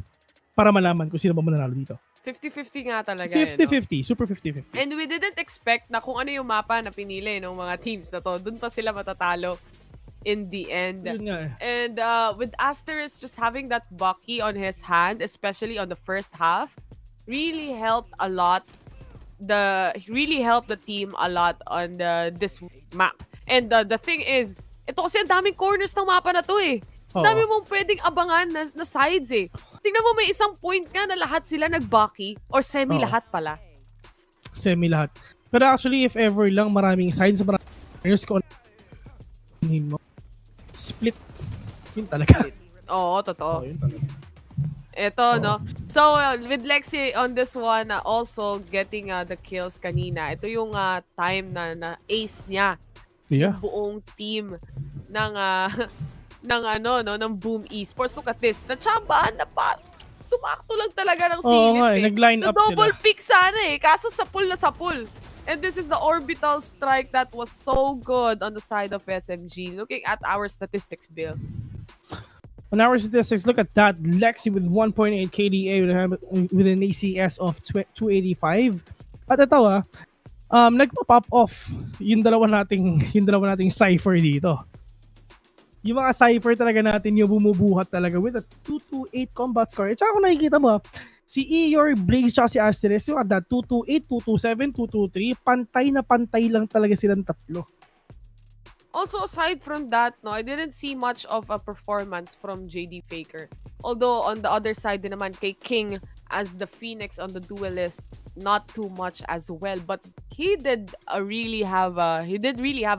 para malaman kung sino ba mananalo dito. 50-50 nga talaga. 50-50. Super 50-50. And we didn't expect na kung ano yung mapa na pinili ng mga teams na to. Doon pa sila matatalo in the end. Yun nga eh. And with Asterisk just having that Bucky on his hand, especially on the first half, really helped a lot. Really helped the team a lot on this map. And the thing is, ito kasi ang daming corners ng mapa na to eh. Oo. Dami mong pwedeng abangan na sides eh. Tingnan mo, may isang point nga na lahat sila nag-Bucky or semi Oo. lahat pala. Semi lahat. Pero actually, if ever lang, maraming signs, maraming corners ko mo. Split. Yun talaga. Oo, totoo. Yun talaga. Ito, no? So, with Lexi on this one, also getting the kills kanina. Ito yung time na ace niya. Yeah. Buong team ng ng Boom Esports. Look at this. Natsambahan na pa. Sumakto lang talaga ng Oo silip nga, eh. nag-line up double sila. pick sana eh. Kaso sa pool na sa pool. And this is the orbital strike that was so good on the side of SMG. Looking at our statistics, Bill. On our statistics, look at that. Lexi with 1.8 KDA with an ACS of 285. At ito nagpa-pop off yung dalawa nating Cypher dito. Yung mga Cypher talaga natin yung bumubuhat talaga with a 228 combat score. At saka kung nakikita mo, si Eeyore, Blaze, tsaka si Asterisk, yung at that 228, 227, 223, pantay na pantay lang talaga silang tatlo. Also, aside from that, no, I didn't see much of a performance from JD Faker. Although, on the other side din naman, kay King as the Phoenix on the Duelist, not too much as well. But he did really have a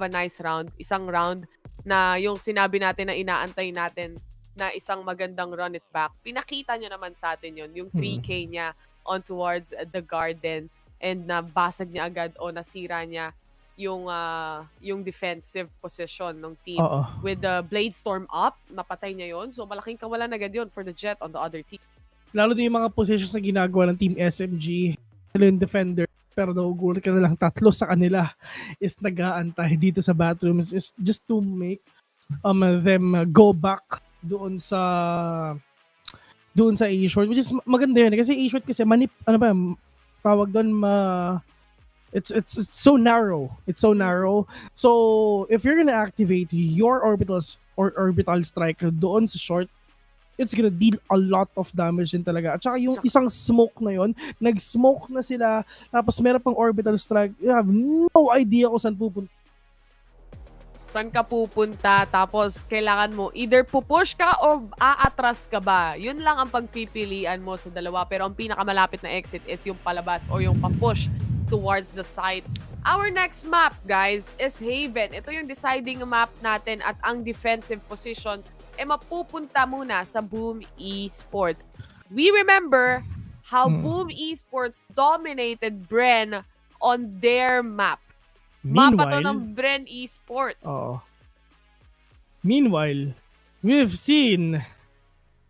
nice round. Isang round na yung sinabi natin na inaantay natin na isang magandang run it back. Pinakita niya naman sa atin yun. Yung 3K niya on towards the garden and nabasag niya agad o nasira niya yung defensive position ng team. Oo. With the Blade Storm up, napatay niya yon. So malaking kawalan agad yun for the Jet on the other team. Lalo din yung mga positions na ginagawa ng Team SMG. Sila yung defender. Pero nagugulat ka na lang, 3 sa kanila is nag-aantay dito sa bathrooms is just to make them go back doon sa A-short, which is maganda yun kasi A-short kasi tawag doon it's so narrow. It's so narrow. So if you're gonna activate your orbitals or orbital strike doon sa short, it's gonna deal a lot of damage din talaga. At saka yung isang smoke na yon, nag-smoke na sila, tapos meron pang orbital strike, you have no idea kung saan pupunta. Saan ka pupunta, tapos kailangan mo either pupush ka o aatras ka ba. Yun lang ang pagpipilian mo sa dalawa. Pero ang pinakamalapit na exit is yung palabas o yung papush towards the side. Our next map, guys, is Haven. Ito yung deciding map natin at ang defensive position mapupunta muna sa Boom Esports. We remember how Boom Esports dominated Bren on their map. Mapa to ng Bren Esports. Meanwhile, we've seen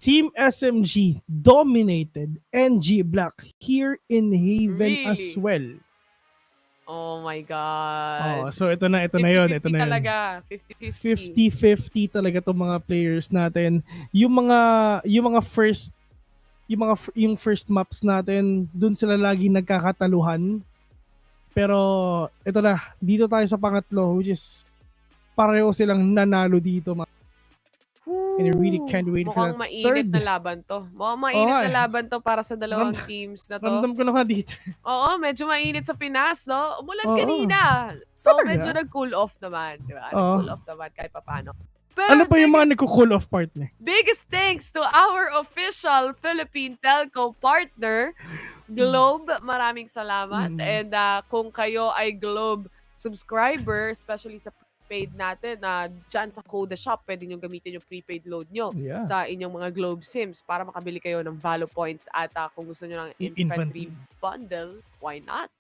Team SMG dominated NG Black here in Haven as well. Oh my God. So ito na yun. 50-50 talaga. 50-50. 50-50 talaga tong mga players natin. Yung first maps natin, dun sila lagi nagkakataluhan. Pero ito na, dito tayo sa pangatlo, which is pareho silang nanalo dito. And I really can't wait for that mainit third. na laban to. Mukhang mainit na laban to para sa dalawang teams na to. Ramdam ko na nga dito. Oo, medyo mainit sa Pinas, no? Umulan kanina. So, medyo nag-cool off naman. Diba? Nag-cool off naman kahit papano. Pero Ano pa yung mga nagko-cool off part na? biggest thanks to our official Philippine Telco partner, Globe. Maraming salamat. And kung kayo ay Globe subscriber, especially sa prepaid natin, dyan sa Code Shop, pwede nyo gamitin yung prepaid load nyo sa inyong mga Globe SIMs para makabili kayo ng Valo Points at kung gusto nyo ng infantry bundle, why not?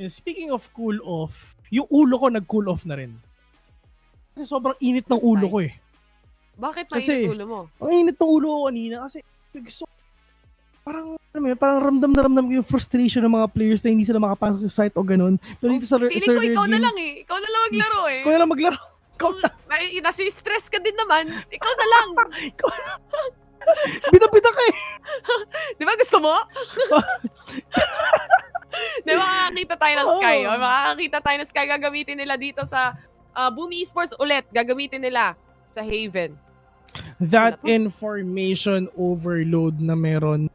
And speaking of cool off, yung ulo ko nag-cool off na rin. Kasi sobrang init ng ulo ko eh. Bakit Kasi, mainit ulo mo? Ang init ng ulo ko kanina kasi parang ramdam na ramdam ko yung frustration ng mga players na hindi sila makapasok sa site o ganun. Pero dito sa Feeling ko ikaw na lang eh. Ikaw na lang maglaro eh. Ikaw na lang maglaro. Kung nasi-stress ka din naman, ikaw na lang. Bida-bida ka eh. Di ba gusto mo? Di ba makakita tayo ng Sky? Makakakita tayo ng Sky. Gagamitin nila dito sa Boom Esports ulit. Gagamitin nila sa Haven. That information overload na meron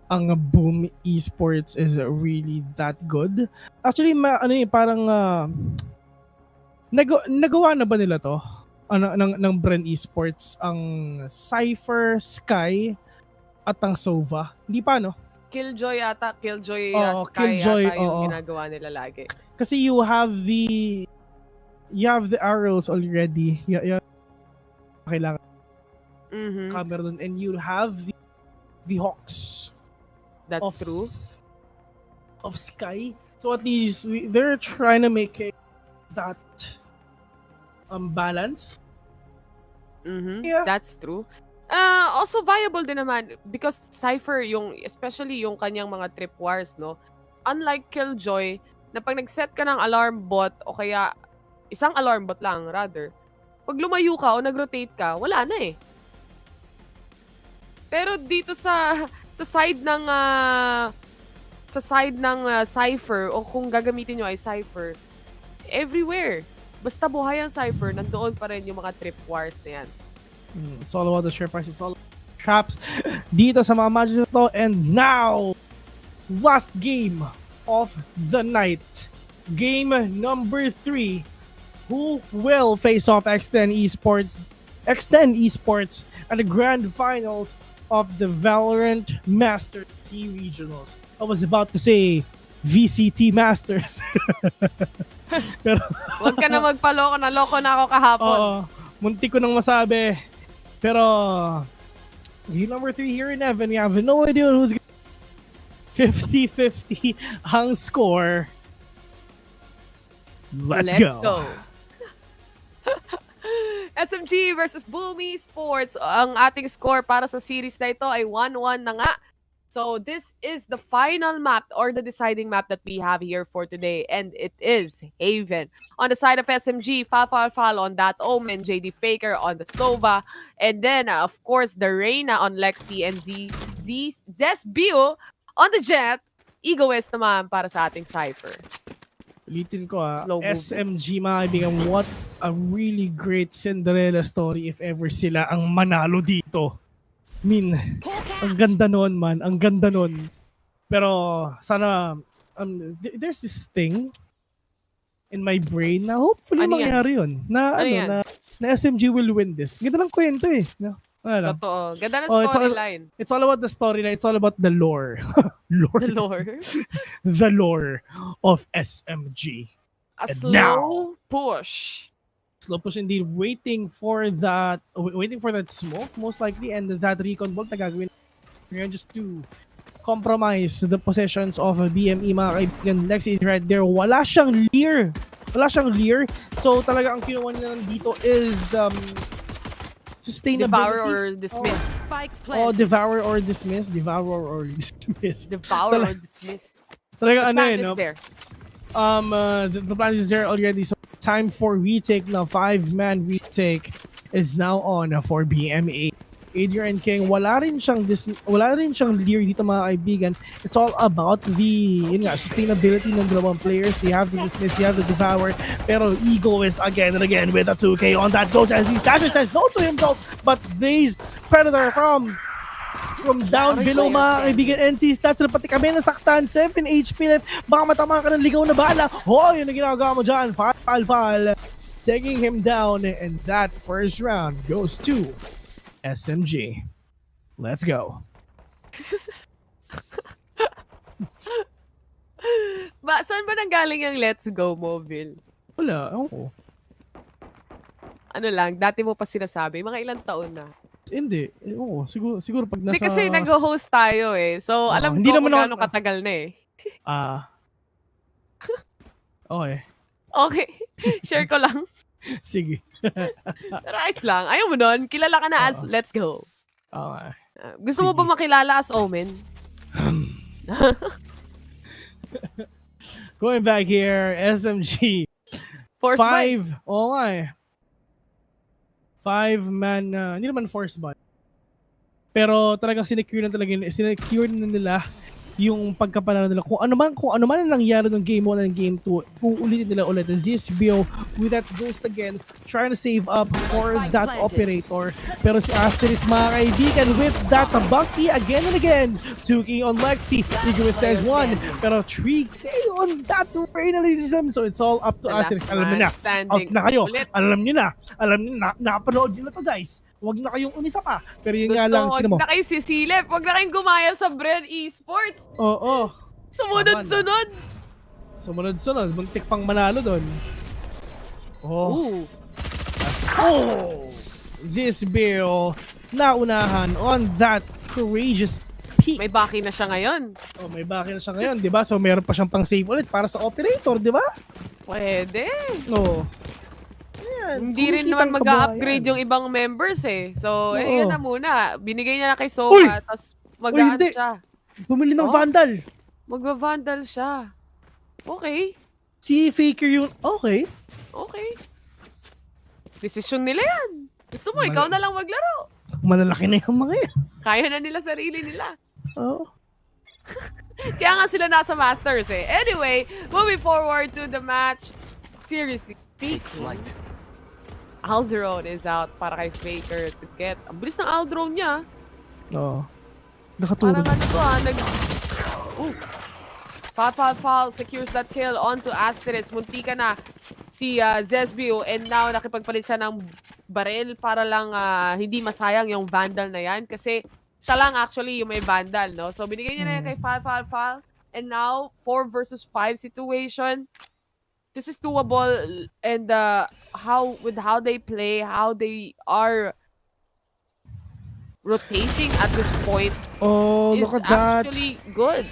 ang Boom Esports is really that good. Actually, parang nagawa na ba nila to? Ng Bren Esports ang Cypher, Sky at ang Sova? Hindi pa, no? Killjoy ata. Killjoy, Sky Killjoy, ata yung ginagawa nila lagi. Kasi you have the arrows already. Kailangan camera dun. And you have the hawks. That's true. Of Sky. So at least they're trying to make that balance. Yeah. That's true. Also viable din naman because Cypher, especially yung kanyang mga tripwires, no? Unlike Killjoy, na pag nag-set ka ng alarm bot o kaya isang alarm bot lang rather, pag lumayo ka o nag-rotate ka, wala na eh. Pero dito sa side ng Cypher o kung gagamitin nyo ay Cypher, everywhere. Basta buhay ang Cypher, nandoon pa rin yung mga tripwires na yan. It's all about the tripwires. It's all traps dito sa mga matches ito. And now, last game of the night. Game number 3. Who will face off X10 ESPORTS at the grand finals of the Valorant Masters SEA Regionals. I was about to say VCT Masters. Pero huwag ka na magpaloko, naloko na ako kahapon. Munti ko nang masabi. Pero game number 3 here in Evan, we have no idea who's 50-50 ang score. Let's Let's go. go. SMG versus Boomy Sports. Ang ating score para sa series na ito ay 1-1 na nga. So this is the final map or the deciding map that we have here for today, and it is Haven. On the side of SMG, Fall on that Omen, JD Faker on the Sova, and then of course the Reyna on Lexi and Zesbio on the Jet. Egoist naman para sa ating Cypher. Ulitin ko Slow movement. SMG mga kaibigan, what a really great Cinderella story if ever sila ang manalo dito. I mean, ang ganda nun man, ang ganda nun. Pero sana, there's this thing in my brain na hopefully Ano yan? mangyari yun. Na, Ano yan? na SMG will win this. Ganda ng kwento eh. No? Ano? Totoo. Ganda ng Oh, it's all- storyline. It's all about the storyline. It's all about the lore. lore. The lore. The lore of SMG. A And slow now- push. Slow push indeed, waiting for that smoke most likely, and that recon bolt na gagawin ngayon just to compromise the possessions of BME mga kaibigan. Lexi is right there. Wala siyang leer. So talaga ang kinuha nila dito is sustainability. Devour or dismiss. Spike Oh, planted. devour or dismiss. Devour or dismiss. Devour or dismiss. Talaga The ano plan eh, is no? there. The plan is there already. So time for retake now. 5-man retake is now on for BMA. Adrian King, wala rin siyang leer dito mga kaibigan. It's all about the sustainability ng dalawang players. They have the dismiss, they have the devour. Pero Egoist again and again with a 2K on that goes as he dashes, says no to himself. But Blaze Predator from down below mga kaibigan. NC stats na pati kami nasaktan. 7 HP left. Baka matama ka ng ligaw na bala. Oh, yun ang ginagawa mo dyan. Fall. Taking him down. And that first round goes to SMG. Let's go. Saan ba nanggaling yung Let's Go mobile? Wala. Oo. Ano lang, dati mo pa sinasabi, mga ilang taon na. Hindi. Oo. Siguro pag nasa... Hindi kasi nag-host tayo eh. So, alam hindi ko naman kung ako- gaano katagal na eh. Okay. Okay. Share ko lang. Sige. Pero ayos lang. Ayaw mo nun. Kilala ka na as Let's Go. Okay. Gusto mo ba Sige. makilala as Omen? Going back here, SMG. Force buy? 5. Oo nga eh. 5-man, hindi naman force buy. Pero talagang sinecure na nila yung pagkapanalo nila. Kung ano man ang nangyari ng game 1 and game 2, uulitin nila ulit. Zisbio with that ghost again, trying to save up for that operator. Pero si Asteris mga kaibigan with that Bucky again and again. 2K on Lexi, Igor says 1, pero 3K on that Reyna, ladies and gentlemen. So it's all up to The Asteris. last Alam man niyo na, standing. out na kayo. Ulit. Alam niyo na, napanood niyo na to guys. Huwag na kayong umisa pa. Pero yun nga Gusto, lang, wag tignan mo. na kayo sisilip. Wag na kayong gumaya sa Bren Esports. Oo. Sumunod-sunod. Sumunod-sunod. Muntik pang manalo doon. Oh. Ooh. Zisbio naunahan on that courageous peak. May baki na siya ngayon. May baki na siya ngayon, di ba? So meron pa siyang pang save ulit para sa operator, di ba? Pwede. No. Hindi rin naman mag-upgrade yung ibang members eh. So, Oo. yun na muna. Binigay niya na kay Soka, tapos mag-aan hindi. siya. Bumili ng Oh. Vandal. Magva-vandal siya. Okay. Si Faker yung... Okay. Okay. Desisyon nila yan. Gusto mo, ikaw na lang maglaro. Malalaki na yung mga yan. Kaya na nila sarili nila. Oo. Kaya nga sila nasa Masters eh. Anyway, moving forward to the match. Seriously speaking, Aldrone is out para kay Faker to get. Ang bilis ng Aldrone niya. Oo. Parang Nakatulog. ano to Ooh. Fall secures that kill onto Asteris. Munti ka na si Zesbio, and now nakipagpalit siya ng baril para lang hindi masayang yung Vandal na yan. Kasi siya lang actually yung may Vandal, no? So binigay niya na yan kay Fall. And now, 4 versus 5 situation. This is doable, and how they play, how they are rotating at this point Oh, is look at that. actually good.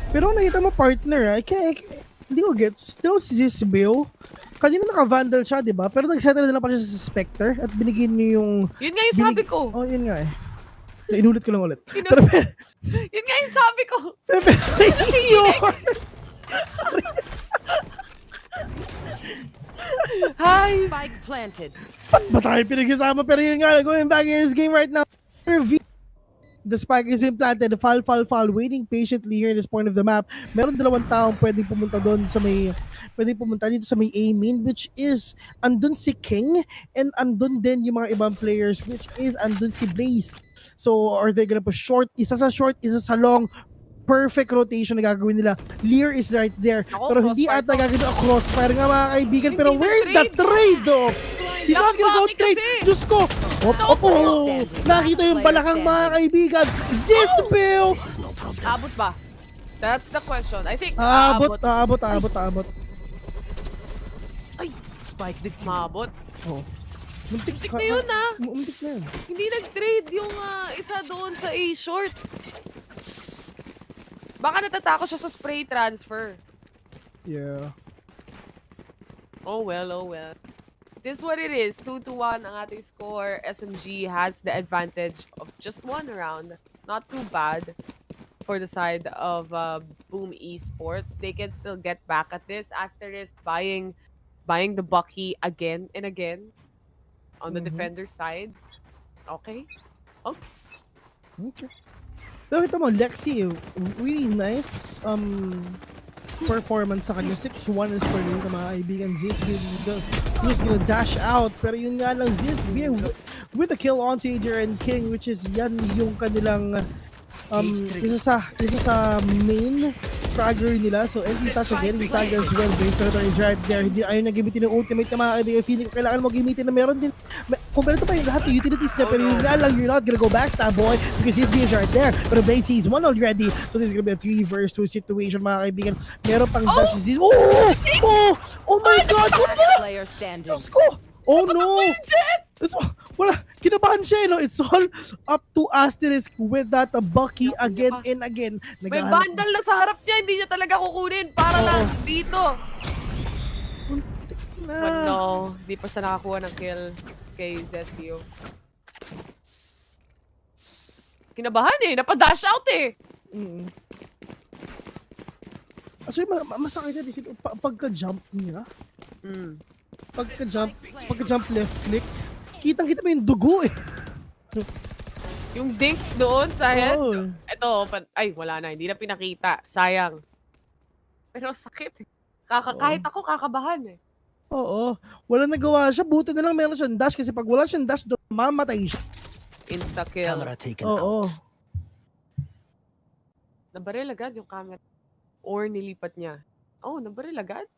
Pero nakita mo partner, Hindi ko gets. Di ba si Zizbeo? Kanina naka-vandal siya, di ba? Pero nag-settle na lang pala siya sa Spectre at binigyan niyo yung... Yun nga yung sabi ko. Oh, yun nga eh. Inulit ko lang ulit. Yun nga yung sabi ko. Sorry. Hi. Spike planted. Ba tayo pinagsasama? Pero yun nga, going back in this game right now. The spike has been planted. Fall, waiting patiently here in this point of the map. Meron dalawang taong pwedeng pumunta doon sa may... Pwedeng pumunta dito sa may A main, which is andun si King and andun din yung mga ibang players, which is andun si Blaze. So, are they gonna push short? Isa sa short, isa sa long. Perfect rotation na gagawin nila. Lear is right there. Ako, Pero hindi crossfire ata gagawin ang crossfire nga mga kaibigan. Pero Hindi where's the na-trade. trade though? Di ba ginagawa Bakit trade? kasi? Diyos ko! Nakita yung balakang mga kaibigan. Zizbeo! Abot ba? That's the question. I think Abot. Ay, spike the maabot. Oh. Muntik na yun Muntik na yun. Hindi nag-trade yung isa doon sa A short. Baka natatakot siya sa spray transfer. Yeah. Oh well. This is what it is. 2-1 ang ating score. SMG has the advantage of just one round. Not too bad for the side of Boom Esports. They can still get back at this. Asterisk buying the Bucky again and again on the defender side. Okay. Okay. Pero kita mo, Lexi, really nice performance sa kanya. 6-1 is for you, mga kaibigan. Zizbee who's gonna dash out. Pero yun nga lang, Zizbee with the kill on Sager and King, which is yan yung kanilang isa sa main fragger nila. So, every touch again, Saga as well. Base Predator is right there. Hindi ayaw na gamitin yung ultimate na mga kaibigan. Feeling ko kailangan mo gamitin na meron din. Kompleto pa yung lahat ng utilities niya. Pero yun nga lang, you're not gonna go backstab, boy. Because he's being right there. Pero Blaze sees one already. So, this is gonna be a 3 versus 2 situation, mga kaibigan. Meron pang dash disease. Oh my God! Player standing. Diyos ko! Oh no! Wala, kinabahan siya, no? It's all up to Asterisk with that Bucky again and again. May bundle na sa harap niya, hindi niya talaga kukunin para lang dito. But no, di pa siya nakakuha ng kill kay Zezio. Kinabahan napadash out Actually, masakit yan. Pagka-jump niya, pagka-jump left click, kitang-kita mo yung dugo Yung dink doon sa head. Oh. Ito, wala na. Hindi na pinakita. Sayang. Pero sakit Kahit ako, kakabahan Oo. Wala nagawa siya. Buti na lang meron siyang dash kasi pag wala siyang dash doon, mamatay siya. Insta-kill. Oo. Nabaril agad yung camera. Or nilipat niya. Oh, nabaril agad?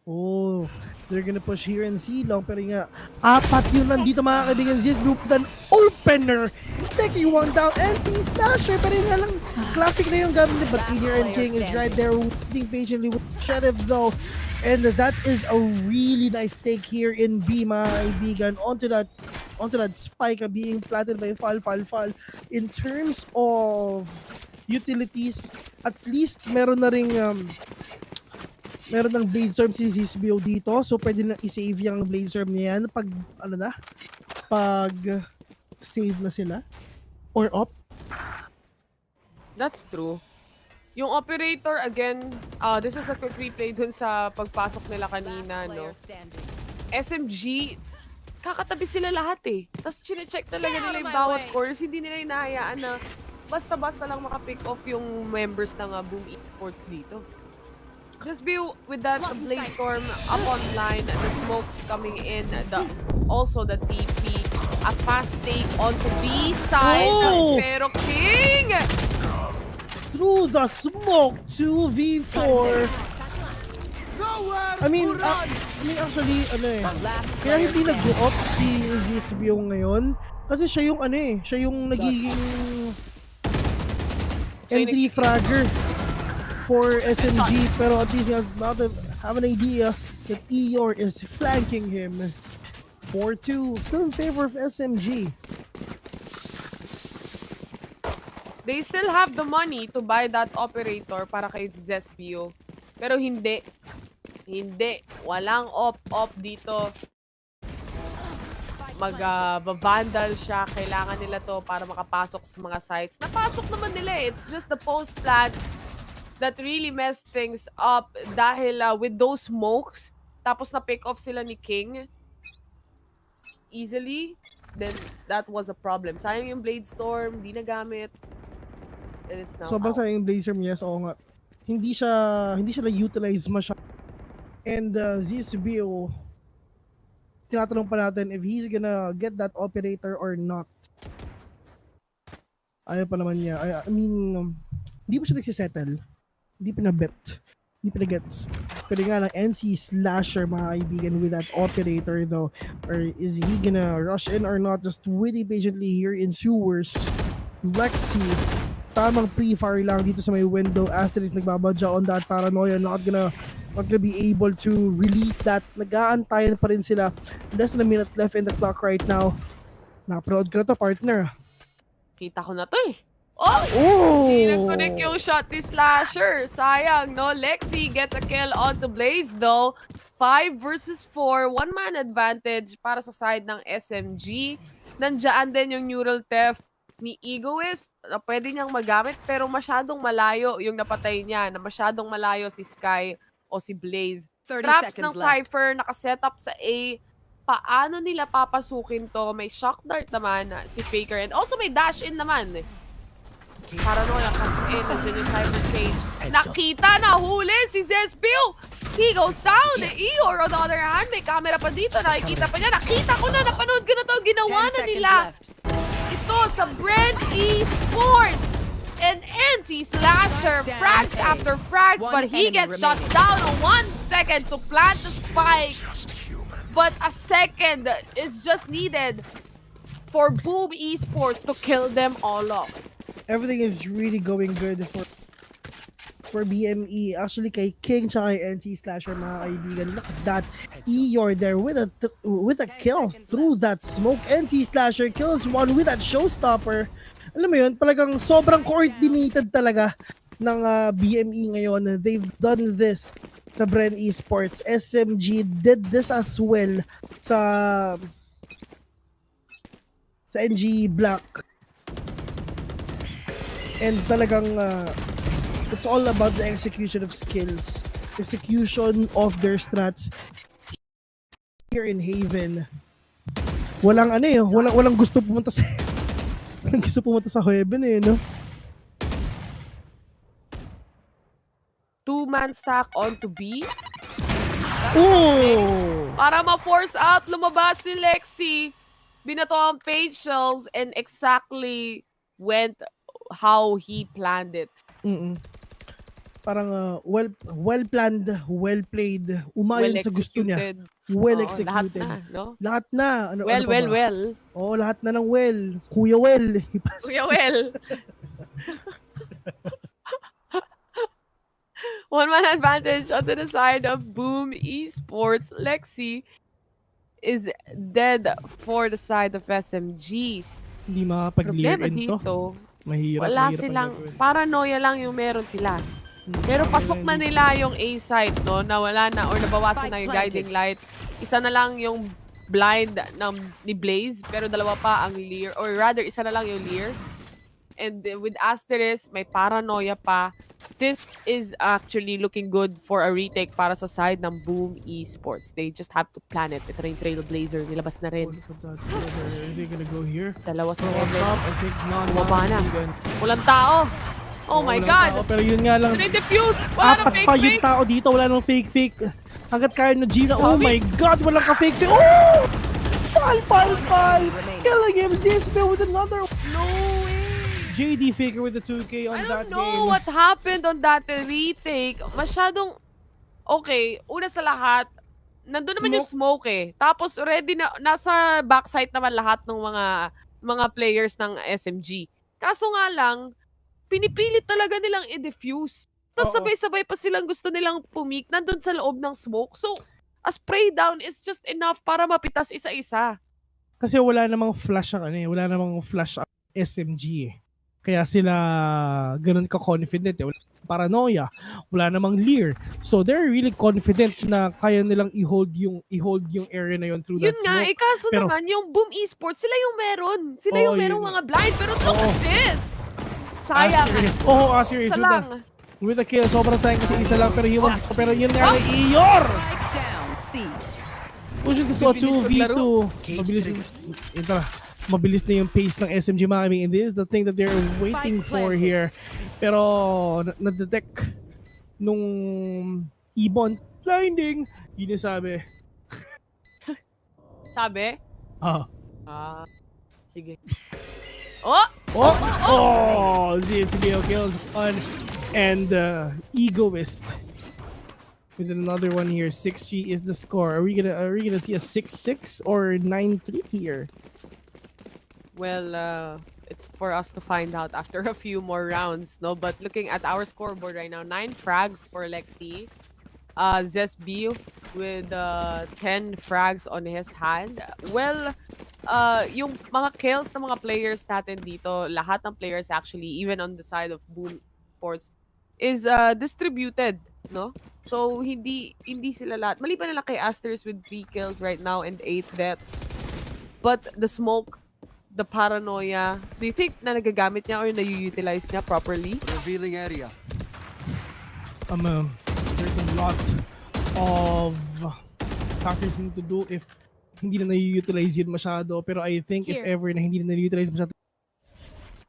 Oh, they're gonna push here and see long, pero nga, apat yun nandito mga kaibigan. Zizbee with an opener, taking one down and see Slasher, pero yun nga lang, classic na yung gamit, but Eager and King is right there waiting patiently with Sheriff though, and that is a really nice take here in B, mga kaibigan, onto that spike being planted by Fall. In terms of utilities, at least meron na ring meron ng Blade Storm si Zizbeo dito. So, pwede na i-save yung Blade Storm niya yan pag, pag save na sila. Or up. That's true. Yung operator, again, this is a quick replay dun sa pagpasok nila kanina, no? SMG, kakatabi sila lahat Tapos chine-check talaga nila yung bawat course. Hindi nila hinahayaan na basta-basta lang makapick off yung members ng Boom Esports dito. Zizbee with that Blaze Storm up online, the smokes coming in, also the TP, a fast take onto B side, pero King! Through the smoke, 2v4. I mean, actually, kaya hindi nag-go-up si Zizbeo ngayon. Kasi siya yung siya yung nagiging entry fragger for SMG, pero at least now they have an idea that Eeyore is flanking him. 4-2, still in favor of SMG. They still have the money to buy that operator para kay Zizbeo. Pero hindi. Hindi. Walang off dito. Mag-vandal siya. Kailangan nila to para makapasok sa mga sites. Napasok naman nila eh. It's just the post plant that really messed things up dahil with those smokes, tapos na-pick off sila ni King easily, then that was a problem. Sayang yung Blade Storm, di nagamit. And it's now Sobrang out. sayang yung Blazer, yes, oo nga. Hindi siya na-utilize masyado. And Zizbio, tinatanong pa natin if he's gonna get that operator or not. Ayaw pa naman niya. I mean, hindi pa siya nagsisettle. Hindi pinabet. Hindi pinagets. Pero nga lang, NC Slasher, mga kaibigan, with that operator though. Or is he gonna rush in or not? Just waiting patiently here in sewers. Lexi, tamang pre-fire lang dito sa may window. Asterisk nagbabadya on that paranoia. Not gonna be able to release that. Nag-aantayan pa rin sila. Less than a minute left in the clock right now. Naproud ka na to, partner. Kita ko na to eh. Oh! Oh! Hindi nag-connect yung shot ni Slasher. Sayang, no? Lexi gets a kill onto Blaze though. 5 versus 4. One-man advantage para sa side ng SMG. Nandiyan din yung neural theft ni Egoist na pwede niyang magamit pero masyadong malayo yung napatay niya. Na masyadong malayo si Sky o si Blaze. 30 Traps seconds ng left. Cypher, nakasetup sa A. Paano nila papasukin to? May shock dart naman si Faker and also may dash in naman. Paranoia comes in, nandiyan yung Cypher Cage. Nakita na, huli si Zespio! He goes down! Eeyore, on the other hand, may camera pa dito. Nakikita pa niya. Nakita ko na, napanood ko na to. Ginawa 10 na seconds nila. left. Ito sa Brand Esports. And NC Slasher Down frags A. after frags, One but he enemy gets shot remaining. down in 1 second to plant the spike. But a second is just needed for Boom Esports to kill them all off. Everything is really going good for BME. Actually, kay King tsaka kay NC Slasher, mga kaibigan. Look at that. Eeyore there with a kill through that smoke. NC Slasher kills one with that showstopper. Alam mo yun, talagang sobrang coordinated talaga ng BME ngayon. They've done this sa Bren Esports. SMG did this as well sa NG Black. And talagang it's all about the execution of skills, execution of their strats here in Haven. Walang walang gusto pumunta sa walang gusto pumunta sa Haven no. 2-man stack onto B. Oh! Para ma-force out, lumabas si Lexi. Binato ang page shells and exactly went how he planned it. Parang well planned, well played, umayon sa gusto niya. Well Oo, executed. lahat na, no? Lahat na. Ano pa ba? Well. Oo, lahat na ng well. Kuya well. Kuya well. One-man advantage onto the side of Boom Esports. Lexi is dead for the side of SMG. Hindi makapag-clear Problema in to. dito, Mahirap. wala mahirap ang silang, gagawin. paranoia lang yung meron sila. Pero pasok na nila yung A site, no? Na wala na or nabawasan na yung guiding light. Isa na lang yung blind ni Blaze, pero dalawa pa ang Lear. Or rather, isa na lang yung Lear. And with Asterisk, may paranoia pa. This is actually looking good for a retake para sa side ng Boom Esports. They just have to plan it. Ito na yung Trailblazer, nilabas na rin. Look at that. Are they gonna go here? Dalawa sa From up heaven. top, I think Bumaba na. kaibigan. Walang tao. Oh my Walang God! tao, pero yun nga lang. Dinidefuse! Wala nang Apat pa yung fake-fake! tao dito. Wala nang fake. Hanggat kaya na Gina. Oh Sabi. my God! Walang ka-fake. Oh! Pal! Killing him. Zizbe with another. No way! JD Faker with the 2K on I that don't know game. what happened on that retake. Masyadong, okay, una sa lahat, nandun naman yung smoke eh. Tapos ready na, nasa backside naman lahat ng mga players ng SMG. Kaso nga lang, pinipilit talaga nilang i-defuse. Tapos Oo. sabay-sabay pa silang gusto nilang pumik nandun sa loob ng smoke. So, a spray down is just enough para mapitas isa-isa. Kasi wala namang flash ang wala namang flash ang SMG eh. Kaya sila ganun ka-confident eh. Wala paranoia, wala namang leer. So they're really confident na kaya nilang i-hold yung area na yon through Yun that nga, smoke. kaso Pero- naman, yung Boom Esports, sila yung meron. Sila Oo, yung merong yun. mga blind. Pero look Oo. at this! Sayang. Serious. Isa lang. With the kill, sobrang sayang kasi isa lang. Pero yun nga, Iyor! Spike down. C. Pushing this to a Bibilis 2v2. maglaro. Mabilis na yung pace ng SMG Mami. And this is the thing that they're waiting for here. Pero na-detect nung Ibon blinding. Yun yung sabi. Sabi? Ah. Sige. Oh! ZSBO kills one. And Egoist. With another one here. 6-3 is the score. Are we gonna see a 6-6 or 9-3 here? Well, it's for us to find out after a few more rounds, no? But looking at our scoreboard right now, 9 frags for Lexi. Zesby with 10 frags on his hand. Well, yung mga kills ng mga players natin dito, lahat ng players actually, even on the side of Boom Sports, is distributed, no? So, hindi sila lahat. Maliban na lang kay Asters with 3 kills right now and 8 deaths. But the smoke, the paranoia, do you think na nagagamit niya or na-utilize niya properly? Revealing area. There's a lot of factors need to do if hindi na na-utilize yun masyado. Pero I think if ever na hindi na na-utilize masyado,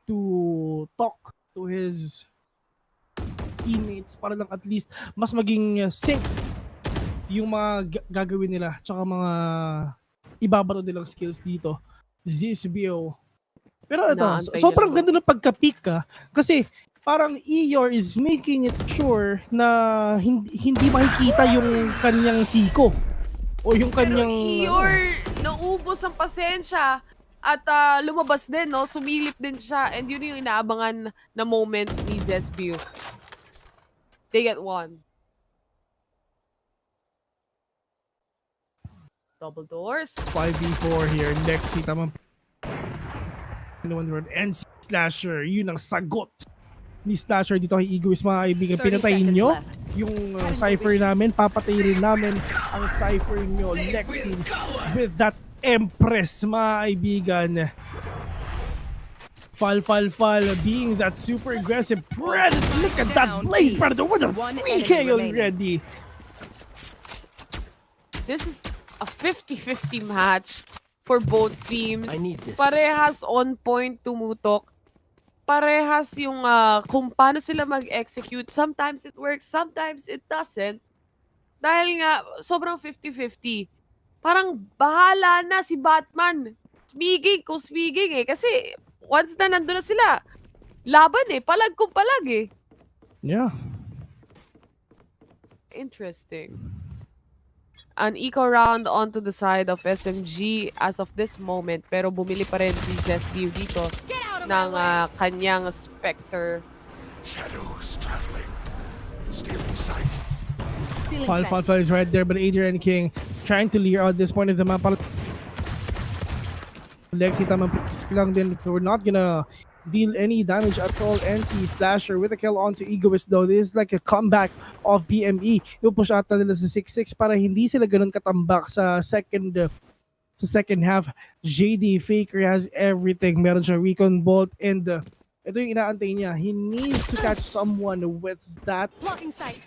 to talk to his teammates para lang at least mas maging sync yung mga gagawin nila tsaka mga ibabato nilang skills dito. ZSBO. Pero ito, Inaantay sobrang niya ganda ng pagka-pick ka kasi parang Eeyore is making it sure na hindi makikita yung kanyang siko o yung Pero kanyang Eeyore, naubos ang pasensya at lumabas din, no? Sumilip din siya and yun yung inaabangan na moment ni Zesby. They get one. Double doors. 5v4 here. Lexi, tamang NC Slasher. Yun ang sagot ni Slasher dito kay Egoist, mga kaibigan. 30 Pinatayin seconds nyo left. yung Cypher namin. Papatay rin namin ang Cypher nyo, Lexi, with that Empress, mga kaibigan. Fall, being that super aggressive Predator. Look at that Blaze Predator with a One 3K enemy remaining. already. This is a 50-50 match for both teams. I need this. Parehas on point tumutok. Parehas yung kung paano sila mag-execute. Sometimes it works, sometimes it doesn't. Dahil nga, sobrang 50-50. Parang bahala na si Batman. Speaking eh. Kasi once na nandun na sila, laban eh. Palag kung palag eh. Yeah. Interesting. An eco round onto the side of SMG as of this moment. Pero bumili pa rin si Zesby dito ng kanyang Spectre. Shadows traveling. Stealing sight. Fall is right there, but Adrian King trying to leer out this point of the map. Lexi tamang lang din. We're not gonna deal any damage at all. NC Slasher with a kill onto Egoist though. This is like a comeback of BME. Ipupush ata nila sa 6-6 para hindi sila ganun katambak sa second half. JD Faker has everything. Meron siya Recon Bolt and ito yung inaantay niya. He needs to catch someone with that Blocking sight.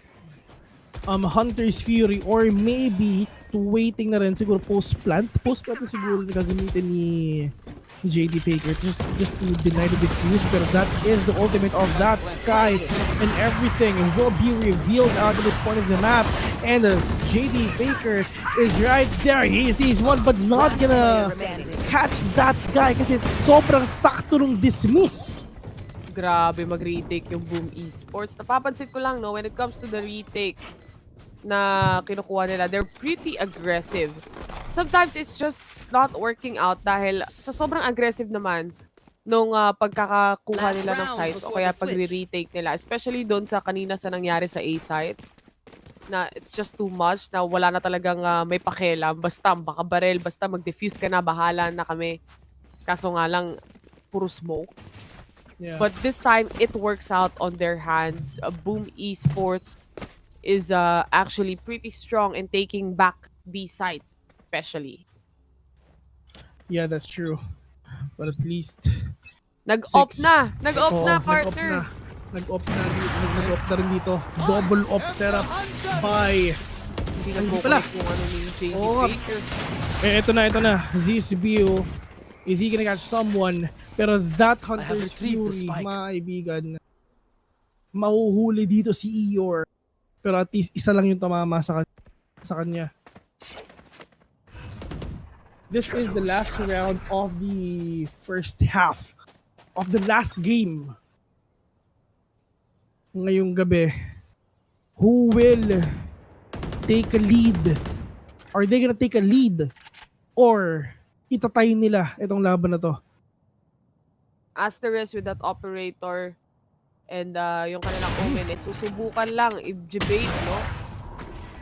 Hunter's Fury or maybe waiting na rin siguro post-plant na siguro na gagamitin ni JD Faker just to deny the defuse, pero that is the ultimate of that Sky and everything will be revealed out of this point of the map and JD Faker is right there. He sees one but not gonna catch that guy kasi sobrang sakto nung dismiss. Grabe mag-retake yung Boom Esports. Napapansin ko lang, no, when it comes to the retake na kinukuha nila, they're pretty aggressive. Sometimes it's just not working out dahil sa sobrang aggressive naman nung pagkakakuha nila ng sites o kaya pagre-retake nila. Especially doon sa kanina sa nangyari sa A site na it's just too much na wala na talagang may pakialam. Basta baka barrel, basta mag-defuse ka na, bahala na kami. Kaso nga lang, puro smoke. Yeah. But this time, it works out on their hands. Boom Esports is actually pretty strong in taking back B side, especially. Yeah, that's true. But at least Nag-op 6. na! Nag-op Oo, na, nag-off partner! na. Nag-off na, nag-off na rin dito. Double off setup by... Hindi Ay, hindi pala. nagpo-connect yung ano ni JD Oo. Baker. Ito na. Zizbio. Is he gonna catch someone? Pero that Hunter's Fury, mga kaibigan, mahuhuli dito si Eeyore. Pero at least isa lang yung tumama sa kanya. This is the last round of the first half of the last game. Ngayong gabi, who will take a lead? Are they gonna take a lead? Or itatay nila itong laban na to? Asterisk with that operator. And yung kanilang omen is susubukan lang i-debate, no?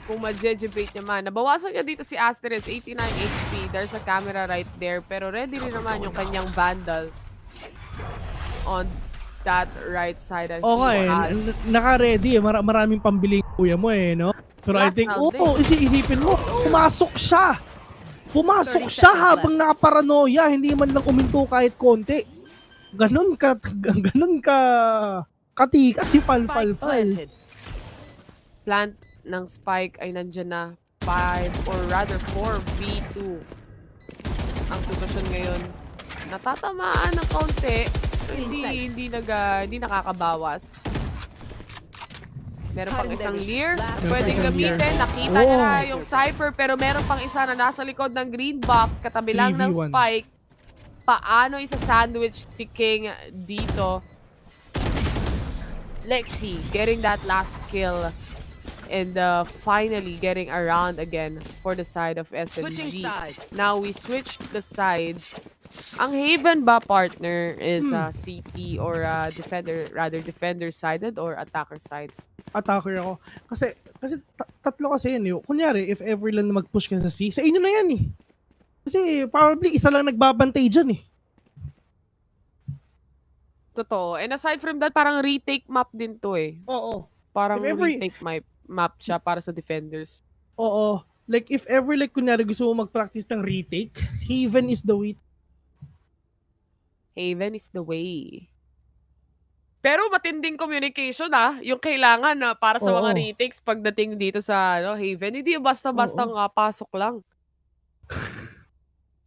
Kung ma-debate naman. Nabawasan niya dito si Asterisk, 89 HP. There's a camera right there. Pero ready rin naman yung kanyang Vandal on that right side. Okay, naka-ready eh. Maraming pambili yung kuya mo eh, no? Pero I Last think, round isipin mo, pumasok siya! Pumasok 30 siya seconds habang nakaparanoia, hindi man lang uminto kahit konti. Ganon ka katikas si Spike Pal. planted. Plant ng Spike ay nandyan na 5 or rather 4v2 ang sitwasyon ngayon. Natatamaan ng kaunti, hindi nakakabawas. Meron pang isang Lear, pwedeng isang Lear. gamitin. Nakita niya na yung Cypher, pero meron pang isa na nasa likod ng green box, katabi lang ng 3v1. Spike. Paano isa-sandwich si King dito? Lexi getting that last kill and finally getting around again for the side of Switching SMG. sides. Now we switched the sides. Ang Haven ba partner is CT or defender sided or attacker side? Attacker ako. Kasi tatlo kasi yun. Kunyari, if ever lang na mag-push ka sa C, sa inyo na yan eh. Kasi probably isa lang nagbabantay dyan eh. Totoo. And aside from that, parang retake map din to eh. Oo. Parang If ever- retake map siya para sa defenders. Oo. Like if ever like kunyari gusto mo mag-practice ng retake, Haven is the way. Haven is the way. Pero matinding communication yung kailangan na para sa mga Oo. retakes pagdating dito sa Haven. Hindi yung basta-basta nga pasok lang.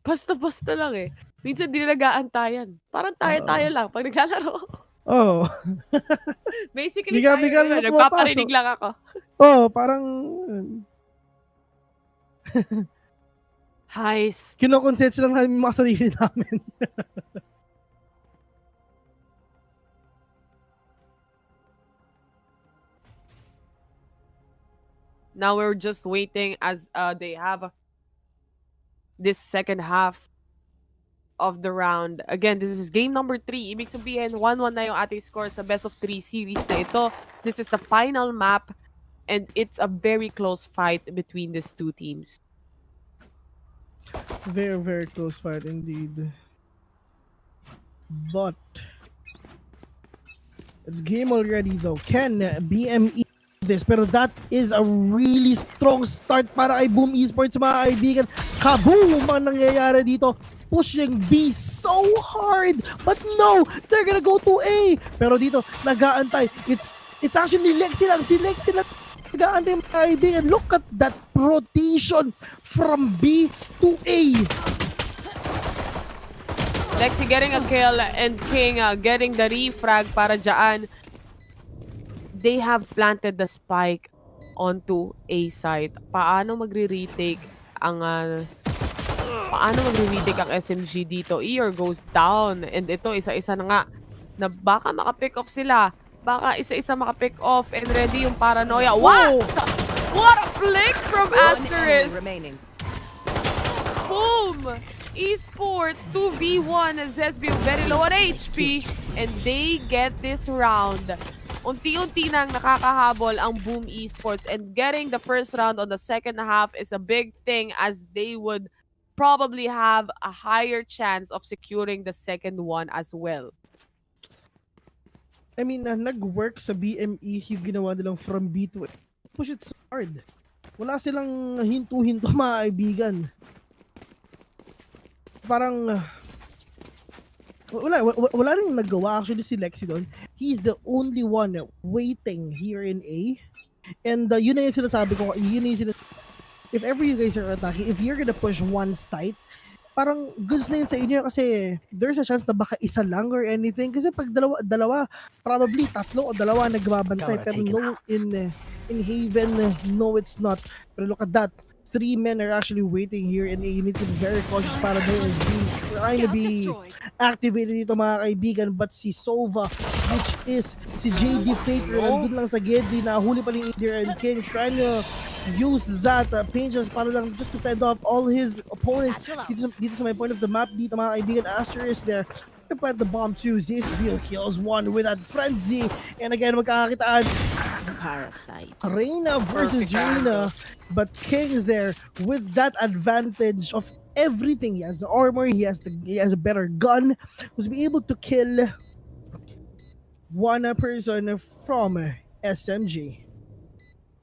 Basta-basta lang eh. Minsan di nag-aantayan. Parang tayo-tayo lang pag naglalaro. Oo. Basically, Bigal na nagpaparinig pumapasok. lang ako. Oo, parang Heist. kinokonsensya lang namin yung mga sarili namin. Now we're just waiting as they have this second half of the round. Again, this is game number 3. Ibig sabihin, 1-1 na yung ating score sa best of 3 series na ito. This is the final map and it's a very close fight between these two teams. Very, very close fight indeed. But it's game already though. Can BME this? Pero that is a really strong start para kay Boom Esports, mga kaibigan. Kaboom ang nangyayari dito. Pushing B so hard. But no, they're gonna go to A. Pero dito, nag-aantay. It's actually Lexi lang. Si Lexi lang nag-aantay, mga kaibigan. Look at that rotation from B to A. Lexi getting a kill and King getting the refrag para dyan. They have planted the spike onto A side. Paano magre-retake ang SMG dito? Eeyore goes down and ito isa-isa na nga na baka maka-pick off sila. Baka isa-isa maka-pick off and ready yung paranoia. Wow! What a flick from One enemy Asterisk! remaining. Boom! Esports 2v1 as SB very low on HP and they get this round. Unti-unti nang nakakahabol ang Boom Esports and getting the first round on the second half is a big thing as they would probably have a higher chance of securing the second one as well. I mean, nag-work sa BME yung ginawa nilang from B to A. Push it so hard. Wala silang hinto-hinto mga kaibigan. Parang wala rin nagawa actually si Lexi doon. He's the only one waiting here in A. And yun na yung sinasabi ko, if ever you guys are attacking, if you're gonna push one site, parang goods na yun sa inyo kasi there's a chance na baka isa lang or anything. Kasi pag dalawa probably tatlo o dalawa nagbabantay. Pero no, in Haven, no it's not. Pero look at that. 3 men are actually waiting here and you need to be very cautious para the SB trying to be activated dito mga kaibigan, but si Sova, which is si JD Faker, nandun lang sa Geddy, nahuli pa ni Ader and King, trying to use that pinches para lang just to fend off all his opponents. Dito sa my point of the map dito mga kaibigan, Aster is there to plant the bomb too. Zisville kills one with that frenzy, and again magkakakitaan Parasite. Reina versus Reina, but King there with that advantage of everything. He has the armor, he has a better gun, was be able to kill one person from SMG.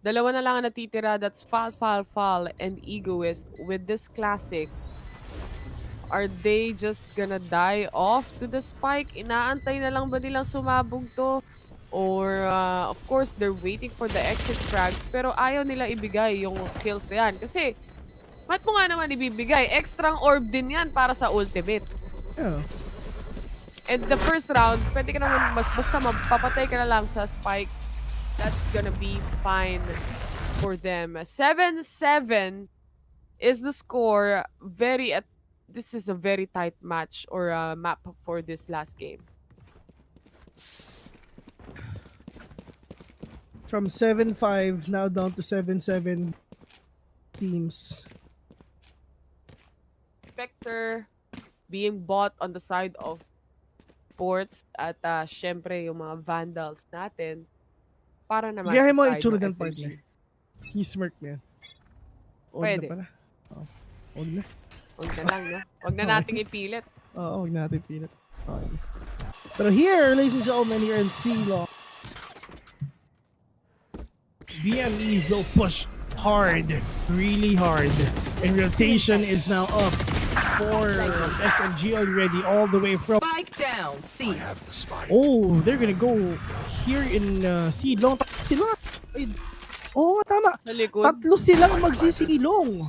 Dalawa na lang ang natitira. That's Fall, and Egoist. With this classic, are they just gonna die off to the spike? Inaantay na lang ba nilang sumabog to? Or, of course, they're waiting for the exit frags, pero ayaw nila ibigay yung kills na yan. Kasi, ba't mo nga naman ibibigay? Extrang orb din yan para sa ultimate. Yeah. And the first round, pwede ka naman, basta mapapatay ka na lang sa spike. That's gonna be fine for them. 7-7 is the score. This is a very tight match or map for this last game. From 7-5 now down to 7-7 teams. Spectre being bought on the side of sports at syempre yung mga Vandals natin para naman Gayahin mo side itsura ng ng SMG. partner. He smirk na yan. Huwag Pwede. na pala. Oh. Huwag na. Huwag na lang, no? Huwag na nating ipilit. Oo, huwag natin pilit. Okay. Pero here, ladies and gentlemen, here in C-Law, BME will push hard, really hard. And rotation is now up for SMG already, all the way from... Spike down. C. Oh, they're gonna go here in C-Long. Sila? Oo, tama. Sa likod. Tatlo silang magsisilong.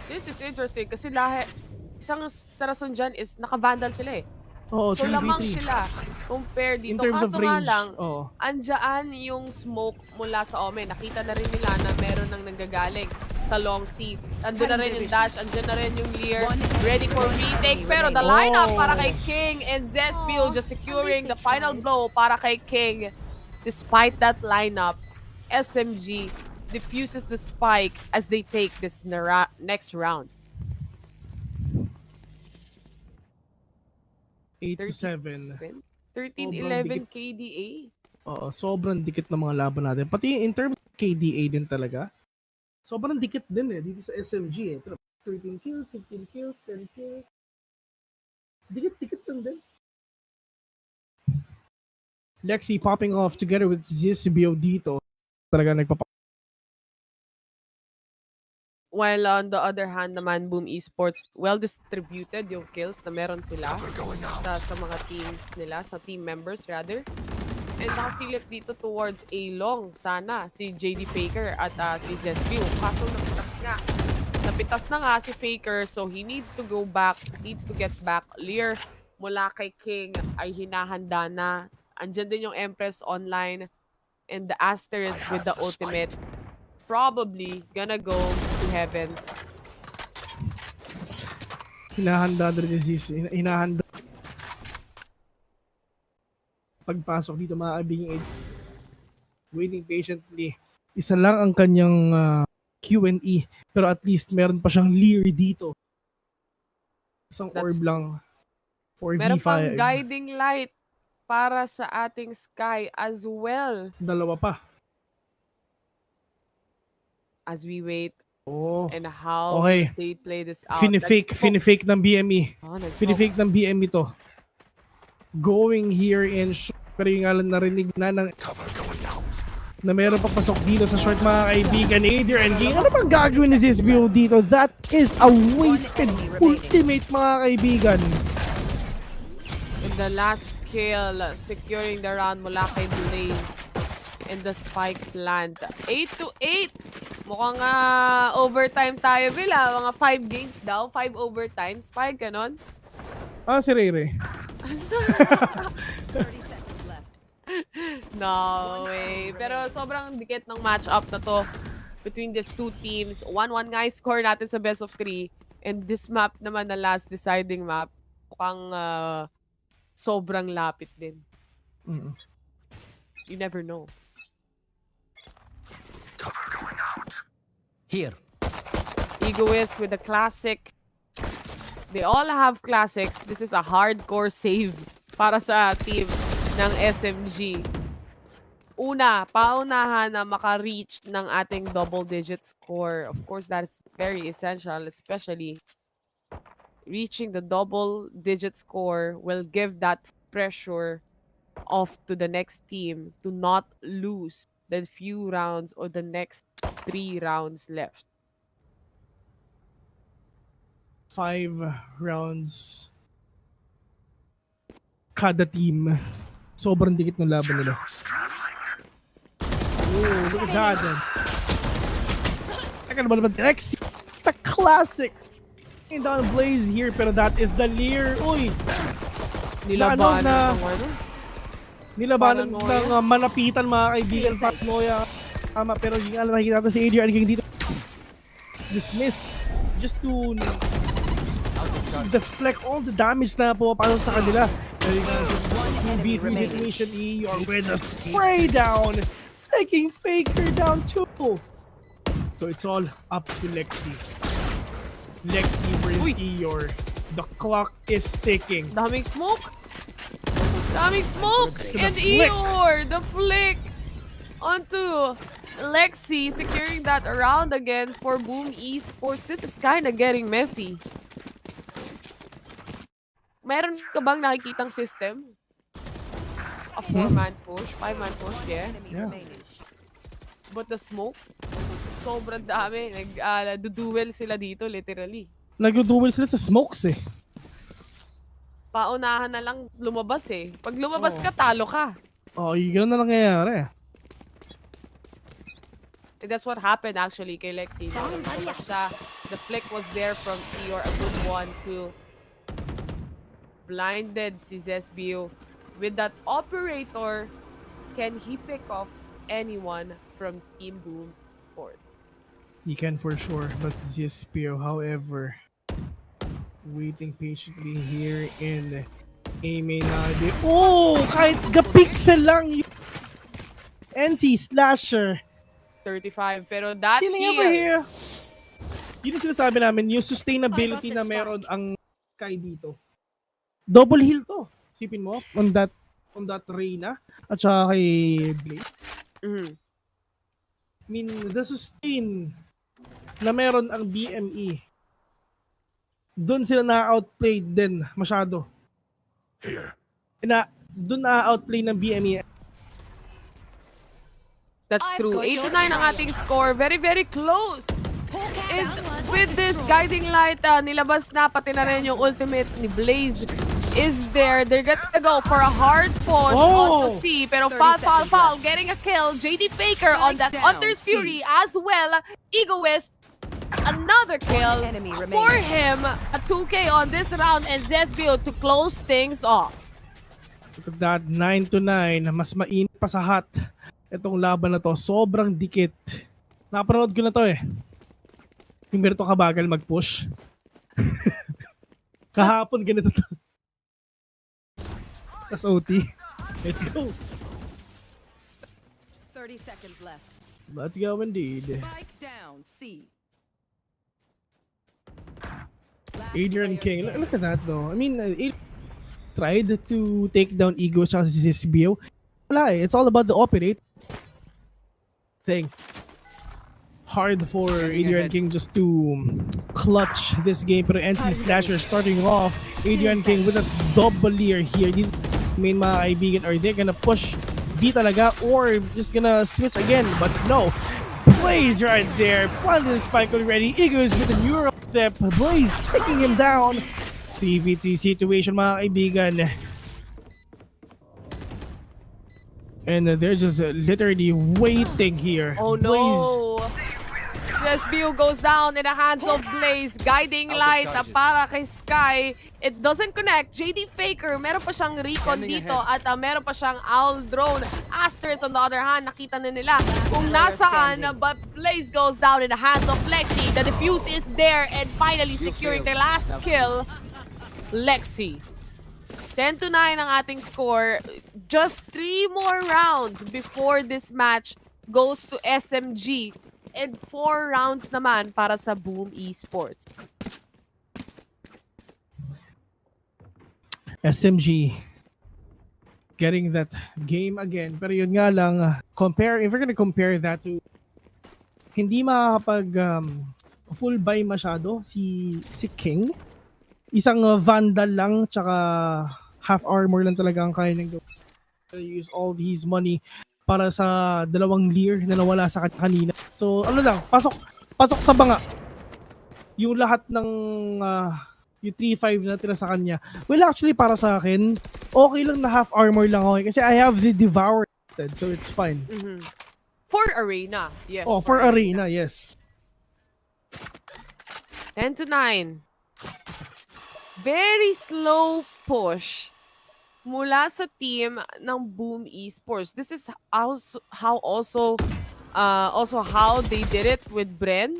This is interesting kasi isang sa rason dyan is naka-vandal sila eh. Oo, So 3v3. lamang sila compare dito. In terms of Kaso nga range. lang, Oo. andyan yung smoke mula sa Omen. Nakita na rin nila na meron nang nanggagaling sa long C. Andun na rin yung dash, andyan na rin yung Lear. Ready for retake. Pero the lineup para kay King and Zespio just securing the final blow para kay King. Despite that lineup, SMG diffuses the spike as they take this next round. 8-7. 13-11 KDA. Oo, sobrang dikit ng mga laban natin. Pati in terms of KDA din talaga. Sobrang dikit din dito sa SMG 13 kills, 15 kills, 10 kills. Dikit lang din. Lexi popping off together with Zizbio dito. Talaga While on the other hand naman, Boom Esports, well distributed yung kills na meron sila sa mga team nila, sa team members rather. And nakasilip dito towards A long sana si JD Faker at si Zespio. Kaso napitas na nga si Faker, so he needs to go back, needs to get back. Lear mula kay King ay hinahanda na. Andyan din yung Empress online and the Asterisk with the ultimate. Probably gonna go to heavens. hinahanda na rin si Ziz. Hinahanda. Pagpasok dito mga kaibigan, waiting patiently. Isa lang ang kanyang Q&E, pero at least meron pa siyang Lear dito. Isang orb lang. 4v5. Meron pang guiding light para sa ating Sky as well. Dalawa pa. As we wait Oh. and how Okay. they play this out. Finifake ng BME. Oh, Finifake ng BME to. Going here in pero yung alam narinig na na meron papasok dito sa short mga kaibigan. Adrian King, ano bang gagawin ni Zizbio dito? That is a wasted ultimate mga kaibigan. In the last kill, securing the round mula kay Blaze and the spike plant. 8-8. Mukhang overtime tayo, Bila. Mga 5 games daw. 5 overtimes. 5 ganon. Si Rere. 30 seconds left. No way. Pero sobrang dikit ng match-up na to between these two teams. 1-1 nga yung score natin sa best of 3. And this map naman na last deciding map. Mukhang sobrang lapit din. You never know. Here. Egoist with the classic. They all have classics. This is a hardcore save para sa team ng SMG. Una, paunahan na maka-reach ng ating double-digit score. Of course, that is very essential, especially reaching the double-digit score will give that pressure off to the next team to not lose the few rounds or the next 3 rounds left. 5 rounds kada team. Sobrang dikit ng laban nila. Oh, look at that. Teka naman naman, X. It's a classic. Down Blaze here, pero that is the Lear. Uy! Nilabanan Nilabanan ng manapitan mga kaibigan. Fatnoya. Tama, pero yung nakikita natin si Adrian King dito. Dismiss. Just to deflect all the damage na pumapasok sa kanila. 2v3 situation, you are with a spray down. Taking Faker down too. So it's all up to Lexi. Lexi versus Eeyore. The clock is ticking. Daming smoke. Daming smoke. And flick. Eeyore, the flick onto Lexi, securing that round again for Boom Esports. This is kind of getting messy. Meron ka bang nakikitang system? A 4-man push, 5-man push, yeah. But the smokes, sobrang dami. Nag-duel sila dito, literally. Nag-duel sila sa smokes eh. Paunahan na lang lumabas eh. Pag lumabas ka, talo ka. Oh, yung gano'n na nangyayari. And that's what happened actually kay Lexi. Lumabas siya. The flick was there from Eeyore, a good one too. Blinded si Zesbio. With that operator, can he pick off anyone from Team Boom Sport? He can for sure, but Zespio, however, waiting patiently here in Amenade. Oh! Kahit gapixel lang yung NC Slasher. 35, pero that Killing over here. Yun yung sinasabi namin, yung sustainability na meron ang Sky dito. Double heal to. Sipin mo, on that Reyna at saka kay Blade. I mean, the sustain na meron ang BME, doon sila na-outplayed din masyado. Doon na-outplay ng BME. That's true. 8-9 ang ating score. Very, very close. And with this guiding light, nilabas na pati na rin yung ultimate ni Blaze is there. They're gonna go for a hard push onto C. Pero foul. Getting a kill. JD Faker on that Hunter's Fury as well. Egoist, another kill for him. A 2K on this round and Zesbio to close things off. Look at that, 9-9. Mas mainit pa sa hot. Itong laban na to, sobrang dikit. Napanood ko na to eh. Yung ganito kabagal mag-push. Kahapon ganito to. That's OT. Let's go. 30 seconds left. Let's go indeed. Spike down, C. Adrian King. Look at that though. I mean, it tried to take down Ego sa si Zesbio. Wala eh. It's all about the operate thing. Hard for Adrian King just to clutch this game. Pero NC Slasher starting off. Adrian King with a double leer here. main mga kaibigan. Are they gonna push B talaga or just gonna switch again? But no. Blaze right there. Planted the spike already. Eagles with a neural step. Blaze taking him down. 3v3 situation mga kaibigan. And they're just literally waiting here. Oh no! SBU goes down in the hands of Blaze. Guiding light para kay Sky. It doesn't connect. JD Faker, meron pa siyang recon dito at meron pa siyang owl drone. Asters on the other hand, nakita na nila kung nasaan, but Blaze goes down in the hands of Lexi. The defuse is there and finally securing the last kill. Lexi. 10-9 ang ating score. Just 3 more rounds before this match goes to SMG. And 4 rounds naman para sa Boom Esports. SMG getting that game again. Pero yun nga lang, if we're gonna compare that to hindi makakapag full buy masyado si King. Isang Vandal lang tsaka half armor lang talaga ang kaya ng use all these money para sa dalawang Lear na nawala sa kanina. So ano lang, pasok sa banga. Yung lahat ng yung 3-5 na tira sa kanya. Well, actually, para sa akin, okay lang na half armor lang ako. Kasi I have the Devour, so it's fine. For Arena, yes. Oh, for Arena, yes. 10-9. Very slow push mula sa team ng Boom Esports. This is how also how they did it with Bren.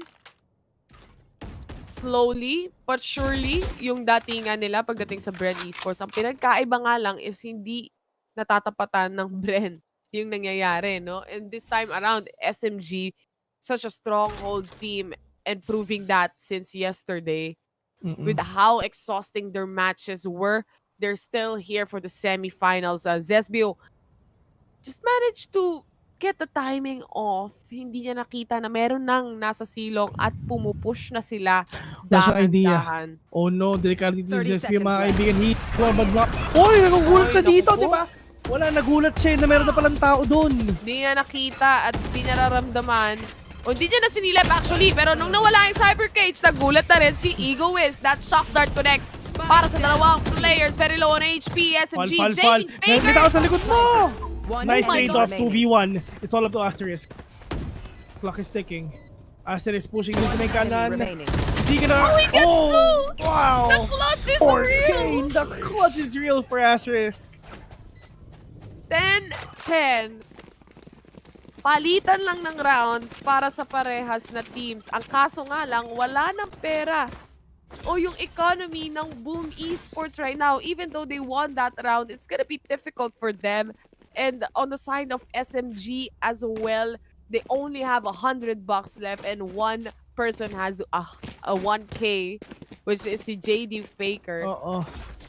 Slowly but surely, yung datingan nila pagdating sa Bren Esports. Ang pinagkaiba nga lang is hindi natatapatan ng Bren yung nangyayari, no? And this time around, SMG, such a stronghold team and proving that since yesterday with how exhausting their matches were. They're still here for the semifinals. Zesbio just managed to get the timing off. Hindi niya nakita na meron nang nasa silong at pumupush na sila dahan-dahan. Oh no, delikado dito si SPM mga kaibigan. Oy, nagugulat siya dito, di ba? Wala, nagulat siya na meron na palang tao doon. Hindi niya nakita at hindi niya nararamdaman. O hindi niya na sinilip actually, pero nung nawala yung Cyber Cage, nagulat na rin si Egoist. That shock dart connects para sa dalawang players. Very low on HP, SMG, Fall. JD May tao sa Faker. likod mo! Nice Oh my trade God. off, 2v1. It's all up to Asterisk. Clock is ticking. Asterisk pushing dito may kanan. Sige na! Oh! Wow! The clutch is 4K! real! The clutch is real for Asterisk. 10-10. Palitan lang ng rounds para sa parehas na teams. Ang kaso nga lang, wala ng pera. O yung economy ng Boom Esports right now, even though they won that round, it's gonna be difficult for them. And on the side of SMG as well, they only have $100 left and one person has a 1K, which is si JD Faker. Oo.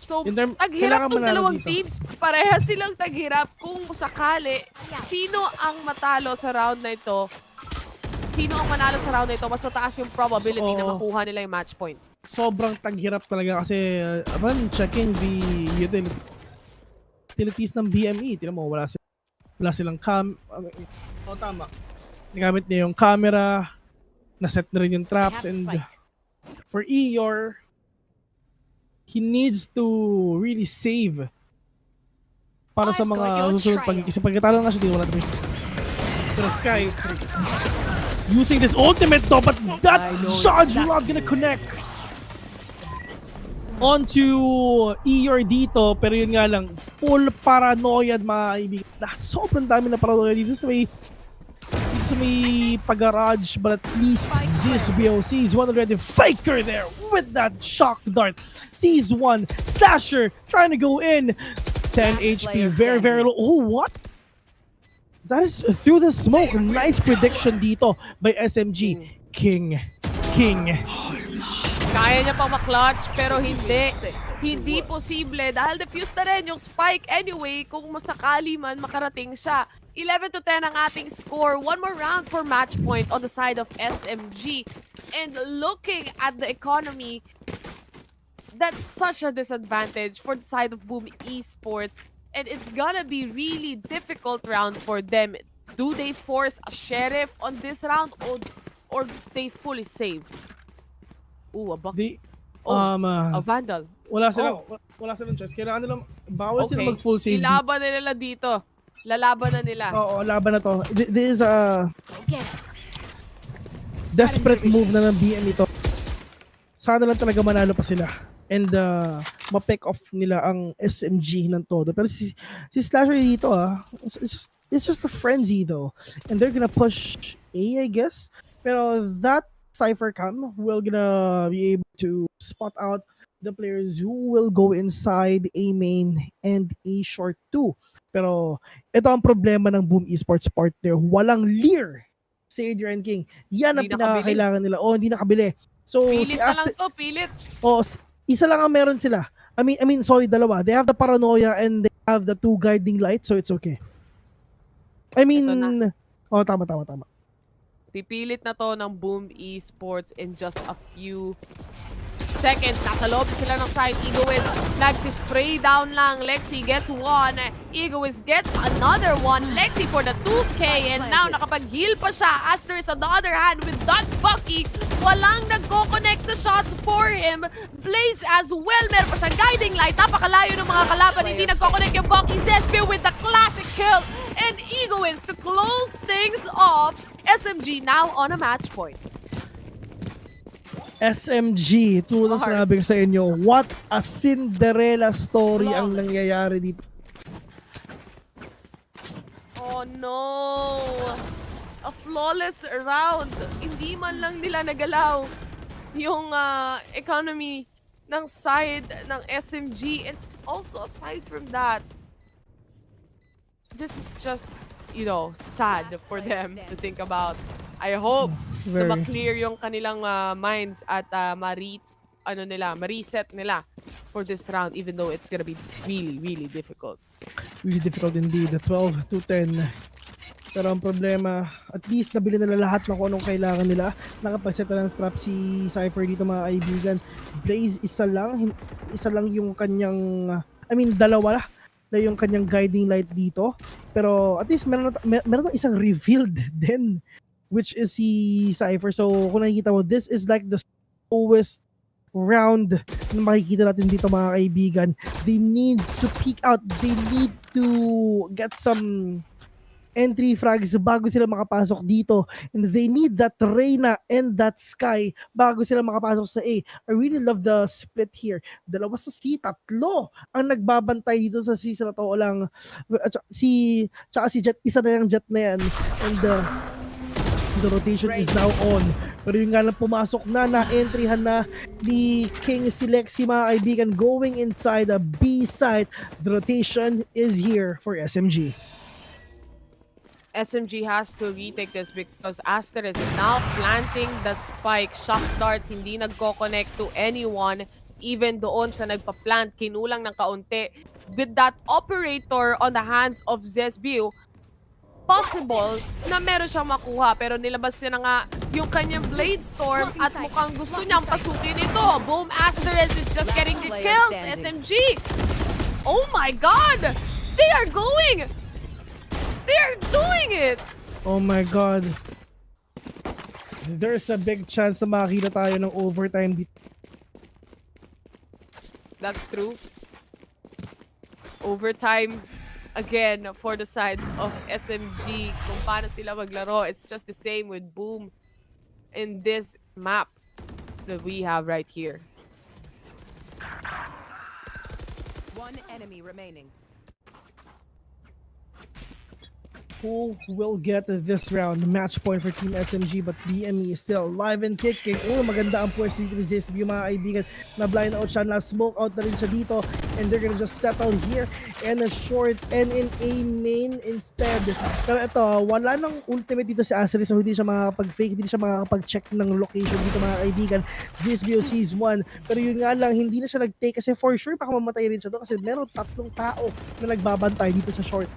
So, Kailangan taghirap ng manalo dalawang dito. teams. Parehas silang taghirap. Kung sakali, sino ang matalo sa round na ito? Sino ang manalo sa round na ito? Mas mataas yung probability na makuha nila yung match point. Sobrang taghirap talaga kasi checking the utilities ng BME. Tignan mo, wala silang tama. Nagamit niya yung camera, naset na rin yung traps, and for Eeyore, he needs to really save para sa mga susunod kasi pagkatalo na siya, di wala na. Pero Sky, using this ultimate though, but that charge not gonna connect onto Eeyore dito, pero yun nga lang, full paranoia mga kaibigan. Sobrang dami na paranoia dito sa may pag-garage, but at least Zizbio sees one already. Faker there with that shock dart. Sees one. Slasher trying to go in. 10 HP. Very, very low. Oh, what? That is through the smoke. Nice prediction dito by SMG. King. Kaya niya pang maklatch, pero hindi. Hindi posible dahil defuse na rin yung spike anyway kung masakali man makarating siya. 11-10 ang ating score. One more round for match point on the side of SMG. And looking at the economy, that's such a disadvantage for the side of Boom Esports. and it's gonna be really difficult round for them. Do they force a sheriff on this round or they fully save? Ooh, a buck. Di, A vandal. wala silang choice. Kailangan nilang, bawal sila Okay, mag-full save. ilaban na nila dito. Lalaban na nila. Oo, laban na to. This is a desperate move na ng BM ito. Sana lang talaga manalo pa sila. And ma-pick off nila ang SMG ng todo. Pero si Slasher dito it's just a frenzy though. And they're gonna push A, I guess. Pero that Cypher Cam will gonna be able to spot out the players who will go inside A main and A short 2. Pero ito ang problema ng Boom Esports partner. Walang Lear si Adrian King. Yan ang Hindi pinakakailangan nila. Hindi nakabili. So Pilit na lang to, pilit. Isa lang ang meron sila. I mean, sorry, dalawa. They have the paranoia and they have the 2 guiding lights, so it's okay. I mean, tama. Pipilit na to ng Boom Esports in just a few seconds. Nasa loob sila ng side. Egoist nagsispray down lang. Lexi gets one. Egoist gets another one. Lexi for the 2K and now nakapag-heal pa siya. Asterisk on the other hand with that Bucky. Walang nagko-connect the shots for him. Blaze as well. Meron pa siyang guiding light. Napakalayo ng mga kalaban. Hindi nagko-connect yung Bucky. Zespear with the classic kill. And Egoist to close things off. SMG now on a match point. SMG, tulad ng sinabi ko sa inyo, what a Cinderella story ang nangyayari dito. Oh no! A flawless round. Hindi man lang nila nagalaw yung economy ng side ng SMG. And also, aside from that, this is just, sad for them to think about. I hope na ma-clear yung kanilang minds at ma-reset nila for this round, even though it's gonna be really, really difficult. Really difficult indeed. 12 to 10. Pero ang problema, at least nabili nila lahat ng kung anong kailangan nila. Nakapag-set na ng trap si Cypher dito, mga kaibigan. Blaze, isa lang yung kanyang, dalawa na yung kanyang guiding light dito. Pero at least meron na isang revealed din, which is si Cypher. So kung nakikita mo, this is like the slowest round na makikita natin dito, mga kaibigan. They need to peek out. They need to get some entry frags bago sila makapasok dito. And they need that Reyna and that Sky bago sila makapasok sa A. I really love the split here. Dalawa sa C, tatlo ang nagbabantay dito sa C. Sa totoo lang, tsaka si Jet, isa na yung Jet na yan. And the rotation is now on. Pero yung nga lang pumasok na entryhan na ni King si Lexi, mga kaibigan, going inside the B side. The rotation is here for SMG. SMG has to retake this because Asterisk is now planting the spike. Shock darts, hindi nagko-connect to anyone. Even doon sa nagpa-plant, kinulang ng kaunti. With that operator on the hands of Zesbio, possible na meron siyang makuha. Pero nilabas niya na nga yung kanyang Blade Storm at mukhang gusto niyang pasukin ito. Boom, Asterisk is just getting the kills. SMG! Oh my God! They are going! They're doing it! Oh my God. There's a big chance na makakita tayo ng overtime dito. That's true. Overtime again for the side of SMG. Kung paano sila maglaro, it's just the same with Boom in this map that we have right here. One enemy remaining. Who will get this round? Match point for Team SMG, but BME is still live and kicking. Maganda ang pwesto dito ni Zesbio, mga kaibigan. Na-blind out siya, na-smoke out na rin siya dito. And they're gonna just settle here and a short and in A main instead. Pero ito, wala nang ultimate dito si Asri, so hindi siya makakapag-fake, hindi siya makakapag-check ng location dito, mga kaibigan. Zesbio sees one. Pero yun nga lang, hindi na siya nag-take kasi for sure baka mamatay rin siya doon kasi meron 3 tao na nagbabantay dito sa short.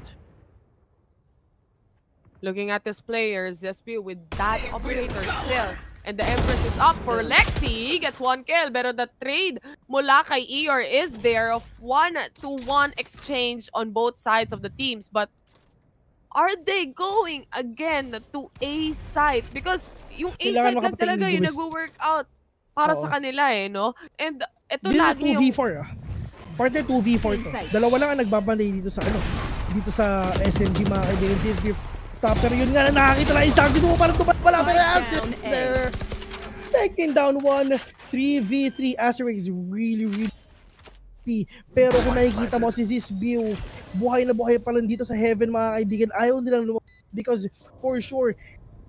Looking at this player, Zesbio with that operator still. And the Empress is up for Lexi. He gets 1 kill. Pero the trade mula kay Eeyore is there of 1-to-1 exchange on both sides of the teams. But are they going again to A site? Because yung A Kailangan site lang makapatay talaga ng yung Luis. nag-work out para Oo. sa kanila eh, no? And ito This is lagi yung... 2v4 Partner 2v4 to. Dalawa lang ang nagbabantay dito sa SMG mga kaibigan. CSB top. Pero yun nga na nakakita na isang dito parang tumat pala. Pero Ascent there. Second down 1. 3v3. Asterisk is really pero kung nakikita mo si Zizbew, buhay na buhay pa lang dito sa heaven mga kaibigan. Ayaw nilang lumabas because for sure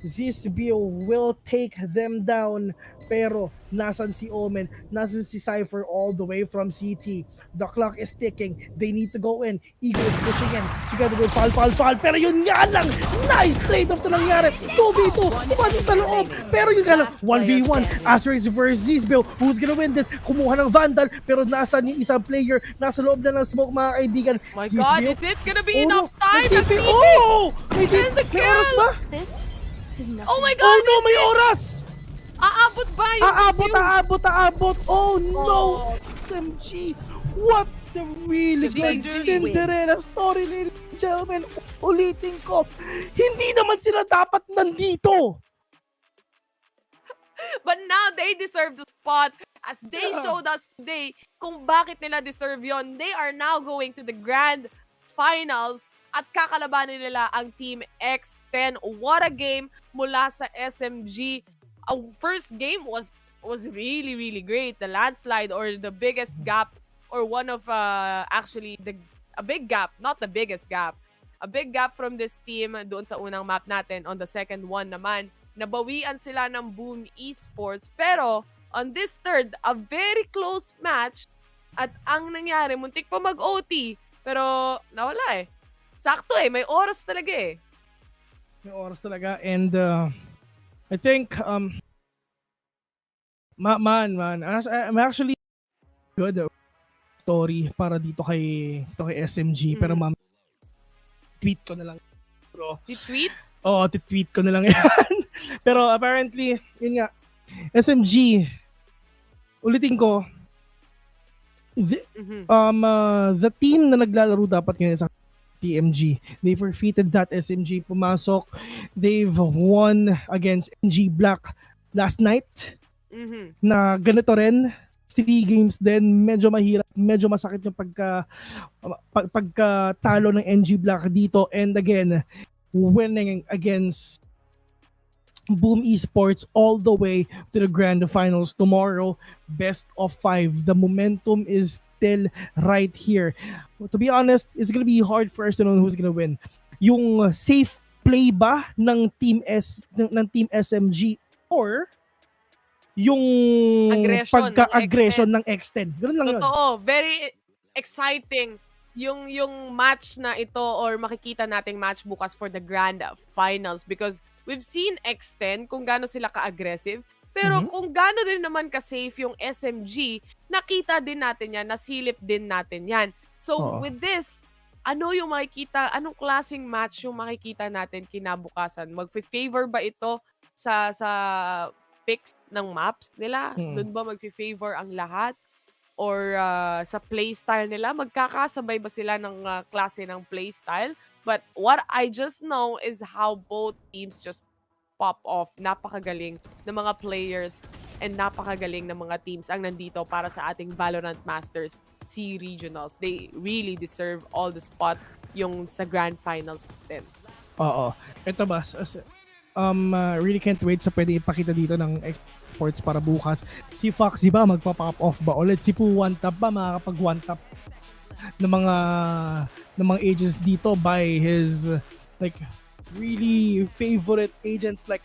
Zizbew will take them down. Pero nasan si Omen, nasan si Cypher all the way from CT. The clock is ticking. They need to go in. Eagle is pushing in together with Fall. Pero yun nga lang, nice trade-off na nangyari. 2v2, pumasok sa loob. Pero yun nga lang, 1v1. Asterisk versus Zizbew. Who's gonna win this? Kumuha ng Vandal, pero nasan yung isang player? Nasa loob na ng smoke mga kaibigan. My God, is it gonna be enough May time? TP. Oh! May And the May oras ba? This is nothing. Oh my Oh God! no, may oras! Aabot ba yung Aabot. Oh no! Oh. SMG! What the really The good dangerous Cinderella story, ladies and gentlemen. Ulitin ko, hindi naman sila dapat nandito. But now they deserve the spot as they showed us today kung bakit nila deserve yon. They are now going to the grand finals at kakalabanin nila ang Team X10. What a game mula sa SMG. Our first game was really great. The landslide or the biggest gap or one of actually a big gap, not the biggest gap. A big gap from this team doon sa unang map natin. On the second one naman, nabawian sila ng Boom Esports. Pero on this third, a very close match at ang nangyari, muntik pa mag-OT. Pero nawala eh. Sakto eh, may oras talaga eh. May oras talaga and I think I'm actually good story para dito kay SMG pero tweet ko na lang bro. Tweet? Oo, tweet ko na lang yan. Pero apparently, yun nga, SMG, ulitin ko, the team na naglalaro dapat ngayon sa TMG. They forfeited that SMG. Pumasok. They've won against NG Black last night. Na ganito rin. 3 games din. Medyo mahirap. Medyo masakit yung pagkatalo ng NG Black dito. And again, winning against Boom Esports all the way to the grand finals tomorrow. Best of 5. The momentum is still right here. To be honest, it's gonna be hard for us to know who's gonna win. Yung safe play ba ng Team SMG or yung pagka-aggression ng X10? Ganun lang yun. Totoo, very exciting yung match na ito or makikita nating match bukas for the grand finals because we've seen X10 kung gaano sila ka-aggressive. Pero kung gaano din naman ka-safe yung SMG, nakita din natin yan, nasilip din natin yan. So with this, ano yung makikita, anong klaseng match yung makikita natin kinabukasan? Mag-favor ba ito sa picks ng maps nila? Doon ba mag-favor ang lahat? Or sa playstyle nila? Magkakasabay ba sila ng klase ng playstyle? But what I just know is how both teams just pop off. Napakagaling ng mga players and napakagaling ng mga teams ang nandito para sa ating Valorant Masters SEA Regionals. They really deserve all the spot yung sa Grand Finals din. Oo. Ito ba, really can't wait sa pwede ipakita dito ng exports para bukas. Si Foxy ba magpa-pop off ba ulit? Si Poo one tap ba makakapag one tap ng mga agents dito by his like really favorite agents like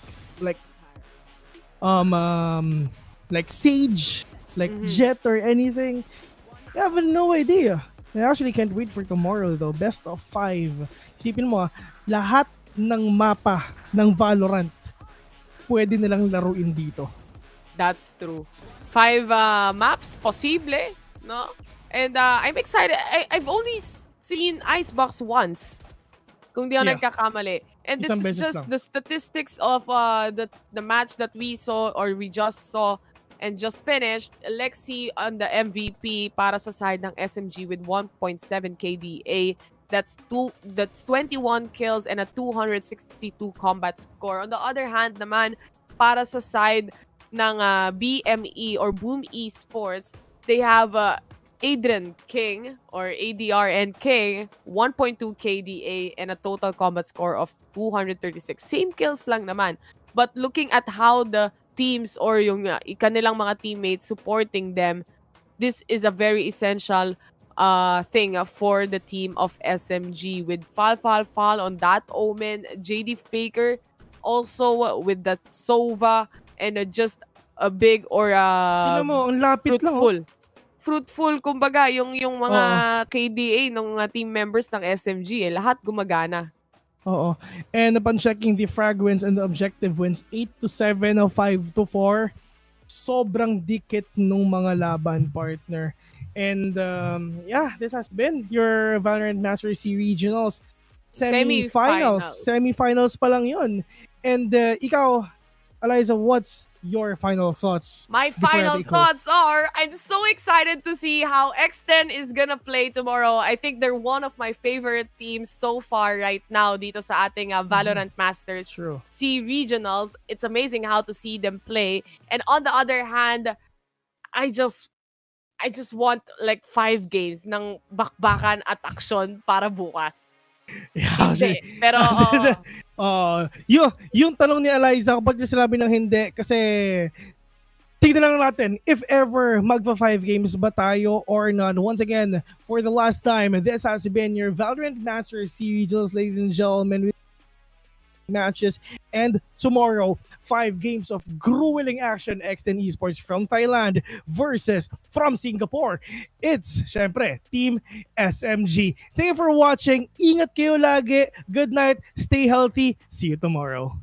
Sage, like Jet or anything. I have no idea. I actually can't wait for tomorrow though. Best of 5. Isipin mo, lahat ng mapa ng Valorant pwede nilang laruin dito. That's true. 5 maps, posible, no? And I'm excited. I've only seen Icebox once. kung di ako Yeah. nagkakamali. And this Isang is beses just lang. the statistics of the match that we saw or we just saw and just finished. Lexi on the MVP para sa side ng SMG with 1.7 KDA. That's 21 kills and a 262 combat score. On the other hand naman, para sa side ng BME or Boom Esports, they have Adrian King or ADRN King, 1.2 KDA and a total combat score of 236. Same kills lang naman. But looking at how the teams or yung kanilang mga teammates supporting them, this is a very essential thing for the team of SMG with Fal on that Omen, JD Faker also with that Sova and just a big or Tingnan mo, ang lapit lang. Oh. fruitful kumbaga yung mga KDA ng team members ng SMG lahat gumagana. Oo. And upon checking the frag wins and the objective wins, 8-7 o 5-4, sobrang dikit nung mga laban, partner. And yeah, this has been your Valorant Masters SEA Regionals Semifinals. Semifinals pa lang yun. And ikaw, Eliza, what's your final thoughts? My final thoughts are, I'm so excited to see how X10 is gonna play tomorrow. I think they're one of my favorite teams so far right now dito sa ating Valorant Masters SEA Regionals. It's amazing how to see them play. And on the other hand, I just want like 5 games ng bakbakan at aksyon para bukas. Yeah, Hindi. Pero, yung tanong ni Eliza, kapag niya sinabi ng hindi, kasi tignan lang natin, if ever magpa 5 games ba tayo or not. Once again, for the last time, this has been your Valorant Masters SEA Regionals, ladies and gentlemen, with matches. And tomorrow, 5 games of grueling action. X10 ESPORTS from Thailand versus from Singapore. It's, syempre, Team SMG. Thank you for watching. Ingat kayo lagi. Good night. Stay healthy. See you tomorrow.